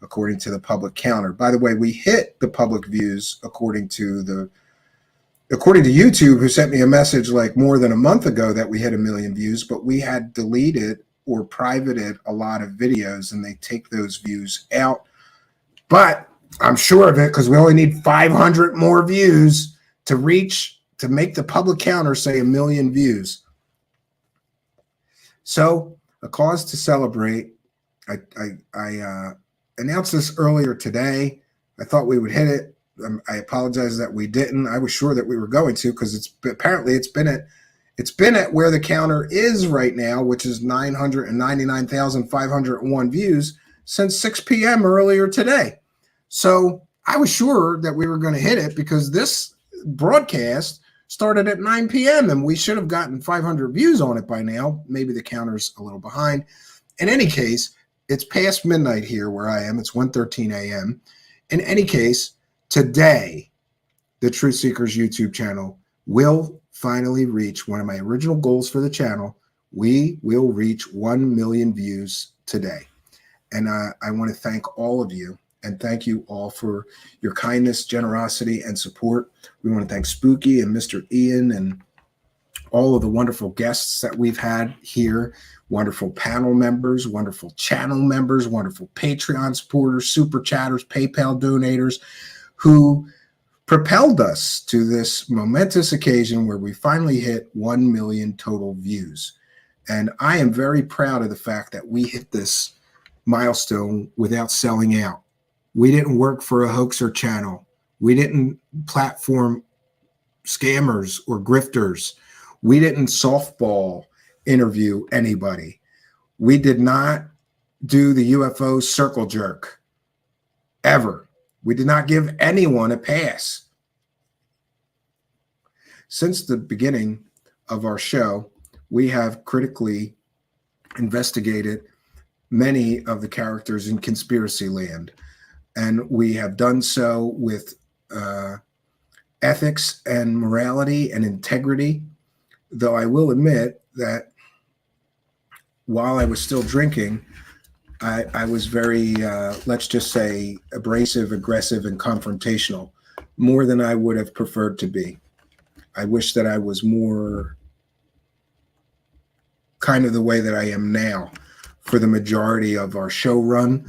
according to the public counter. By the way, we hit the public views according to YouTube, who sent me a message like more than a month ago that we hit 1 million views, but we had deleted or privated a lot of videos, and they take those views out. But I'm sure of it, because we only need 500 more views to make the public counter say 1 million views. So a cause to celebrate. I announced this earlier today. I thought we would hit it. I apologize that we didn't. I was sure that we were going to, because it's been at where the counter is right now, which is 999,501 views since 6 p.m. earlier today. So I was sure that we were going to hit it, because this broadcast started at 9 p.m. and we should have gotten 500 views on it by now. Maybe the counter's a little behind. In any case, it's past midnight here where I am. It's 1:13 a.m. In any case, today, the Truthseekers YouTube channel will finally reach one of my original goals for the channel. We will reach 1 million views today. And I want to thank all of you, and thank you all for your kindness, generosity, and support. We want to thank Spooky and Mr. Ian and all of the wonderful guests that we've had here, wonderful panel members, wonderful channel members, wonderful Patreon supporters, super chatters, PayPal donators, who propelled us to this momentous occasion where we finally hit 1 million total views. And I am very proud of the fact that we hit this milestone without selling out. We didn't work for a hoaxer channel. We didn't platform scammers or grifters. We didn't softball interview anybody. We did not do the UFO circle jerk, ever. We did not give anyone a pass. Since the beginning of our show, we have critically investigated many of the characters in Conspiracy Land. And we have done so with ethics and morality and integrity, though I will admit that while I was still drinking, I was very, let's just say, abrasive, aggressive, and confrontational, more than I would have preferred to be. I wish that I was more kind of the way that I am now for the majority of our show run.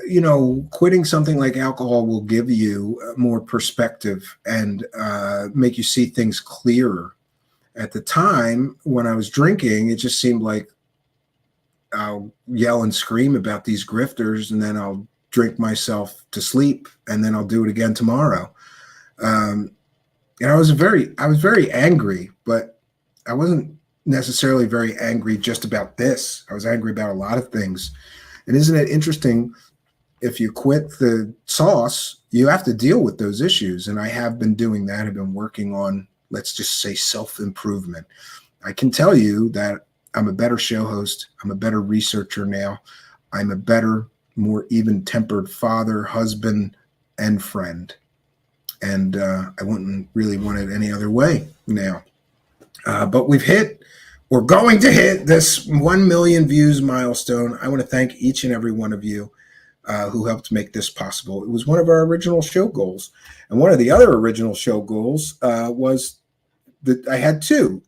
You know, quitting something like alcohol will give you more perspective and make you see things clearer. At the time when I was drinking, it just seemed like I'll yell and scream about these grifters, and then I'll drink myself to sleep, and then I'll do it again tomorrow. And I was very angry, but I wasn't necessarily very angry just about this. I was angry about a lot of things. And isn't it interesting? If you quit the sauce, you have to deal with those issues. And I have been doing that. I've been working on, let's just say, self-improvement. I can tell you that I'm a better show host. I'm a better researcher now. I'm a better, more even-tempered father, husband, and friend. And I wouldn't really want it any other way now. But we're going to hit this 1 million views milestone. I want to thank each and every one of you who helped make this possible. It was one of our original show goals. And one of the other original show goals was that I had two,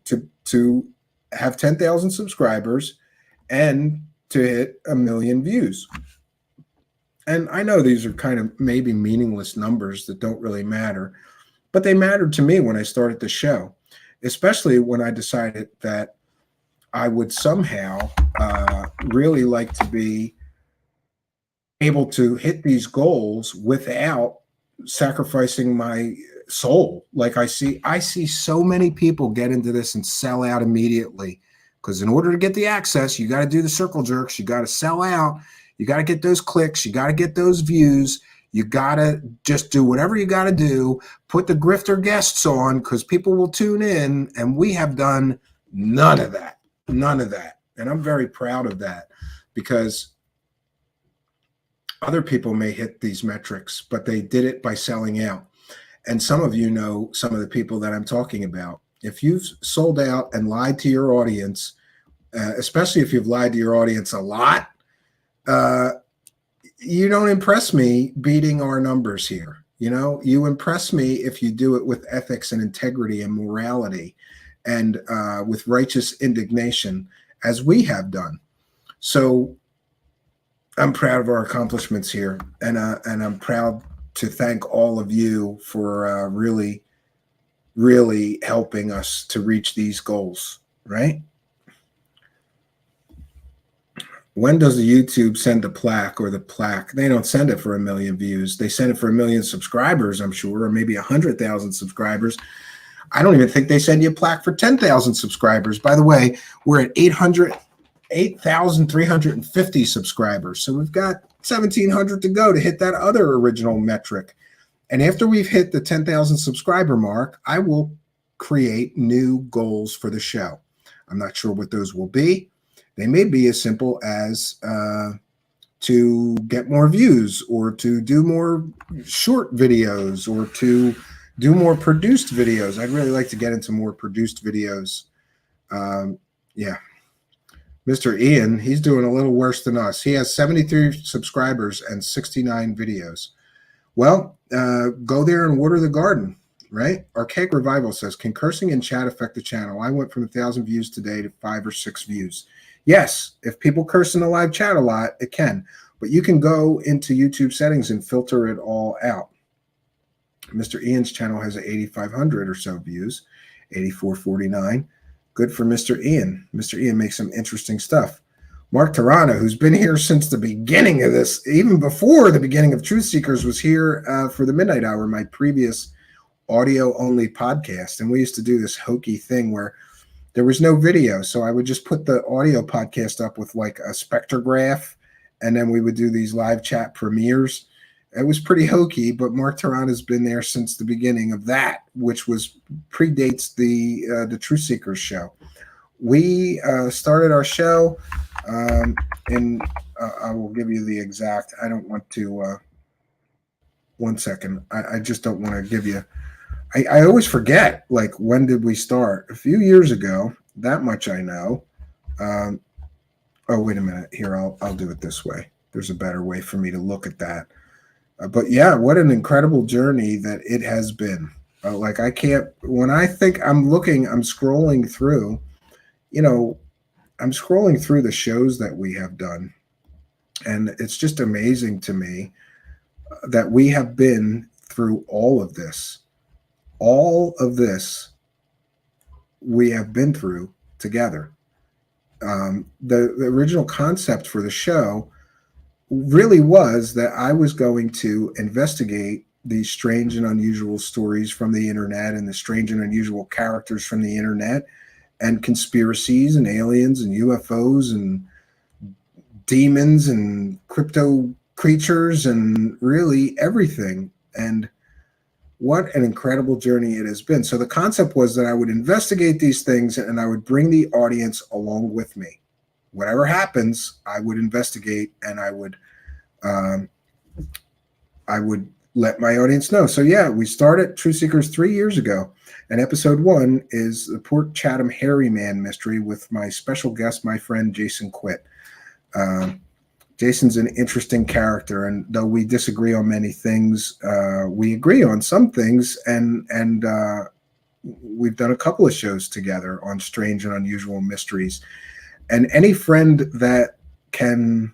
to have 10,000 subscribers and to hit 1 million views. And I know these are kind of maybe meaningless numbers that don't really matter, but they mattered to me when I started the show. especially when I decided that I would somehow really like to be able to hit these goals without sacrificing my soul. Like I see so many people get into this and sell out immediately, because in order to get the access, you got to do the circle jerks, you got to sell out, you got to get those clicks, you got to get those views, you got to just do whatever you got to do, put the grifter guests on because people will tune in, and we have done none of that. And I'm very proud of that, because other people may hit these metrics, but they did it by selling out. And some of you know some of the people that I'm talking about. If you've sold out and lied to your audience, especially if you've lied to your audience a lot, you don't impress me beating our numbers here. You know, you impress me if you do it with ethics and integrity and morality and with righteous indignation, as we have done. So I'm proud of our accomplishments here, and I'm proud to thank all of you for really, really helping us to reach these goals, right? When does the YouTube send the plaque or the plaque? They don't send it for 1 million views. They send it for 1 million subscribers, I'm sure, or maybe 100,000 subscribers. I don't even think they send you a plaque for 10,000 subscribers. By the way, we're at 8,350 subscribers. So we've got 1,700 to go to hit that other original metric. And after we've hit the 10,000 subscriber mark, I will create new goals for the show. I'm not sure what those will be. They may be as simple as to get more views, or to do more short videos, or to do more produced videos. I'd really like to get into more produced videos. Yeah. Mr. Ian, he's doing a little worse than us. He has 73 subscribers and 69 videos. Well, go there and water the garden, right? Archaic Revival says, can cursing in chat affect the channel? I went from 1,000 views today to 5 or 6 views. Yes, if people curse in the live chat a lot, it can. But you can go into YouTube settings and filter it all out. Mr. Ian's channel has 8,500 or so views, 8,449. Good for Mr. Ian. Mr. Ian makes some interesting stuff. Mark Tarana, who's been here since the beginning of this, even before the beginning of Truthseekers, was here for the Midnight Hour, my previous audio-only podcast. And we used to do this hokey thing where there was no video. So I would just put the audio podcast up with like a spectrograph, and then we would do these live chat premieres. It was pretty hokey, but Mark Tarana has been there since the beginning of that, which was predates the Truthseekers show. We started our show, and I will give you the exact. I don't want to. 1 second. I just don't want to give you. I always forget. Like, when did we start? A few years ago. That much I know. Oh, wait a minute. Here, I'll do it this way. There's a better way for me to look at that. But yeah, what an incredible journey that it has been. Like, I can't, when I think I'm scrolling through, I'm scrolling through the shows that we have done. And it's just amazing to me that we have been through all of this. All of this we have been through together. The original concept for the show really was that I was going to investigate these strange and unusual stories from the internet, and the strange and unusual characters from the internet, and conspiracies and aliens and UFOs and demons and crypto creatures and really everything. And what an incredible journey it has been. So the concept was that I would investigate these things and I would bring the audience along with me. Whatever happens, I would investigate, and I would let my audience know. So yeah, we started Truthseekers 3 years ago, and episode 1 is the Port Chatham Hairy Man mystery with my special guest, my friend Jason Quitt. Jason's an interesting character, and though we disagree on many things, we agree on some things, and we've done a couple of shows together on strange and unusual mysteries. And any friend that can,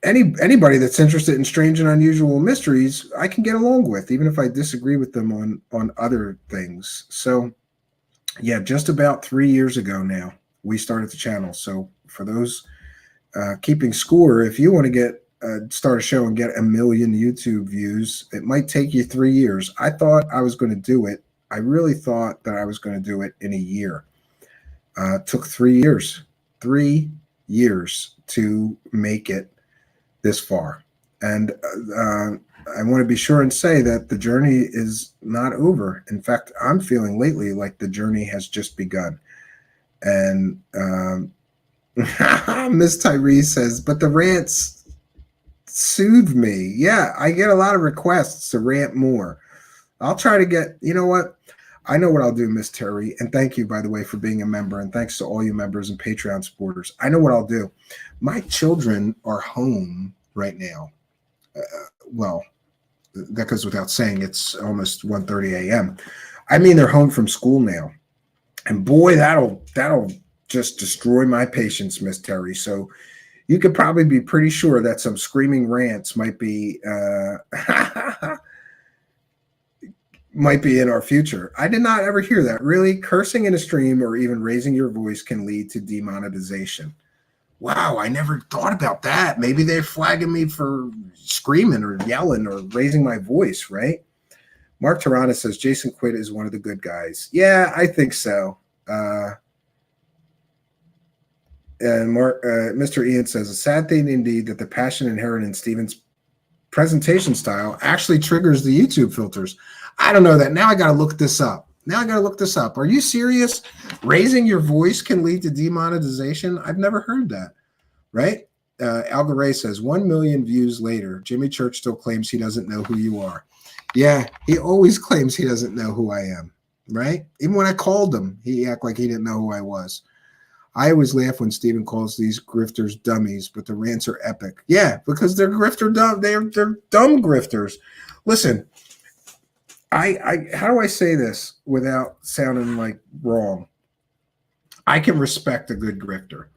anybody that's interested in strange and unusual mysteries, I can get along with, even if I disagree with them on other things. So, yeah, just about 3 years ago now, we started the channel. So for those keeping score, if you want to get start a show and get 1 million YouTube views, it might take you 3 years. I thought I was going to do it. I really thought that I was going to do it in a year. It took 3 years. 3 years to make it this far. And I want to be sure and say that the journey is not over. In fact, I'm feeling lately like the journey has just begun. And Miss Tyree says, but the rants soothe me. Yeah, I get a lot of requests to rant more. I'll try to get, you know what? I know what I'll do, Miss Terry. And thank you, by the way, for being a member. And thanks to all you members and Patreon supporters. I know what I'll do. My children are home right now. Well, that goes without saying. It's almost 1:30 a.m. I mean, they're home from school now. And boy, that'll just destroy my patience, Miss Terry. So you could probably be pretty sure that some screaming rants might be might be in our future. I did not ever hear that. Really, cursing in a stream or even raising your voice can lead to demonetization. Wow, I never thought about that. Maybe they're flagging me for screaming or yelling or raising my voice, right? Mark Tirana says Jason Quidd is one of the good guys. Yeah, I think so. And Mr. Ian says, a sad thing indeed that the passion inherent in Steven's presentation style actually triggers the YouTube filters. I don't know that. Now I got to look this up. Are you serious? Raising your voice can lead to demonetization? I've never heard that, right? Alga Ray says, 1 million views later, Jimmy Church still claims he doesn't know who you are. Yeah, he always claims he doesn't know who I am, right? Even when I called him, he acted like he didn't know who I was. I always laugh when Steven calls these grifters dummies, but the rants are epic. Yeah, because they're grifter dumb. They're dumb grifters. Listen, I how do I say this without sounding like wrong? I can respect a good grifter.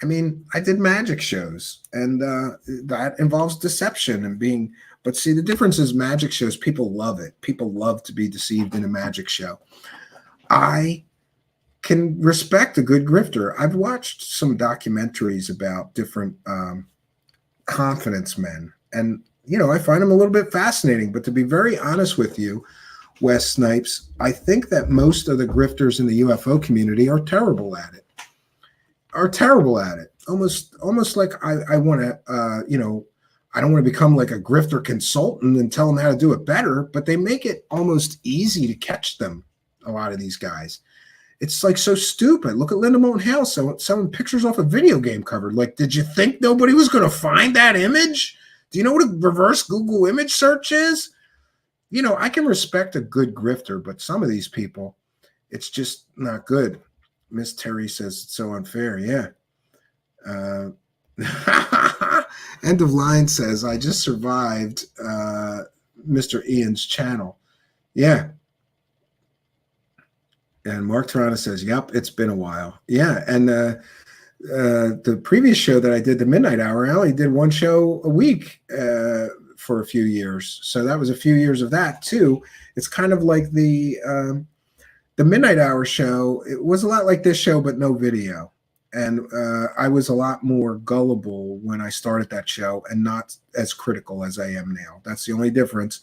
I mean, I did magic shows, and that involves deception and being. But see, the difference is magic shows. People love it. People love to be deceived in a magic show. I can respect a good grifter. I've watched some documentaries about different confidence men, and I find them a little bit fascinating. But to be very honest with you, Wes Snipes, I think that most of the grifters in the UFO community are terrible at it. Almost like I want to, I don't want to become like a grifter consultant and tell them how to do it better, but they make it almost easy to catch them. A lot of these guys. It's like so stupid. Look at Linda Moulton House selling pictures off a video game cover. Like, did you think nobody was going to find that image? Do you know what a reverse Google image search is? I can respect a good grifter, but some of these people, it's just not good. Miss Terry says it's so unfair. Yeah. End of line says, I just survived Mr. Ian's channel. Yeah. And Mark Tirana says, yep, it's been a while. Yeah. And the previous show that I did, the Midnight Hour, I only did one show a week for a few years. So that was a few years of that too. It's kind of like the Midnight Hour show. It was a lot like this show, but no video. And I was a lot more gullible when I started that show and not as critical as I am now. That's the only difference.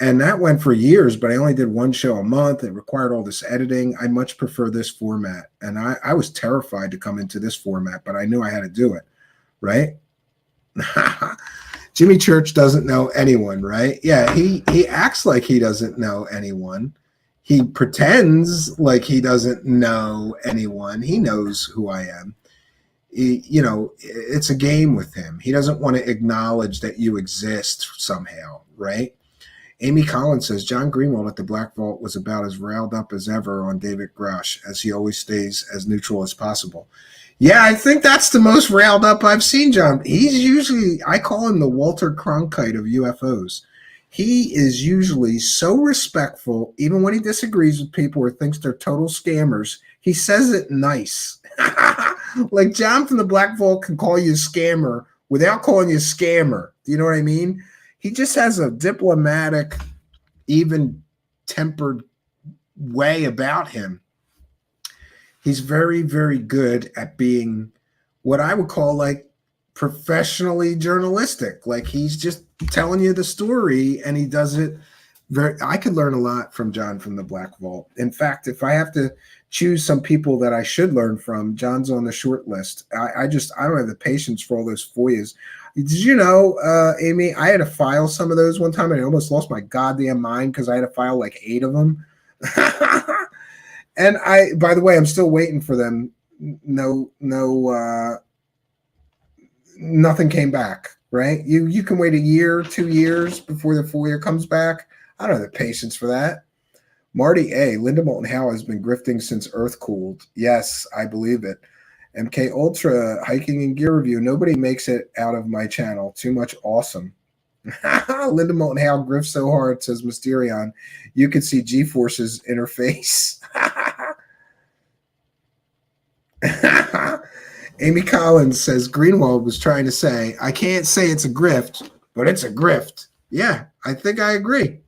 And that went for years, but I only did one show a month. It required all this editing. I much prefer this format. And I was terrified to come into this format, but I knew I had to do it, right? Jimmy Church doesn't know anyone, right? Yeah, he acts like he doesn't know anyone. He pretends like he doesn't know anyone. He knows who I am. It's a game with him. He doesn't want to acknowledge that you exist somehow, right? Amy Collins says, John Greenwald at the Black Vault was about as riled up as ever on David Grush, as he always stays as neutral as possible. Yeah, I think that's the most riled up I've seen John. He's usually, I call him the Walter Cronkite of UFOs. He is usually so respectful, even when he disagrees with people or thinks they're total scammers. He says it nice. Like John from the Black Vault can call you a scammer without calling you a scammer. Do you know what I mean? He just has a diplomatic, even tempered way about him. He's very, very good at being what I would call like professionally journalistic. Like he's just telling you the story and he does it I could learn a lot from John from the Black Vault. In fact, if I have to choose some people that I should learn from, John's on the short list. I don't have the patience for all those FOIAs. Did you know, Amy, I had to file some of those one time and I almost lost my goddamn mind because I had to file like 8 of them. And by the way, I'm still waiting for them. Nothing came back, right? You can wait a year, 2 years before the FOIA comes back. I don't have the patience for that. Marty A. Linda Moulton Howe has been grifting since Earth cooled. Yes, I believe it. MK Ultra hiking and gear review. Nobody makes it out of my channel. Too much awesome. Linda Moulton Howe grifts so hard, says Mysterion. You could see G-Force's interface. Amy Collins says Greenwald was trying to say, I can't say it's a grift, but it's a grift. Yeah, I think I agree.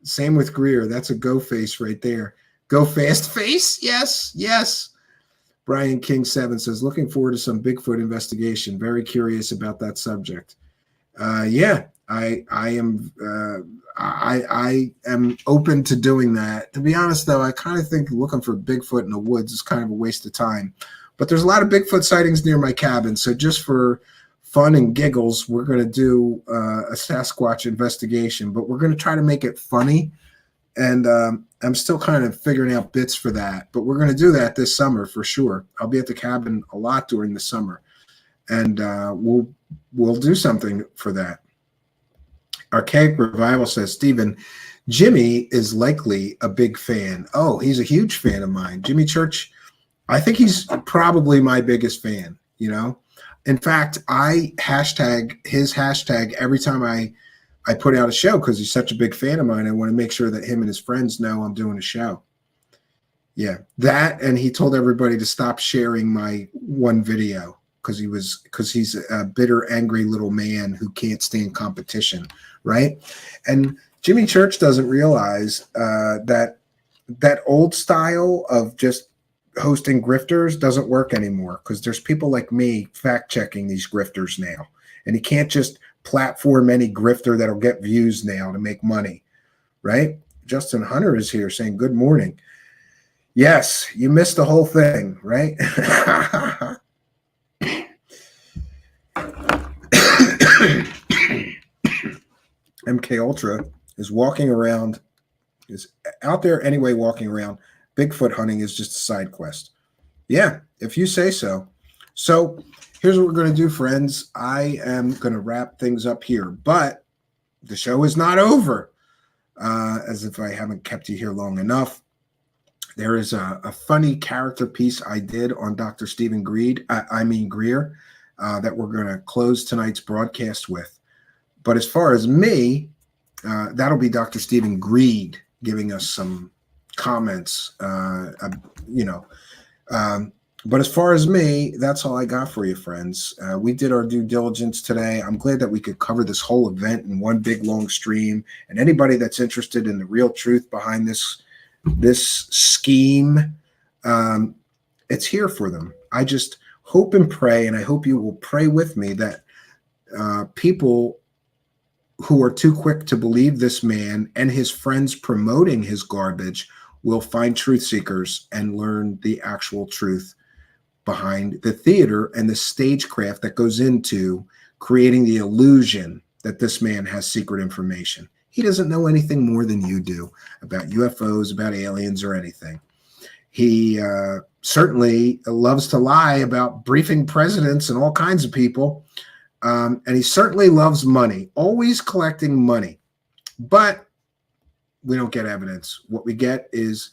Same with Greer. That's a go face right there. Go fast face. Yes. Brian King 7 says, looking forward to some Bigfoot investigation. Very curious about that subject. Yeah, I am open to doing that. To be honest, though, I kind of think looking for Bigfoot in the woods is kind of a waste of time. But there's a lot of Bigfoot sightings near my cabin. So just for fun and giggles, we're going to do a Sasquatch investigation. But we're going to try to make it funny. And I'm still kind of figuring out bits for that. But we're going to do that this summer for sure. I'll be at the cabin a lot during the summer. And we'll do something for that. Archaic Revival says, Stephen, Jimmy is likely a big fan. Oh, he's a huge fan of mine. Jimmy Church, I think he's probably my biggest fan, you know. In fact, I hashtag his hashtag every time I put out a show because he's such a big fan of mine. I want to make sure that him and his friends know I'm doing a show. Yeah, that, and he told everybody to stop sharing my one video because he's a bitter, angry little man who can't stand competition, right? And Jimmy Church doesn't realize that old style of just hosting grifters doesn't work anymore because there's people like me fact-checking these grifters now. And he can't just platform any grifter that'll get views now to make money, right? Justin Hunter is here saying, good morning. Yes, you missed the whole thing, right? MK Ultra is walking around, is out there anyway, walking around. Bigfoot hunting is just a side quest. Yeah, if you say so. So here's what we're going to do, friends. I am going to wrap things up here, but the show is not over. As if I haven't kept you here long enough. There is a funny character piece I did on Dr. Stephen Greer, that we're going to close tonight's broadcast with. But as far as me, that'll be Dr. Stephen Greer giving us some comments, but as far as me, that's all I got for you, friends. We did our due diligence today. I'm glad that we could cover this whole event in one big long stream. And anybody that's interested in the real truth behind this scheme, it's here for them. I just hope and pray, and I hope you will pray with me that people who are too quick to believe this man and his friends promoting his garbage will find truth seekers and learn the actual truth behind the theater and the stagecraft that goes into creating the illusion that this man has secret information. He doesn't know anything more than you do about UFOs, about aliens, or anything. He certainly loves to lie about briefing presidents and all kinds of people. And he certainly loves money, always collecting money. But we don't get evidence. What we get is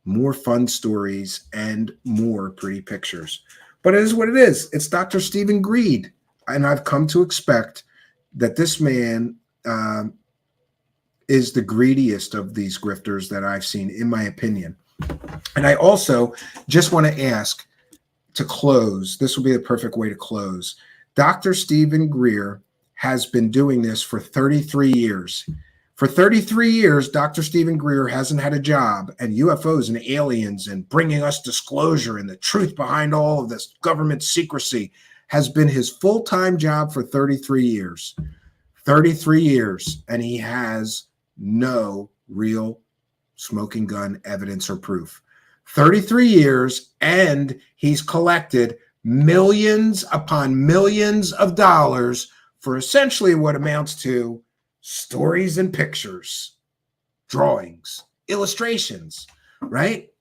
more fun stories and more pretty pictures. But it is what it is. It's Dr. Stephen Greer. And I've come to expect that this man is the greediest of these grifters that I've seen, in my opinion. And I also just want to ask, to close, this will be the perfect way to close. Dr. Stephen Greer has been doing this for 33 years. For 33 years, Dr. Stephen Greer hasn't had a job, and UFOs and aliens and bringing us disclosure and the truth behind all of this government secrecy has been his full-time job for 33 years. 33 years, and he has no real smoking gun evidence or proof. 33 years, and he's collected millions upon millions of dollars for essentially what amounts to stories and pictures, drawings, illustrations, right?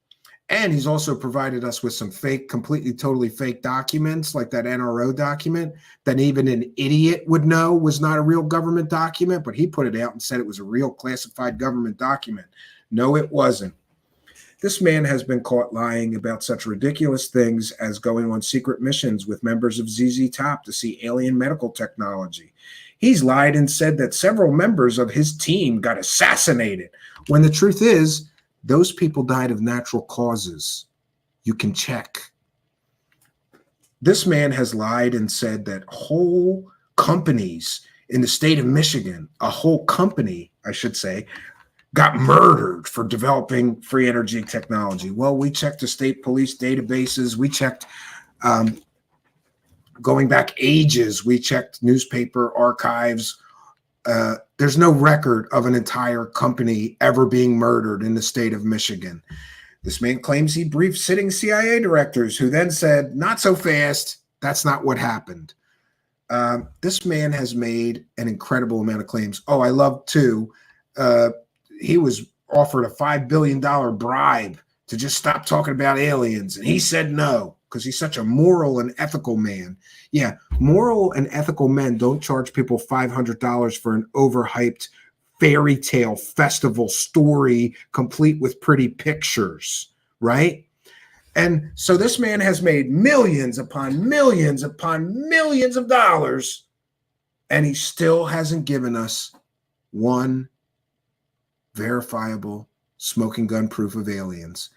And he's also provided us with some fake, completely, totally fake documents, like that NRO document that even an idiot would know was not a real government document, but he put it out and said it was a real classified government document. No, it wasn't. This man has been caught lying about such ridiculous things as going on secret missions with members of ZZ Top to see alien medical technology. He's lied and said that several members of his team got assassinated, when the truth is, those people died of natural causes. You can check. This man has lied and said that whole companies in the state of Michigan, a whole company, I should say, got murdered for developing free energy technology. Well, we checked the state police databases. We checked going back ages. We checked newspaper archives. There's no record of an entire company ever being murdered in the state of Michigan. This man claims he briefed sitting CIA directors who then said, not so fast, that's not what happened. This man has made an incredible amount of claims. Oh, I love too. He was offered a $5 billion bribe to just stop talking about aliens. And he said no, because he's such a moral and ethical man. Yeah, moral and ethical men don't charge people $500 for an overhyped fairy tale festival story complete with pretty pictures, right? And so this man has made millions upon millions upon millions of dollars, and he still hasn't given us one verifiable smoking gun proof of aliens.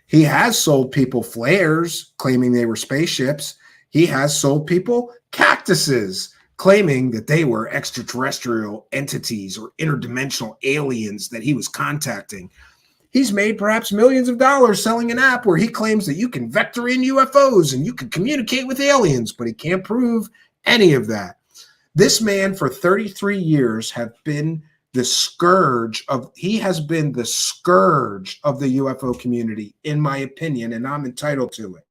He has sold people flares, claiming they were spaceships. He has sold people cactuses, claiming that they were extraterrestrial entities or interdimensional aliens that he was contacting. He's made perhaps millions of dollars selling an app where he claims that you can vector in UFOs and you can communicate with aliens, but he can't prove any of that. This man for 33 years has been the scourge of the UFO community, in my opinion, and I'm entitled to it.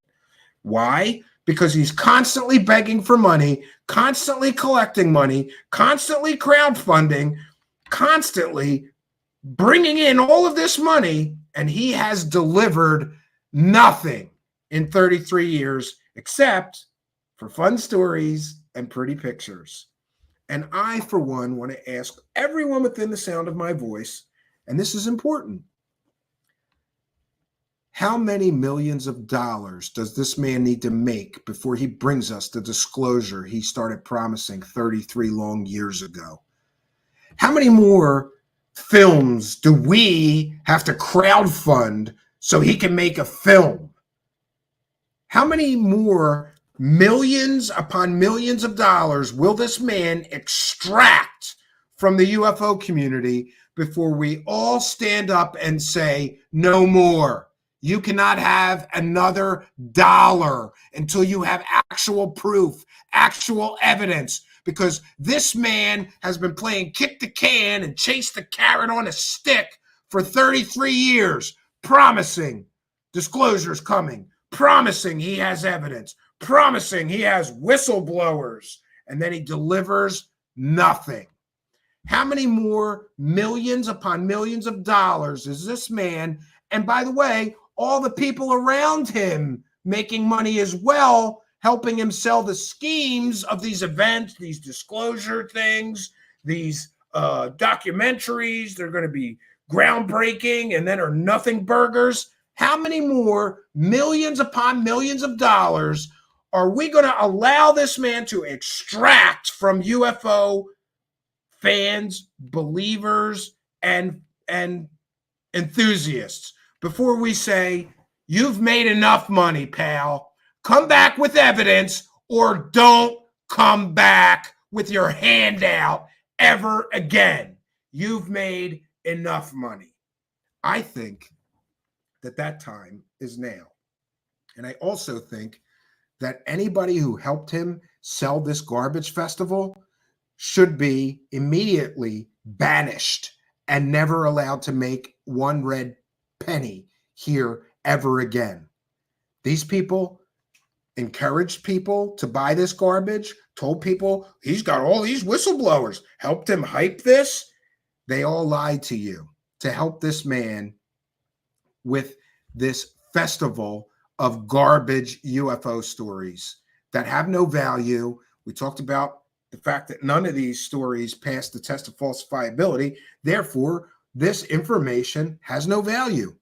Why? Because he's constantly begging for money, constantly collecting money, constantly crowdfunding, constantly bringing in all of this money, and he has delivered nothing in 33 years except for fun stories and pretty pictures. And I, for one, want to ask everyone within the sound of my voice, and this is important, how many millions of dollars does this man need to make before he brings us the disclosure he started promising 33 long years ago? How many more films do we have to crowdfund so he can make a film? How many more millions upon millions of dollars will this man extract from the UFO community before we all stand up and say, no more? You cannot have another dollar until you have actual proof, actual evidence, because this man has been playing kick the can and chase the carrot on a stick for 33 years, promising disclosures coming, promising he has evidence, promising he has whistleblowers, and then he delivers nothing. How many more millions upon millions of dollars is this man, and by the way, all the people around him making money as well, helping him sell the schemes of these events, these disclosure things, these documentaries? They're going to be groundbreaking and then are nothing burgers. How many more millions upon millions of dollars are we going to allow this man to extract from UFO fans, believers, and enthusiasts before we say, you've made enough money, pal? come back with evidence or don't come back with your handout ever again. You've made enough money. I think that time is now. And I also think that anybody who helped him sell this garbage festival should be immediately banished and never allowed to make one red penny here ever again. These people encouraged people to buy this garbage, told people he's got all these whistleblowers, helped him hype this. They all lied to you to help this man with this festival of garbage UFO stories that have no value. We talked about the fact that none of these stories pass the test of falsifiability. Therefore, this information has no value.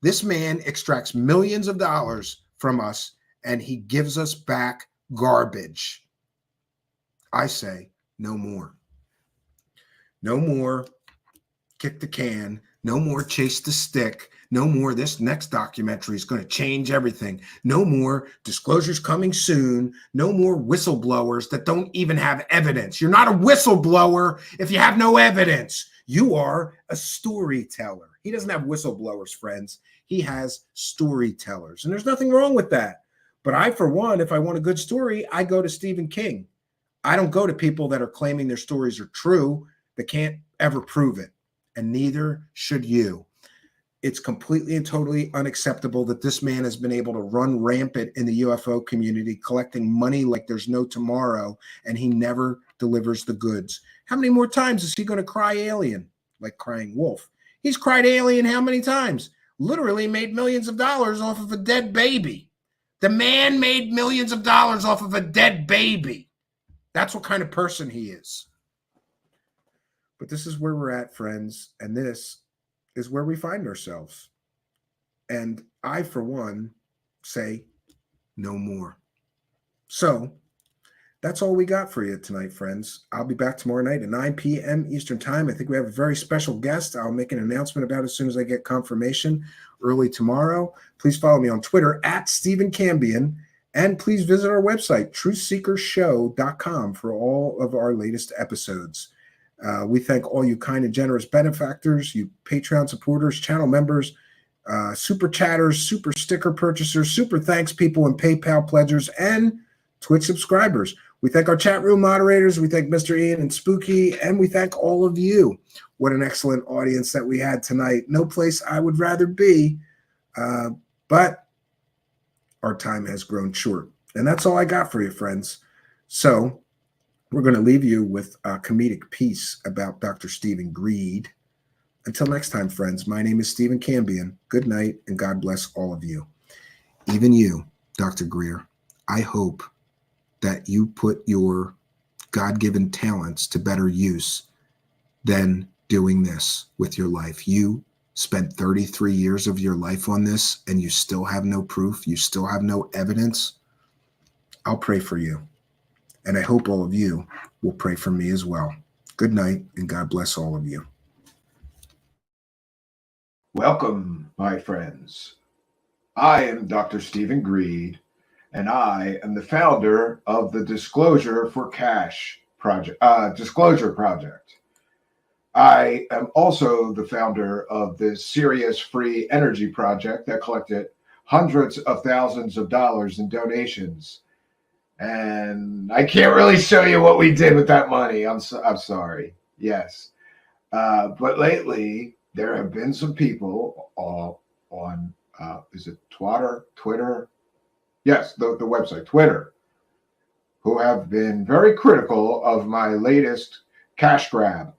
This man extracts millions of dollars from us, and he gives us back garbage. I say no more. No more kick the can. No more chase the stick. No more this next documentary is going to change everything. No more disclosures coming soon. No more whistleblowers that don't even have evidence. You're not a whistleblower if you have no evidence. You are a storyteller. He doesn't have whistleblowers, friends. He has storytellers. And there's nothing wrong with that. But I, for one, if I want a good story, I go to Stephen King. I don't go to people that are claiming their stories are true that can't ever prove it. And neither should you. It's completely and totally unacceptable that this man has been able to run rampant in the UFO community, collecting money like there's no tomorrow, and he never delivers the goods. How many more times is he going to cry alien, like crying wolf? He's cried alien how many times? Literally made millions of dollars off of a dead baby. The man made millions of dollars off of a dead baby. That's what kind of person he is. But this is where we're at, friends, and this is where we find ourselves. And I, for one, say no more. So that's all we got for you tonight, friends. I'll be back tomorrow night at 9 p.m. Eastern Time. I think we have a very special guest. I'll make an announcement about it as soon as I get confirmation early tomorrow. Please follow me on Twitter at Stephen Cambion. And please visit our website, truthseekershow.com, for all of our latest episodes. We thank all you kind and generous benefactors, you Patreon supporters, channel members, super chatters, super sticker purchasers, super thanks people, and PayPal pledgers, and Twitch subscribers. We thank our chat room moderators. We thank Mr. Ian and Spooky, and we thank all of you. What an excellent audience that we had tonight. No place I would rather be, but our time has grown short. And that's all I got for you, friends. So we're going to leave you with a comedic piece about Dr. Stephen Greed. Until next time, friends, my name is Stephen Cambion. Good night, and God bless all of you. Even you, Dr. Greer, I hope that you put your God-given talents to better use than doing this with your life. You spent 33 years of your life on this, and you still have no proof. You still have no evidence. I'll pray for you. And I hope all of you will pray for me as well. Good night, and God bless all of you. Welcome, my friends. I am Dr. Stephen Greed, and I am the founder of the Disclosure for Cash project, Disclosure Project. I am also the founder of the Serious Free Energy Project that collected hundreds of thousands of dollars in donations. And I can't really show you what we did with that money. I'm sorry. Yes. But lately, there have been some people on, is it Twitter? Yes, the website, Twitter, who have been very critical of my latest fundraising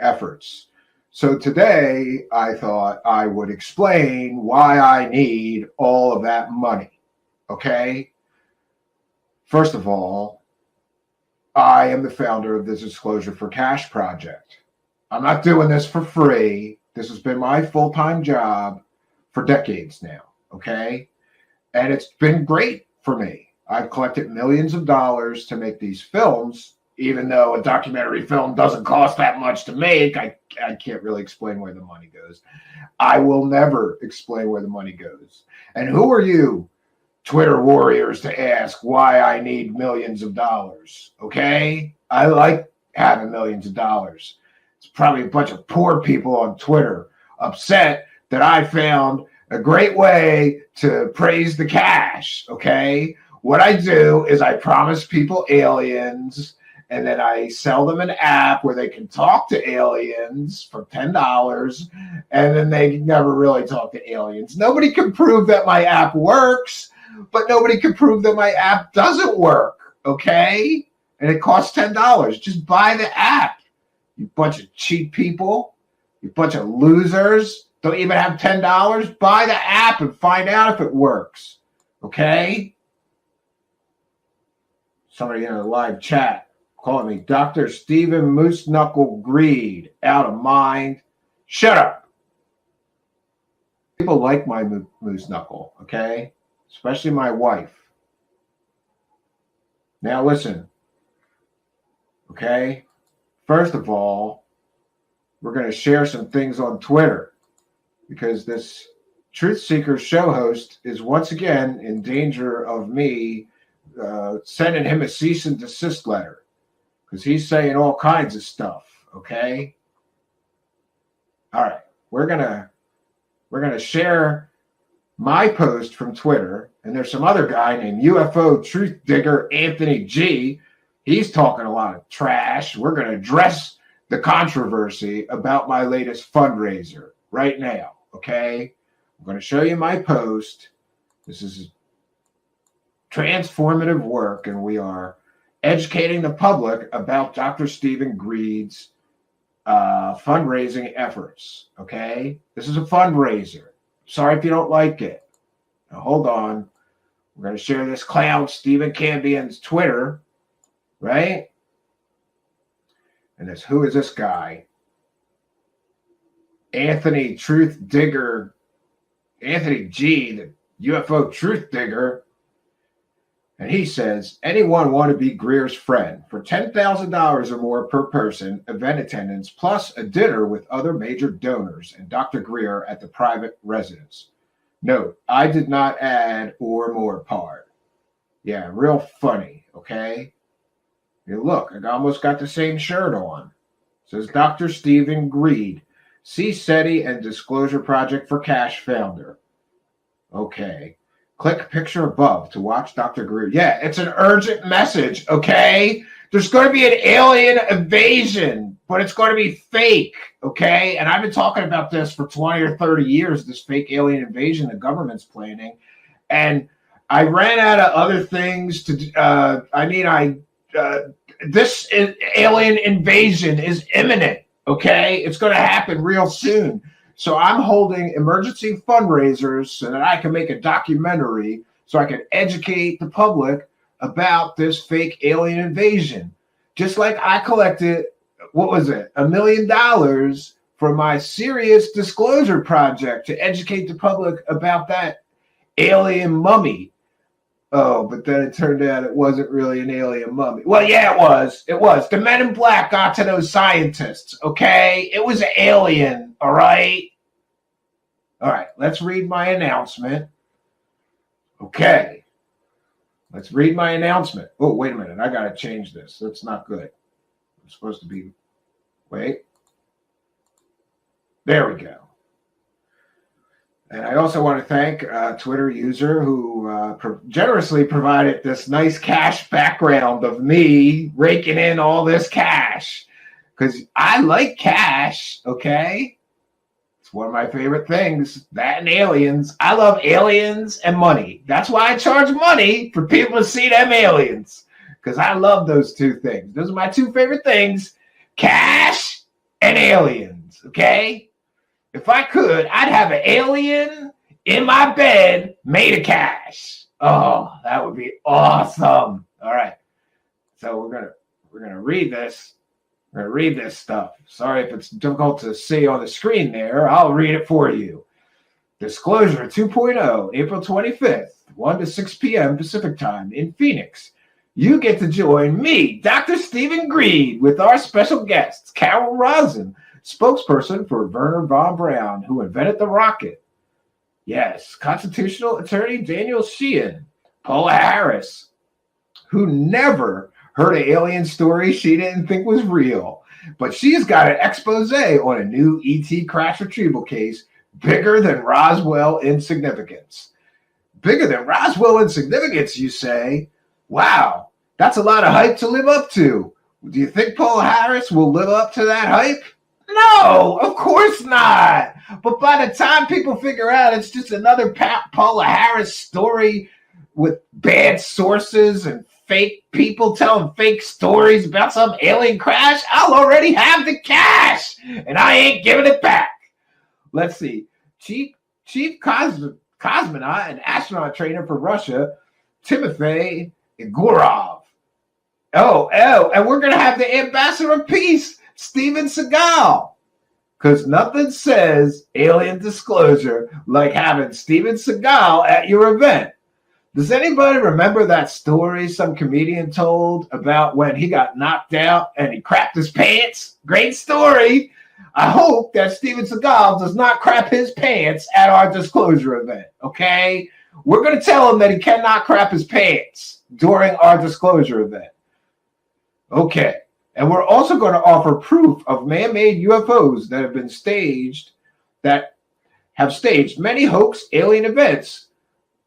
efforts. So today, I thought I would explain why I need all of that money. Okay? First of all, I am the founder of the Disclosure for Cash project. I'm not doing this for free. This has been my full-time job for decades now, okay? And it's been great for me. I've collected millions of dollars to make these films, even though a documentary film doesn't cost that much to make. I can't really explain where the money goes. I will never explain where the money goes. And who are you Twitter warriors to ask why I need millions of dollars. Okay? I like having millions of dollars. It's probably a bunch of poor people on Twitter upset that I found a great way to praise the cash. Okay? What I do is I promise people aliens, and then I sell them an app where they can talk to aliens for $10, and then they never really talk to aliens. Nobody can prove that my app works, but nobody can prove that my app doesn't work, okay? And it costs $10. Just buy the app, you bunch of cheap people, you bunch of losers. Don't even have $10. Buy the app and find out if it works, okay? Somebody in a live chat calling me Dr. Stephen Moose Knuckle Greed, out of mind. Shut up. People like my Moose Knuckle, okay? Especially my wife. Now listen, okay? First of all, we're going to share some things on Twitter because this Truthseekers show host is once again in danger of me sending him a cease and desist letter because he's saying all kinds of stuff, okay? All right, we're gonna share my post from Twitter, and there's some other guy named UFO Truth Digger Anthony G. He's talking a lot of trash. We're gonna address the controversy about my latest fundraiser right now, okay? I'm gonna show you my post. This is transformative work, and we are educating the public about Dr. Stephen Greed's fundraising efforts, okay? This is a fundraiser. Sorry if you don't like it. Now, hold on. We're going to share this clown, Stephen Cambion's Twitter, right? And who is this guy? Anthony Truth Digger, Anthony G, the UFO Truth Digger. And he says, anyone want to be Greer's friend for $10,000 or more per person, event attendance, plus a dinner with other major donors and Dr. Greer at the private residence. Note, I did not add or more part. Yeah, real funny, okay? Hey, look, I almost got the same shirt on. It says Dr. Stephen Greed, see SETI and Disclosure Project for Cash founder. Okay. Click picture above to watch Dr. Greer. Yeah, it's an urgent message, okay? There's going to be an alien invasion, but it's going to be fake, okay? And I've been talking about this for 20 or 30 years, this fake alien invasion the government's planning. And I ran out of other things to, this alien invasion is imminent, okay? It's going to happen real soon. So I'm holding emergency fundraisers so that I can make a documentary so I can educate the public about this fake alien invasion. Just like I collected, $1 million for my serious disclosure project to educate the public about that alien mummy. Oh, but then it turned out it wasn't really an alien mummy. Well, yeah, it was. It was. The Men in Black got to those scientists, okay? It was an alien, all right? All right, let's read my announcement. Okay. Let's read my announcement. Oh, wait a minute. I got to change this. That's not good. I'm supposed to be... Wait. There we go. And I also want to thank a Twitter user who generously provided this nice cash background of me raking in all this cash. Because I like cash, okay? It's one of my favorite things. That and aliens. I love aliens and money. That's why I charge money for people to see them aliens. Because I love those two things. Those are my two favorite things. Cash and aliens, okay? If I could, I'd have an alien in my bed made of cash. Oh, that would be awesome. All right. So we're gonna read this. We're gonna read this stuff. Sorry if it's difficult to see on the screen there. I'll read it for you. Disclosure 2.0, April 25th, 1 to 6 p.m. Pacific time in Phoenix. You get to join me, Dr. Stephen Greed, with our special guests, Carol Rosen, spokesperson for Werner von Braun, who invented the rocket. Yes, constitutional attorney Daniel Sheehan, Paula Harris, who never heard an alien story she didn't think was real. But she's got an expose on a new ET crash retrieval case bigger than Roswell insignificance. Bigger than Roswell insignificance, you say? Wow, that's a lot of hype to live up to. Do you think Paula Harris will live up to that hype? No, of course not. But by the time people figure out it's just another Paula Harris story with bad sources and fake people telling fake stories about some alien crash, I'll already have the cash, and I ain't giving it back. Let's see. Chief cosmonaut and astronaut trainer for Russia, Timothy Igorov. Oh, and we're going to have the ambassador of peace, Steven Seagal. Because nothing says alien disclosure like having Steven Seagal at your event. Does anybody remember that story some comedian told about when he got knocked out and he crapped his pants? Great story. I hope that Steven Seagal does not crap his pants at our disclosure event, okay? We're going to tell him that he cannot crap his pants during our disclosure event. Okay. And we're also going to offer proof of man-made UFOs that have staged many hoax alien events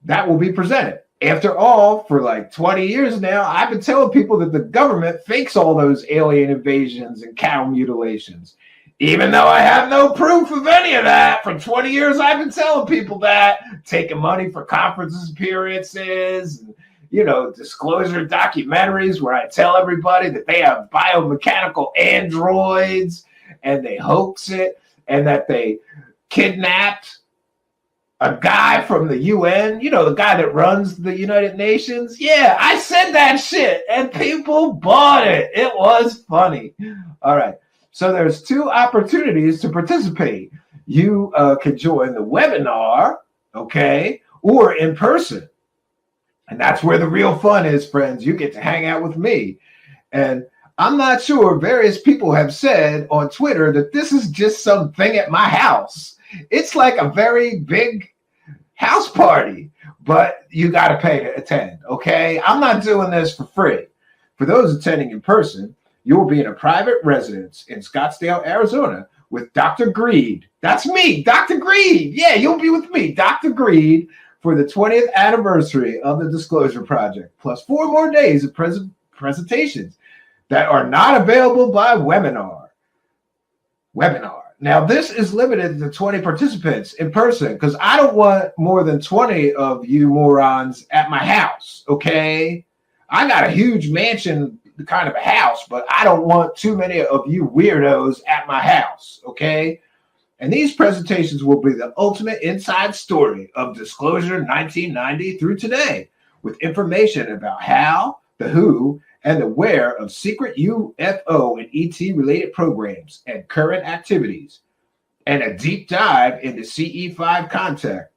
that will be presented. After all, for like 20 years now, I've been telling people that the government fakes all those alien invasions and cow mutilations. Even though I have no proof of any of that, for 20 years I've been telling people that, taking money for conferences, appearances, and, disclosure documentaries where I tell everybody that they have biomechanical androids and they hoax it and that they kidnapped a guy from the UN, the guy that runs the United Nations. Yeah, I said that shit and people bought it. It was funny. All right. So there's 2 opportunities to participate. You can join the webinar, okay, or in person. And that's where the real fun is, friends. You get to hang out with me. And I'm not sure, various people have said on Twitter that this is just something at my house. It's like a very big house party, but you got to pay to attend, okay? I'm not doing this for free. For those attending in person, you will be in a private residence in Scottsdale, Arizona with Dr. Greed. That's me, Dr. Greed. Yeah, you'll be with me, Dr. Greed, for the 20th anniversary of the Disclosure Project, plus 4 more days of presentations that are not available by webinar. Now, this is limited to 20 participants in person because I don't want more than 20 of you morons at my house, okay? I got a huge mansion, kind of a house, but I don't want too many of you weirdos at my house, okay? And these presentations will be the ultimate inside story of Disclosure 1990 through today, with information about how, the who, and the where of secret UFO and ET-related programs and current activities, and a deep dive into CE5 contact.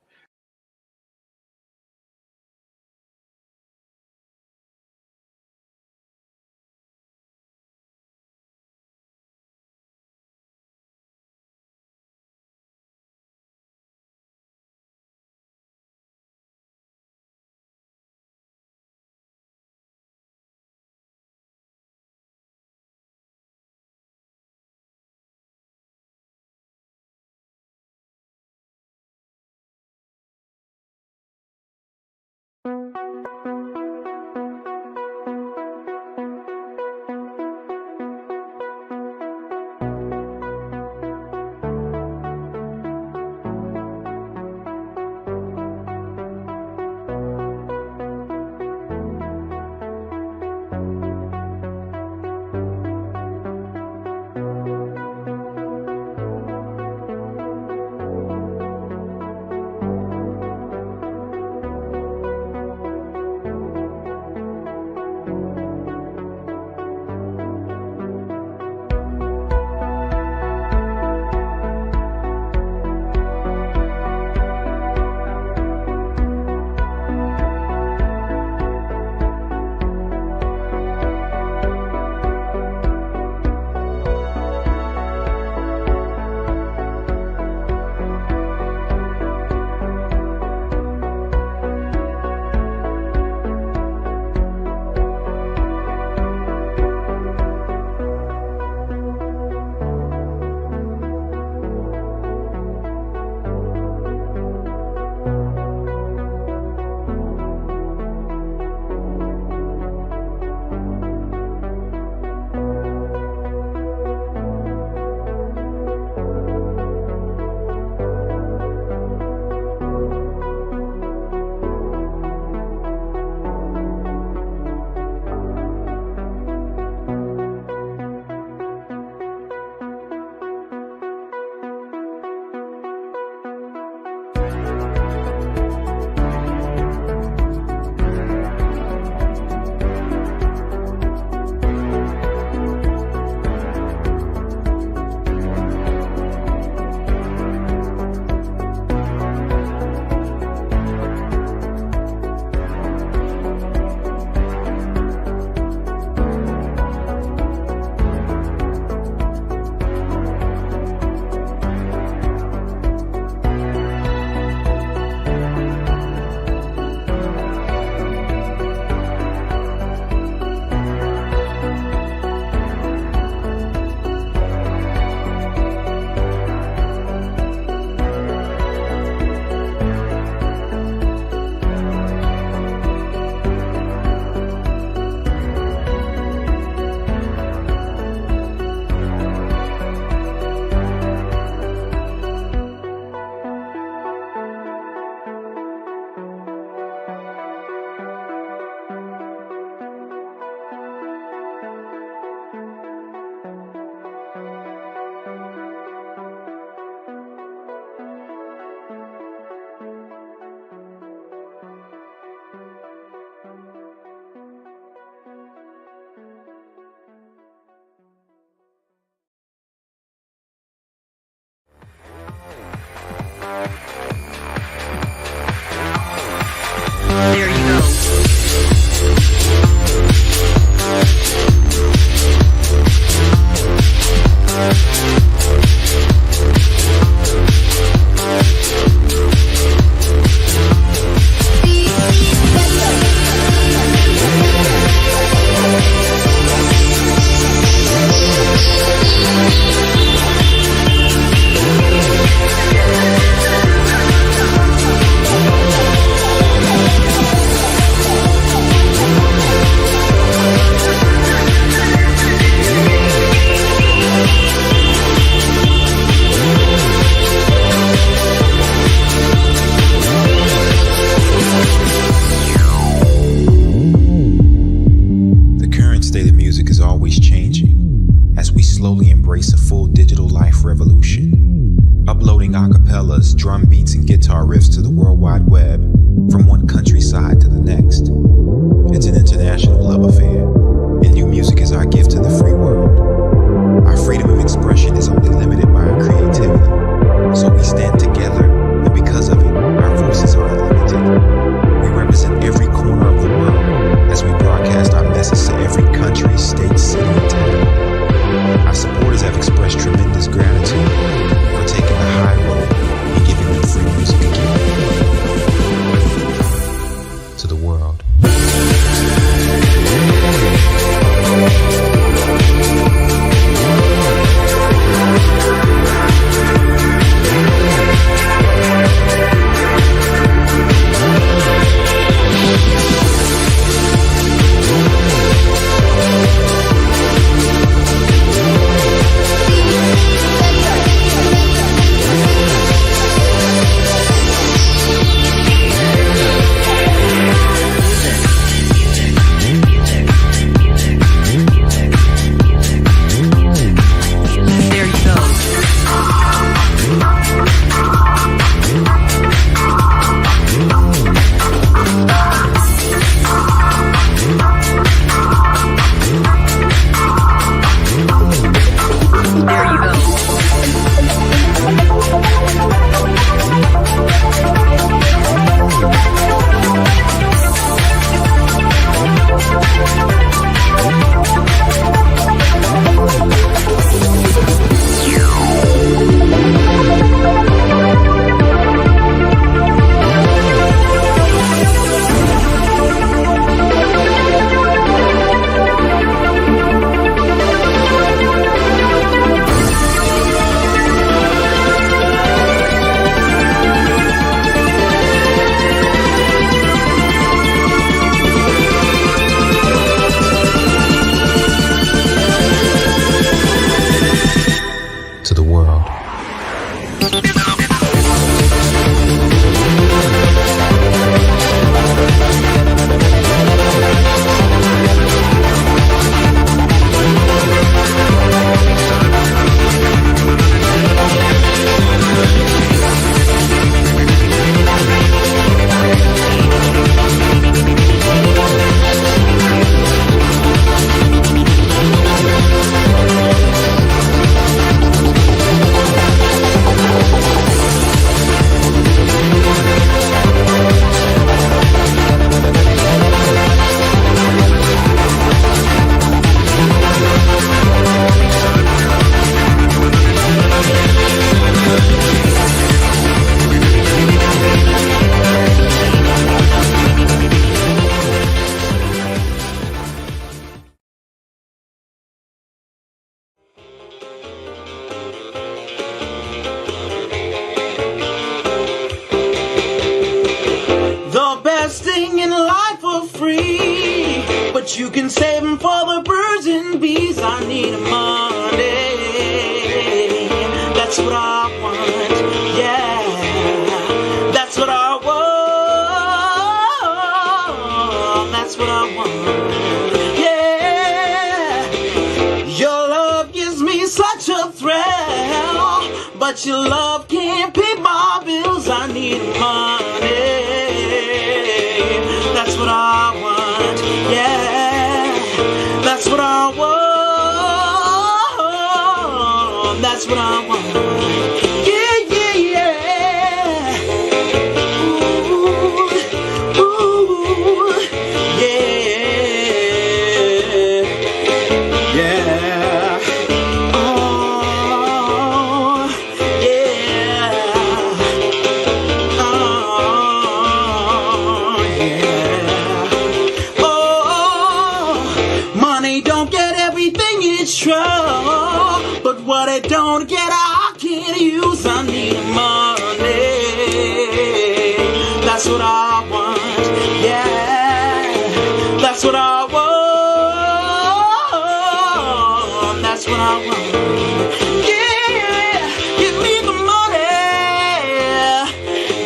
revolution. Uploading acapellas, drum beats, and guitar riffs to the World Wide Web, from one countryside to the next. It's an international love affair, and new music is our gift to the free world. Our freedom of expression is only limited by our creativity, so we stand together, and because of it, our voices are unlimited. We represent every corner of the world as we broadcast our message to every country, state, city, and town. Our supporters have expressed tremendous gratitude for taking the high road and giving them free music again. To the world. You can save them for the birds and bees. I need money. That's what I want. Yeah, that's what I want. That's what I want. Yeah, your love gives me such a thrill, but your love can't pay my bills. I need money. That's what I want. Yeah. That's what I want. That's what I want. Yeah, yeah, yeah. Ooh, ooh, yeah, yeah. Oh, yeah. Oh, yeah. Oh, money don't get everything, it's true, but what I don't get I can't use. I need money. That's what I want. Yeah, that's what I want. That's what I want. Yeah, give me the money.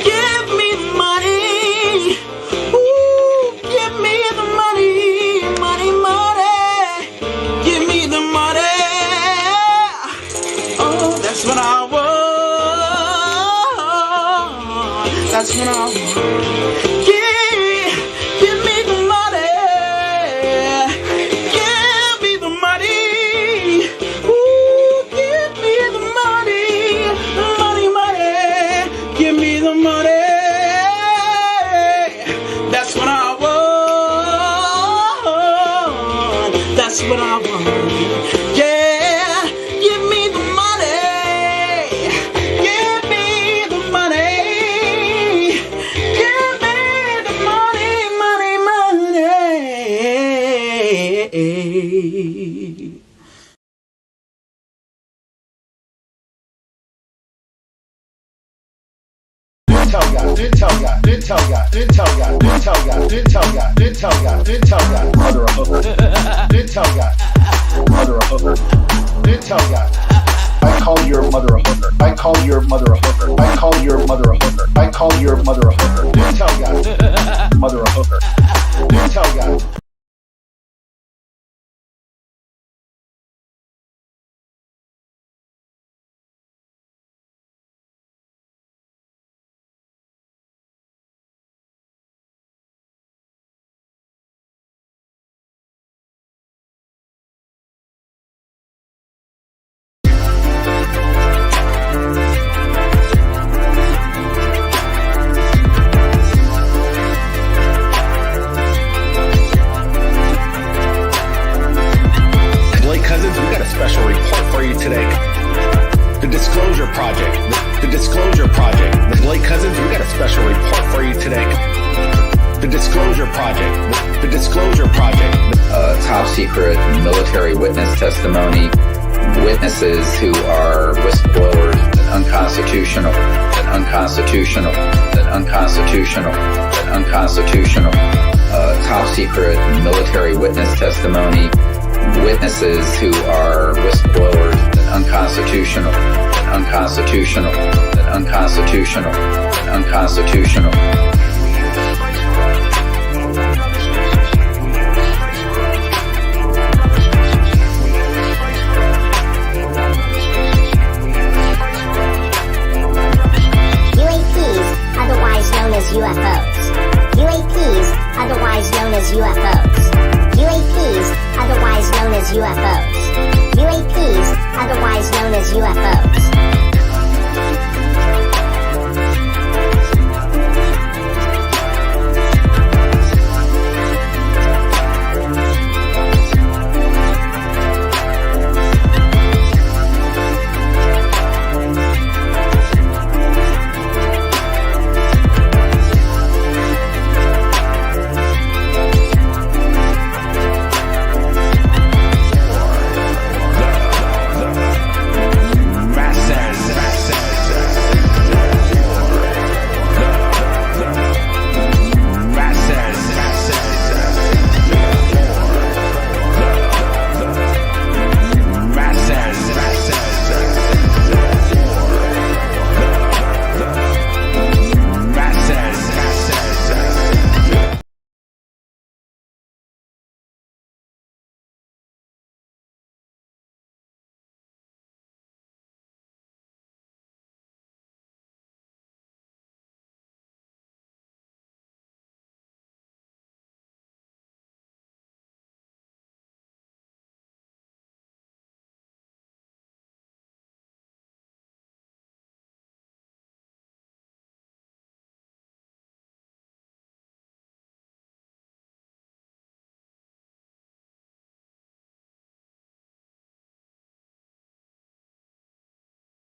Give me the money. Ooh, give me the money. Money, money. Give me the money. Oh, that's what I That's what I want. Yeah, give me the money. Give me the money. Ooh, give me the money. Money, money. Give me the money. That's what I want. That's what I want. Yeah, give me the money. Give me the money. Give me the money, money, money. Mother of hooker. Mother of hooker. I call your mother a hooker. I call your mother a hooker. I call your mother a hooker. I call your mother a hooker. Mother a hooker. Special report for you today. The Disclosure Project. The Disclosure Project. The Blake Cousins, we got a special report for you today. The Disclosure Project. The Disclosure Project. Top secret military witness testimony. Witnesses who are whistleblowers, unconstitutional, unconstitutional, unconstitutional, unconstitutional. Top secret military witness testimony. Witnesses who are whistleblowers, unconstitutional, unconstitutional, unconstitutional, unconstitutional.